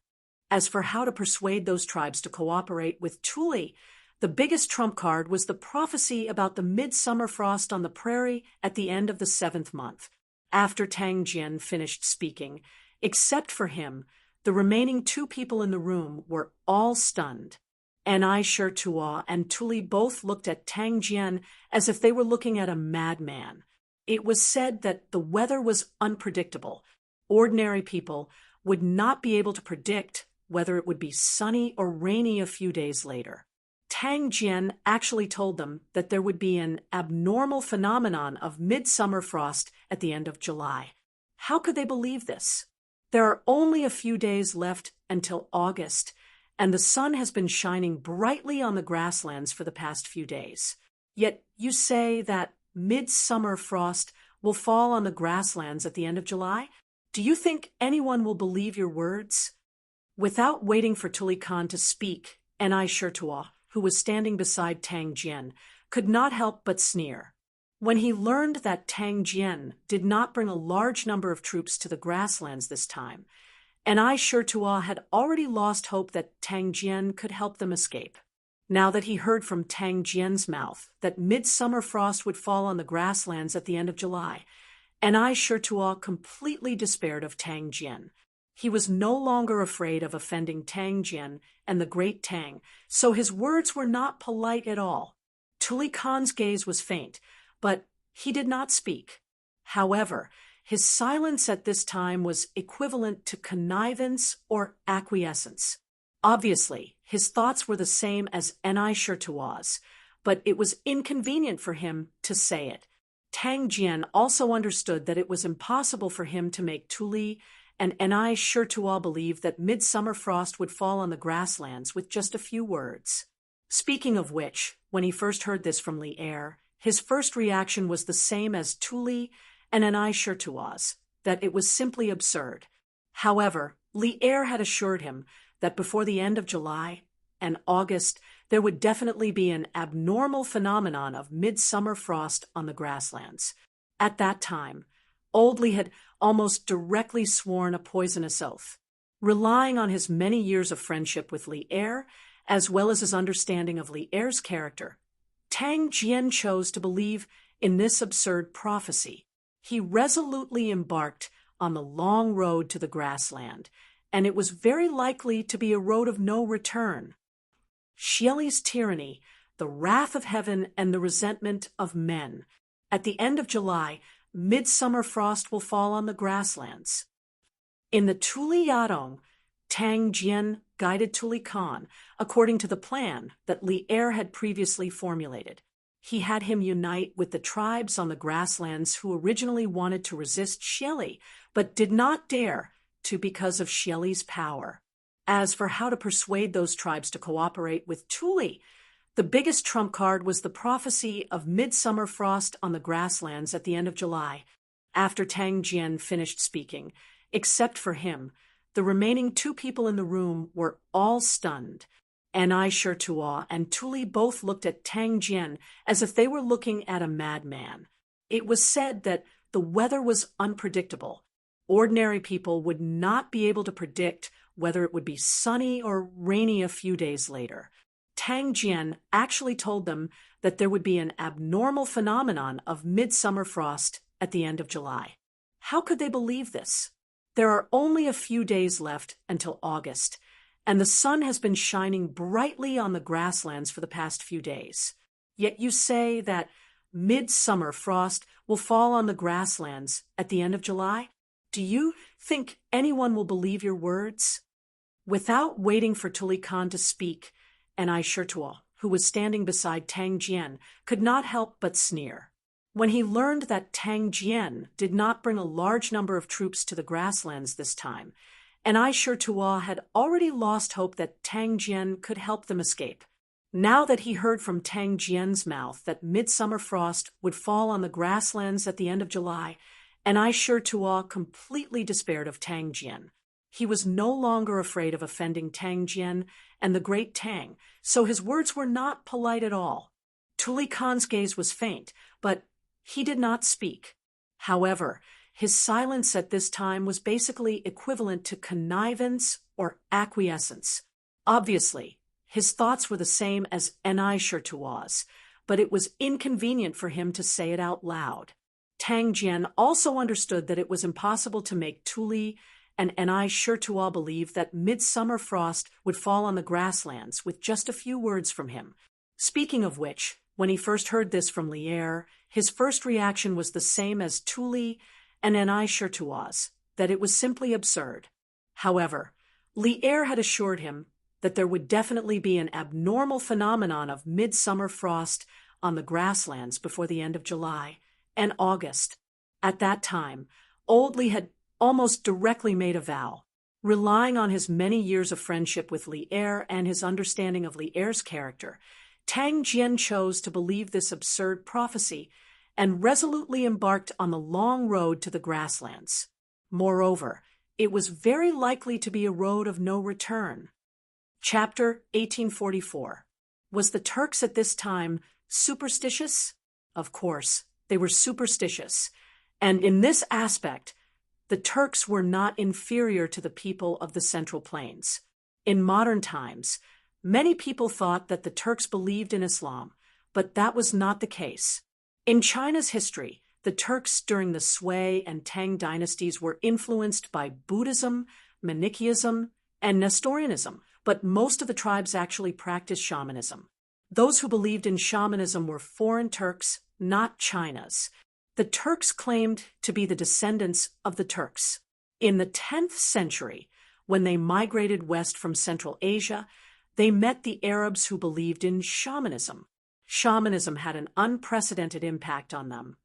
As for how to persuade those tribes to cooperate with Tuli, the biggest trump card was the prophecy about the midsummer frost on the prairie at the end of the 7th month. After Tang Jian finished speaking, except for him, the remaining 2 people in the room were all stunned. Anai Shirtua and Tuli both looked at Tang Jian as if they were looking at a madman. It was said that the weather was unpredictable. Ordinary people would not be able to predict whether it would be sunny or rainy a few days later. Tang Jian actually told them that there would be an abnormal phenomenon of midsummer frost at the end of July. How could they believe this? There are only a few days left until August, and the sun has been shining brightly on the grasslands for the past few days. Yet you say that midsummer frost will fall on the grasslands at the end of July? Do you think anyone will believe your words? Without waiting for Tuli Khan to speak, Anai Shirtua, who was standing beside Tang Jian, could not help but sneer. When he learned that Tang Jian did not bring a large number of troops to the grasslands this time, Anai Shirtua had already lost hope that Tang Jian could help them escape. Now that he heard from Tang Jian's mouth that midsummer frost would fall on the grasslands at the end of July, and I Shirtuo completely despaired of Tang Jian. He was no longer afraid of offending Tang Jian and the great Tang, so his words were not polite at all. Tuli Khan's gaze was faint, but he did not speak. However, his silence at this time was equivalent to connivance or acquiescence. Obviously, his thoughts were the same as Ni Shirtuo's, but it was inconvenient for him to say it. Tang Jian also understood that it was impossible for him to make Tuli and Ni Shirtuo believe that midsummer frost would fall on the grasslands with just a few words. Speaking of which, when he first heard this from Li Er, his first reaction was the same as Tuli and Ni Shirtuo's, that it was simply absurd. However, Li Er had assured him that before the end of July and August, there would definitely be an abnormal phenomenon of midsummer frost on the grasslands. At that time, Old Li had almost directly sworn a poisonous oath. Relying on his many years of friendship with Li Er, as well as his understanding of Li Er's character, Tang Jian chose to believe in this absurd prophecy. He resolutely embarked on the long road to the grassland, and it was very likely to be a road of no return. Xieli's tyranny, the wrath of heaven, and the resentment of men. At the end of July, midsummer frost will fall on the grasslands. In the Tuli Yadong, Tang Jian guided Tuli Khan according to the plan that Li Er had previously formulated. He had him unite with the tribes on the grasslands who originally wanted to resist Xieli, but did not dare to because of Xieli's power. As for how to persuade those tribes to cooperate with Tuli, the biggest trump card was the prophecy of midsummer frost on the grasslands at the end of July. After Tang Jian finished speaking, except for him, the remaining two people in the room were all stunned. Ni Shirtuo and Tuli both looked at Tang Jian as if they were looking at a madman. It was said that the weather was unpredictable. Ordinary people would not be able to predict whether it would be sunny or rainy a few days later. Tang Jian actually told them that there would be an abnormal phenomenon of midsummer frost at the end of July. How could they believe this? There are only a few days left until August, and the sun has been shining brightly on the grasslands for the past few days. Yet you say that midsummer frost will fall on the grasslands at the end of July? Do you think anyone will believe your words? Without waiting for Tuli Khan to speak, Ni Shirtuo, who was standing beside Tang Jian, could not help but sneer. When he learned that Tang Jian did not bring a large number of troops to the grasslands this time, Ni Shirtuo had already lost hope that Tang Jian could help them escape. Now that he heard from Tang Jian's mouth that midsummer frost would fall on the grasslands at the end of July, Ni Shirtuo completely despaired of Tang Jian. He was no longer afraid of offending Tang Jian and the great Tang, so his words were not polite at all. Tuli Khan's gaze was faint, but he did not speak. However, his silence at this time was basically equivalent to connivance or acquiescence. Obviously, his thoughts were the same as Ni Shirtuo's, but it was inconvenient for him to say it out loud. Tang Jian also understood that it was impossible to make Tuli and Ni Shirtuo believe that midsummer frost would fall on the grasslands with just a few words from him. Speaking of which, when he first heard this from Li Er, his first reaction was the same as Tuli and Ni Shirtuo's, that it was simply absurd. However, Li Er had assured him that there would definitely be an abnormal phenomenon of midsummer frost on the grasslands before the end of July and August. At that time, Old Li had almost directly made a vow. Relying on his many years of friendship with Li Er and his understanding of Li Er's character, Tang Jian chose to believe this absurd prophecy and resolutely embarked on the long road to the grasslands. Moreover, it was very likely to be a road of no return. Chapter 1844. Was the Turks at this time superstitious? Of course, they were superstitious, and in this aspect, the Turks were not inferior to the people of the Central Plains. In modern times, Many people thought that the Turks believed in Islam, but that was not the case. In China's history, the Turks during the Sui and Tang dynasties were influenced by Buddhism, Manichaeism, and Nestorianism, but most of the tribes actually practiced shamanism. Those who believed in shamanism were foreign Turks, not China's. The Turks claimed to be the descendants of the Turks. In the 10th century, when they migrated west from Central Asia, they met the Arabs who believed in shamanism. Shamanism had an unprecedented impact on them.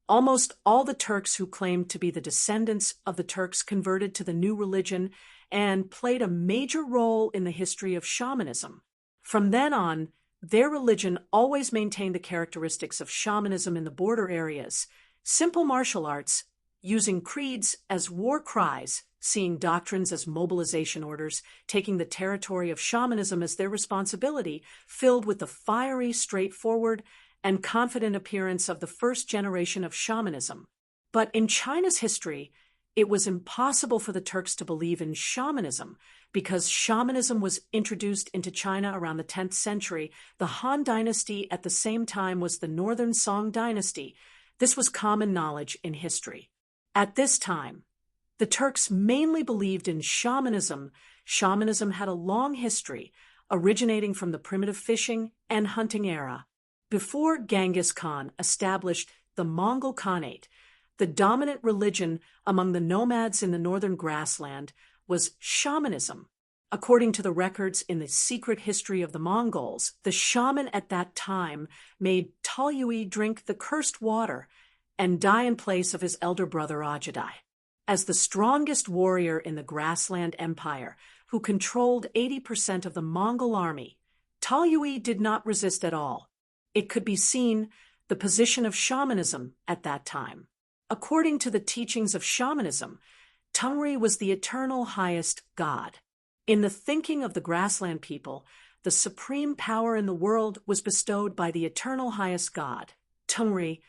Almost all the Turks who claimed to be the descendants of the Turks converted to the new religion and played a major role in the history of shamanism. From then on, their religion always maintained the characteristics of shamanism in the border areas, simple martial arts, using creeds as war cries, seeing doctrines as mobilization orders, taking the territory of shamanism as their responsibility, filled with the fiery, straightforward, and confident appearance of the first generation of shamanism. But in China's history, it was impossible for the Turks to believe in shamanism because shamanism was introduced into China around the 10th century. The Han Dynasty at the same time was the Northern Song Dynasty. This was common knowledge in history. At this time, the Turks mainly believed in shamanism. Shamanism had a long history, originating from the primitive fishing and hunting era. Before Genghis Khan established the Mongol Khanate, the dominant religion among the nomads in the northern grassland was shamanism. According to the records in the secret history of the Mongols, the shaman at that time made Talyui drink the cursed water and die in place of his elder brother Ajadai. As the strongest warrior in the grassland empire, who controlled 80% of the Mongol army, Talyui did not resist at all. It could be seen the position of shamanism at that time. According to the teachings of shamanism, Tungri was the eternal highest god. In the thinking of the grassland people, the supreme power in the world was bestowed by the eternal highest god, Tungri.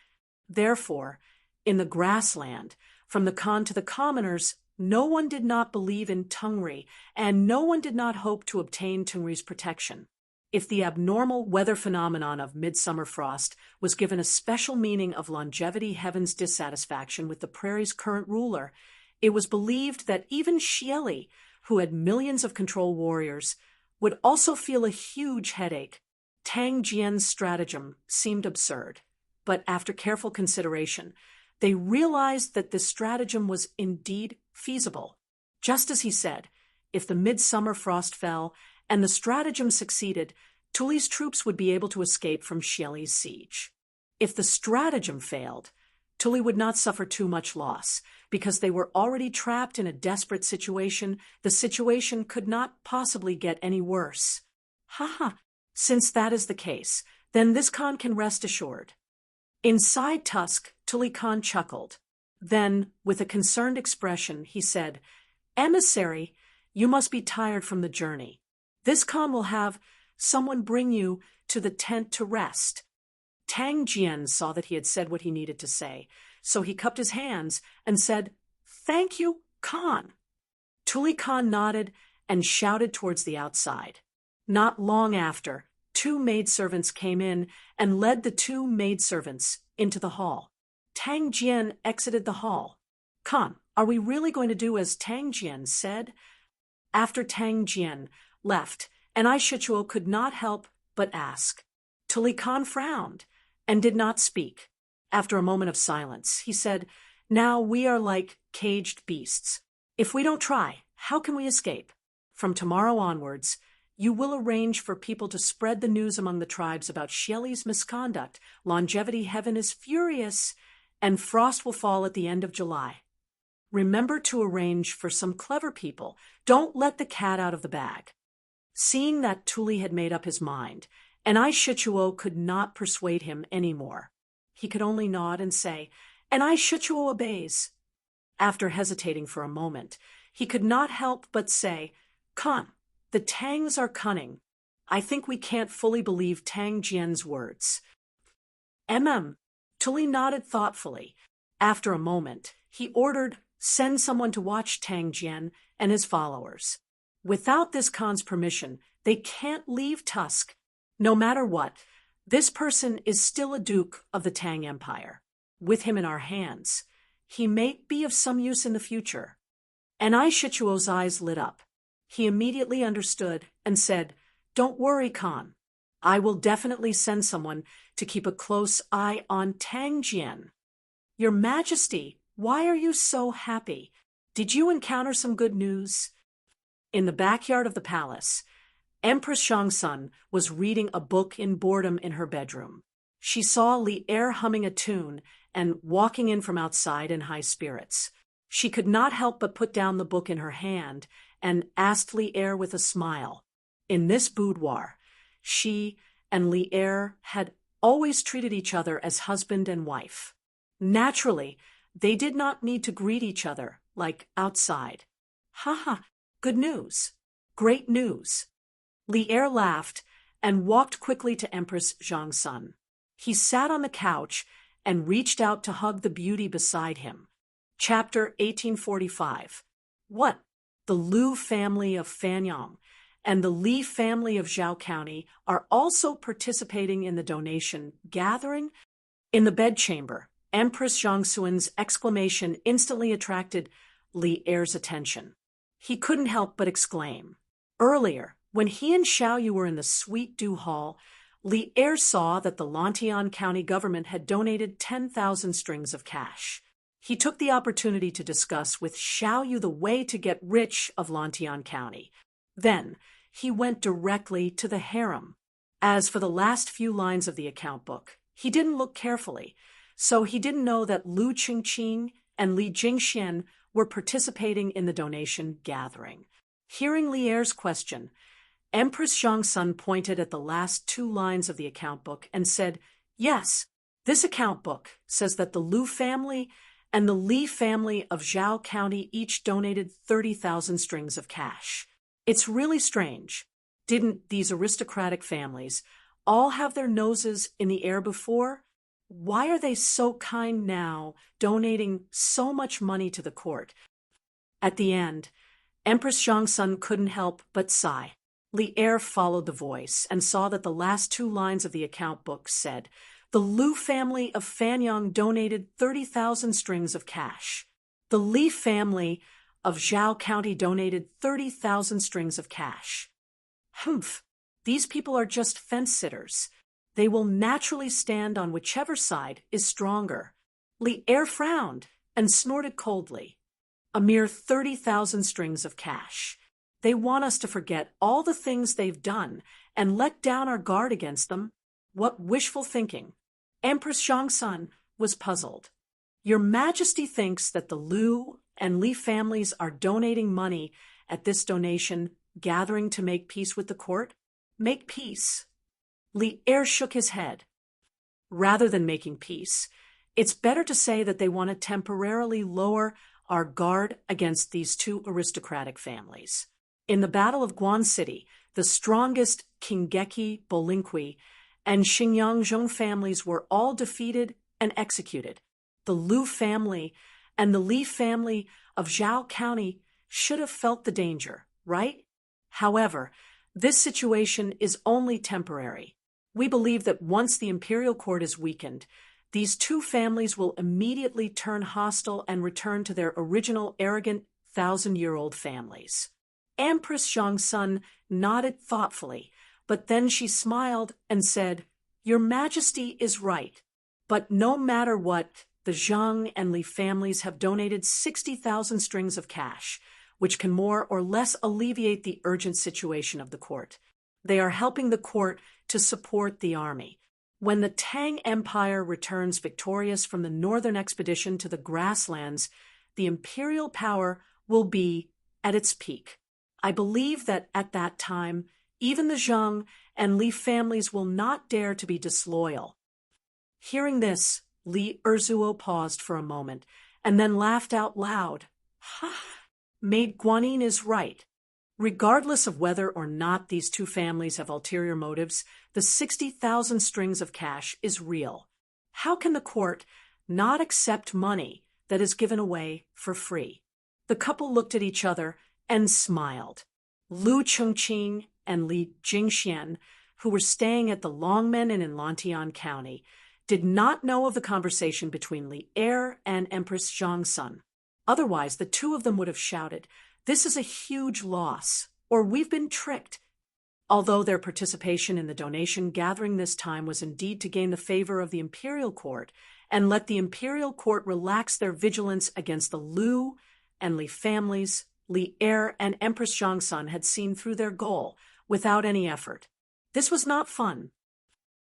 Therefore, in the grassland, from the Khan to the commoners, no one did not believe in Tungri, and no one did not hope to obtain Tungri's protection. If the abnormal weather phenomenon of midsummer frost was given a special meaning of longevity, heaven's dissatisfaction with the prairie's current ruler, it was believed that even Xieli, who had millions of control warriors, would also feel a huge headache. Tang Jian's stratagem seemed absurd, but after careful consideration, they realized that this stratagem was indeed feasible. Just as he said, if the midsummer frost fell and the stratagem succeeded, Tuli's troops would be able to escape from Xieli's siege. If the stratagem failed, Tuli would not suffer too much loss, because they were already trapped in a desperate situation. The situation could not possibly get any worse. Since that is the case, then this Khan can rest assured. Inside Tusk, Tuli Khan chuckled. Then, with a concerned expression, he said, "Emissary, you must be tired from the journey. This Khan will have someone bring you to the tent to rest." Tang Jian saw that he had said what he needed to say, so he cupped his hands and said, "Thank you, Khan." Tuli Khan nodded and shouted towards the outside. Not long after, 2 maidservants came in and led the 2 maidservants into the hall. Tang Jian exited the hall. "Khan, are we really going to do as Tang Jian said?" After Tang Jian left, and Ai Shichuo could not help but ask. Tuli Khan frowned and did not speak. After a moment of silence, he said, "Now we are like caged beasts. If we don't try, how can we escape? From tomorrow onwards, you will arrange for people to spread the news among the tribes about Xieli's misconduct. Longevity heaven is furious, and frost will fall at the end of July. Remember to arrange for some clever people. Don't let the cat out of the bag." Seeing that Tuli had made up his mind, and Ai Shichuo could not persuade him any more, he could only nod and say, "And Ai Shichuo obeys." After hesitating for a moment, he could not help but say, "Khan, the Tangs are cunning. I think we can't fully believe Tang Jian's words." Tuli nodded thoughtfully. After a moment, he ordered, "Send someone to watch Tang Jian and his followers." Without this Khan's permission, They can't leave Tusk. No matter what, this person is still a duke of the Tang Empire. With him in our hands, he may be of some use in the future. And Shichuo's eyes lit up. He immediately understood and said, "Don't worry, Khan. I will definitely send someone to keep a close eye on Tang Jian." "Your Majesty, why are you so happy? Did you encounter some good news?" In the backyard of the palace, Empress Shangsun was reading a book in boredom in her bedroom. She saw Li Er humming a tune and walking in from outside in high spirits. She could not help but put down the book in her hand and asked Li Er with a smile. In this boudoir, she and Li Er had always treated each other as husband and wife. Naturally, they did not need to greet each other like outside. "Haha, good news. Great news." Li Er laughed and walked quickly to Empress Zhangsun. He sat on the couch and reached out to hug the beauty beside him. Chapter 1845. What? The Liu family of Fanyang and the Li family of Zhao County are also participating in the donation gathering? In the bedchamber, Empress Zhangsun's exclamation instantly attracted Li Er's attention. He couldn't help but exclaim. Earlier, when he and Xiaoyu were in the Sweet Dew Hall, Li Er saw that the Lantian County government had donated 10,000 strings of cash. He took the opportunity to discuss with Xiaoyu the way to get rich of Lantian County. Then, he went directly to the harem. As for the last few lines of the account book, he didn't look carefully, so he didn't know that Lu Qingqing and Li Jingxian were participating in the donation gathering. Hearing Li Er's question, Empress Zhangsun pointed at the last two lines of the account book and said, "Yes, this account book says that the Liu family and the Li family of Zhao County each donated 30,000 strings of cash. It's really strange. Didn't these aristocratic families all have their noses in the air before? Why are they so kind now, donating so much money to the court?" At the end, Empress Zhangsun couldn't help but sigh. Li Er followed the voice and saw that the last two lines of the account book said, "The Liu family of Fanyang donated 30,000 strings of cash. The Li family of Zhao County donated 30,000 strings of cash. Humph, these people are just fence-sitters. They will naturally stand on whichever side is stronger." Li Er frowned and snorted coldly. "A mere 30,000 strings of cash. They want us to forget all the things they've done and let down our guard against them. What wishful thinking." Empress Zhangsun was puzzled. "Your Majesty thinks that the Liu and Li families are donating money at this donation gathering to make peace with the court? Make peace?" Li Er shook his head. "Rather than making peace, it's better to say that they want to temporarily lower our guard against these two aristocratic families. In the Battle of Guan City, the strongest Kingeki Bolinkwi and Xingyang Zhong families were all defeated and executed. The Liu family and the Li family of Zhao County should have felt the danger, right? However, this situation is only temporary. We believe that once the imperial court is weakened, these two families will immediately turn hostile and return to their original arrogant 1,000-year-old families." Empress Zhangsun nodded thoughtfully, but then she smiled and said, "Your Majesty is right. But no matter what, the Zhang and Li families have donated 60,000 strings of cash, which can more or less alleviate the urgent situation of the court. They are helping the court to support the army. When the Tang Empire returns victorious from the northern expedition to the grasslands, the imperial power will be at its peak. I believe that at that time, even the Zhang and Li families will not dare to be disloyal." Hearing this, Li Erzuo paused for a moment and then laughed out loud. "Ha! Maid Guanyin is right. Regardless of whether or not these two families have ulterior motives, the 60,000 strings of cash is real. How can the court not accept money that is given away for free?" The couple looked at each other and smiled. Lu Chengqing and Li Jingxian, who were staying at the Longmen Inn in Lantian County, did not know of the conversation between Li Er and Empress Zhangsun. Otherwise, the two of them would have shouted, "This is a huge loss," or "We've been tricked." Although their participation in the donation gathering this time was indeed to gain the favor of the imperial court and let the imperial court relax their vigilance against the Lu and Li families, Li Er and Empress Zhangsun had seen through their goal without any effort. This was not fun.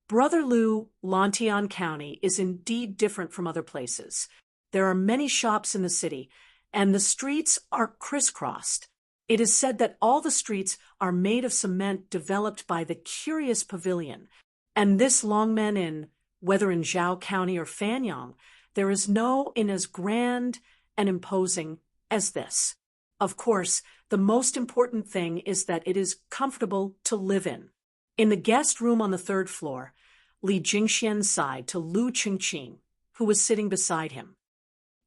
Brother Lu, Lantian County, is indeed different from other places. There are many shops in the city, and the streets are crisscrossed. It is said that all the streets are made of cement developed by the Curious Pavilion, and this Longmen Inn, whether in Zhao County or Fanyang, there is no inn as grand and imposing as this. Of course, the most important thing is that it is comfortable to live in. In the guest room on the third floor, Li Jingxian sighed to Lu Chengqing, who was sitting beside him.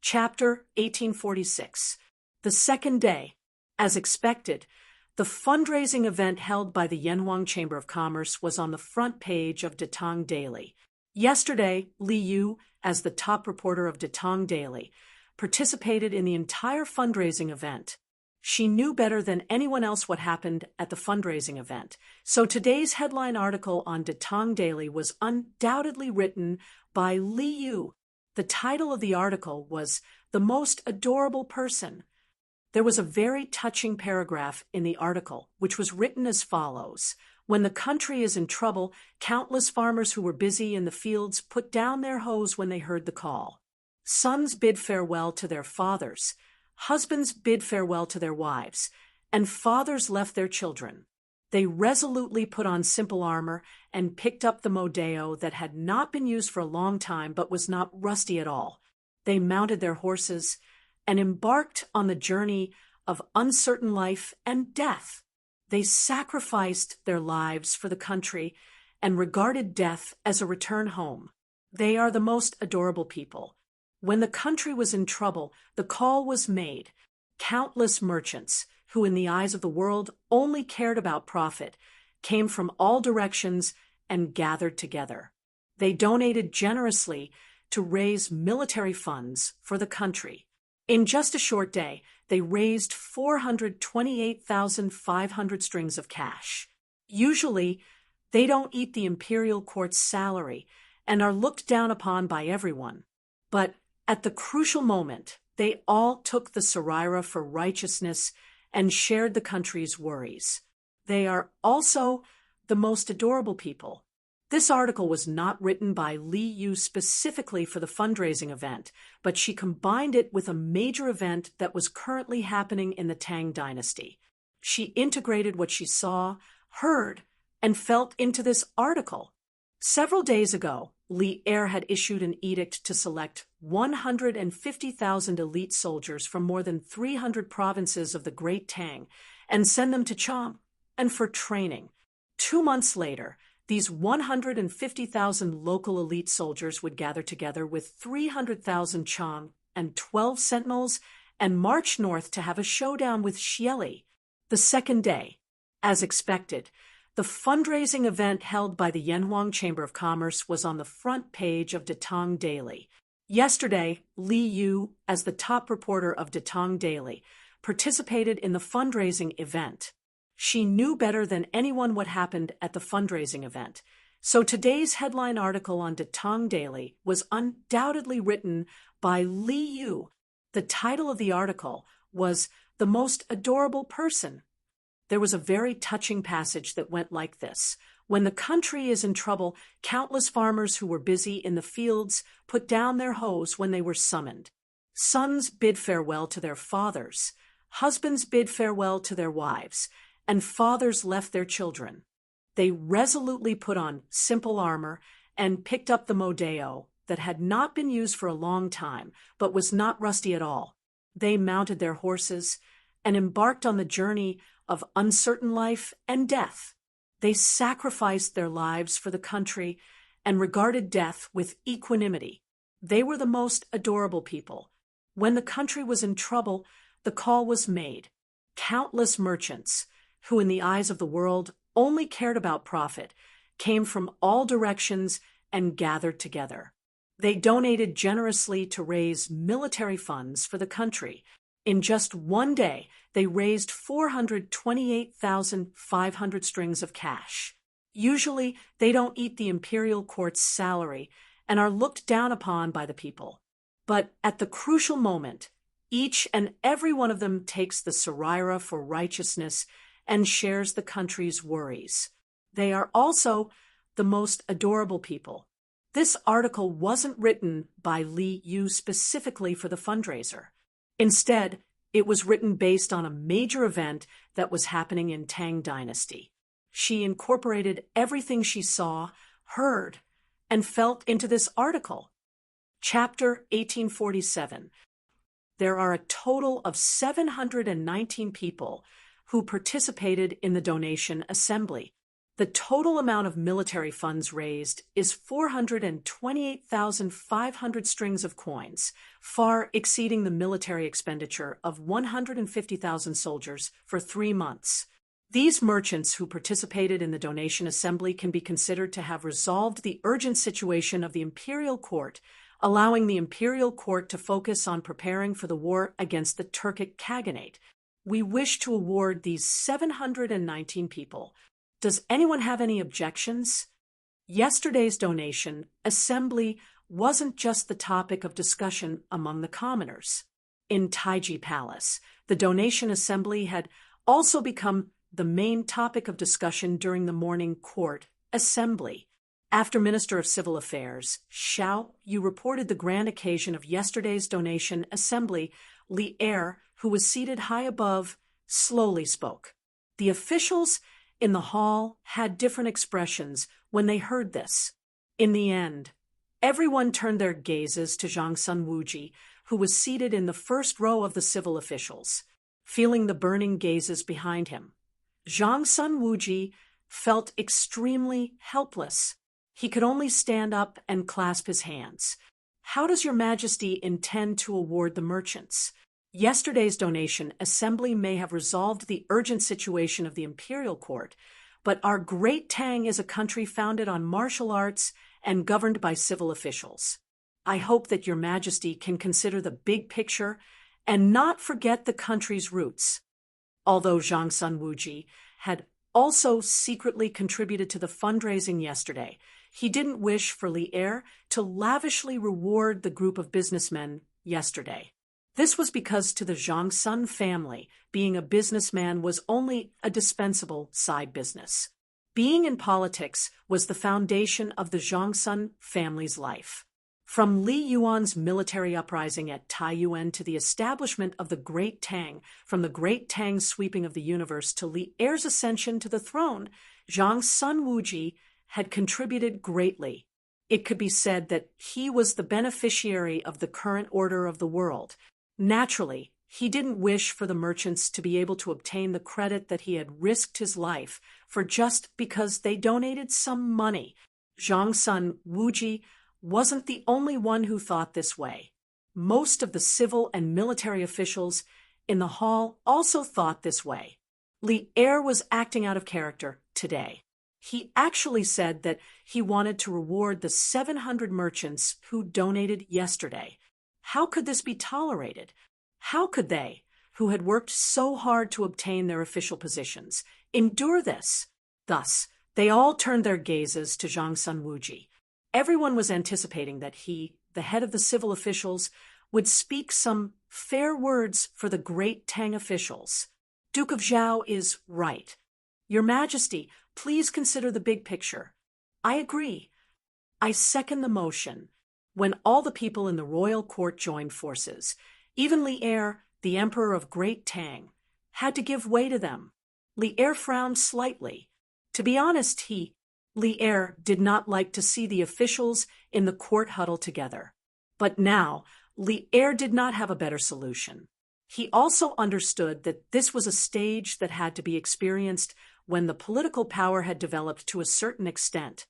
Chapter 1846. The second day. As expected, the fundraising event held by the Yanhuang Chamber of Commerce was on the front page of Tang Daily. Yesterday, Li Yu, as the top reporter of Tang Daily, participated in the entire fundraising event. She knew better than anyone else what happened at the fundraising event, so today's headline article on Tang Daily was undoubtedly written by Li Yu. The title of the article was "The Most Adorable Person." There was a very touching paragraph in the article, which was written as follows: "When the country is in trouble, countless farmers who were busy in the fields put down their hoes when they heard the call. Sons bid farewell to their fathers, husbands bid farewell to their wives, and fathers left their children. They resolutely put on simple armor and picked up the modeo that had not been used for a long time but was not rusty at all. They mounted their horses and embarked on the journey of uncertain life and death. They sacrificed their lives for the country and regarded death as a return home. They are the most adorable people. When the country was in trouble, the call was made. Countless merchants, who in the eyes of the world only cared about profit, came from all directions and gathered together. They donated generously to raise military funds for the country. In just a short day, they raised 428,500 strings of cash. Usually, they don't eat the imperial court's salary and are looked down upon by everyone. But at the crucial moment, they all took the sarira for righteousness and shared the country's worries. They are also the most adorable people. This article was not written by Li Yu specifically for the fundraising event, but she combined it with a major event that was currently happening in the Tang Dynasty. She integrated what she saw, heard, and felt into this article. Several days ago, Li Er had issued an edict to select 150,000 elite soldiers from more than 300 provinces of the Great Tang and send them to Chang and for training. 2 months later, these 150,000 local elite soldiers would gather together with 300,000 Chang and 12 sentinels and march north to have a showdown with Xieli. The second day, as expected, the fundraising event held by the Yanhuang Chamber of Commerce was on the front page of Tang Daily. Yesterday, Li Yu, as the top reporter of Tang Daily, participated in the fundraising event. She knew better than anyone what happened at the fundraising event, so today's headline article on Tang Daily was undoubtedly written by Li Yu. The title of the article was "The Most Adorable Person." There was a very touching passage that went like this: "When the country is in trouble, countless farmers who were busy in the fields put down their hoes when they were summoned. Sons bid farewell to their fathers, husbands bid farewell to their wives, and fathers left their children. They resolutely put on simple armor and picked up the modeo that had not been used for a long time but was not rusty at all. They mounted their horses and embarked on the journey of uncertain life and death. They sacrificed their lives for the country and regarded death with equanimity. They were the most adorable people. When the country was in trouble, the call was made. Countless merchants, who in the eyes of the world only cared about profit, came from all directions and gathered together. They donated generously to raise military funds for the country. In just one day, they raised 428,500 strings of cash. Usually, they don't eat the imperial court's salary and are looked down upon by the people. But at the crucial moment, each and every one of them takes the Saraira for righteousness and shares the country's worries. They are also the most adorable people. This article wasn't written by Li Yu specifically for the fundraiser. Instead, it was written based on a major event that was happening in Tang Dynasty. She incorporated everything she saw, heard, and felt into this article. Chapter 1847. There are a total of 719 people who participated in the donation assembly. The total amount of military funds raised is 428,500 strings of coins, far exceeding the military expenditure of 150,000 soldiers for 3 months. These merchants who participated in the donation assembly can be considered to have resolved the urgent situation of the imperial court, allowing the imperial court to focus on preparing for the war against the Turkic Khaganate. We wish to award these 719 people. Does anyone have any objections? Yesterday's donation assembly wasn't just the topic of discussion among the commoners. In Taiji Palace, the donation assembly had also become the main topic of discussion during the morning court assembly. After Minister of Civil Affairs, Xiao Yu reported the grand occasion of yesterday's donation assembly, Li Er, who was seated high above, slowly spoke. The officials in the hall had different expressions when they heard this. In the end, everyone turned their gazes to Zhang Sun Wuji, who was seated in the first row of the civil officials, feeling the burning gazes behind him. Zhang Sun Wuji felt extremely helpless. He could only stand up and clasp his hands. How does Your Majesty intend to award the merchants? Yesterday's donation assembly may have resolved the urgent situation of the imperial court, but our great Tang is a country founded on martial arts and governed by civil officials. I hope that Your Majesty can consider the big picture and not forget the country's roots. Although Zhang Sun Wuji had also secretly contributed to the fundraising yesterday, he didn't wish for Li Er to lavishly reward the group of businessmen yesterday. This was because to the Zhang Sun family, being a businessman was only a dispensable side business. Being in politics was the foundation of the Zhang Sun family's life. From Li Yuan's military uprising at Taiyuan to the establishment of the Great Tang, from the Great Tang's sweeping of the universe to Li Er's ascension to the throne, Zhang Sun Wuji had contributed greatly. It could be said that he was the beneficiary of the current order of the world. Naturally, he didn't wish for the merchants to be able to obtain the credit that he had risked his life for just because they donated some money. Zhang Sun Wuji wasn't the only one who thought this way. Most of the civil and military officials in the hall also thought this way. Li Er was acting out of character today. He actually said that he wanted to reward the 700 merchants who donated yesterday. How could this be tolerated? How could they, who had worked so hard to obtain their official positions, endure this? Thus, they all turned their gazes to Zhang Sun Wuji. Everyone was anticipating that he, the head of the civil officials, would speak some fair words for the great Tang officials. Duke of Zhao is right. Your Majesty, please consider the big picture. I agree. I second the motion. When all the people in the royal court joined forces, even Li Er, the emperor of Great Tang, had to give way to them. Li Er frowned slightly. To be honest, Li Er, did not like to see the officials in the court huddle together. But now, Li Er did not have a better solution. He also understood that this was a stage that had to be experienced when the political power had developed to a certain extent.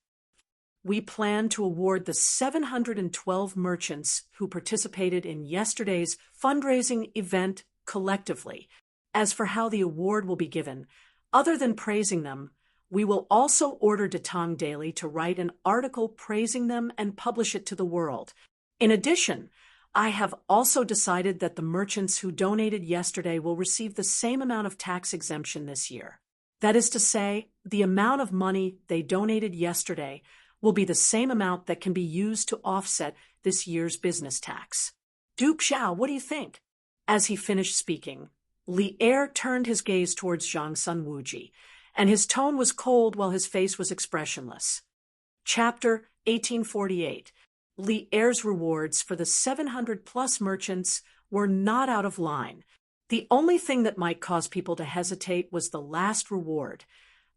We plan to award the 712 merchants who participated in yesterday's fundraising event collectively. As for how the award will be given, Other than praising them, we will also order Tang Daily to write an article praising them and publish it to the world. In addition, I have also decided that the merchants who donated yesterday will receive the same amount of tax exemption this year. That is to say, the amount of money they donated yesterday will be the same amount that can be used to offset this year's business tax. Duke Xiao, what do you think? As he finished speaking, Li Er turned his gaze towards Zhang Sun Wuji, and his tone was cold while his face was expressionless. Chapter 1848. Li Er's rewards for the 700-plus merchants were not out of line. The only thing that might cause people to hesitate was the last reward.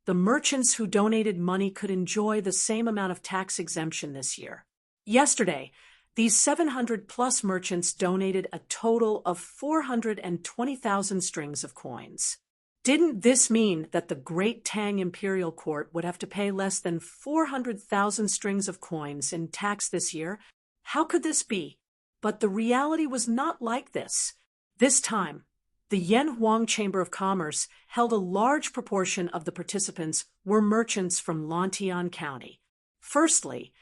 The merchants who donated money could enjoy the same amount of tax exemption this year. Yesterday, these 700-plus merchants donated a total of 420,000 strings of coins. Didn't this mean that the Great Tang Imperial Court would have to pay less than 400,000 strings of coins in tax this year? How could this be? But the reality was not like this. This time, the Yan Huang Chamber of Commerce held a large proportion of the participants were merchants from Lantian County. Firstly,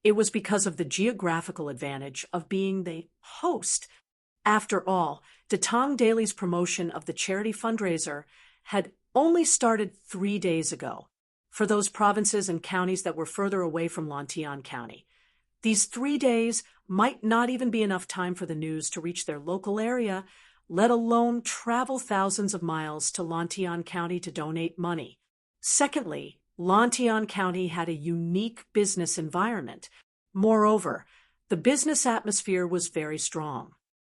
it was because of the geographical advantage of being the host. After all, Tang Daily's promotion of the charity fundraiser had only started 3 days ago for those provinces and counties that were further away from Lantian County. These 3 days might not even be enough time for the news to reach their local area, let alone travel thousands of miles to Lantian County to donate money. Secondly, Lantian County had a unique business environment. Moreover, the business atmosphere was very strong.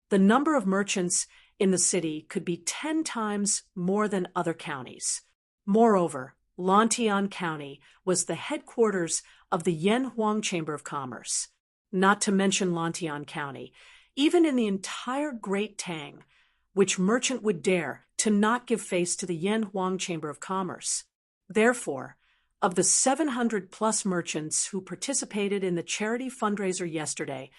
The number of merchants in the city could be 10 times more than other counties. Moreover, Lantian County was the headquarters of the Yan Huang Chamber of Commerce. Not to mention Lantian County, even in the entire Great Tang, which merchant would dare to not give face to the Yan Huang Chamber of Commerce? Therefore, of the 700-plus merchants who participated in the charity fundraiser yesterday,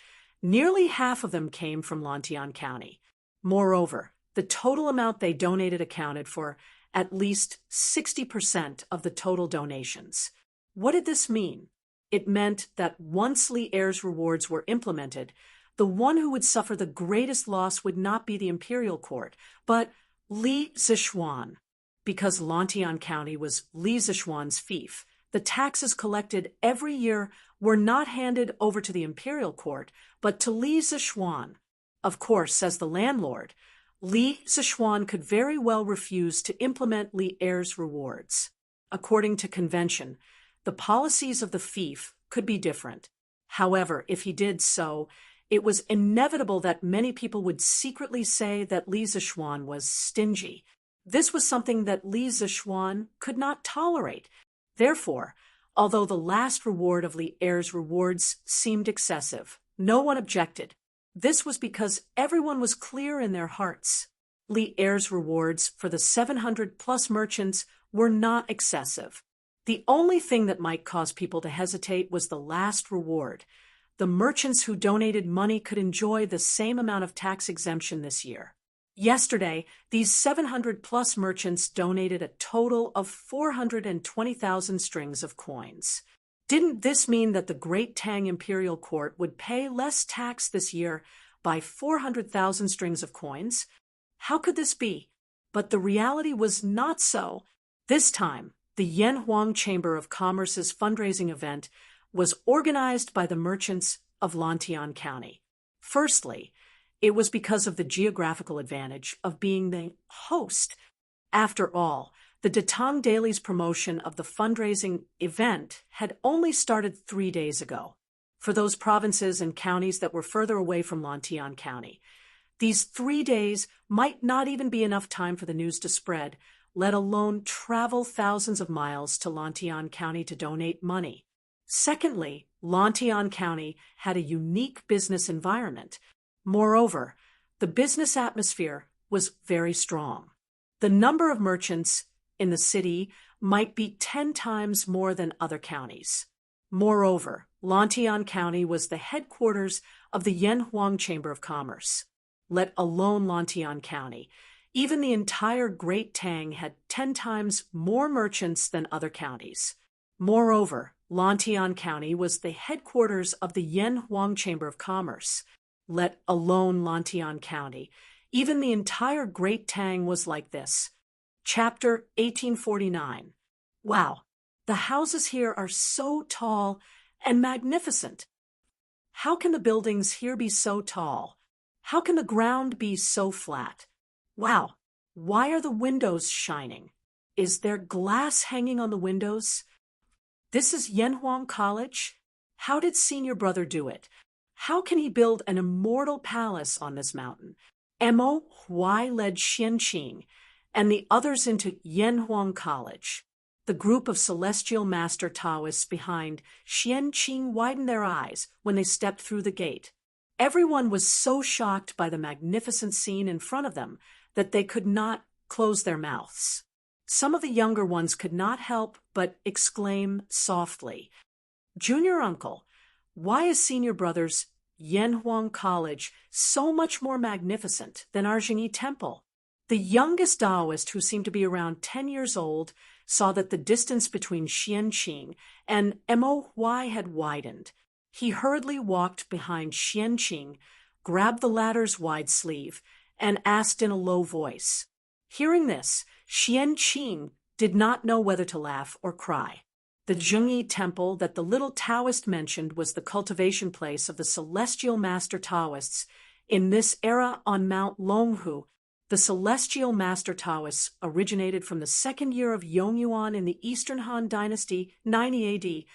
nearly half of them came from Lantian County. Moreover, the total amount they donated accounted for at least 60% of the total donations. What did this mean? It meant that once Li Er's rewards were implemented, the one who would suffer the greatest loss would not be the imperial court, but Li Zishuan. Because Lantian County was Li Zishuan's fief, the taxes collected every year were not handed over to the imperial court, but to Li Zishuan. Of course, as the landlord, Li Zishuan could very well refuse to implement Li Er's rewards. According to convention, the policies of the fief could be different. However, if he did so, it was inevitable that many people would secretly say that Li Zishuan was stingy. This was something that Li Zishuan could not tolerate. Therefore, although the last reward of Li Er's rewards seemed excessive, no one objected. This was because everyone was clear in their hearts. Li Er's rewards for the 700-plus merchants were not excessive. The only thing that might cause people to hesitate was the last reward. The merchants who donated money could enjoy the same amount of tax exemption this year. Yesterday, these 700-plus merchants donated a total of 420,000 strings of coins. Didn't this mean that the Great Tang Imperial Court would pay less tax this year by 400,000 strings of coins? How could this be? But the reality was not so. This time, the Yan Huang Chamber of Commerce's fundraising event was organized by the merchants of Lantian County. Firstly, it was because of the geographical advantage of being the host. After all, the Tang Daily's promotion of the fundraising event had only started 3 days ago for those provinces and counties that were further away from Lantian County. These 3 days might not even be enough time for the news to spread, let alone travel thousands of miles to Lantian County to donate money. Secondly, Lantian County had a unique business environment. Moreover, the business atmosphere was very strong. The number of merchants in the city might be 10 times more than other counties. Moreover, Lantian County was the headquarters of the Yan Huang Chamber of Commerce. Let alone Lantian County, Even the entire Great Tang had 10 times more merchants than other counties. Moreover, Lantian County was the headquarters of the Yanhuang Chamber of Commerce, let alone Lantian County. Even the entire Great Tang was like this. Chapter 1849. Wow, the houses here are so tall and magnificent. How can the buildings here be so tall? How can the ground be so flat? Wow, why are the windows shining? Is there glass hanging on the windows? This is Yanhuang College? How did senior brother do it? How can he build an immortal palace on this mountain? Mo Huai led Xianqing and the others into Yanhuang College. The group of celestial master Taoists behind Xianqing widened their eyes when they stepped through the gate. Everyone was so shocked by the magnificent scene in front of them that they could not close their mouths. Some of the younger ones could not help but exclaim softly, "Junior uncle, why is senior brother's Yanhuang College so much more magnificent than our Jingyi Temple?" The youngest Taoist, who seemed to be around 10 years old, saw that the distance between Xianqing and Mo Huai had widened. He hurriedly walked behind Xianqing, grabbed the latter's wide sleeve, and asked in a low voice. Hearing this, Xianqing did not know whether to laugh or cry. The Jingyi Temple that the little Taoist mentioned was the cultivation place of the celestial master Taoists. In this era on Mount Longhu, the celestial master Taoists originated from the second year of Yongyuan in the Eastern Han Dynasty, 90 AD.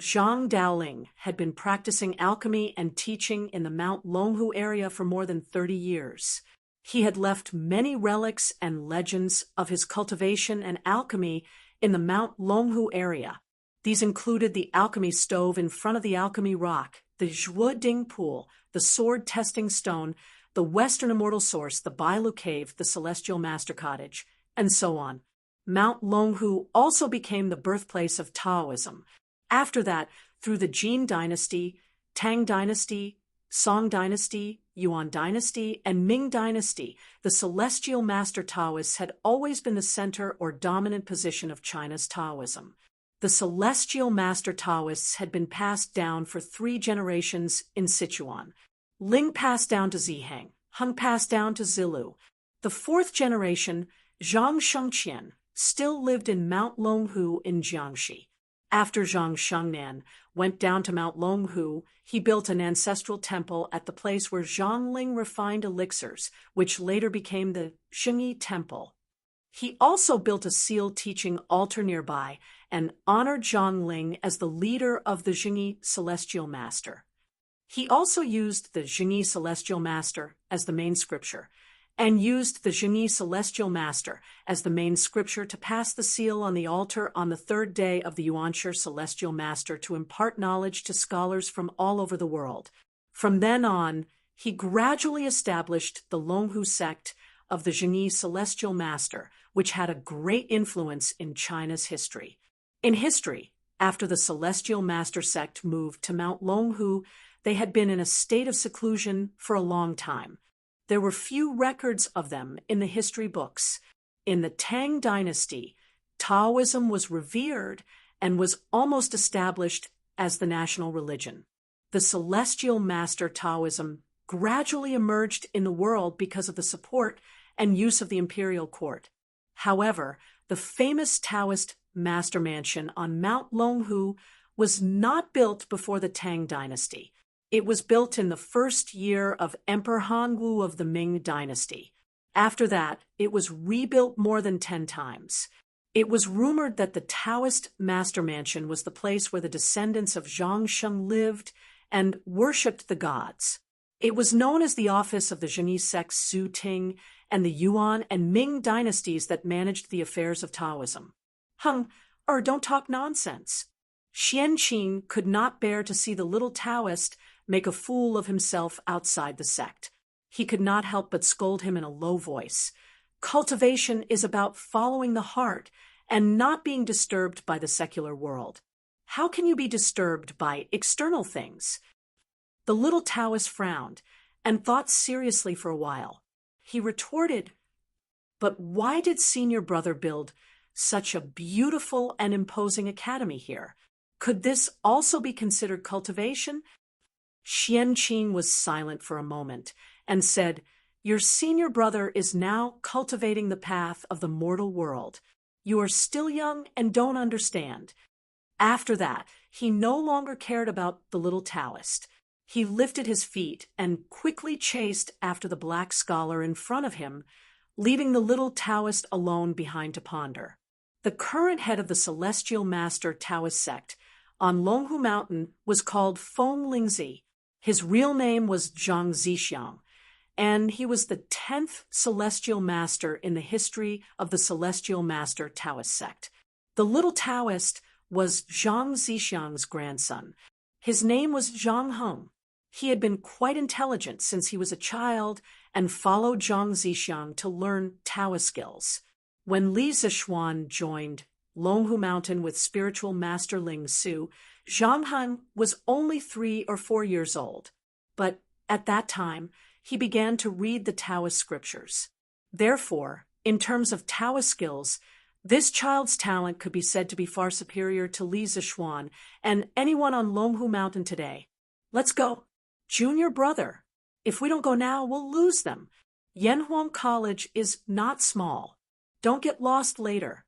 Zhang Daoling had been practicing alchemy and teaching in the Mount Longhu area for more than 30 years. He had left many relics and legends of his cultivation and alchemy in the Mount Longhu area. These included the alchemy stove in front of the alchemy rock, the Zhuo Ding pool, the sword testing stone, the Western Immortal Source, the Bailu Cave, the Celestial Master Cottage, and so on. Mount Longhu also became the birthplace of Taoism. After that, through the Jin Dynasty, Tang Dynasty, Song Dynasty, Yuan Dynasty, and Ming Dynasty, the celestial master Taoists had always been the center or dominant position of China's Taoism. The celestial master Taoists had been passed down for 3 generations in Sichuan. Ling passed down to Ziheng, Heng passed down to Zilu. The 4th generation, Zhang Shengqian, still lived in Mount Longhu in Jiangxi. After Zhang Shengnan went down to Mount Longhu, he built an ancestral temple at the place where Zhang Ling refined elixirs, which later became the Jingyi Temple. He also built a seal teaching altar nearby and honored Zhang Ling as the leader of the Jingyi Celestial Master. He also used the Jingyi Celestial Master as the main scripture, and used the Jingyi Celestial Master as the main scripture to pass the seal on the altar on the 3rd day of the Yuanshi Celestial Master to impart knowledge to scholars from all over the world. From then on, he gradually established the Longhu sect of the Jingyi Celestial Master, which had a great influence in China's history. In history, after the Celestial Master sect moved to Mount Longhu, they had been in a state of seclusion for a long time. There were few records of them in the history books. In the Tang Dynasty, Taoism was revered and was almost established as the national religion. The celestial master Taoism gradually emerged in the world because of the support and use of the imperial court. However, the famous Taoist master mansion on Mount Longhu was not built before the Tang Dynasty. It was built in the 1st year of Emperor Hanwu of the Ming Dynasty. After that, it was rebuilt more than 10 times. It was rumored that the Taoist Master Mansion was the place where the descendants of Zhang Sheng lived and worshipped the gods. It was known as the office of the Jingyi sect Su Ting and the Yuan and Ming dynasties that managed the affairs of Taoism. Don't talk nonsense. Xianqing could not bear to see the little Taoist make a fool of himself outside the sect. He could not help but scold him in a low voice. Cultivation is about following the heart and not being disturbed by the secular world. How can you be disturbed by external things? The little Taoist frowned and thought seriously for a while. He retorted, But why did senior brother build such a beautiful and imposing academy here? Could this also be considered cultivation? Xianqing was silent for a moment and said, "Your senior brother is now cultivating the path of the mortal world. You are still young and don't understand." After that, he no longer cared about the little Taoist. He lifted his feet and quickly chased after the black scholar in front of him, leaving the little Taoist alone behind to ponder. The current head of the Celestial Master Taoist sect on Longhu Mountain was called Feng Lingzi. His real name was Zhang Zixiang, and he was the 10th Celestial Master in the history of the Celestial Master Taoist sect. The little Taoist was Zhang Zixiang's grandson. His name was Zhang Heng. He had been quite intelligent since he was a child and followed Zhang Zixiang to learn Taoist skills. When Li Zixuan joined Longhu Mountain with spiritual master Ling Su, Zhang Heng was only 3 or 4 years old. But at that time, he began to read the Taoist scriptures. Therefore, in terms of Taoist skills, this child's talent could be said to be far superior to Li Zixuan and anyone on Longhu Mountain today. "Let's go. Junior brother. If we don't go now, we'll lose them. Yanhuang College is not small. Don't get lost later."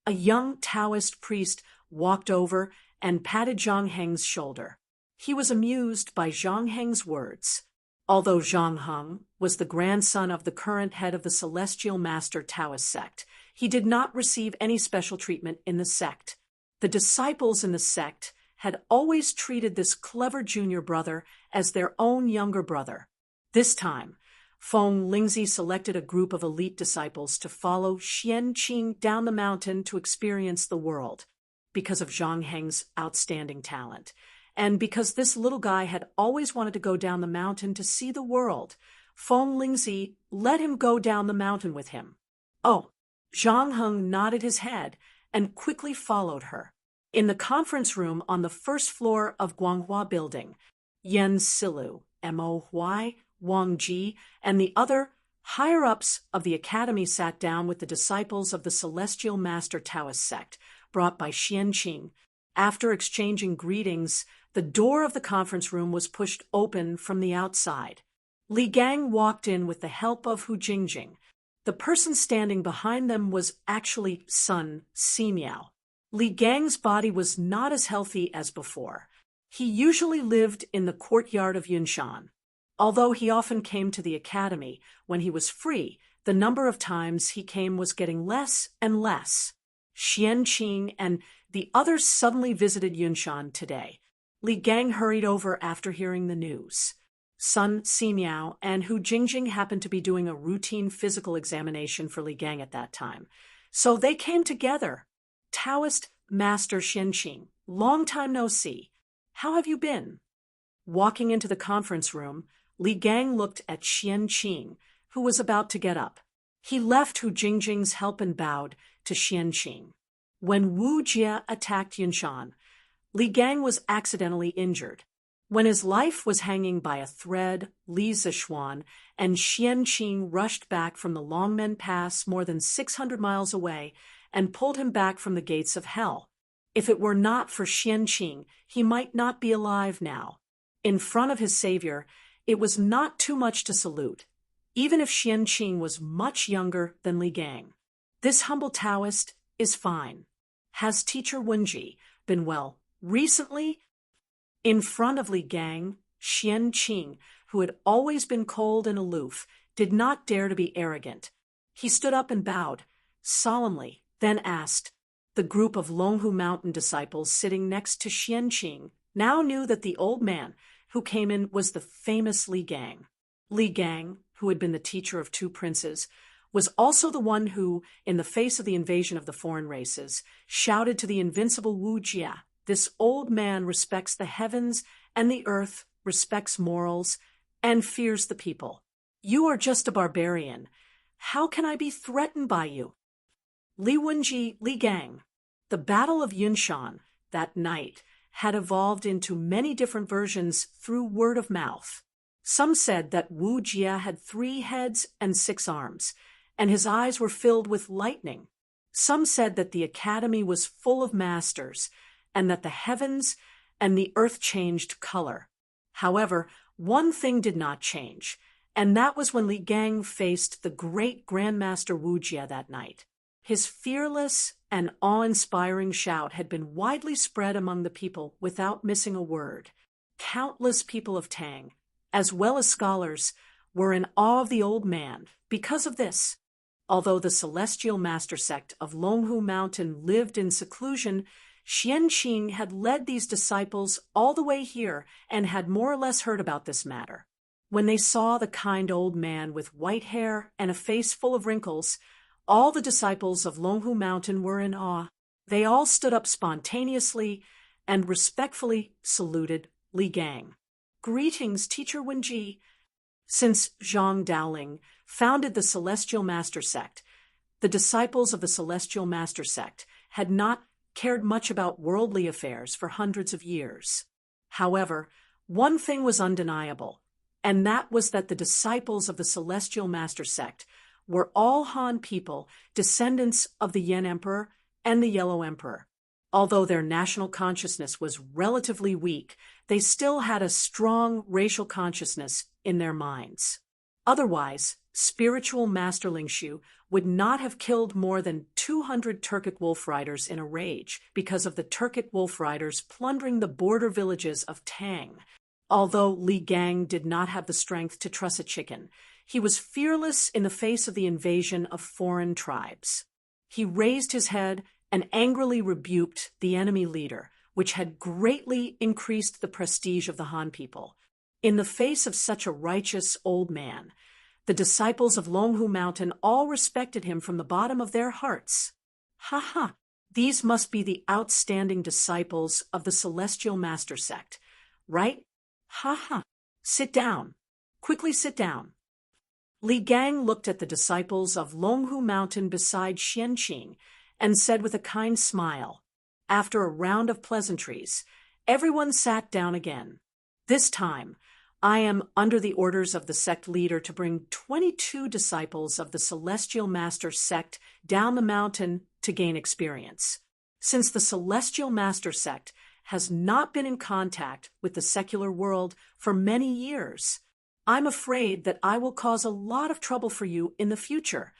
A young Taoist priest walked over and patted Zhang Heng's shoulder. He was amused by Zhang Heng's words. Although Zhang Heng was the grandson of the current head of the Celestial Master Taoist sect, he did not receive any special treatment in the sect. The disciples in the sect had always treated this clever junior brother as their own younger brother. This time, Feng Lingzi selected a group of elite disciples to follow Xianqing down the mountain to experience the world, because of Zhang Heng's outstanding talent, and because this little guy had always wanted to go down the mountain to see the world. Feng Lingzi let him go down the mountain with him. "Oh," Zhang Heng nodded his head and quickly followed her. In the conference room on the first floor of Guanghua Building, Yan Silu, Mo.Y, Wang Ji, and the other higher-ups of the academy sat down with the disciples of the Celestial Master Taoist sect, brought by Xianqing. After exchanging greetings, the door of the conference room was pushed open from the outside. Li Gang walked in with the help of Hu Jingjing. The person standing behind them was actually Sun Ximiao. Li Gang's body was not as healthy as before. He usually lived in the courtyard of Yunshan. Although he often came to the academy when he was free, the number of times he came was getting less and less. Xianqing and the others suddenly visited Yunshan today. Li Gang hurried over after hearing the news. Sun Ximiao and Hu Jingjing happened to be doing a routine physical examination for Li Gang at that time, so they came together. "Taoist Master Xianqing, long time no see. How have you been?" Walking into the conference room, Li Gang looked at Xianqing, who was about to get up. He left Hu Jingjing's help and bowed to Xianqing. When Wu Jie attacked Yunshan, Li Gang was accidentally injured. When his life was hanging by a thread, Li Zixuan and Xianqing rushed back from the Longmen Pass more than 600 miles away and pulled him back from the gates of hell. If it were not for Xianqing, he might not be alive now. In front of his savior, it was not too much to salute, even if Xianqing was much younger than Li Gang. This humble Taoist is fine. Has teacher Wenji been well recently? In front of Li Gang, Xianqing, who had always been cold and aloof, did not dare to be arrogant. He stood up and bowed, solemnly, then asked. The group of Longhu Mountain disciples sitting next to Xianqing now knew that the old man who came in was the famous Li Gang. Li Gang, who had been the teacher of 2 princes, was also the one who, in the face of the invasion of the foreign races, shouted to the invincible Wu Jie, "This old man respects the heavens and the earth, respects morals, and fears the people. You are just a barbarian. How can I be threatened by you?" Li Wenji, Li Gang. The Battle of Yunshan, that night, had evolved into many different versions through word of mouth. Some said that Wu Jie had 3 heads and 6 arms, and his eyes were filled with lightning. Some said that the academy was full of masters, and that the heavens and the earth changed color. However, one thing did not change, and that was when Li Gang faced the great Grandmaster Wu Jie that night. His fearless and awe-inspiring shout had been widely spread among the people without missing a word. Countless people of Tang, as well as scholars, were in awe of the old man because of this. Although the celestial master sect of Longhu Mountain lived in seclusion, Xianqing had led these disciples all the way here and had more or less heard about this matter. When they saw the kind old man with white hair and a face full of wrinkles, all the disciples of Longhu Mountain were in awe. They all stood up spontaneously and respectfully saluted Li Gang. "Greetings, Teacher Wenji." Since Zhang Daoling founded the Celestial Master Sect, the disciples of the Celestial Master Sect had not cared much about worldly affairs for hundreds of years. However, one thing was undeniable, and that was that the disciples of the Celestial Master Sect were all Han people, descendants of the Yen Emperor and the Yellow Emperor. Although their national consciousness was relatively weak, they still had a strong racial consciousness in their minds. Otherwise, spiritual Master Lingshu would not have killed more than 200 Turkic wolf riders in a rage because of the Turkic wolf riders plundering the border villages of Tang. Although Li Gang did not have the strength to truss a chicken, he was fearless in the face of the invasion of foreign tribes. He raised his head and angrily rebuked the enemy leader, which had greatly increased the prestige of the Han people. In the face of such a righteous old man, the disciples of Longhu Mountain all respected him from the bottom of their hearts. Ha ha! These must be the outstanding disciples of the Celestial Master Sect, right? Ha ha! Sit down. Quickly sit down. Li Gang looked at the disciples of Longhu Mountain beside Xianqing and said with a kind smile, after a round of pleasantries, everyone sat down again. This time, I am under the orders of the sect leader to bring 22 disciples of the Celestial Master Sect down the mountain to gain experience. Since the Celestial Master Sect has not been in contact with the secular world for many years, I'm afraid that I will cause a lot of trouble for you in the future.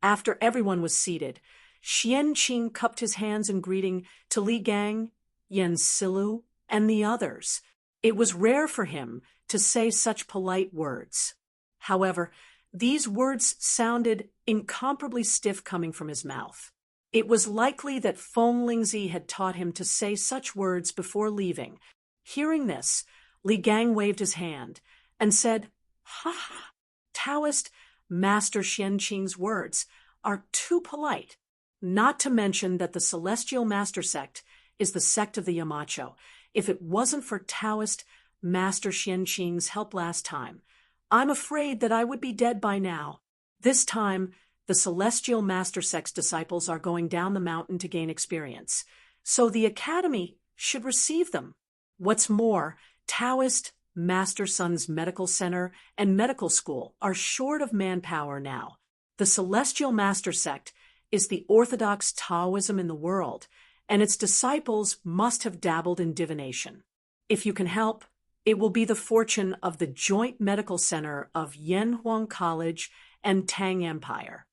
After everyone was seated, Xianqing cupped his hands in greeting to Li Gang, Yen Silu, and the others. It was rare for him to say such polite words. However, these words sounded incomparably stiff coming from his mouth. It was likely that Feng Lingzi had taught him to say such words before leaving. Hearing this, Li Gang waved his hand and said, "Ha ha! Taoist Master Xianqing's words are too polite. Not to mention that the Celestial Master Sect is the sect of the Yamacho. If it wasn't for Taoist Master Xianqing's help last time, I'm afraid that I would be dead by now. This time, the Celestial Master Sect's disciples are going down the mountain to gain experience, so the Academy should receive them. What's more, Taoist Master Sun's medical center and medical school are short of manpower now. The Celestial Master Sect is the orthodox Taoism in the world, and its disciples must have dabbled in divination. If you can help, it will be the fortune of the joint medical center of Yanhuang College and Tang Empire.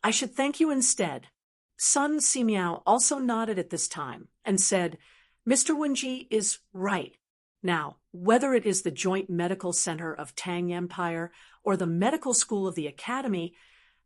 I should thank you instead." Sun Simiao also nodded at this time and said, "Mr. Wenji is right. Now, whether it is the joint medical center of Tang Empire or the medical school of the Academy,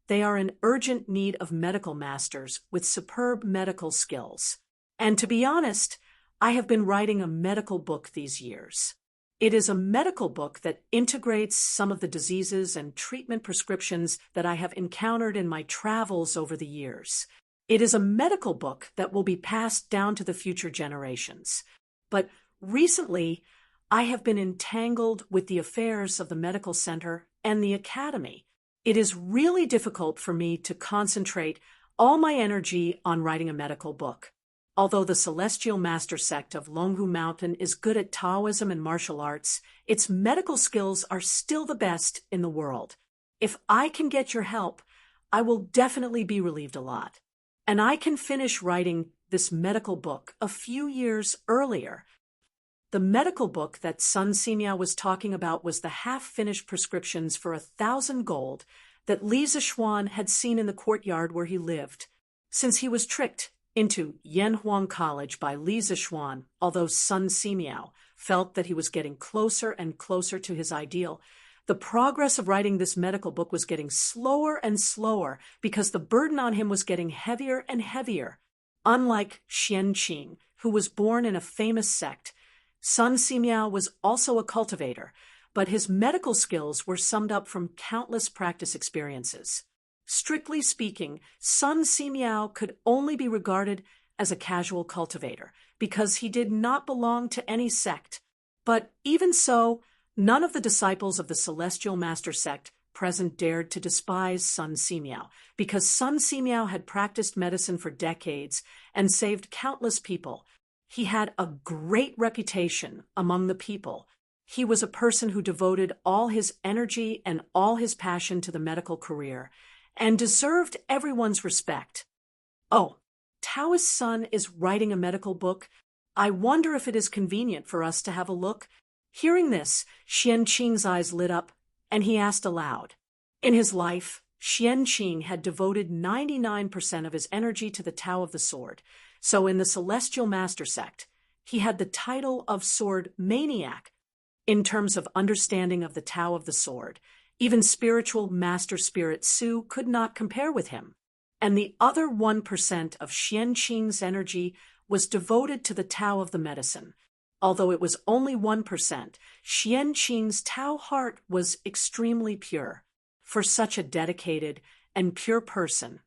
they are in urgent need of medical masters with superb medical skills. And to be honest, I have been writing a medical book these years. It is a medical book that integrates some of the diseases and treatment prescriptions that I have encountered in my travels over the years. It is a medical book that will be passed down to the future generations. But recently, I have been entangled with the affairs of the medical center and the academy. It is really difficult for me to concentrate all my energy on writing a medical book. Although the Celestial Master Sect of Longhu Mountain is good at Taoism and martial arts, its medical skills are still the best in the world. If I can get your help, I will definitely be relieved a lot. And I can finish writing this medical book a few years earlier. The medical book that Sun Simiao was talking about was the half-finished prescriptions for 1,000 gold that Li Zixuan had seen in the courtyard where he lived. Since he was tricked into Yanhuang College by Li Zixuan, although Sun Simiao felt that he was getting closer and closer to his ideal, the progress of writing this medical book was getting slower and slower because the burden on him was getting heavier and heavier. Unlike Xianqing, who was born in a famous sect, Sun Simiao was also a cultivator, but his medical skills were summed up from countless practice experiences. Strictly speaking, Sun Simiao could only be regarded as a casual cultivator because he did not belong to any sect. But even so, none of the disciples of the Celestial Master sect present dared to despise Sun Simiao because Sun Simiao had practiced medicine for decades and saved countless people. He had a great reputation among the people. He was a person who devoted all his energy and all his passion to the medical career and deserved everyone's respect. Oh, Taoist Sun is writing a medical book. I wonder if it is convenient for us to have a look. Hearing this, Xianqing's eyes lit up, and he asked aloud. In his life, Xianqing had devoted 99% of his energy to the Tao of the Sword, so in the Celestial Master sect, he had the title of Sword Maniac. In terms of understanding of the Tao of the Sword, even spiritual Master Spirit Su could not compare with him. And the other 1% of Xianqing's energy was devoted to the Tao of the medicine. Although it was only 1%, Xianqing's Tao heart was extremely pure. For such a dedicated and pure person,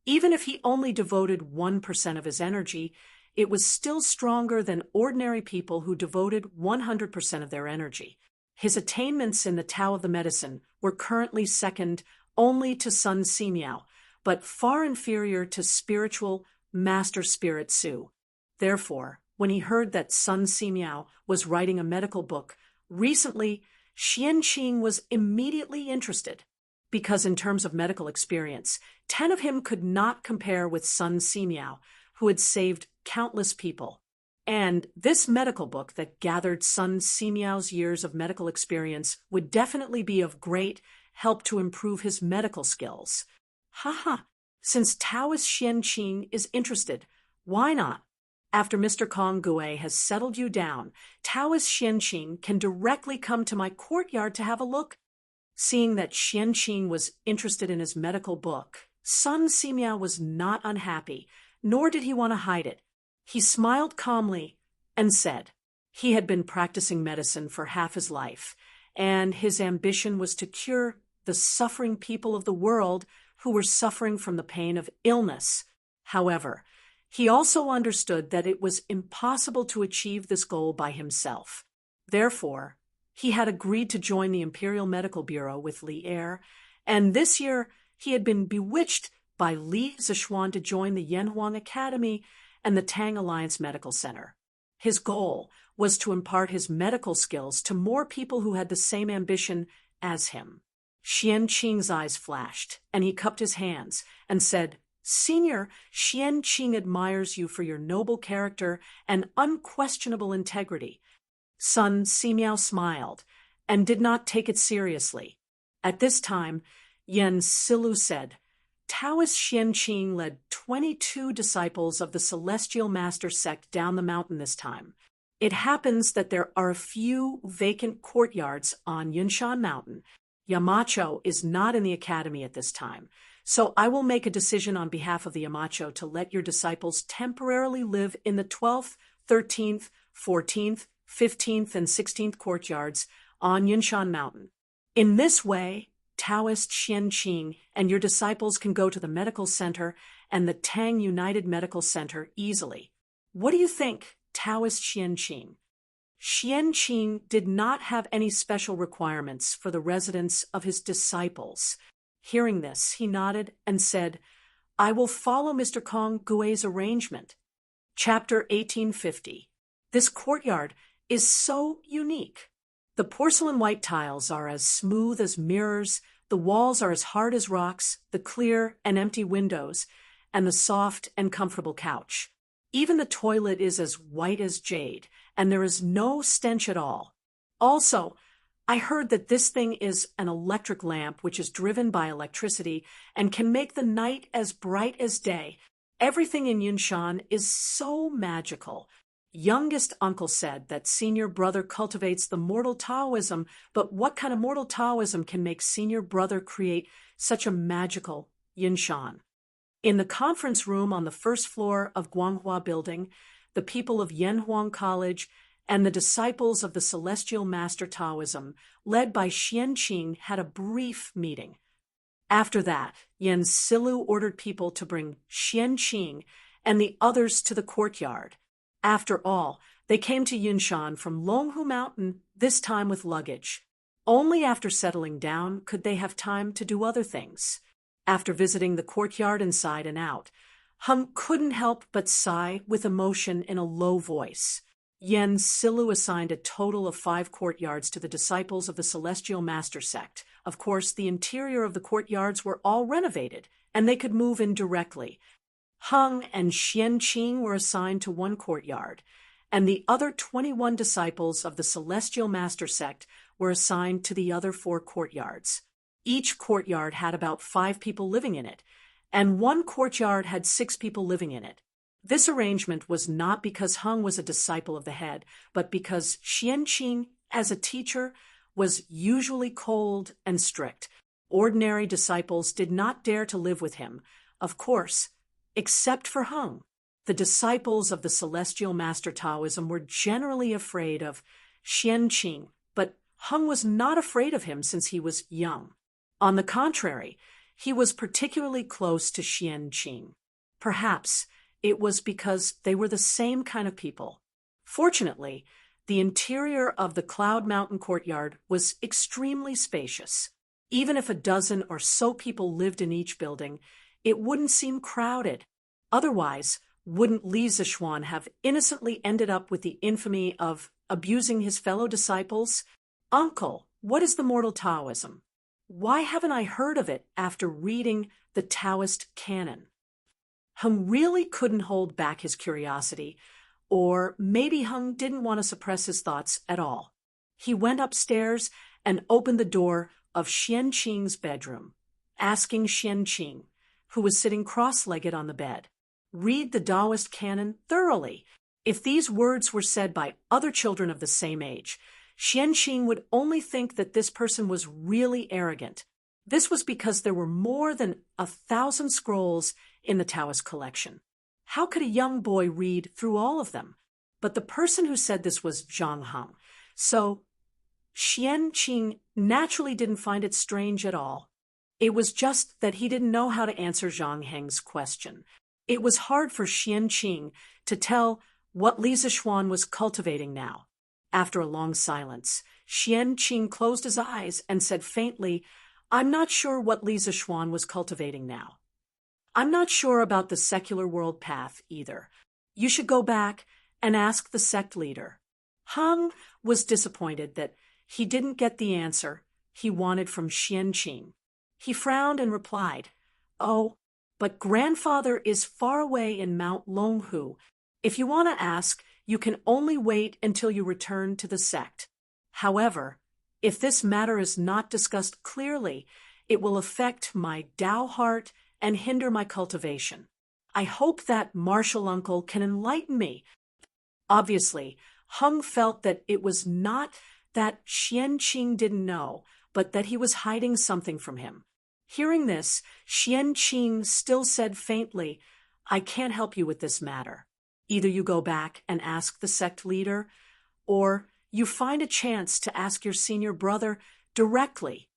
even if he only devoted 1% of his energy, it was still stronger than ordinary people who devoted 100% of their energy. His attainments in the Tao of the medicine were currently second only to Sun Simiao, but far inferior to spiritual Master Spirit Su. Therefore, when he heard that Sun Simiao was writing a medical book recently, Xianqing was immediately interested, because in terms of medical experience, 10 of him could not compare with Sun Simiao, who had saved countless people. And this medical book that gathered Sun Simiao's years of medical experience would definitely be of great help to improve his medical skills. Since Taoist Xianqing is interested, why not? After Mr. Kong Gue has settled you down, Taoist Xianqing can directly come to my courtyard to have a look. Seeing that Xianqing was interested in his medical book, Sun Simiao was not unhappy, nor did he want to hide it. He smiled calmly and said he had been practicing medicine for half his life, and his ambition was to cure the suffering people of the world who were suffering from the pain of illness. However, he also understood that it was impossible to achieve this goal by himself. Therefore, he had agreed to join the Imperial Medical Bureau with Li Er, and this year he had been bewitched by Li Zixuan to join the Yanhuang Academy and the Tang Alliance Medical Center. His goal was to impart his medical skills to more people who had the same ambition as him. Xianqing's eyes flashed, and he cupped his hands and said, "Senior, Xianqing admires you for your noble character and unquestionable integrity." Sun Simiao smiled and did not take it seriously. At this time, Yan Silu said, Taoist Xianqing led 22 disciples of the Celestial Master sect down the mountain this time. It happens that there are a few vacant courtyards on Yunshan Mountain. Yamacho is not in the academy at this time, so I will make a decision on behalf of the Yamacho to let your disciples temporarily live in the 12th, 13th, 14th, 15th, and 16th courtyards on Yunshan Mountain. In this way, Taoist Xianqing and your disciples can go to the medical center and the Tang United Medical Center easily. What do you think, Taoist Xianqing? Xianqing did not have any special requirements for the residence of his disciples. Hearing this, he nodded and said, I will follow Mr. Kong Gue's arrangement. Chapter 1850. This courtyard is so unique. The porcelain white tiles are as smooth as mirrors, The walls are as hard as rocks, the clear and empty windows, and the soft and comfortable couch. Even the toilet is as white as jade, and there is no stench at all. Also, I heard that this thing is an electric lamp which is driven by electricity and can make the night as bright as day. Everything in Yunshan is so magical. Youngest uncle said that senior brother cultivates the mortal Taoism, but what kind of mortal Taoism can make senior brother create such a magical Yunshan? In the conference room on the first floor of Guanghua Building, the people of Yanhuang College and the disciples of the Celestial Master Taoism, led by Xianqing, had a brief meeting. After that, Yen Silu ordered people to bring Xianqing and the others to the courtyard. After all, they came to Yunshan from Longhu Mountain, this time with luggage. Only after settling down could they have time to do other things. After visiting the courtyard inside and out, Hung couldn't help but sigh with emotion in a low voice. Yen Silu assigned a total of 5 courtyards to the disciples of the Celestial Master sect. Of course, the interior of the courtyards were all renovated, and they could move in directly. Hung and Xianqing were assigned to 1 courtyard, and the other 21 disciples of the Celestial Master sect were assigned to the other 4 courtyards. Each courtyard had about 5 people living in it, and 1 courtyard had 6 people living in it. This arrangement was not because Hung was a disciple of the head, but because Xianqing, as a teacher, was usually cold and strict. Ordinary disciples did not dare to live with him, of course, except for Hung. The disciples of the Celestial Master Taoism were generally afraid of Xianqing, but Hung was not afraid of him since he was young. On the contrary, he was particularly close to Xianqing. Perhaps it was because they were the same kind of people. Fortunately, the interior of the Cloud Mountain courtyard was extremely spacious. Even if a dozen or so people lived in each building, it wouldn't seem crowded. Otherwise, wouldn't Li Zishuan have innocently ended up with the infamy of abusing his fellow disciples? Uncle, what is the mortal Taoism? Why haven't I heard of it after reading the Taoist canon? Hung really couldn't hold back his curiosity, or maybe Hung didn't want to suppress his thoughts at all. He went upstairs and opened the door of Xianqing's bedroom, asking Xianqing, who was sitting cross-legged on the bed, "Read the Taoist canon thoroughly. If these words were said by other children of the same age, Xianqing would only think that this person was really arrogant. This was because there were more than 1,000 scrolls in the Taoist collection. How could a young boy read through all of them? But the person who said this was Zhang Heng, so Xianqing naturally didn't find it strange at all. It was just that he didn't know how to answer Zhang Heng's question. It was hard for Xianqing to tell what Li Zishuan was cultivating now. After a long silence, Xianqing closed his eyes and said faintly, "I'm not sure what Li Zishuan was cultivating now. I'm not sure about the secular world path either. You should go back and ask the sect leader." Hung was disappointed that he didn't get the answer he wanted from Xianqing. He frowned and replied, "Oh, but grandfather is far away in Mount Longhu. If you want to ask, you can only wait until you return to the sect. However, if this matter is not discussed clearly, it will affect my Tao heart and hinder my cultivation. I hope that martial uncle can enlighten me." Obviously, Hung felt that it was not that Xianqing didn't know, but that he was hiding something from him. Hearing this, Xianqing still said faintly, "I can't help you with this matter. Either you go back and ask the sect leader, or you find a chance to ask your senior brother directly."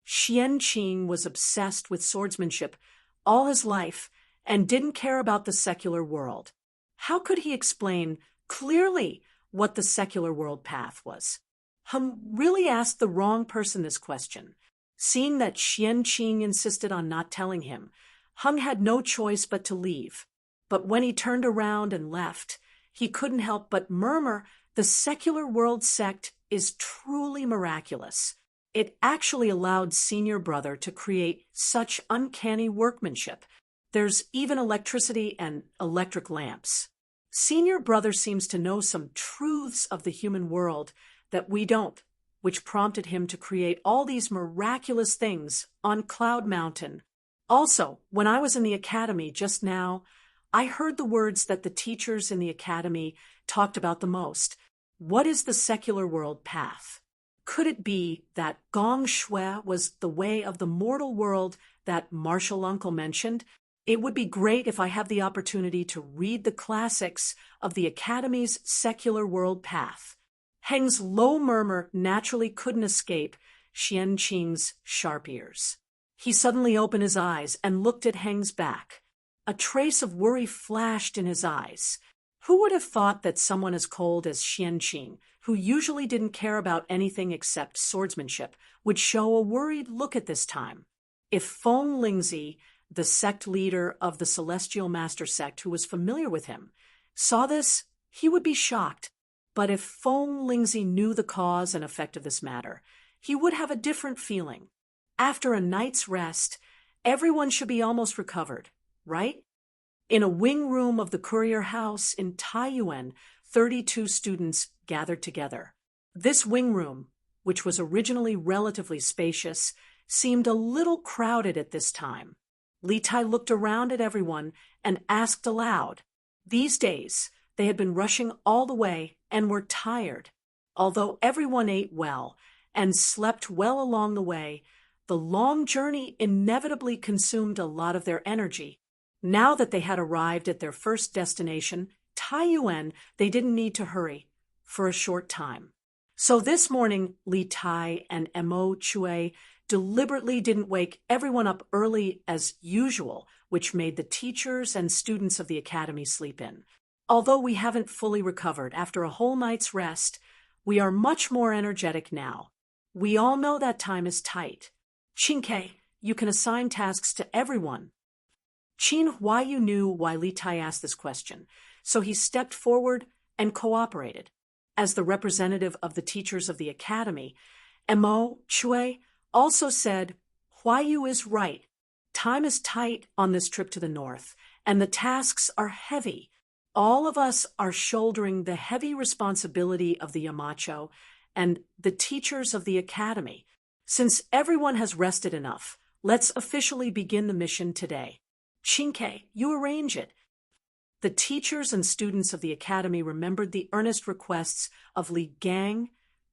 Xianqing was obsessed with swordsmanship all his life and didn't care about the secular world. How could he explain clearly what the secular world path was? Hung really asked the wrong person this question. Seeing that Xianqing insisted on not telling him, Hung had no choice but to leave. But when he turned around and left, he couldn't help but murmur, "The secular world sect is truly miraculous." It actually allowed senior brother to create such uncanny workmanship. There's even electricity and electric lamps. Senior brother seems to know some truths of the human world that we don't, which prompted him to create all these miraculous things on Cloud Mountain. Also, when I was in the academy just now, I heard the words that the teachers in the academy talked about the most. What is the secular world path? Could it be that Gong Shui was the way of the mortal world that Martial Uncle mentioned? It would be great if I have the opportunity to read the classics of the Academy's secular world path. Heng's low murmur naturally couldn't escape Xian Qing's sharp ears. He suddenly opened his eyes and looked at Heng's back. A trace of worry flashed in his eyes. Who would have thought that someone as cold as Xian Qing, who usually didn't care about anything except swordsmanship, would show a worried look at this time? If Feng Lingzi, the sect leader of the Celestial Master sect who was familiar with him, saw this, he would be shocked. But if Feng Lingzi knew the cause and effect of this matter, he would have a different feeling. After a night's rest, everyone should be almost recovered, right? In a wing room of the courier house in Taiyuan, 32 students gathered together. This wing room, which was originally relatively spacious, seemed a little crowded at this time. Li Tai looked around at everyone and asked aloud. These days, they had been rushing all the way and were tired. Although everyone ate well and slept well along the way, the long journey inevitably consumed a lot of their energy. Now that they had arrived at their first destination, Taiyuan, they didn't need to hurry for a short time. So this morning, Li Tai and Mo Chui deliberately didn't wake everyone up early as usual, which made the teachers and students of the academy sleep in. Although we haven't fully recovered after a whole night's rest, we are much more energetic now. We all know that time is tight. Qingke, you can assign tasks to everyone. Qin Huayu knew why Li Tai asked this question, so he stepped forward and cooperated. As the representative of the teachers of the academy, Mo Chui also said, Huayu is right. Time is tight on this trip to the north, and the tasks are heavy. All of us are shouldering the heavy responsibility of the Yamacho and the teachers of the academy. Since everyone has rested enough, let's officially begin the mission today. Qingke, you arrange it. The teachers and students of the academy remembered the earnest requests of Li Gang,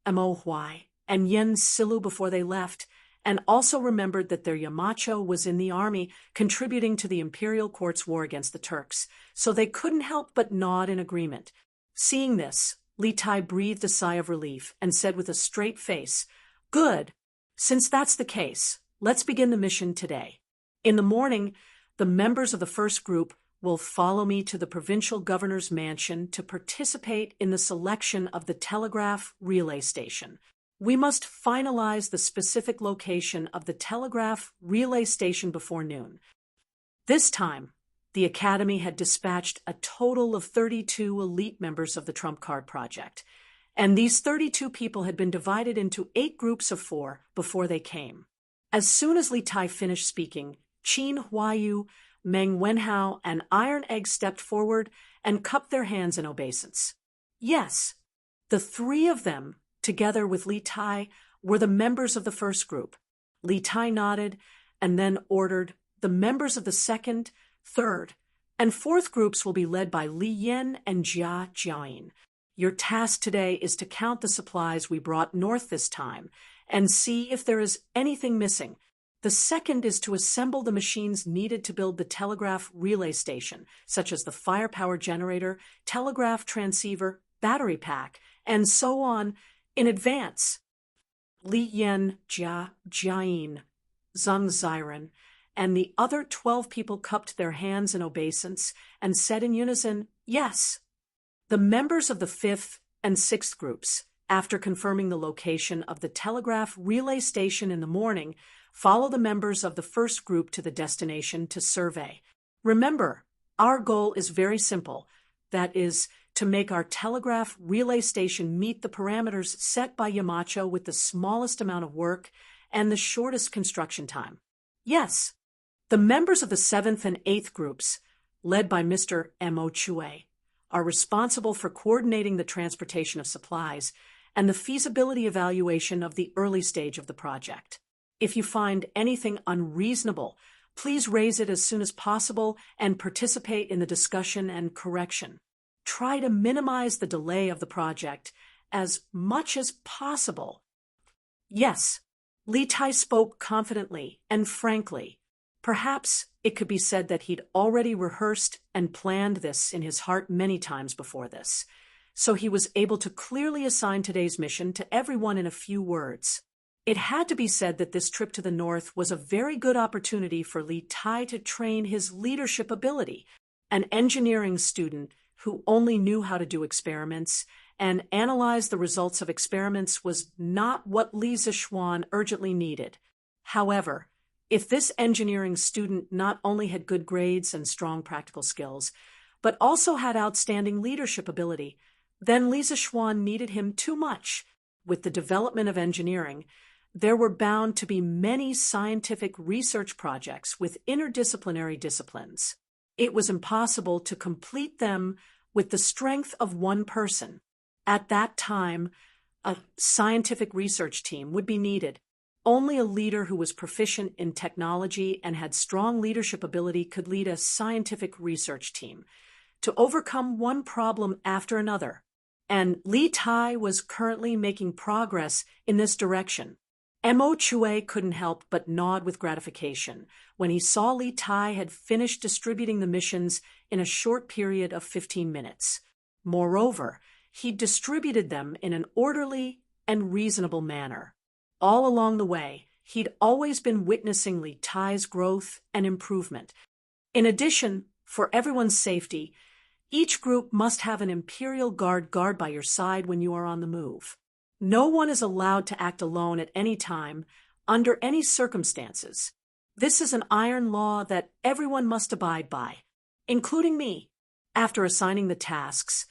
Mo Huai, and Yen Silu before they left, and also remembered that their Yamacho was in the army contributing to the imperial court's war against the Turks, so they couldn't help but nod in agreement. Seeing this, Li Tai breathed a sigh of relief and said with a straight face, Good. Since that's the case, let's begin the mission today. In the morning, the members of the first group will follow me to the provincial governor's mansion to participate in the selection of the telegraph relay station. We must finalize the specific location of the telegraph relay station before noon. This time, the Academy had dispatched a total of 32 elite members of the Trump Card Project, and these 32 people had been divided into 8 groups of 4 before they came. As soon as Li Tai finished speaking, Qin Huayu, Meng Wenhao, and Iron Egg stepped forward and cupped their hands in obeisance. Yes, the 3 of them, together with Li Tai, were the members of the first group. Li Tai nodded and then ordered, the members of the second, third, and fourth groups will be led by Li Yen and Jia Jiayin. Your task today is to count the supplies we brought north this time and see if there is anything missing. The second is to assemble the machines needed to build the telegraph relay station, such as the firepower generator, telegraph transceiver, battery pack, and so on, in advance. Li Yen, Jia Jiayin, Zhang Ziren, and the other 12 people cupped their hands in obeisance and said in unison, Yes. The members of the 5th and 6th groups, after confirming the location of the telegraph relay station in the morning, follow the members of the first group to the destination to survey. Remember, our goal is very simple, that is, to make our telegraph relay station meet the parameters set by Yamacho with the smallest amount of work and the shortest construction time. Yes, the members of the 7th and 8th groups, led by Mr. M.O. Chue, are responsible for coordinating the transportation of supplies and the feasibility evaluation of the early stage of the project. If you find anything unreasonable, please raise it as soon as possible and participate in the discussion and correction. Try to minimize the delay of the project as much as possible. Yes, Li Tai spoke confidently and frankly. Perhaps it could be said that he'd already rehearsed and planned this in his heart many times before this, so he was able to clearly assign today's mission to everyone in a few words. It had to be said that this trip to the north was a very good opportunity for Li Tai to train his leadership ability. An engineering student who only knew how to do experiments and analyze the results of experiments was not what Li Zixuan urgently needed. However, if this engineering student not only had good grades and strong practical skills, but also had outstanding leadership ability, then Li Zixuan needed him too much. With the development of engineering, there were bound to be many scientific research projects with interdisciplinary disciplines. It was impossible to complete them with the strength of one person. At that time, a scientific research team would be needed. Only a leader who was proficient in technology and had strong leadership ability could lead a scientific research team to overcome one problem after another. And Li Tai was currently making progress in this direction. M.O. Chue couldn't help but nod with gratification when he saw Li Tai had finished distributing the missions in a short period of 15 minutes. Moreover, he distributed them in an orderly and reasonable manner. All along the way, he'd always been witnessing Li Tai's growth and improvement. In addition, for everyone's safety, each group must have an Imperial Guard by your side when you are on the move. No one is allowed to act alone at any time, under any circumstances. This is an iron law that everyone must abide by, including me. After assigning the tasks,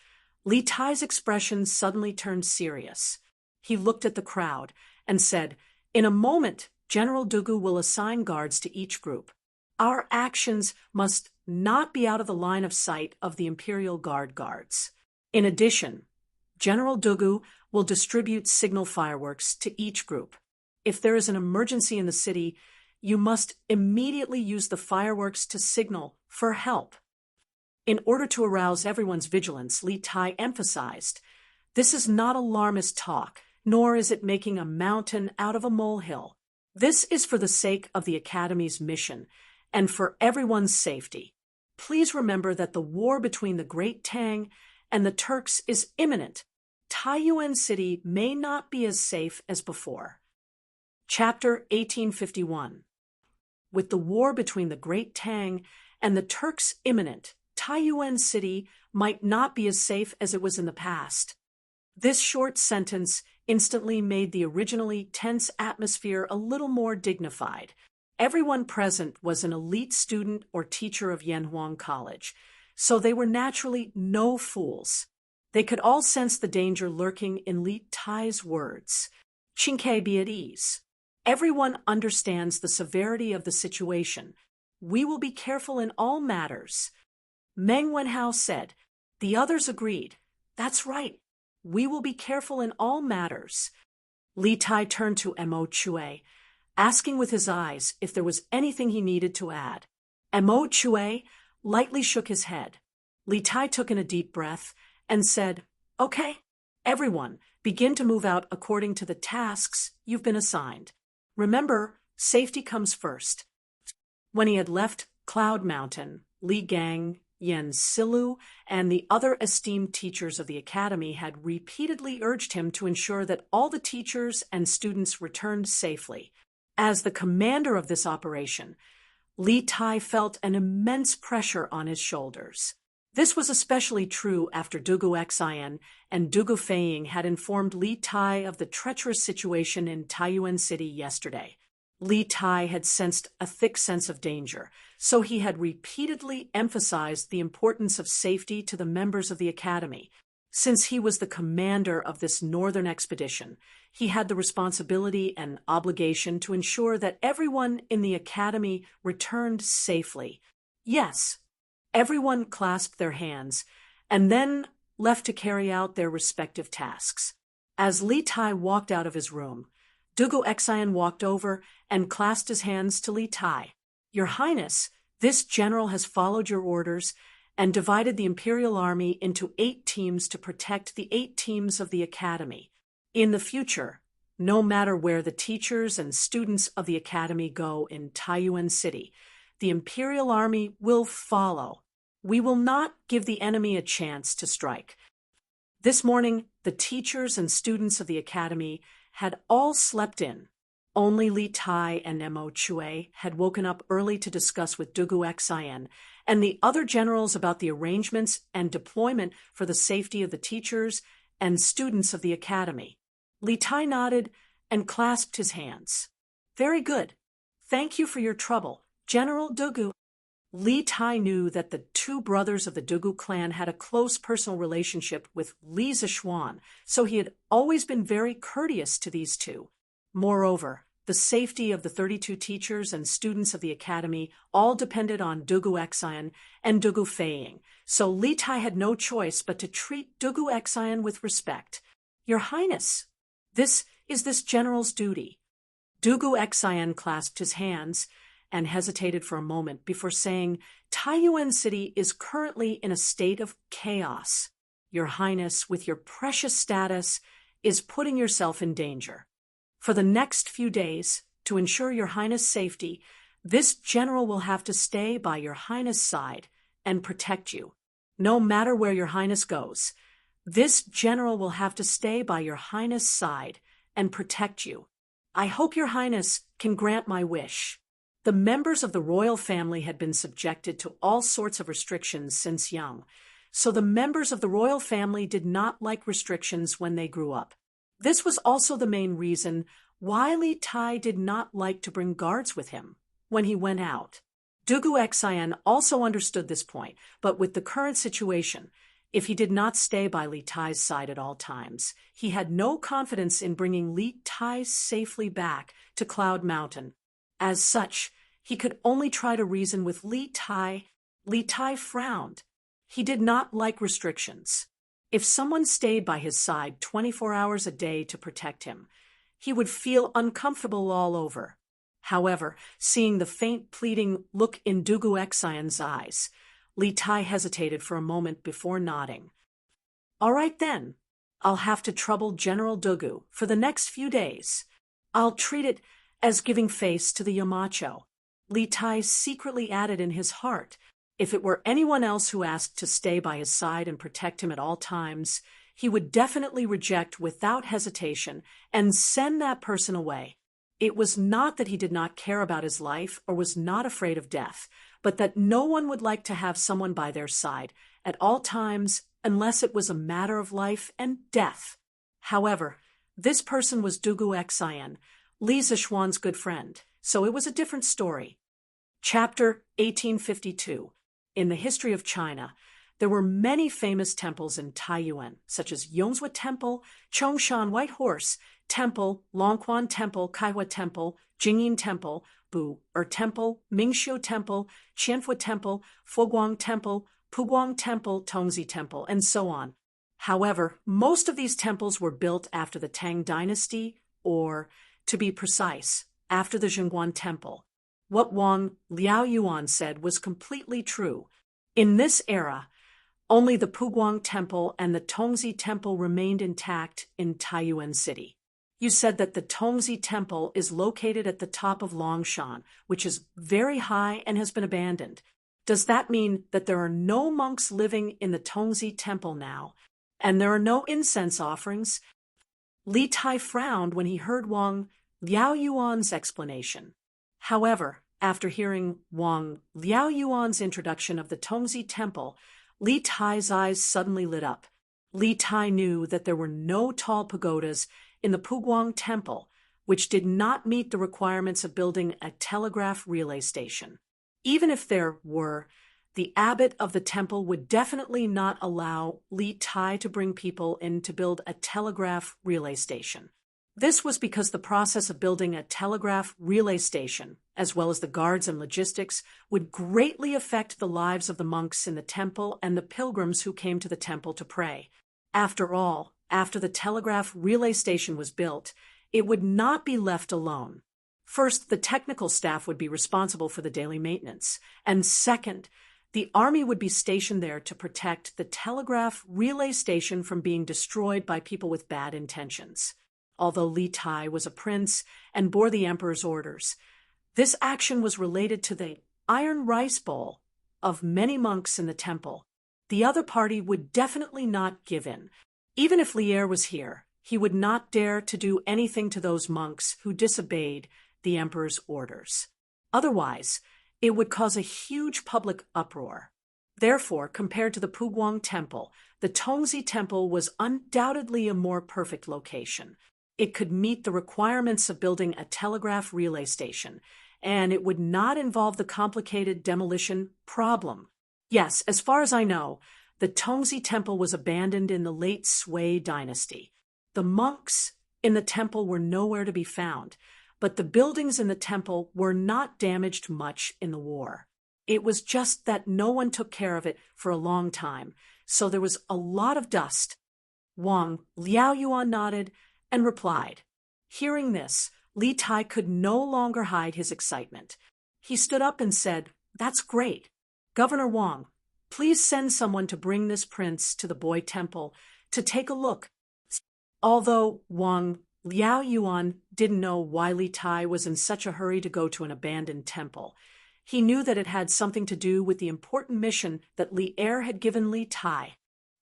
Li Tai's expression suddenly turned serious. He looked at the crowd and said, "In a moment, General Dugu will assign guards to each group. Our actions must not be out of the line of sight of the Imperial guards. In addition, General Dugu will distribute signal fireworks to each group. If there is an emergency in the city, you must immediately use the fireworks to signal for help." In order to arouse everyone's vigilance, Li Tai emphasized, "This is not alarmist talk, nor is it making a mountain out of a molehill. This is for the sake of the Academy's mission and for everyone's safety. Please remember that the war between the Great Tang and the Turks is imminent. Taiyuan City may not be as safe as before." Chapter 1851. With the war between the Great Tang and the Turks imminent, Taiyuan City might not be as safe as it was in the past. This short sentence instantly made the originally tense atmosphere a little more dignified. Everyone present was an elite student or teacher of Yanhuang College, so they were naturally no fools. They could all sense the danger lurking in Li Tai's words. "Qingke, be at ease. Everyone understands the severity of the situation. We will be careful in all matters." Meng Wenhao said. The others agreed. "That's right. We will be careful in all matters." Li Tai turned to M.O. Chue, asking with his eyes if there was anything he needed to add. M.O. Chue lightly shook his head. Li Tai took in a deep breath and said, "Okay, everyone, begin to move out according to the tasks you've been assigned. Remember, safety comes first." When he had left Cloud Mountain, Li Gang, Yen Silu, and the other esteemed teachers of the academy had repeatedly urged him to ensure that all the teachers and students returned safely. As the commander of this operation, Li Tai felt an immense pressure on his shoulders. This was especially true after Dugu Xin and Dugu Feiying had informed Li Tai of the treacherous situation in Taiyuan City yesterday. Li Tai had sensed a thick sense of danger, so he had repeatedly emphasized the importance of safety to the members of the academy. Since he was the commander of this northern expedition, he had the responsibility and obligation to ensure that everyone in the academy returned safely. Yes, everyone clasped their hands, and then left to carry out their respective tasks. As Li Tai walked out of his room, Dugu Exaian walked over and clasped his hands to Li Tai. "Your Highness, this general has followed your orders and divided the imperial army into 8 teams to protect the 8 teams of the academy. In the future, no matter where the teachers and students of the academy go in Taiyuan City, the imperial army will follow. We will not give the enemy a chance to strike." This morning, the teachers and students of the academy had all slept in. Only Li Tai and Mo Chue had woken up early to discuss with Dugu Exaian and the other generals about the arrangements and deployment for the safety of the teachers and students of the academy. Li Tai nodded and clasped his hands. "Very good. Thank you for your trouble, General Dugu." Li Tai knew that the 2 brothers of the Dugu clan had a close personal relationship with Li Zishuan, so he had always been very courteous to these 2. Moreover, the safety of the 32 teachers and students of the academy all depended on Dugu Exaian and Dugu Feiying, so Li Tai had no choice but to treat Dugu Exaian with respect. "Your Highness, this is this general's duty." Dugu Exaian clasped his hands and hesitated for a moment before saying, "Taiyuan City is currently in a state of chaos. Your Highness, with your precious status, is putting yourself in danger. For the next few days, to ensure your Highness' safety, this general will have to stay by your Highness' side and protect you. No matter where your Highness goes, this general will have to stay by your Highness' side and protect you. I hope your Highness can grant my wish." The members of the royal family had been subjected to all sorts of restrictions since young, so the members of the royal family did not like restrictions when they grew up. This was also the main reason why Li Tai did not like to bring guards with him when he went out. Dugu Exaian also understood this point, but with the current situation, if he did not stay by Li Tai's side at all times, he had no confidence in bringing Li Tai safely back to Cloud Mountain. As such, he could only try to reason with Li Tai. Li Tai frowned. He did not like restrictions. If someone stayed by his side 24 hours a day to protect him, he would feel uncomfortable all over. However, seeing the faint pleading look in Dugu Exaian's eyes, Li Tai hesitated for a moment before nodding. "All right then, I'll have to trouble General Dugu for the next few days. I'll treat it as giving face to the Yamacho." Li Tai secretly added in his heart, if it were anyone else who asked to stay by his side and protect him at all times, he would definitely reject without hesitation and send that person away. It was not that he did not care about his life or was not afraid of death, but that no one would like to have someone by their side at all times unless it was a matter of life and death. However, this person was Dugu Exaian, Li Zishuan's good friend, so it was a different story. Chapter 1852. In the history of China, there were many famous temples in Taiyuan, such as Yongzhou Temple, Chongshan White Horse Temple, Longquan Temple, Kaihua Temple, Jingyin Temple, Bu-Er Temple, Mingxiu Temple, Qianfu Temple, Foguang Temple, Puguang Temple, Tongzi Temple, and so on. However, most of these temples were built after the Tang Dynasty, or, to be precise, after the Zhongguan Temple. What Wang Liaoyuan said was completely true. In this era, only the Puguang Temple and the Tongzi Temple remained intact in Taiyuan City. You said that the Tongzi Temple is located at the top of Longshan, which is very high and has been abandoned. Does that mean that there are no monks living in the Tongzi Temple now, and there are no incense offerings? Li Tai frowned when he heard Wang Liaoyuan's explanation. However, after hearing Wang Liaoyuan's introduction of the Tongzi Temple, Li Tai's eyes suddenly lit up. Li Tai knew that there were no tall pagodas in the Puguang Temple, which did not meet the requirements of building a telegraph relay station. Even if there were, the abbot of the temple would definitely not allow Li Tai to bring people in to build a telegraph relay station. This was because the process of building a telegraph relay station, as well as the guards and logistics, would greatly affect the lives of the monks in the temple and the pilgrims who came to the temple to pray. After all, after the telegraph relay station was built, it would not be left alone. First, the technical staff would be responsible for the daily maintenance, and second, the army would be stationed there to protect the telegraph relay station from being destroyed by people with bad intentions. Although Li Tai was a prince and bore the emperor's orders, this action was related to the iron rice bowl of many monks in the temple. The other party would definitely not give in. Even if Lier was here, he would not dare to do anything to those monks who disobeyed the emperor's orders. Otherwise, it would cause a huge public uproar. Therefore, compared to the Puguang Temple, the Tongzi Temple was undoubtedly a more perfect location. It could meet the requirements of building a telegraph relay station, and it would not involve the complicated demolition problem. Yes, as far as I know, the Tongzi Temple was abandoned in the late Sui Dynasty. The monks in the temple were nowhere to be found, but the buildings in the temple were not damaged much in the war. It was just that no one took care of it for a long time, so there was a lot of dust. Wang Liaoyuan nodded and replied. Hearing this, Li Tai could no longer hide his excitement. He stood up and said, "That's great. Governor Wang, please send someone to bring this prince to the boy temple to take a look." Although Wang Liaoyuan didn't know why Li Tai was in such a hurry to go to an abandoned temple, he knew that it had something to do with the important mission that Li Er had given Li Tai.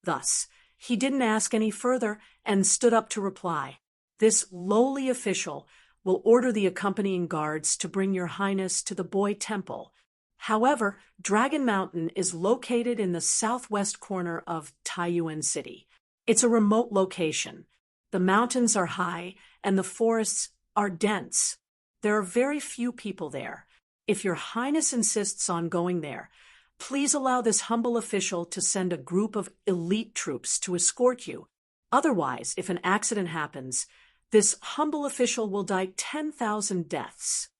Thus, he didn't ask any further and stood up to reply. "This lowly official will order the accompanying guards to bring your highness to the boy temple. However, Dragon Mountain is located in the southwest corner of Taiyuan City. It's a remote location. The mountains are high and the forests are dense. There are very few people there. If your highness insists on going there, please allow this humble official to send a group of elite troops to escort you. Otherwise, if an accident happens, this humble official will die 10,000 deaths."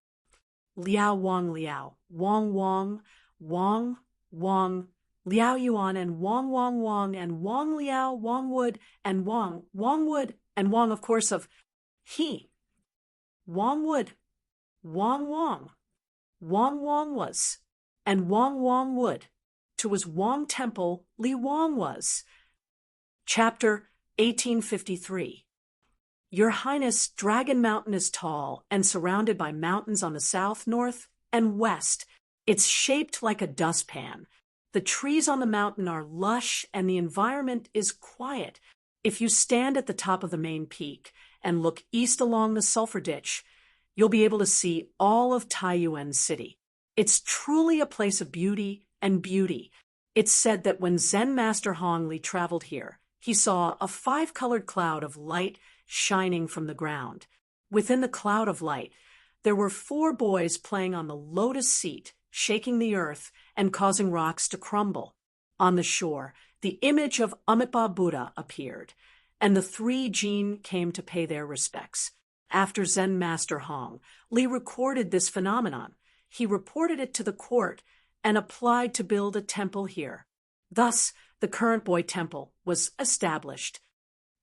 Liao Wang Liao, Wang Wang, Wang Wang, Liao Yuan and Wang Wang Wang and Wang Liao, Wang Wood and Wang Wood and Wang, of course, of he. Wang Wood, Wang Wang was, and Wang Wood, to his Wang Temple Li Wang was. Chapter 1853. Your Highness, Dragon Mountain is tall and surrounded by mountains on the south, north, and west. It's shaped like a dustpan. The trees on the mountain are lush and the environment is quiet. If you stand at the top of the main peak and look east along the Sulphur Ditch, you'll be able to see all of Taiyuan City. It's truly a place of beauty and beauty. It's said that when Zen Master Hong Li traveled here, he saw a 5-colored cloud of light shining from the ground. Within the cloud of light, there were 4 boys playing on the lotus seat, shaking the earth and causing rocks to crumble. On the shore, the image of Amitabha Buddha appeared, and the 3 Jin came to pay their respects. After Zen Master Hong, Li recorded this phenomenon. He reported it to the court and applied to build a temple here. Thus, the current boy temple was established.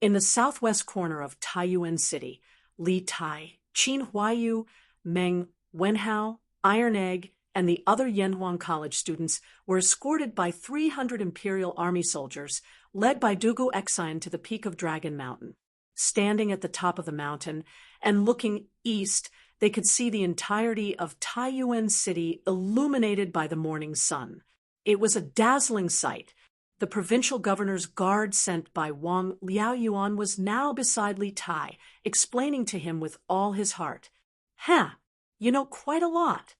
In the southwest corner of Taiyuan City, Li Tai, Qin Huayu, Meng Wenhao, Iron Egg, and the other Yanhuang College students were escorted by 300 Imperial Army soldiers, led by Dugu Exine to the peak of Dragon Mountain. Standing at the top of the mountain and looking east, they could see the entirety of Taiyuan City illuminated by the morning sun. It was a dazzling sight. The provincial governor's guard sent by Wang Liaoyuan was now beside Li Tai, explaining to him with all his heart. You know quite a lot.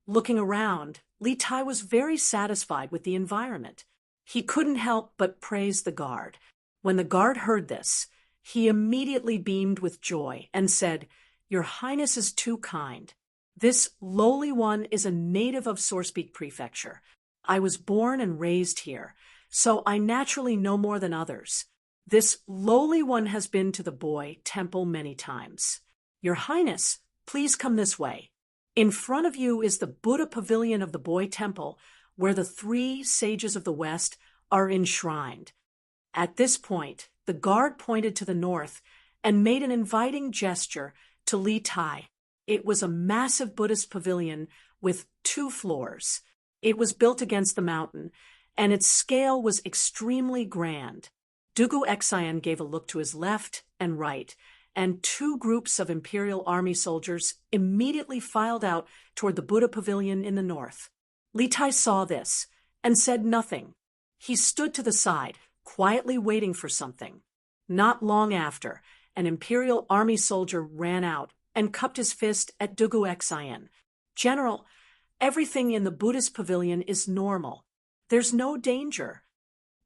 Looking around, Li Tai was very satisfied with the environment. He couldn't help but praise the guard. When the guard heard this, he immediately beamed with joy and said, Your Highness is too kind. This lowly one is a native of Sourcepeak Prefecture. I was born and raised here, so I naturally know more than others. This lowly one has been to the Boy Temple many times. Your Highness, please come this way. In front of you is the Buddha Pavilion of the Boy Temple, where the 3 sages of the West are enshrined. At this point, the guard pointed to the north and made an inviting gesture to Li Tai. It was a massive Buddhist pavilion with 2 floors. It was built against the mountain, and its scale was extremely grand. Dugu Exayan gave a look to his left and right, and 2 groups of Imperial Army soldiers immediately filed out toward the Buddha Pavilion in the north. Li Tai saw this and said nothing. He stood to the side, quietly waiting for something. Not long after, an Imperial Army soldier ran out and cupped his fist at Dugu Exayan. General, everything in the Buddhist pavilion is normal. There's no danger.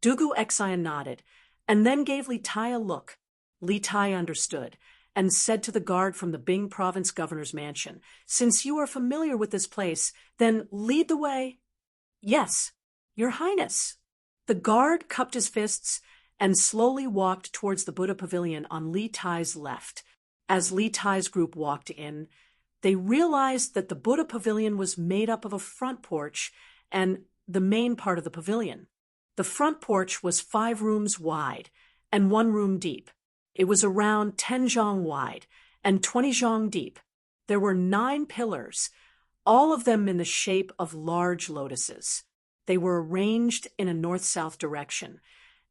Dugu Exayan nodded, and then gave Li Tai a look. Li Tai understood, and said to the guard from the Bing Province Governor's Mansion, "Since you are familiar with this place, then lead the way." "Yes, Your Highness." The guard cupped his fists and slowly walked towards the Buddha Pavilion on Li Tai's left. As Li Tai's group walked in, they realized that the Buddha Pavilion was made up of a front porch and the main part of the pavilion. The front porch was 5 rooms wide and 1 room deep. It was around 10 zhang wide and 20 zhang deep. There were 9 pillars, all of them in the shape of large lotuses. They were arranged in a north-south direction,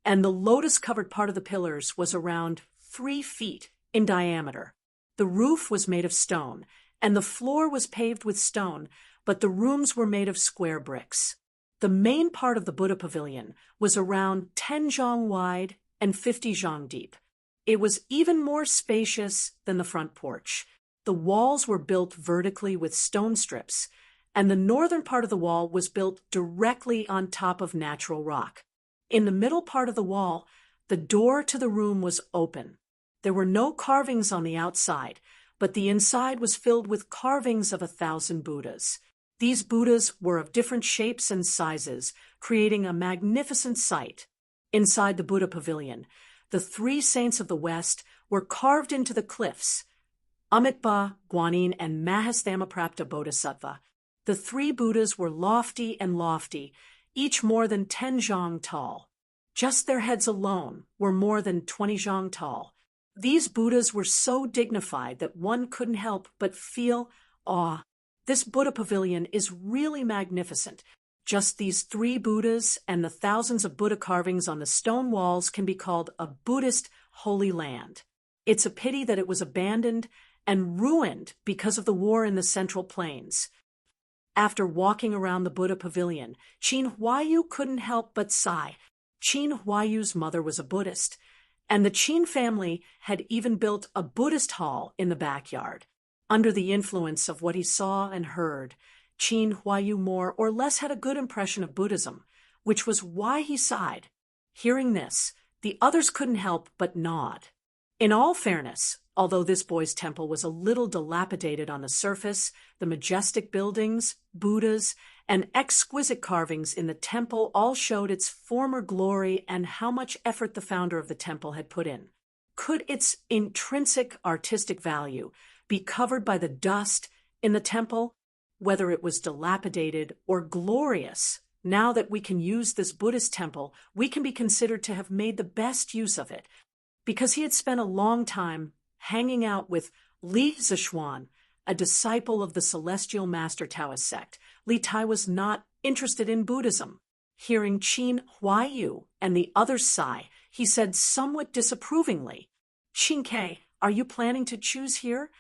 and the lotus-covered part of the pillars was around 3 feet in diameter. The roof was made of stone, and the floor was paved with stone, but the rooms were made of square bricks. The main part of the Buddha Pavilion was around 10 zhang wide and 50 zhang deep. It was even more spacious than the front porch. The walls were built vertically with stone strips, and the northern part of the wall was built directly on top of natural rock. In the middle part of the wall, the door to the room was open. There were no carvings on the outside, but the inside was filled with carvings of 1,000 Buddhas. These Buddhas were of different shapes and sizes, creating a magnificent sight. Inside the Buddha Pavilion, the 3 saints of the West were carved into the cliffs: Amitabha, Guanyin, and Mahastamaprapta Bodhisattva. The 3 Buddhas were lofty, each more than 10 zhang tall. Just their heads alone were more than 20 zhang tall. These Buddhas were so dignified that one couldn't help but feel awe. This Buddha Pavilion is really magnificent. Just these 3 Buddhas and the thousands of Buddha carvings on the stone walls can be called a Buddhist holy land. It's a pity that it was abandoned and ruined because of the war in the Central Plains. After walking around the Buddha Pavilion, Qin Huayu couldn't help but sigh. Qin Huayu's mother was a Buddhist, and the Qin family had even built a Buddhist hall in the backyard. Under the influence of what he saw and heard, Qin Huayu more or less had a good impression of Buddhism, which was why he sighed. Hearing this, the others couldn't help but nod. In all fairness, although this boy's temple was a little dilapidated on the surface, the majestic buildings, Buddhas, and exquisite carvings in the temple all showed its former glory and how much effort the founder of the temple had put in. Could its intrinsic artistic value be covered by the dust in the temple? Whether it was dilapidated or glorious, now that we can use this Buddhist temple, we can be considered to have made the best use of it. Because he had spent a long time hanging out with Li Zishuan, a disciple of the Celestial Master Taoist sect, Li Tai was not interested in Buddhism. Hearing Qin Huayu and the others sigh, he said somewhat disapprovingly, "Qin Ke, are you planning to choose here?"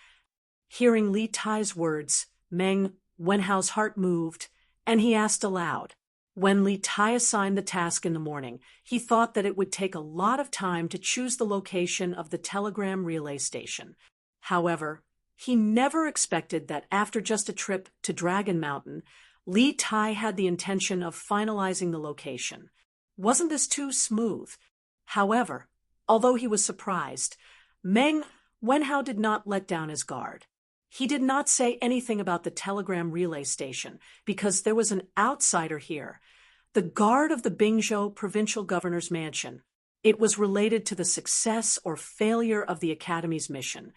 Hearing Li Tai's words, Meng Wenhao's heart moved, and he asked aloud. When Li Tai assigned the task in the morning, he thought that it would take a lot of time to choose the location of the telegram relay station. However, he never expected that after just a trip to Dragon Mountain, Li Tai had the intention of finalizing the location. Wasn't this too smooth? However, although he was surprised, Meng Wenhao did not let down his guard. He did not say anything about the telegram relay station because there was an outsider here, the guard of the Bingzhou provincial governor's mansion. It was related to the success or failure of the academy's mission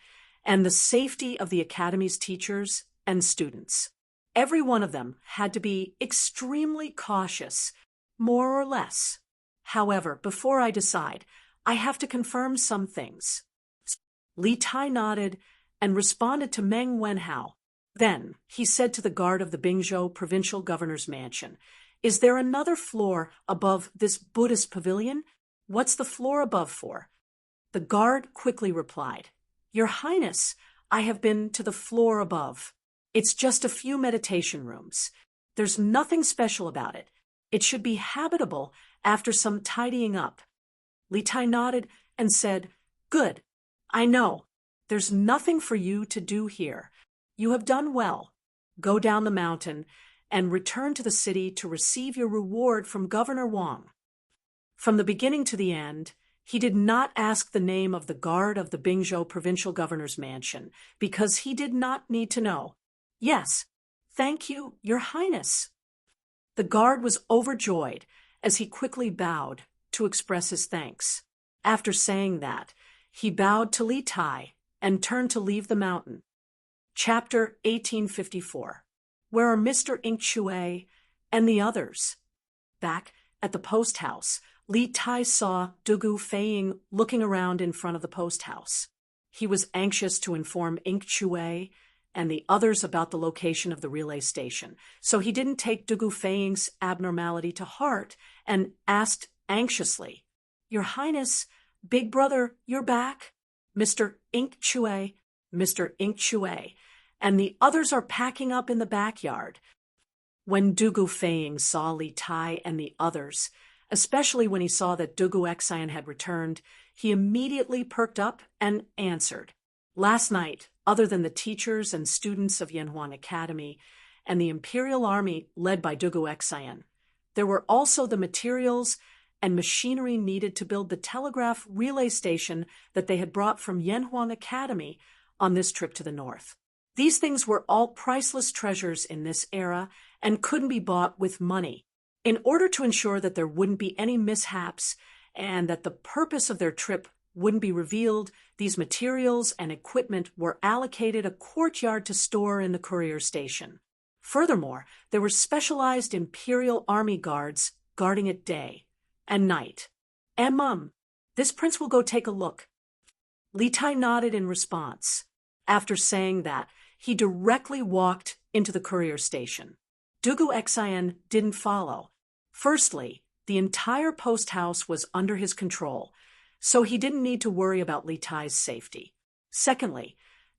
and the safety of the academy's teachers and students. Every one of them had to be extremely cautious, more or less. However, before I decide, I have to confirm some things. Li Tai nodded and responded to Meng Wenhao. Then he said to the guard of the Bingzhou provincial governor's mansion, "Is there another floor above this Buddhist pavilion? What's the floor above for?" The guard quickly replied, "Your Highness, I have been to the floor above. It's just a few meditation rooms. There's nothing special about it. It should be habitable after some tidying up." Li Tai nodded and said, "Good. I know. There's nothing for you to do here. You have done well. Go down the mountain and return to the city to receive your reward from Governor Wang." From the beginning to the end, he did not ask the name of the guard of the Bingzhou provincial governor's mansion because he did not need to know. "Yes, thank you, Your Highness." The guard was overjoyed as he quickly bowed to express his thanks. After saying that, he bowed to Li Tai and turned to leave the mountain. Chapter 1854. Where are Mr. Ink Chue and the others? Back at the post house, Li Tai saw Dugu Feiying looking around in front of the post house. He was anxious to inform Ink Chue and the others about the location of the relay station, so he didn't take Dugu Feiying's abnormality to heart and asked anxiously, "Your Highness, Big Brother, you're back? Mr. Ink Chue, Mr. Ink Chue, and the others are packing up in the backyard." When Dugu Feiying saw Li Tai and the others, especially when he saw that Dugu Xian had returned, he immediately perked up and answered, "Last night, other than the teachers and students of Yanhuang Academy and the Imperial Army led by Dugu Xian, there were also the materials and machinery needed to build the telegraph relay station that they had brought from Yanhuang Academy on this trip to the north. These things were all priceless treasures in this era and couldn't be bought with money. In order to ensure that there wouldn't be any mishaps and that the purpose of their trip wouldn't be revealed, these materials and equipment were allocated a courtyard to store in the courier station. Furthermore, there were specialized Imperial Army guards guarding it day and night. This prince will go take a look." Li Tai nodded in response. After saying that, he directly walked into the courier station. Dugu Xian didn't follow. Firstly, the entire post house was under his control, so he didn't need to worry about Li Tai's safety. Secondly,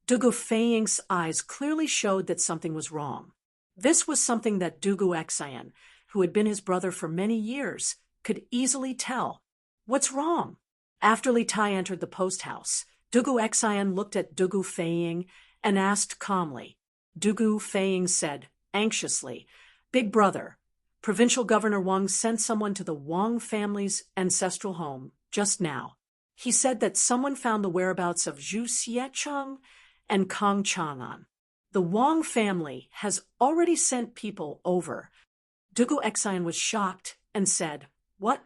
Dugu Feiying's eyes clearly showed that something was wrong. This was something that Dugu Xian, who had been his brother for many years, could easily tell. "What's wrong?" After Li Tai entered the post house, Dugu Xian looked at Dugu Feiying and asked calmly. Dugu Feiying said, anxiously, "Big Brother, Provincial Governor Wang sent someone to the Wang family's ancestral home just now. He said that someone found the whereabouts of Zhu Xiecheng and Kang Chang'an. The Wang family has already sent people over." Dugu Xian was shocked and said, "What?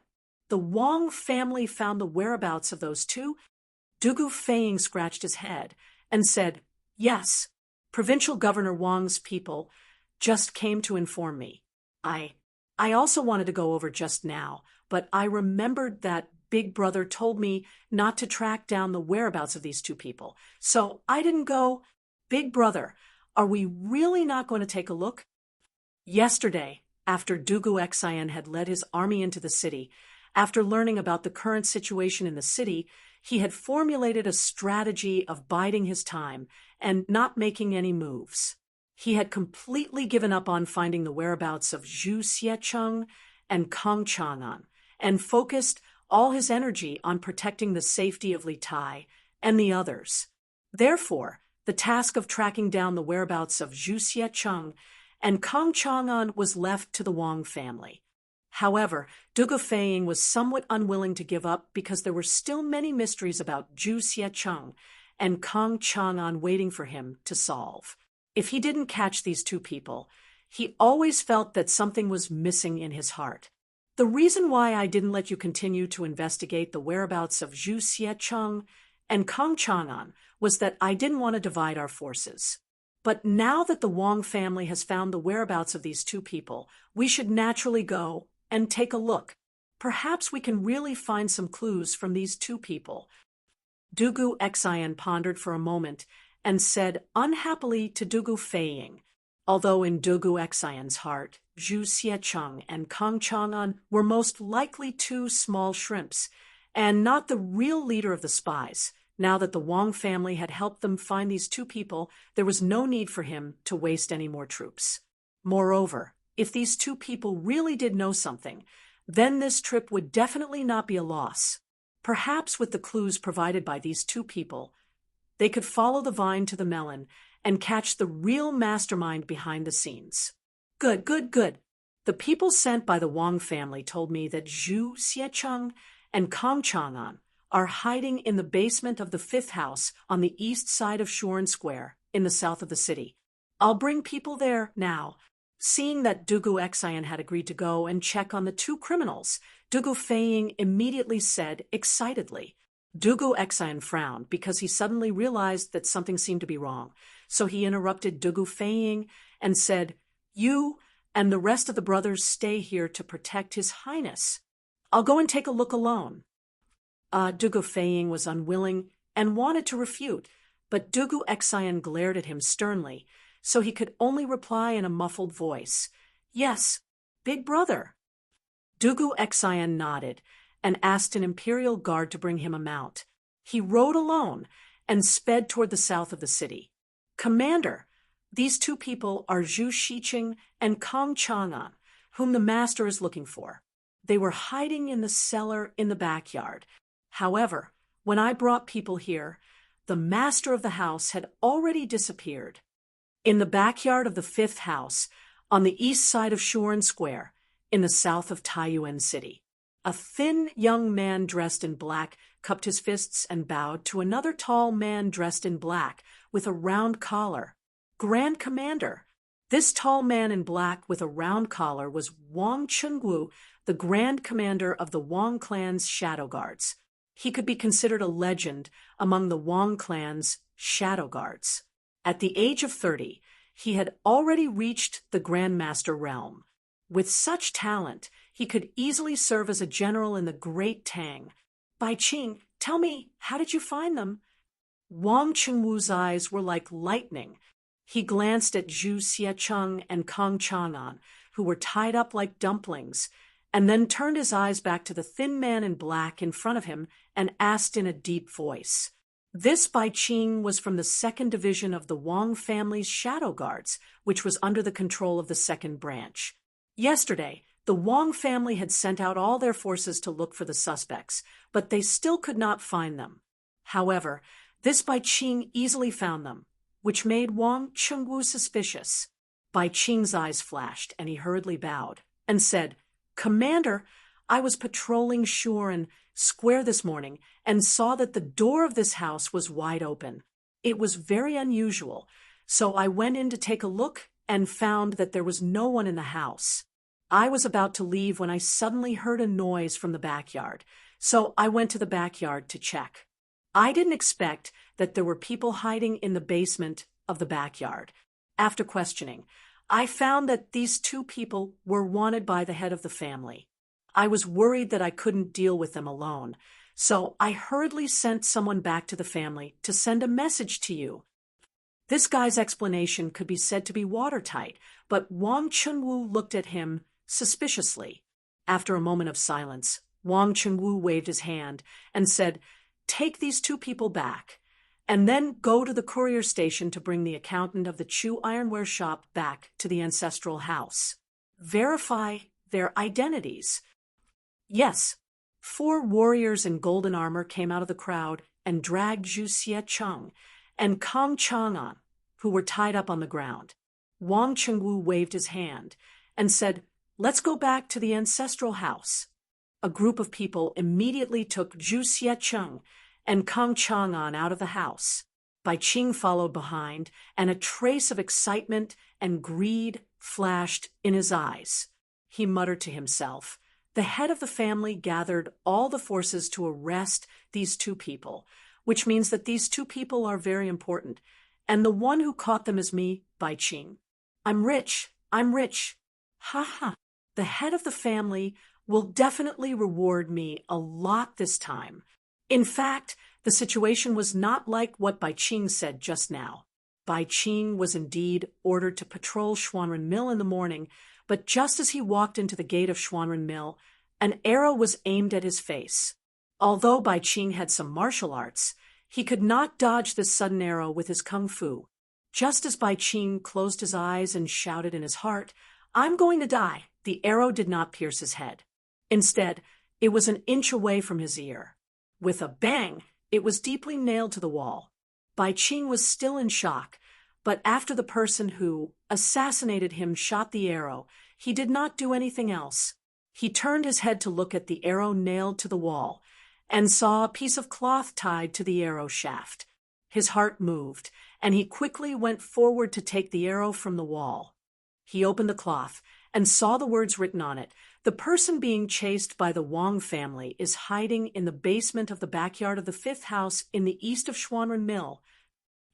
The Wang family found the whereabouts of those two?" Dugu Feiying scratched his head and said, "Yes, Provincial Governor Wang's people just came to inform me. I also wanted to go over just now, but I remembered that Big Brother told me not to track down the whereabouts of these two people, so I didn't go. Big Brother, are we really not going to take a look?" Yesterday, after Dugu Xian had led his army into the city, after learning about the current situation in the city, he had formulated a strategy of biding his time and not making any moves. He had completely given up on finding the whereabouts of Zhu Xiecheng and Kang Chang'an and focused all his energy on protecting the safety of Li Tai and the others. Therefore, the task of tracking down the whereabouts of Zhu Xiecheng and Kang Chang'an was left to the Wang family. However, Dugu Feiying was somewhat unwilling to give up because there were still many mysteries about Zhu Xiecheng and Kang Chang'an waiting for him to solve. If he didn't catch these two people, he always felt that something was missing in his heart. The reason why I didn't let you continue to investigate the whereabouts of Zhu Xiecheng and Kang Chang'an was that I didn't want to divide our forces. But now that the Wang family has found the whereabouts of these two people, we should naturally go and take a look. Perhaps we can really find some clues from these two people. Dugu Xian pondered for a moment and said unhappily to Dugu Feiying, although in Dugu Xian's heart, Zhu Xiecheng and Kang Chang'an were most likely two small shrimps, and not the real leader of the spies. Now that the Wang family had helped them find these two people, there was no need for him to waste any more troops. Moreover, if these two people really did know something, then this trip would definitely not be a loss. Perhaps with the clues provided by these two people, they could follow the vine to the melon and catch the real mastermind behind the scenes. Good. The people sent by the Wang family told me that Zhu Xiecheng and Kang Chang'an are hiding in the basement of the 5th house on the east side of Shuren Square in the south of the city. I'll bring people there now. Seeing that Dugu Xian had agreed to go and check on the two criminals, Dugu Feiying immediately said excitedly. Dugu Xian frowned because he suddenly realized that something seemed to be wrong, so he interrupted Dugu Feiying and said, "You and the rest of the brothers stay here to protect His Highness. I'll go and take a look alone." Dugu Feiying was unwilling and wanted to refute, but Dugu Xian glared at him sternly, so he could only reply in a muffled voice, "Yes, big brother." Dugu Xian nodded and asked an imperial guard to bring him a mount. He rode alone and sped toward the south of the city. "Commander, these two people are Zhu Xicheng and Kang Chang'an, whom the master is looking for. They were hiding in the cellar in the backyard. However, when I brought people here, the master of the house had already disappeared." In the backyard of the 5th house, on the east side of Shuren Square, in the south of Taiyuan City, a thin young man dressed in black cupped his fists and bowed to another tall man dressed in black with a round collar. "Grand Commander." This tall man in black with a round collar was Wang Chengwu, the Grand Commander of the Wang clan's Shadow Guards. He could be considered a legend among the Wang clan's Shadow Guards. At the age of 30, he had already reached the Grandmaster realm. With such talent, he could easily serve as a general in the Great Tang. "Bai Qing, tell me, how did you find them?" Wang Chengwu's eyes were like lightning. He glanced at Zhu Xiecheng and Kang Chang'an, who were tied up like dumplings, and then turned his eyes back to the thin man in black in front of him and asked in a deep voice. This Bai Qing was from the 2nd Division of the Wang family's Shadow Guards, which was under the control of the 2nd Branch. Yesterday, the Wang family had sent out all their forces to look for the suspects, but they still could not find them. However, this Bai Qing easily found them, which made Wang Chengwu suspicious. Bai Qing's eyes flashed, and he hurriedly bowed and said, "Commander, I was patrolling Shuren Square this morning and saw that the door of this house was wide open. It was very unusual, so I went in to take a look and found that there was no one in the house. I was about to leave when I suddenly heard a noise from the backyard, so I went to the backyard to check. I didn't expect that there were people hiding in the basement of the backyard. After questioning, I found that these two people were wanted by the head of the family. I was worried that I couldn't deal with them alone, so I hurriedly sent someone back to the family to send a message to you." This guy's explanation could be said to be watertight, but Wang Chengwu looked at him suspiciously. After a moment of silence, Wang Chengwu waved his hand and said, "Take these two people back, and then go to the courier station to bring the accountant of the Chu Ironware shop back to the ancestral house. Verify their identities." Yes. 4 warriors in golden armor came out of the crowd and dragged Zhu Xiecheng and Kang Chang'an, who were tied up on the ground. Wang Chengwu waved his hand and said, "Let's go back to the ancestral house." A group of people immediately took Zhu Xiecheng and Kang Chang'an out of the house. Bai Qing followed behind, and a trace of excitement and greed flashed in his eyes. He muttered to himself. The head of the family gathered all the forces to arrest these two people, which means that these two people are very important, and the one who caught them is me, Bai Qing. I'm rich. I'm rich. Ha ha. The head of the family will definitely reward me a lot this time. In fact, the situation was not like what Bai Qing said just now. Bai Qing was indeed ordered to patrol Xuanren Mill in the morning, but just as he walked into the gate of Xuanren Mill, an arrow was aimed at his face. Although Bai Qing had some martial arts, he could not dodge this sudden arrow with his kung fu. Just as Bai Qing closed his eyes and shouted in his heart, "I'm going to die," the arrow did not pierce his head. Instead, it was an inch away from his ear. With a bang, it was deeply nailed to the wall. Bai Qing was still in shock, but after the person who assassinated him shot the arrow, he did not do anything else. He turned his head to look at the arrow nailed to the wall, and saw a piece of cloth tied to the arrow shaft. His heart moved, and he quickly went forward to take the arrow from the wall. He opened the cloth and saw the words written on it. The person being chased by the Wang family is hiding in the basement of the backyard of the 5th house in the east of Xuanren Mill.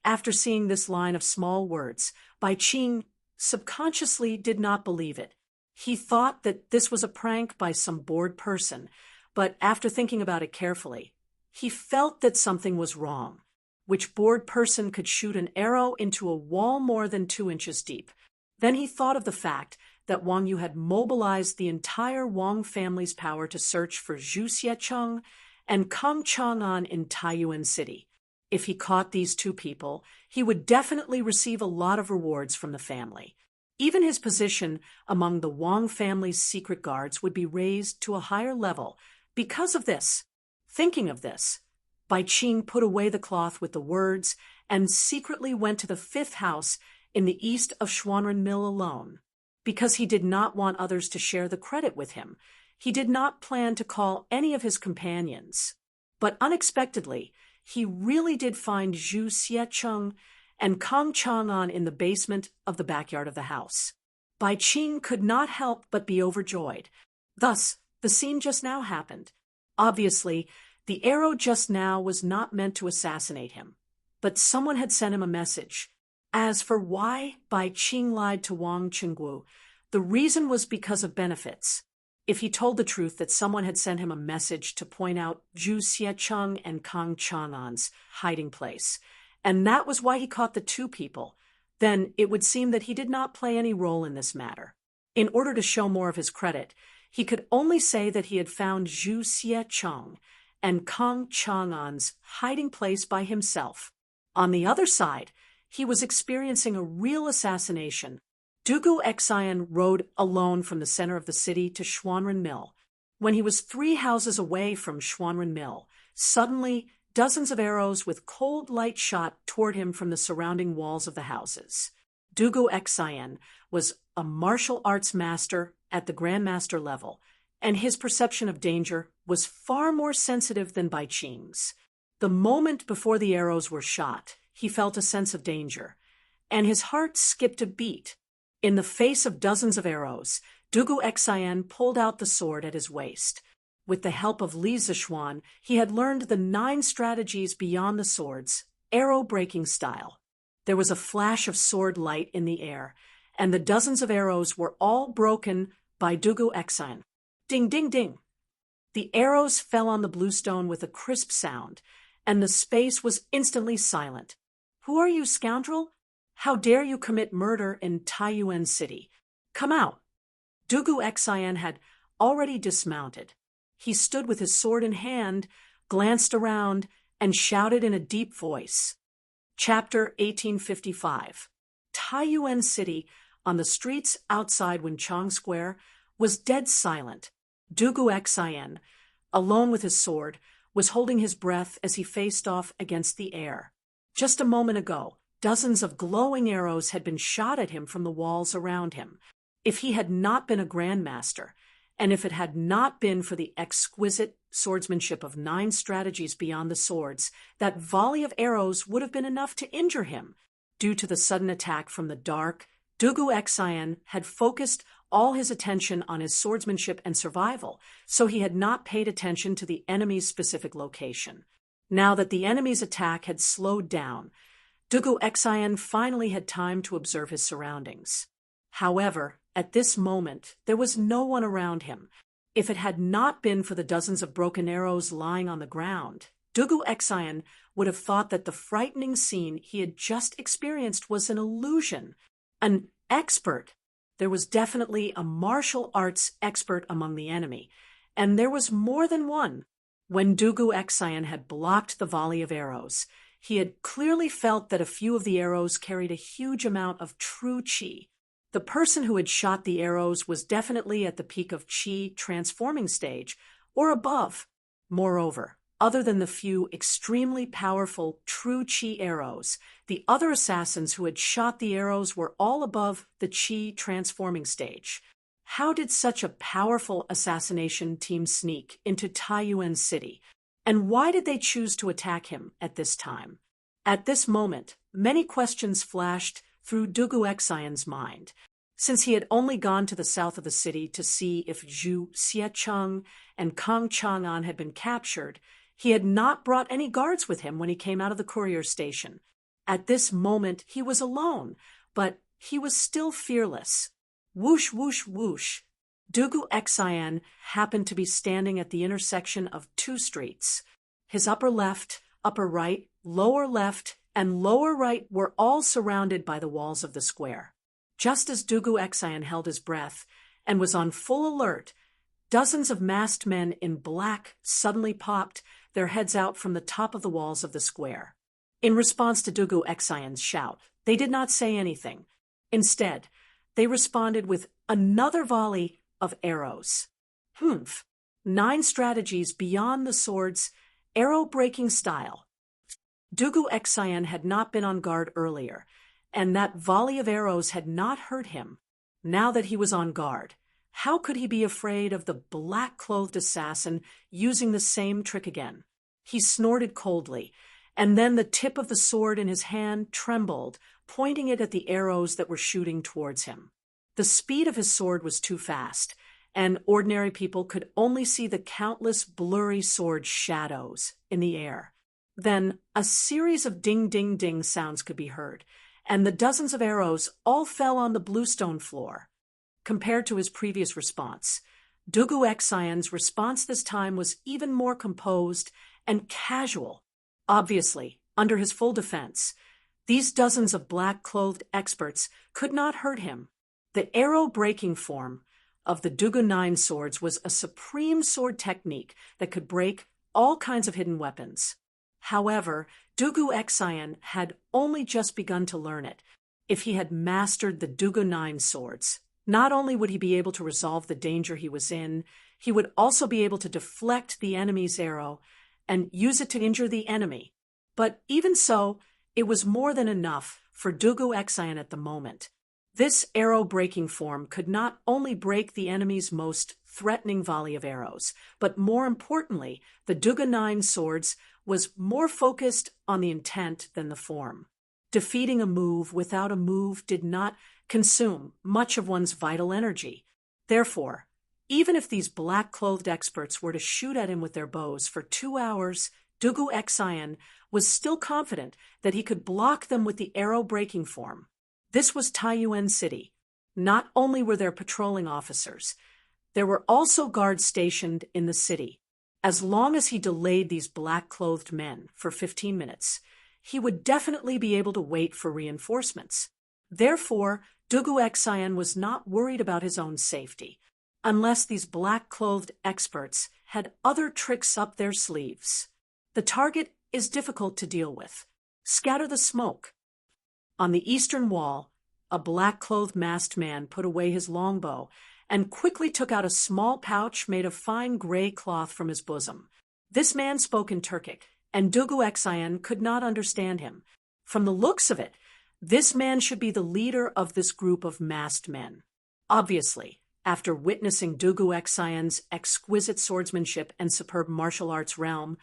After seeing this line of small words, Bai Qing subconsciously did not believe it. He thought that this was a prank by some bored person, but after thinking about it carefully, he felt that something was wrong. Which bored person could shoot an arrow into a wall more than 2 inches deep? Then he thought of the fact that Wang Yu had mobilized the entire Wang family's power to search for Zhu Xiecheng and Kang Chang'an in Taiyuan City. If he caught these two people, he would definitely receive a lot of rewards from the family. Even his position among the Wang family's secret guards would be raised to a higher level because of this. Thinking of this, Bai Qing put away the cloth with the words and secretly went to the 5th house in the east of Xuanren Mill alone. Because he did not want others to share the credit with him, he did not plan to call any of his companions. But unexpectedly, he really did find Zhu Xiecheng and Kang Chang'an in the basement of the backyard of the house. Bai Qing could not help but be overjoyed. Thus, the scene just now happened. Obviously, the arrow just now was not meant to assassinate him, but someone had sent him a message. As for why Bai Qing lied to Wang Qinggu, the reason was because of benefits. If he told the truth that someone had sent him a message to point out Zhu Xiecheng and Kang Chang'an's hiding place, and that was why he caught the two people, then it would seem that he did not play any role in this matter. In order to show more of his credit, he could only say that he had found Zhu Xiecheng and Kang Chang'an's hiding place by himself. On the other side, he was experiencing a real assassination. Dugu Xian rode alone from the center of the city to Xuanren Mill. When he was 3 houses away from Xuanren Mill, suddenly dozens of arrows with cold light shot toward him from the surrounding walls of the houses. Dugu Xian was a martial arts master at the grandmaster level, and his perception of danger was far more sensitive than Bai Qing's. The moment before the arrows were shot, he felt a sense of danger, and his heart skipped a beat. In the face of dozens of arrows, Dugu Xian pulled out the sword at his waist. With the help of Li Zixuan, he had learned the 9 strategies beyond the swords, arrow-breaking style. There was a flash of sword light in the air, and the dozens of arrows were all broken by Dugu Xian. Ding, ding, ding. The arrows fell on the bluestone with a crisp sound, and the space was instantly silent. "Who are you, scoundrel? How dare you commit murder in Taiyuan City? Come out." Dugu Xian had already dismounted. He stood with his sword in hand, glanced around, and shouted in a deep voice. Chapter 1855. Taiyuan City, on the streets outside Wenchang Square, was dead silent. Dugu Xian, alone with his sword, was holding his breath as he faced off against the air. Just a moment ago, dozens of glowing arrows had been shot at him from the walls around him. If he had not been a grandmaster, and if it had not been for the exquisite swordsmanship of 9 strategies beyond the swords, that volley of arrows would have been enough to injure him. Due to the sudden attack from the dark, Dugu Exayan had focused all his attention on his swordsmanship and survival, so he had not paid attention to the enemy's specific location. Now that the enemy's attack had slowed down, Dugu Exayan finally had time to observe his surroundings. However, at this moment, there was no one around him. If it had not been for the dozens of broken arrows lying on the ground, Dugu Exayan would have thought that the frightening scene he had just experienced was an illusion. An expert. There was definitely a martial arts expert among the enemy, and there was more than one. When Dugu Exayan had blocked the volley of arrows, he had clearly felt that a few of the arrows carried a huge amount of true chi. The person who had shot the arrows was definitely at the peak of chi transforming stage, or above. Moreover, other than the few extremely powerful true chi arrows, the other assassins who had shot the arrows were all above the chi transforming stage. How did such a powerful assassination team sneak into Taiyuan City? And why did they choose to attack him at this time? At this moment, many questions flashed through Dugu Exayan's mind. Since he had only gone to the south of the city to see if Zhu Xiecheng and Kang Chang'an had been captured, he had not brought any guards with him when he came out of the courier station. At this moment, he was alone, but he was still fearless. Whoosh, whoosh, whoosh. Dugu Exayan happened to be standing at the intersection of 2 streets. His upper left, upper right, lower left, and lower right were all surrounded by the walls of the square. Just as Dugu Exayan held his breath and was on full alert, dozens of masked men in black suddenly popped their heads out from the top of the walls of the square. In response to Dugu Exayan's shout, they did not say anything. Instead, they responded with another volley of arrows. 9 strategies beyond the sword's arrow-breaking style. Dugu Exayan had not been on guard earlier, and that volley of arrows had not hurt him. Now that he was on guard, how could he be afraid of the black-clothed assassin using the same trick again? He snorted coldly, and then the tip of the sword in his hand trembled, pointing it at the arrows that were shooting towards him. The speed of his sword was too fast, and ordinary people could only see the countless blurry sword shadows in the air. Then a series of ding-ding-ding sounds could be heard, and the dozens of arrows all fell on the bluestone floor. Compared to his previous response, Dugu Exayan's response this time was even more composed and casual. Obviously, under his full defense, these dozens of black-clothed experts could not hurt him. The arrow-breaking form of the Dugu 9 swords was a supreme sword technique that could break all kinds of hidden weapons. However, Dugu Exayan had only just begun to learn it. If he had mastered the Dugu 9 swords, not only would he be able to resolve the danger he was in, he would also be able to deflect the enemy's arrow and use it to injure the enemy. But even so, it was more than enough for Dugu Exayan at the moment. This arrow-breaking form could not only break the enemy's most threatening volley of arrows, but more importantly, the Dugu 9 swords was more focused on the intent than the form. Defeating a move without a move did not consume much of one's vital energy. Therefore, even if these black-clothed experts were to shoot at him with their bows for 2 hours, Dugu Exayan was still confident that he could block them with the arrow-breaking form. This was Taiyuan City. Not only were there patrolling officers, there were also guards stationed in the city. As long as he delayed these black-clothed men for 15 minutes, he would definitely be able to wait for reinforcements. Therefore, Dugu Exayan was not worried about his own safety, unless these black-clothed experts had other tricks up their sleeves. The target is difficult to deal with. Scatter the smoke. On the eastern wall, a black-clothed masked man put away his longbow and quickly took out a small pouch made of fine gray cloth from his bosom. This man spoke in Turkic, and Dugu Exayan could not understand him. From the looks of it, this man should be the leader of this group of masked men. Obviously, After witnessing Dugu Exion's exquisite swordsmanship and superb martial arts realm,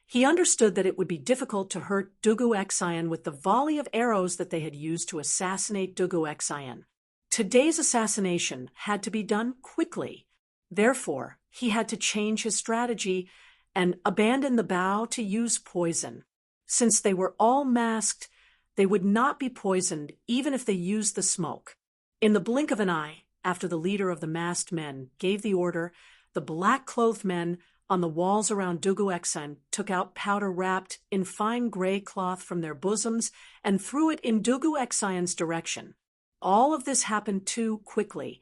he understood that it would be difficult to hurt Dugu Exion with the volley of arrows that they had used to assassinate Dugu Exion. Today's assassination had to be done quickly. Therefore, he had to change his strategy and abandon the bow to use poison. Since they were all masked, they would not be poisoned even if they used the smoke. In the blink of an eye, after the leader of the masked men gave the order, the black-clothed men on the walls around Dugu Exion took out powder wrapped in fine gray cloth from their bosoms and threw it in Dugu Exion's direction. All of this happened too quickly,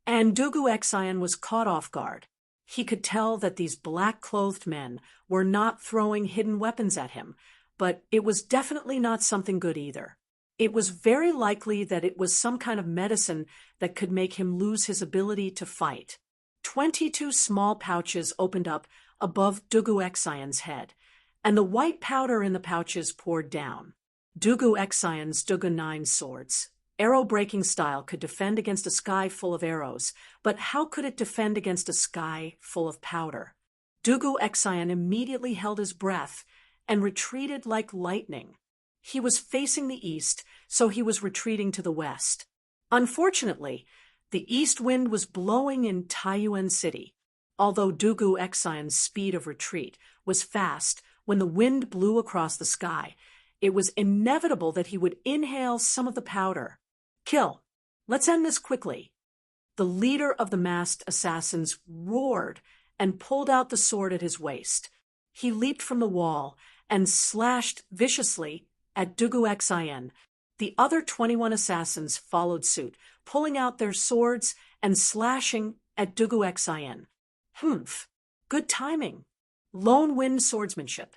and Dugu Exion was caught off guard. He could tell that these black-clothed men were not throwing hidden weapons at him, but it was definitely not something good either. It was very likely that it was some kind of medicine that could make him lose his ability to fight. 22 small pouches opened up above Dugu Exion's head, and the white powder in the pouches poured down. Dugu Exion's Dugu 9 swords, arrow-breaking style, could defend against a sky full of arrows, but how could it defend against a sky full of powder? Dugu Exion immediately held his breath and retreated like lightning. He was facing the east, so he was retreating to the west. Unfortunately, the east wind was blowing in Taiyuan City. Although Dugu Exion's speed of retreat was fast when the wind blew across the sky, it was inevitable that he would inhale some of the powder. Kill! Let's end this quickly. The leader of the masked assassins roared and pulled out the sword at his waist. He leaped from the wall and slashed viciously at Dugu Exion. The other 21 assassins followed suit, pulling out their swords and slashing at Dugu Exion. Humph! Good timing. Lone wind swordsmanship.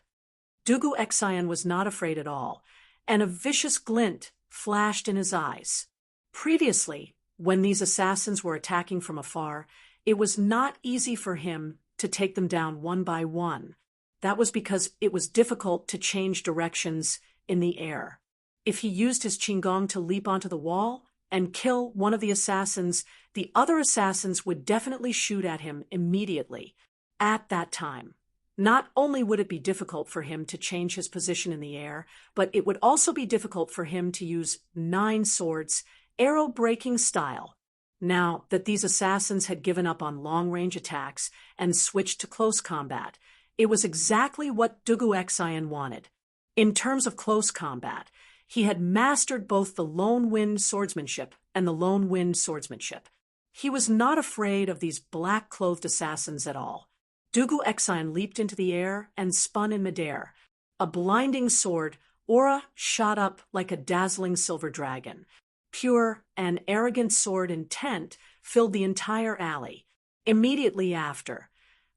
Dugu Exion was not afraid at all, and a vicious glint flashed in his eyes. Previously, when these assassins were attacking from afar, it was not easy for him to take them down one by one. That was because it was difficult to change directions in the air. If he used his qinggong to leap onto the wall and kill one of the assassins, the other assassins would definitely shoot at him immediately. At that time, not only would it be difficult for him to change his position in the air, but it would also be difficult for him to use 9 swords, arrow-breaking style. Now that these assassins had given up on long-range attacks and switched to close combat, it was exactly what Dugu Exion wanted. In terms of close combat, he had mastered both the lone wind swordsmanship and the lone wind swordsmanship. He was not afraid of these black-clothed assassins at all. Dugu Exion leaped into the air and spun in midair. A blinding sword, aura shot up like a dazzling silver dragon. Pure and arrogant sword intent filled the entire alley. Immediately after,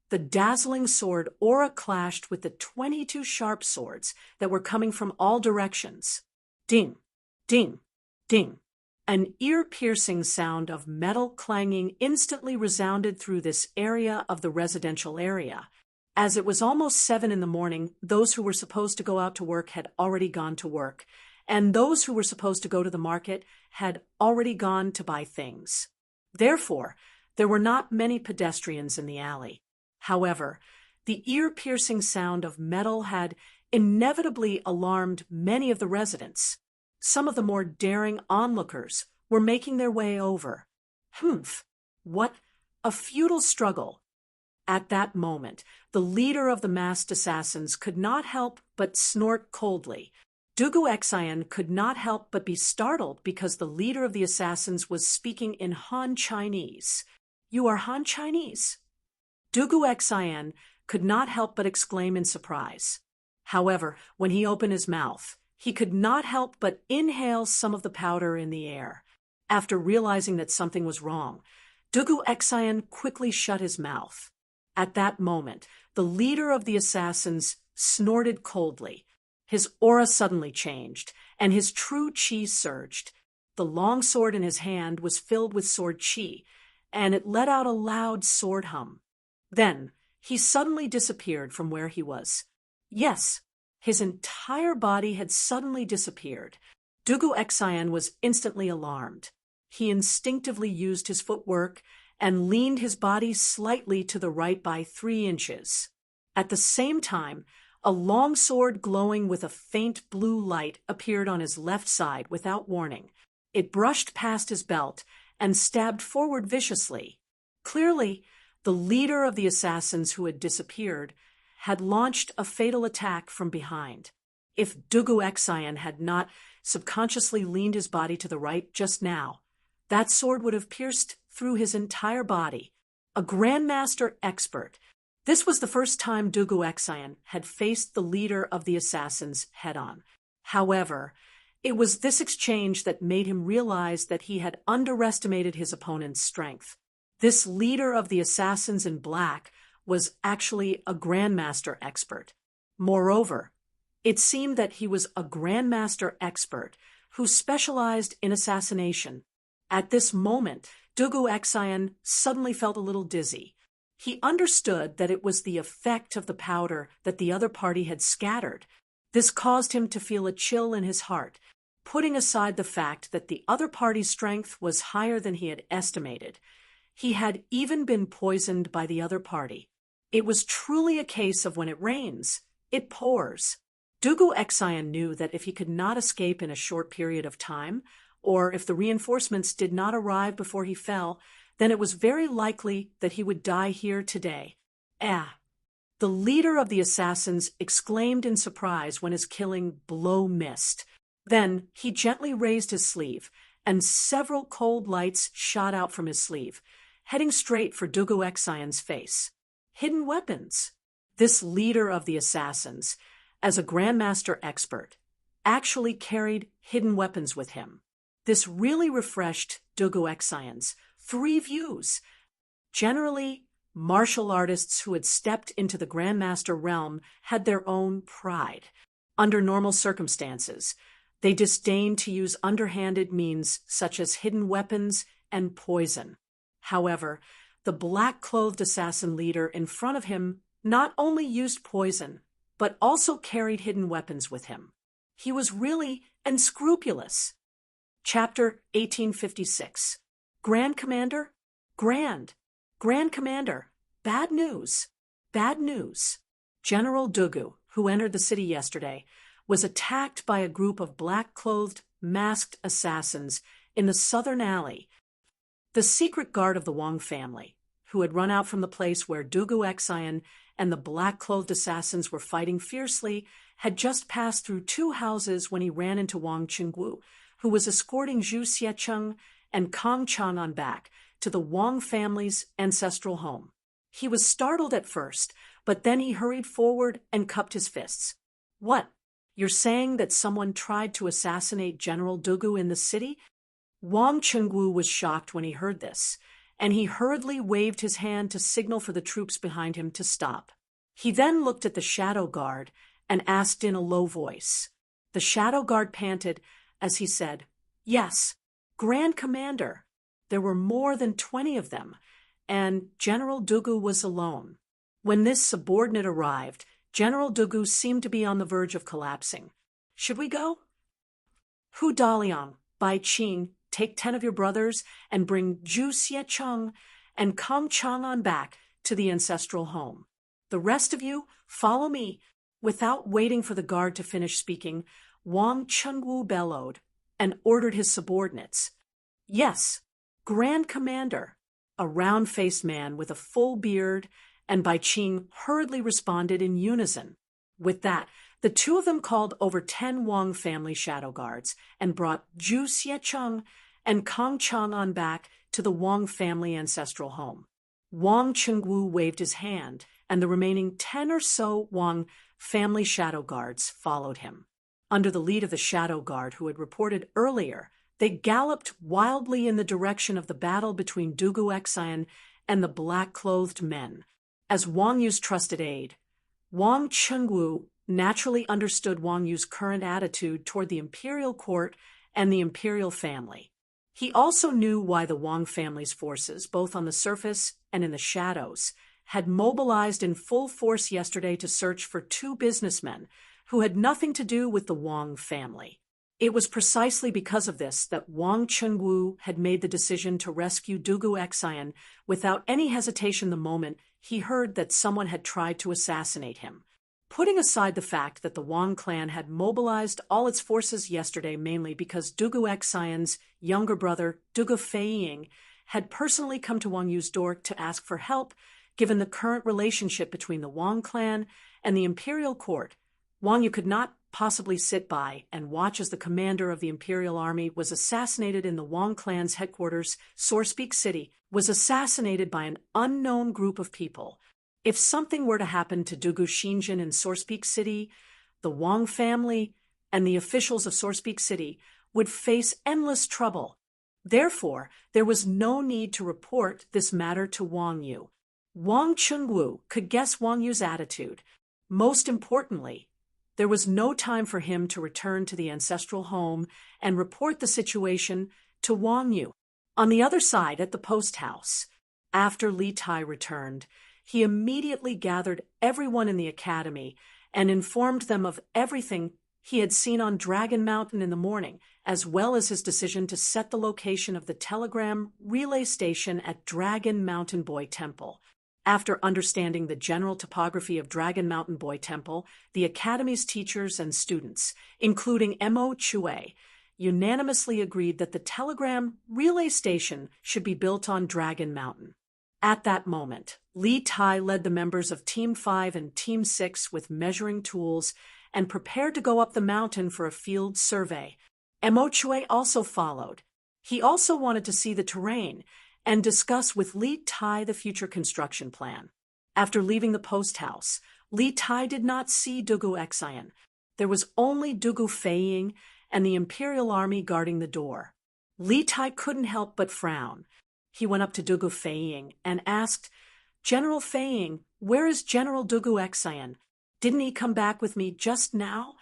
the dazzling sword aura clashed with the 22 sharp swords that were coming from all directions. Ding, ding, ding. An ear-piercing sound of metal clanging instantly resounded through this area of the residential area. As it was almost 7 in the morning, those who were supposed to go out to work had already gone to work, and those who were supposed to go to the market had already gone to buy things. Therefore, there were not many pedestrians in the alley. However, the ear-piercing sound of metal had inevitably alarmed many of the residents. Some of the more daring onlookers were making their way over. Humph! What a futile struggle! At that moment, the leader of the masked assassins could not help but snort coldly. Dugu Exion could not help but be startled because the leader of the assassins was speaking in Han Chinese. "You are Han Chinese?" Dugu Exion could not help but exclaim in surprise. However, when he opened his mouth, he could not help but inhale some of the powder in the air. After realizing that something was wrong, Dugu Exion quickly shut his mouth. At that moment, the leader of the assassins snorted coldly. His aura suddenly changed, and his true chi surged. The long sword in his hand was filled with sword chi, and it let out a loud sword hum. Then, he suddenly disappeared from where he was. Yes, his entire body had suddenly disappeared. Dugu Exion was instantly alarmed. He instinctively used his footwork and leaned his body slightly to the right by 3 inches. At the same time, a long sword glowing with a faint blue light appeared on his left side without warning. It brushed past his belt and stabbed forward viciously. Clearly, the leader of the assassins who had disappeared had launched a fatal attack from behind. If Dugu Exayan had not subconsciously leaned his body to the right just now, that sword would have pierced through his entire body. A Grandmaster expert. This was the first time Dugu Exayan had faced the leader of the assassins head-on. However, it was this exchange that made him realize that he had underestimated his opponent's strength. This leader of the assassins in black was actually a Grandmaster expert. Moreover, it seemed that he was a Grandmaster expert who specialized in assassination. At this moment, Dugu Exayan suddenly felt a little dizzy. He understood that it was the effect of the powder that the other party had scattered. This caused him to feel a chill in his heart, putting aside the fact that the other party's strength was higher than he had estimated. He had even been poisoned by the other party. It was truly a case of when it rains, it pours. Dugu Exayan knew that if he could not escape in a short period of time, or if the reinforcements did not arrive before he fell, then it was very likely that he would die here today. The leader of the assassins exclaimed in surprise when his killing blow missed. Then he gently raised his sleeve, and several cold lights shot out from his sleeve, heading straight for Dugu Exayan's face. Hidden weapons. This leader of the assassins, as a Grandmaster expert, actually carried hidden weapons with him. This really refreshed Dugu Exayan's 3 views. Generally, martial artists who had stepped into the Grandmaster realm had their own pride. Under normal circumstances, they disdained to use underhanded means such as hidden weapons and poison. However, the black-clothed assassin leader in front of him not only used poison, but also carried hidden weapons with him. He was really unscrupulous. Chapter 1856. Grand Commander? Grand Commander. Bad news. Bad news. General Dugu, who entered the city yesterday, was attacked by a group of black-clothed, masked assassins in the southern alley. The secret guard of the Wang family, who had run out from the place where Dugu Exayan and the black-clothed assassins were fighting fiercely, had just passed through 2 houses when he ran into Wang Qingwu, who was escorting Zhu Xiecheng and Kang Chang on back to the Wang family's ancestral home. He was startled at first, but then he hurried forward and cupped his fists. What? You're saying that someone tried to assassinate General Dugu in the city? Wang Qingwu was shocked when he heard this, and he hurriedly waved his hand to signal for the troops behind him to stop. He then looked at the shadow guard and asked in a low voice. The shadow guard panted as he said, "Yes, Grand Commander." There were more than 20 of them, and General Dugu was alone. When this subordinate arrived, General Dugu seemed to be on the verge of collapsing. "Should we go?" "Hu Daliang, Bai Qing, take 10 of your brothers and bring Zhu Xiecheng and Kang Chang on back to the ancestral home. The rest of you, follow me." Without waiting for the guard to finish speaking, Wang Qingwu bellowed and ordered his subordinates. "Yes, Grand Commander." A round-faced man with a full beard and Bai Qing hurriedly responded in unison. With that, the 2 of them called over 10 Wang family shadow guards and brought Zhu Xiecheng and Kang Chang on back to the Wang family ancestral home. Wang Qingwu waved his hand, and the remaining 10 or so Wang family shadow guards followed him. Under the lead of the shadow guard who had reported earlier, they galloped wildly in the direction of the battle between Dugu Exayan and the black-clothed men. As Wang Yu's trusted aide, Wang Qingwu naturally understood Wang Yu's current attitude toward the imperial court and the imperial family. He also knew why the Wang family's forces, both on the surface and in the shadows, had mobilized in full force yesterday to search for 2 businessmen who had nothing to do with the Wang family. It was precisely because of this that Wang Chengwu had made the decision to rescue Dugu Xian without any hesitation the moment he heard that someone had tried to assassinate him. Putting aside the fact that the Wang clan had mobilized all its forces yesterday mainly because Dugu Xian's younger brother, Dugu Feiying, had personally come to Wang Yu's door to ask for help, given the current relationship between the Wang clan and the imperial court, Wang Yu could not possibly sit by and watch as the commander of the imperial army was assassinated in the Wang clan's headquarters, Sourcepeak City, was assassinated by an unknown group of people. If something were to happen to Dugu Xinjin in Sourcepeak City, the Wang family and the officials of Sourcepeak City would face endless trouble. Therefore, there was no need to report this matter to Wang Yu. Wang Chengwu could guess Wang Yu's attitude. Most importantly, there was no time for him to return to the ancestral home and report the situation to Wang Yu. On the other side, at the post house, after Li Tai returned, he immediately gathered everyone in the academy and informed them of everything he had seen on Dragon Mountain in the morning, as well as his decision to set the location of the telegram relay station at Dragon Mountain Boy Temple. After understanding the general topography of Dragon Mountain Boy Temple, the Academy's teachers and students, including Mo Chue, unanimously agreed that the telegram relay station should be built on Dragon Mountain. At that moment, Li Tai led the members of Team 5 and Team 6 with measuring tools and prepared to go up the mountain for a field survey. Mo Chue also followed. He also wanted to see the terrain and discuss with Li Tai the future construction plan. After leaving the post house, Li Tai did not see Dugu Xian. There was only Dugu Feiying and the imperial army guarding the door. Li Tai couldn't help but frown. He went up to Dugu Feiying and asked, "General Feiying, where is General Dugu Xian? Didn't he come back with me just now?"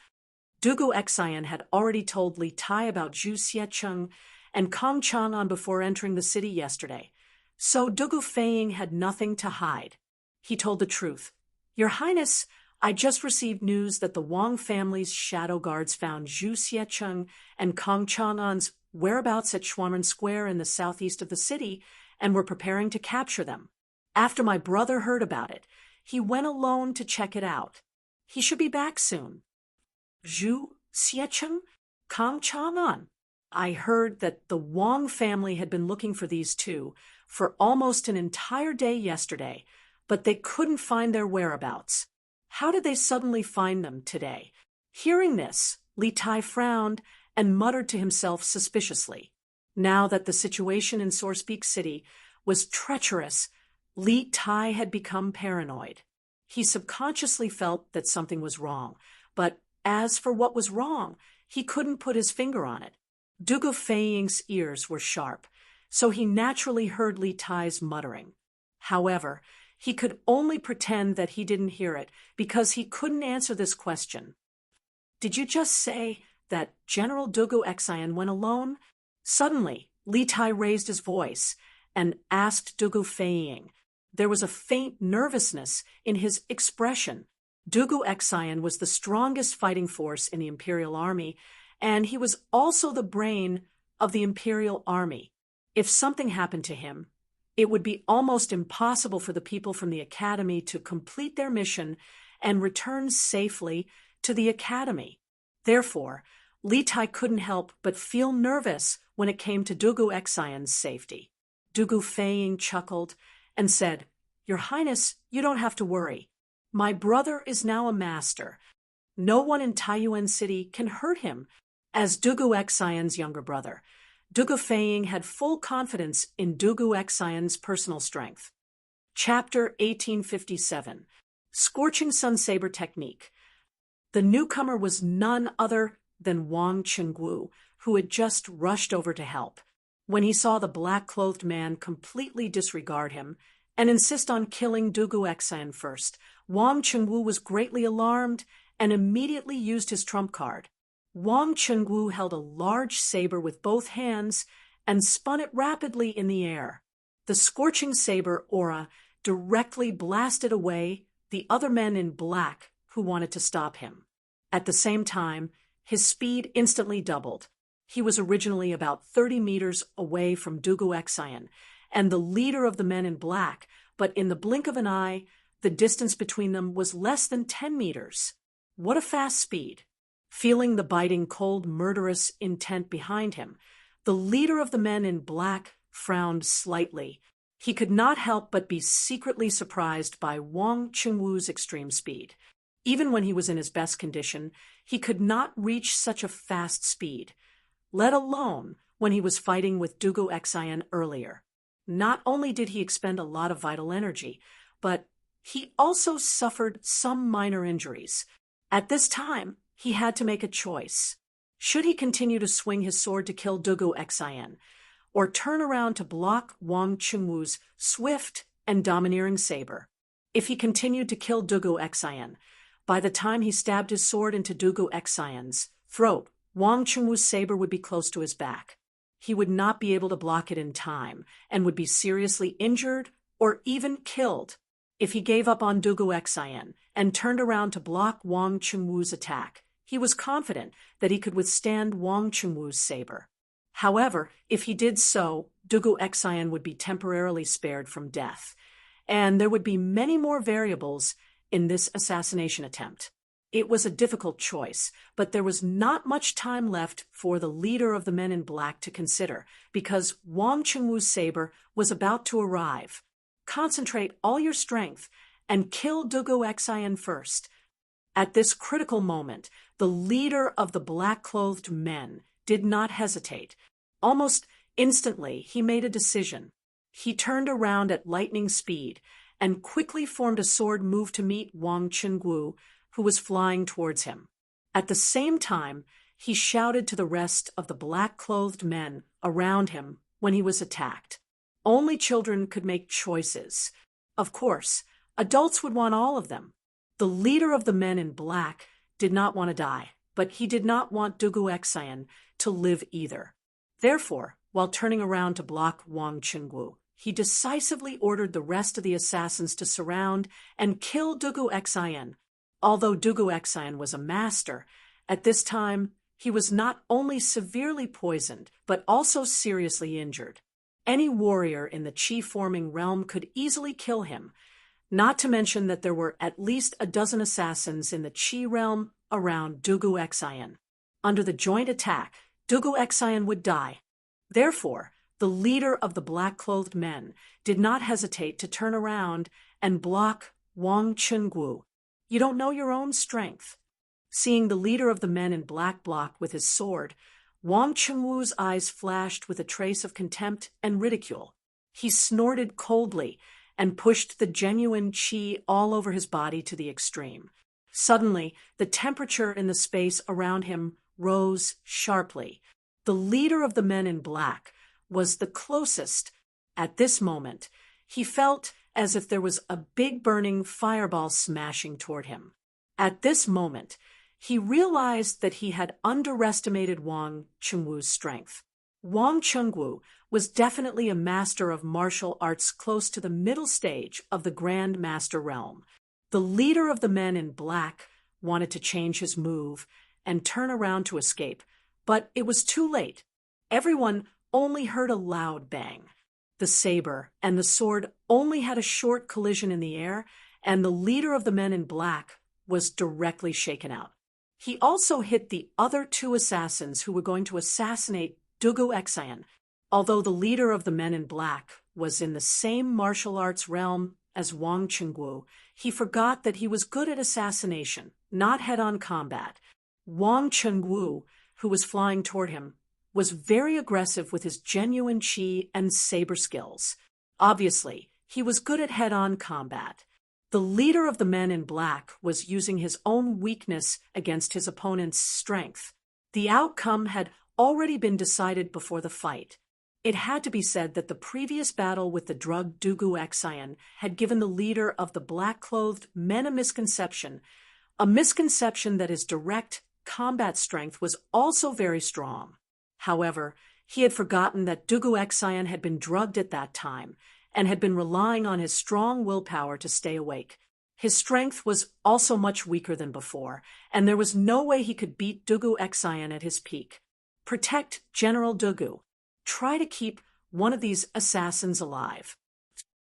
Dugu Xian had already told Li Tai about Zhu Xiecheng and Kong Chang'an before entering the city yesterday, so Dugu Feiying had nothing to hide. He told the truth. "Your Highness, I just received news that the Wang family's shadow guards found Zhu Xiecheng and Kong Chang'an's whereabouts at Xuanren Square in the southeast of the city and were preparing to capture them. After my brother heard about it, he went alone to check it out. He should be back soon." Zhu Xiecheng? Kong Chang'an? I heard that the Wang family had been looking for these two for almost an entire day yesterday, but they couldn't find their whereabouts. How did they suddenly find them today? Hearing this, Li Tai frowned and muttered to himself suspiciously. Now that the situation in Sourcepeak City was treacherous, Li Tai had become paranoid. He subconsciously felt that something was wrong, but as for what was wrong, he couldn't put his finger on it. Dugu Feiying's ears were sharp, so he naturally heard Li Tai's muttering. However, he could only pretend that he didn't hear it because he couldn't answer this question. "Did you just say that General Dugu Xian went alone?" Suddenly, Li Tai raised his voice and asked Dugu Feiying. There was a faint nervousness in his expression. Dugu Xian was the strongest fighting force in the imperial army, and he was also the brain of the imperial army. If something happened to him, it would be almost impossible for the people from the academy to complete their mission and return safely to the academy. Therefore, Li Tai couldn't help but feel nervous when it came to Dugu Xian's safety. Dugu Feiying chuckled and said, "Your Highness, you don't have to worry. My brother is now a master. No one in Taiyuan City can hurt him." As Dugu Xian's younger brother, Dugu Feiying had full confidence in Dugu Xian's personal strength. Chapter 1857. Scorching Sun Saber Technique. The newcomer was none other than Wang Chengwu, who had just rushed over to help. When he saw the black-clothed man completely disregard him and insist on killing Dugu Xian first, Wang Chengwu was greatly alarmed and immediately used his trump card. Wang Chengwu held a large saber with both hands and spun it rapidly in the air. The scorching saber aura directly blasted away the other men in black who wanted to stop him. At the same time, his speed instantly doubled. He was originally about 30 meters away from Dugu Exayan and the leader of the men in black, but in the blink of an eye, the distance between them was less than 10 meters. What a fast speed! Feeling the biting, cold, murderous intent behind him, the leader of the men in black frowned slightly. He could not help but be secretly surprised by Wang Chengwu's extreme speed. Even when he was in his best condition, he could not reach such a fast speed, let alone when he was fighting with Dugu Exayan earlier. Not only did he expend a lot of vital energy, but he also suffered some minor injuries. At this time, he had to make a choice. Should he continue to swing his sword to kill Dugu Exayan, or turn around to block Wang Chengwu's swift and domineering saber? If he continued to kill Dugu Exayan, by the time he stabbed his sword into Dugu Exayan's throat, Wang Chengwu's saber would be close to his back. He would not be able to block it in time and would be seriously injured or even killed. If he gave up on Dugu Exayan and turned around to block Wang Chengwu's attack, he was confident that he could withstand Wang Chengwu's saber. However, if he did so, Dugu Exayan would be temporarily spared from death, and there would be many more variables in this assassination attempt. It was a difficult choice, but there was not much time left for the leader of the men in black to consider, because Wang Chengwu's saber was about to arrive. Concentrate all your strength and kill Dugu Exayan first. At this critical moment, the leader of the black-clothed men did not hesitate. Almost instantly, he made a decision. He turned around at lightning speed and quickly formed a sword move to meet Wang Chengwu, who was flying towards him. At the same time, he shouted to the rest of the black-clothed men around him when he was attacked. Only children could make choices. Of course, adults would want all of them. The leader of the men in black did not want to die, but he did not want Dugu Exayan to live either. Therefore, while turning around to block Wang Chengwu, he decisively ordered the rest of the assassins to surround and kill Dugu Exayan. Although Dugu Exayan was a master, at this time he was not only severely poisoned, but also seriously injured. Any warrior in the Qi-forming realm could easily kill him, not to mention that there were at least a dozen assassins in the Qi realm around Dugu Exayan. Under the joint attack, Dugu Exayan would die. Therefore, the leader of the black-clothed men did not hesitate to turn around and block Wang Chengwu. You don't know your own strength. Seeing the leader of the men in black block with his sword, Wang Chengwu's eyes flashed with a trace of contempt and ridicule. He snorted coldly and pushed the genuine qi all over his body to the extreme. Suddenly, the temperature in the space around him rose sharply. The leader of the men in black was the closest. At this moment, he felt as if there was a big burning fireball smashing toward him. At this moment, he realized that he had underestimated Wang Chengwu's strength. Wang Chengwu was definitely a master of martial arts close to the middle stage of the Grand Master realm. The leader of the men in black wanted to change his move and turn around to escape, but it was too late. Everyone only heard a loud bang. The saber and the sword only had a short collision in the air, and the leader of the men in black was directly shaken out. He also hit the other two assassins who were going to assassinate Dugu Exayan. Although the leader of the men in black was in the same martial arts realm as Wang Chengwu, he forgot that he was good at assassination, not head-on combat. Wang Chengwu, who was flying toward him, was very aggressive with his genuine qi and saber skills. Obviously, he was good at head-on combat. The leader of the men in black was using his own weakness against his opponent's strength. The outcome had already been decided before the fight. It had to be said that the previous battle with the drugged Dugu Exayan had given the leader of the black-clothed men a misconception that his direct combat strength was also very strong. However, he had forgotten that Dugu Exayan had been drugged at that time and had been relying on his strong willpower to stay awake. His strength was also much weaker than before, and there was no way he could beat Dugu Exayan at his peak. Protect General Dugu. Try to keep one of these assassins alive.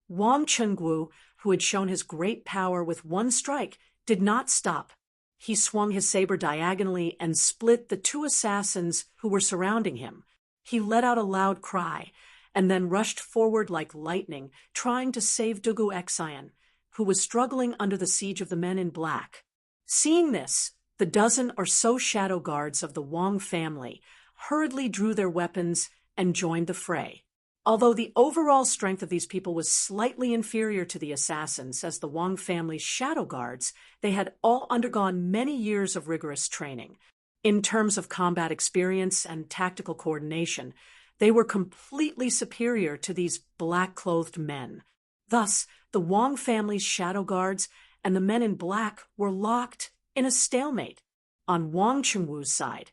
Wang Chengwu, who had shown his great power with one strike, did not stop. He swung his saber diagonally and split the two assassins who were surrounding him. He let out a loud cry, and then rushed forward like lightning, trying to save Dugu Exayan, who was struggling under the siege of the men in black. Seeing this, the dozen or so shadow guards of the Wang family hurriedly drew their weapons and joined the fray. Although the overall strength of these people was slightly inferior to the assassins as the Wang family's shadow guards, they had all undergone many years of rigorous training. In terms of combat experience and tactical coordination, they were completely superior to these black-clothed men. Thus, the Wang family's shadow guards and the men in black were locked in a stalemate. On Wang Chengwu's side,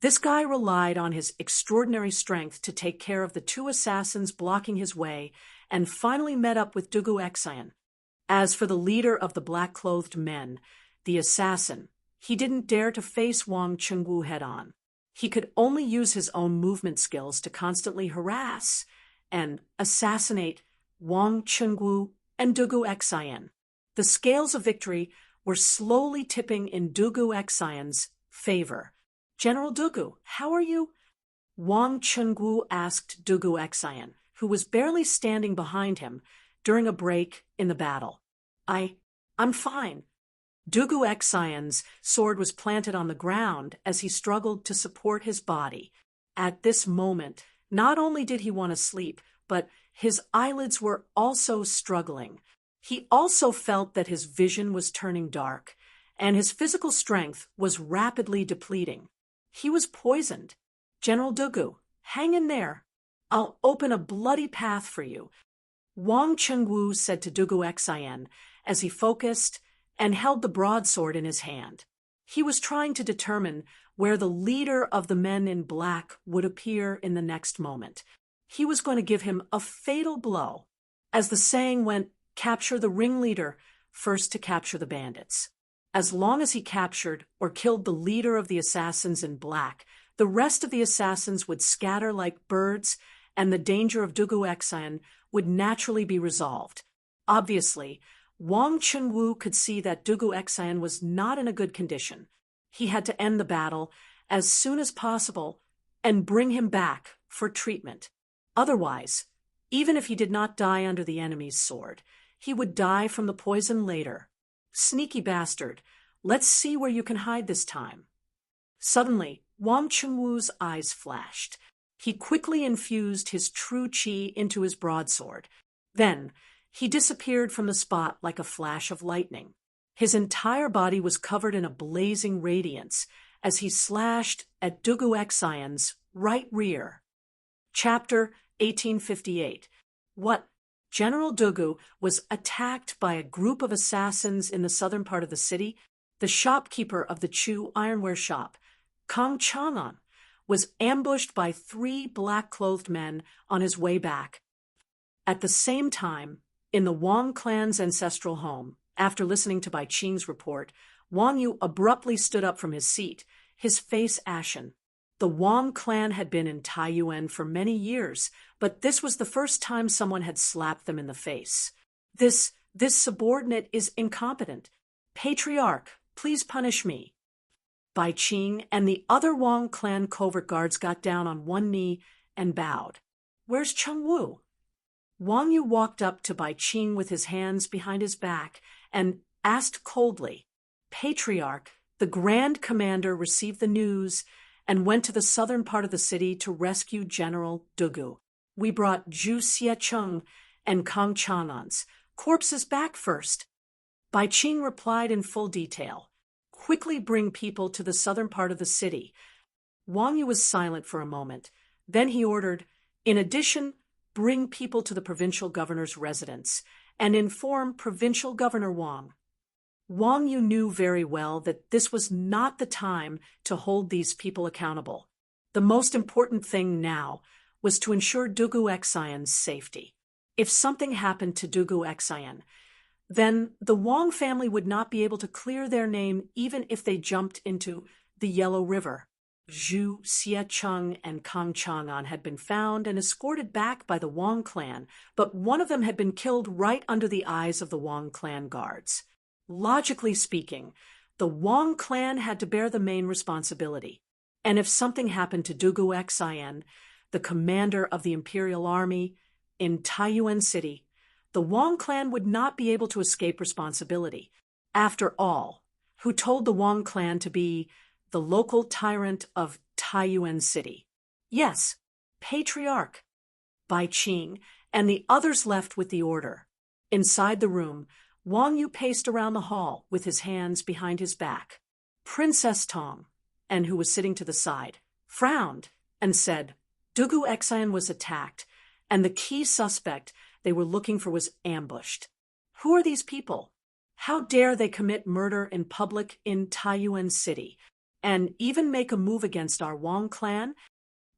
this guy relied on his extraordinary strength to take care of the two assassins blocking his way and finally met up with Dugu Exayan. As for the leader of the black-clothed men, the assassin, he didn't dare to face Wang Chengwu head-on. He could only use his own movement skills to constantly harass and assassinate Wang Chengwu and Dugu Exayan. The scales of victory were slowly tipping in Dugu Exayan's favor. General Dugu, how are you? Wang Chengwu asked Dugu Exayan, who was barely standing behind him during a break in the battle. I'm fine. Dugu Exayan's sword was planted on the ground as he struggled to support his body. At this moment, not only did he want to sleep, but his eyelids were also struggling. He also felt that his vision was turning dark, and his physical strength was rapidly depleting. He was poisoned. General Dugu, hang in there. I'll open a bloody path for you. Wang Chengwu said to Dugu Exayan as he focused and held the broadsword in his hand. He was trying to determine where the leader of the men in black would appear in the next moment. He was going to give him a fatal blow. As the saying went, capture the ringleader first to capture the bandits. As long as he captured or killed the leader of the assassins in black, the rest of the assassins would scatter like birds, and the danger of Dugu Exayan would naturally be resolved. Obviously, Wang Chengwu could see that Dugu Exayan was not in a good condition. He had to end the battle as soon as possible and bring him back for treatment. Otherwise, even if he did not die under the enemy's sword, he would die from the poison later. Sneaky bastard, let's see where you can hide this time. Suddenly, Wang Chengwu's eyes flashed. He quickly infused his true qi into his broadsword. Then, he disappeared from the spot like a flash of lightning. His entire body was covered in a blazing radiance as he slashed at Dugu Exayan's right rear. Chapter 1858. What? General Dugu was attacked by a group of assassins in the southern part of the city. The shopkeeper of the Chu ironware shop, Kang Chang'an, was ambushed by 3 black-clothed men on his way back. At the same time, in the Wang clan's ancestral home, after listening to Bai Qing's report, Wang Yu abruptly stood up from his seat, his face ashen. The Wang clan had been in Taiyuan for many years, but this was the first time someone had slapped them in the face. This subordinate is incompetent. Patriarch, please punish me. Bai Qing and the other Wang clan covert guards got down on one knee and bowed. Where's Chengwu? Wang Yu walked up to Bai Qing with his hands behind his back and asked coldly. Patriarch, the Grand Commander received the news and went to the southern part of the city to rescue General Dugu. We brought Zhu Xiecheng and Kang Chang'an's corpses back first. Bai Qing replied in full detail. Quickly bring people to the southern part of the city. Wang Yu was silent for a moment. Then he ordered, in addition, bring people to the provincial governor's residence and inform Provincial Governor Wang. Wang Yu knew very well that this was not the time to hold these people accountable. The most important thing now was to ensure Dugu Exayan's safety. If something happened to Dugu Exayan, then the Wang family would not be able to clear their name even if they jumped into the Yellow River. Zhu Xiecheng and Kang Chang'an had been found and escorted back by the Wang clan, but one of them had been killed right under the eyes of the Wang clan guards. Logically speaking, the Wang clan had to bear the main responsibility. And if something happened to Dugu Xian, the commander of the imperial army in Taiyuan City, the Wang clan would not be able to escape responsibility. After all, who told the Wang clan to be the local tyrant of Taiyuan City? Yes, Patriarch Bai Qing and the others left with the order. Inside the room, Wang Yu paced around the hall with his hands behind his back. Princess Tang, and who was sitting to the side, frowned and said, Dugu Xian was attacked, and the key suspect they were looking for was ambushed. Who are these people? How dare they commit murder in public in Taiyuan City, and even make a move against our Wang clan?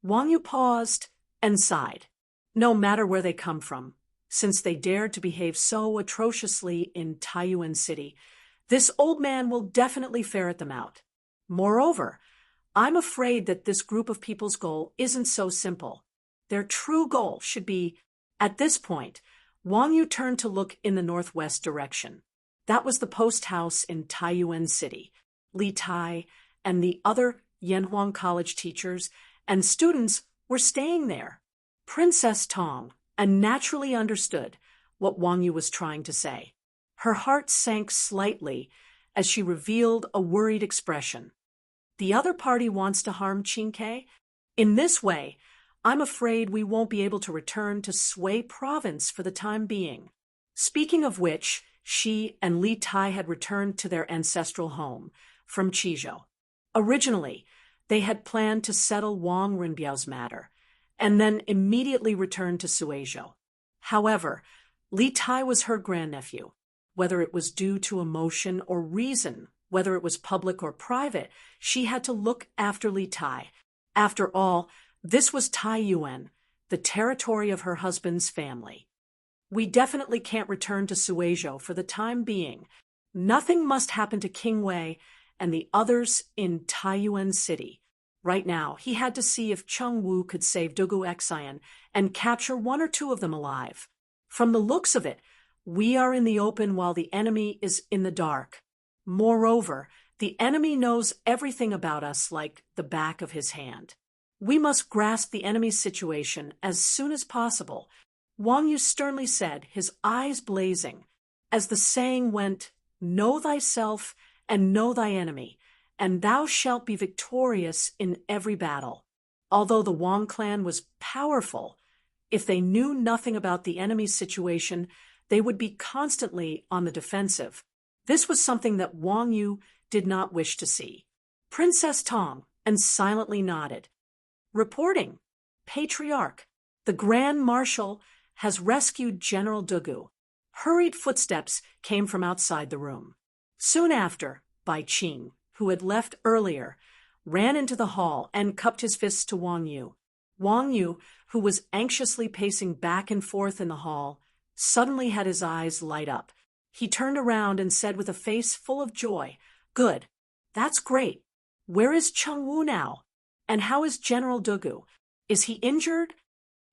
Wang Yu paused and sighed. No matter where they come from, since they dared to behave so atrociously in Taiyuan City, this old man will definitely ferret them out. Moreover, I'm afraid that this group of people's goal isn't so simple. Their true goal should be, at this point, Wang Yu turned to look in the northwest direction. That was the post house in Taiyuan City. Li Tai and the other Yanhuang College teachers and students were staying there. Princess Tang naturally understood what Wang Yu was trying to say. Her heart sank slightly as she revealed a worried expression. The other party wants to harm Qingke? In this way, I'm afraid we won't be able to return to Sui province for the time being. Speaking of which, she and Li Tai had returned to their ancestral home from Qizhou. Originally, they had planned to settle Wang Rinbiao's matter, and then immediately return to Suizhou. However, Li Tai was her grandnephew. Whether it was due to emotion or reason, whether it was public or private, she had to look after Li Tai. After all, this was Taiyuan, the territory of her husband's family. We definitely can't return to Suizhou for the time being. Nothing must happen to King Wei and the others in Taiyuan City. Right now, he had to see if Cheng Wu could save Dugu Xian and capture one or two of them alive. From the looks of it, we are in the open while the enemy is in the dark. Moreover, the enemy knows everything about us like the back of his hand. We must grasp the enemy's situation as soon as possible. Wang Yu sternly said, his eyes blazing. As the saying went, know thyself and know thy enemy, and thou shalt be victorious in every battle. Although the Wang clan was powerful, if they knew nothing about the enemy's situation, they would be constantly on the defensive. This was something that Wang Yu did not wish to see. Princess Tang and silently nodded. Reporting. Patriarch. The Grand Marshal has rescued General Dugu. Hurried footsteps came from outside the room. Soon after, Bai Qing, who had left earlier, ran into the hall and cupped his fists to Wang Yu. Wang Yu, who was anxiously pacing back and forth in the hall, suddenly had his eyes light up. He turned around and said with a face full of joy, Good. That's great. Where is Cheng Wu now? And how is General Dugu? Is he injured?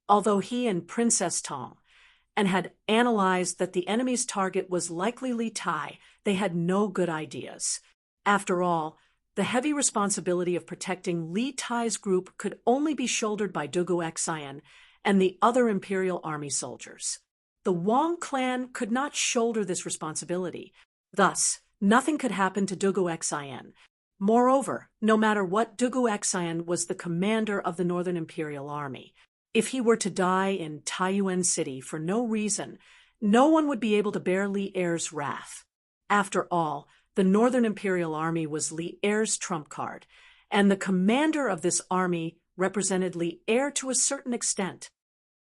Although he and Princess Tang and had analyzed that the enemy's target was likely Li Tai, they had no good ideas. After all, the heavy responsibility of protecting Li Tai's group could only be shouldered by Dugu Xian and the other imperial army soldiers. The Wang clan could not shoulder this responsibility. Thus, nothing could happen to Dugu Xian. Moreover, no matter what, Dugu Xian was the commander of the Northern Imperial Army. If he were to die in Taiyuan City for no reason, no one would be able to bear Li Er's wrath. After all, the Northern Imperial Army was Li Er's trump card, and the commander of this army represented Li Er to a certain extent.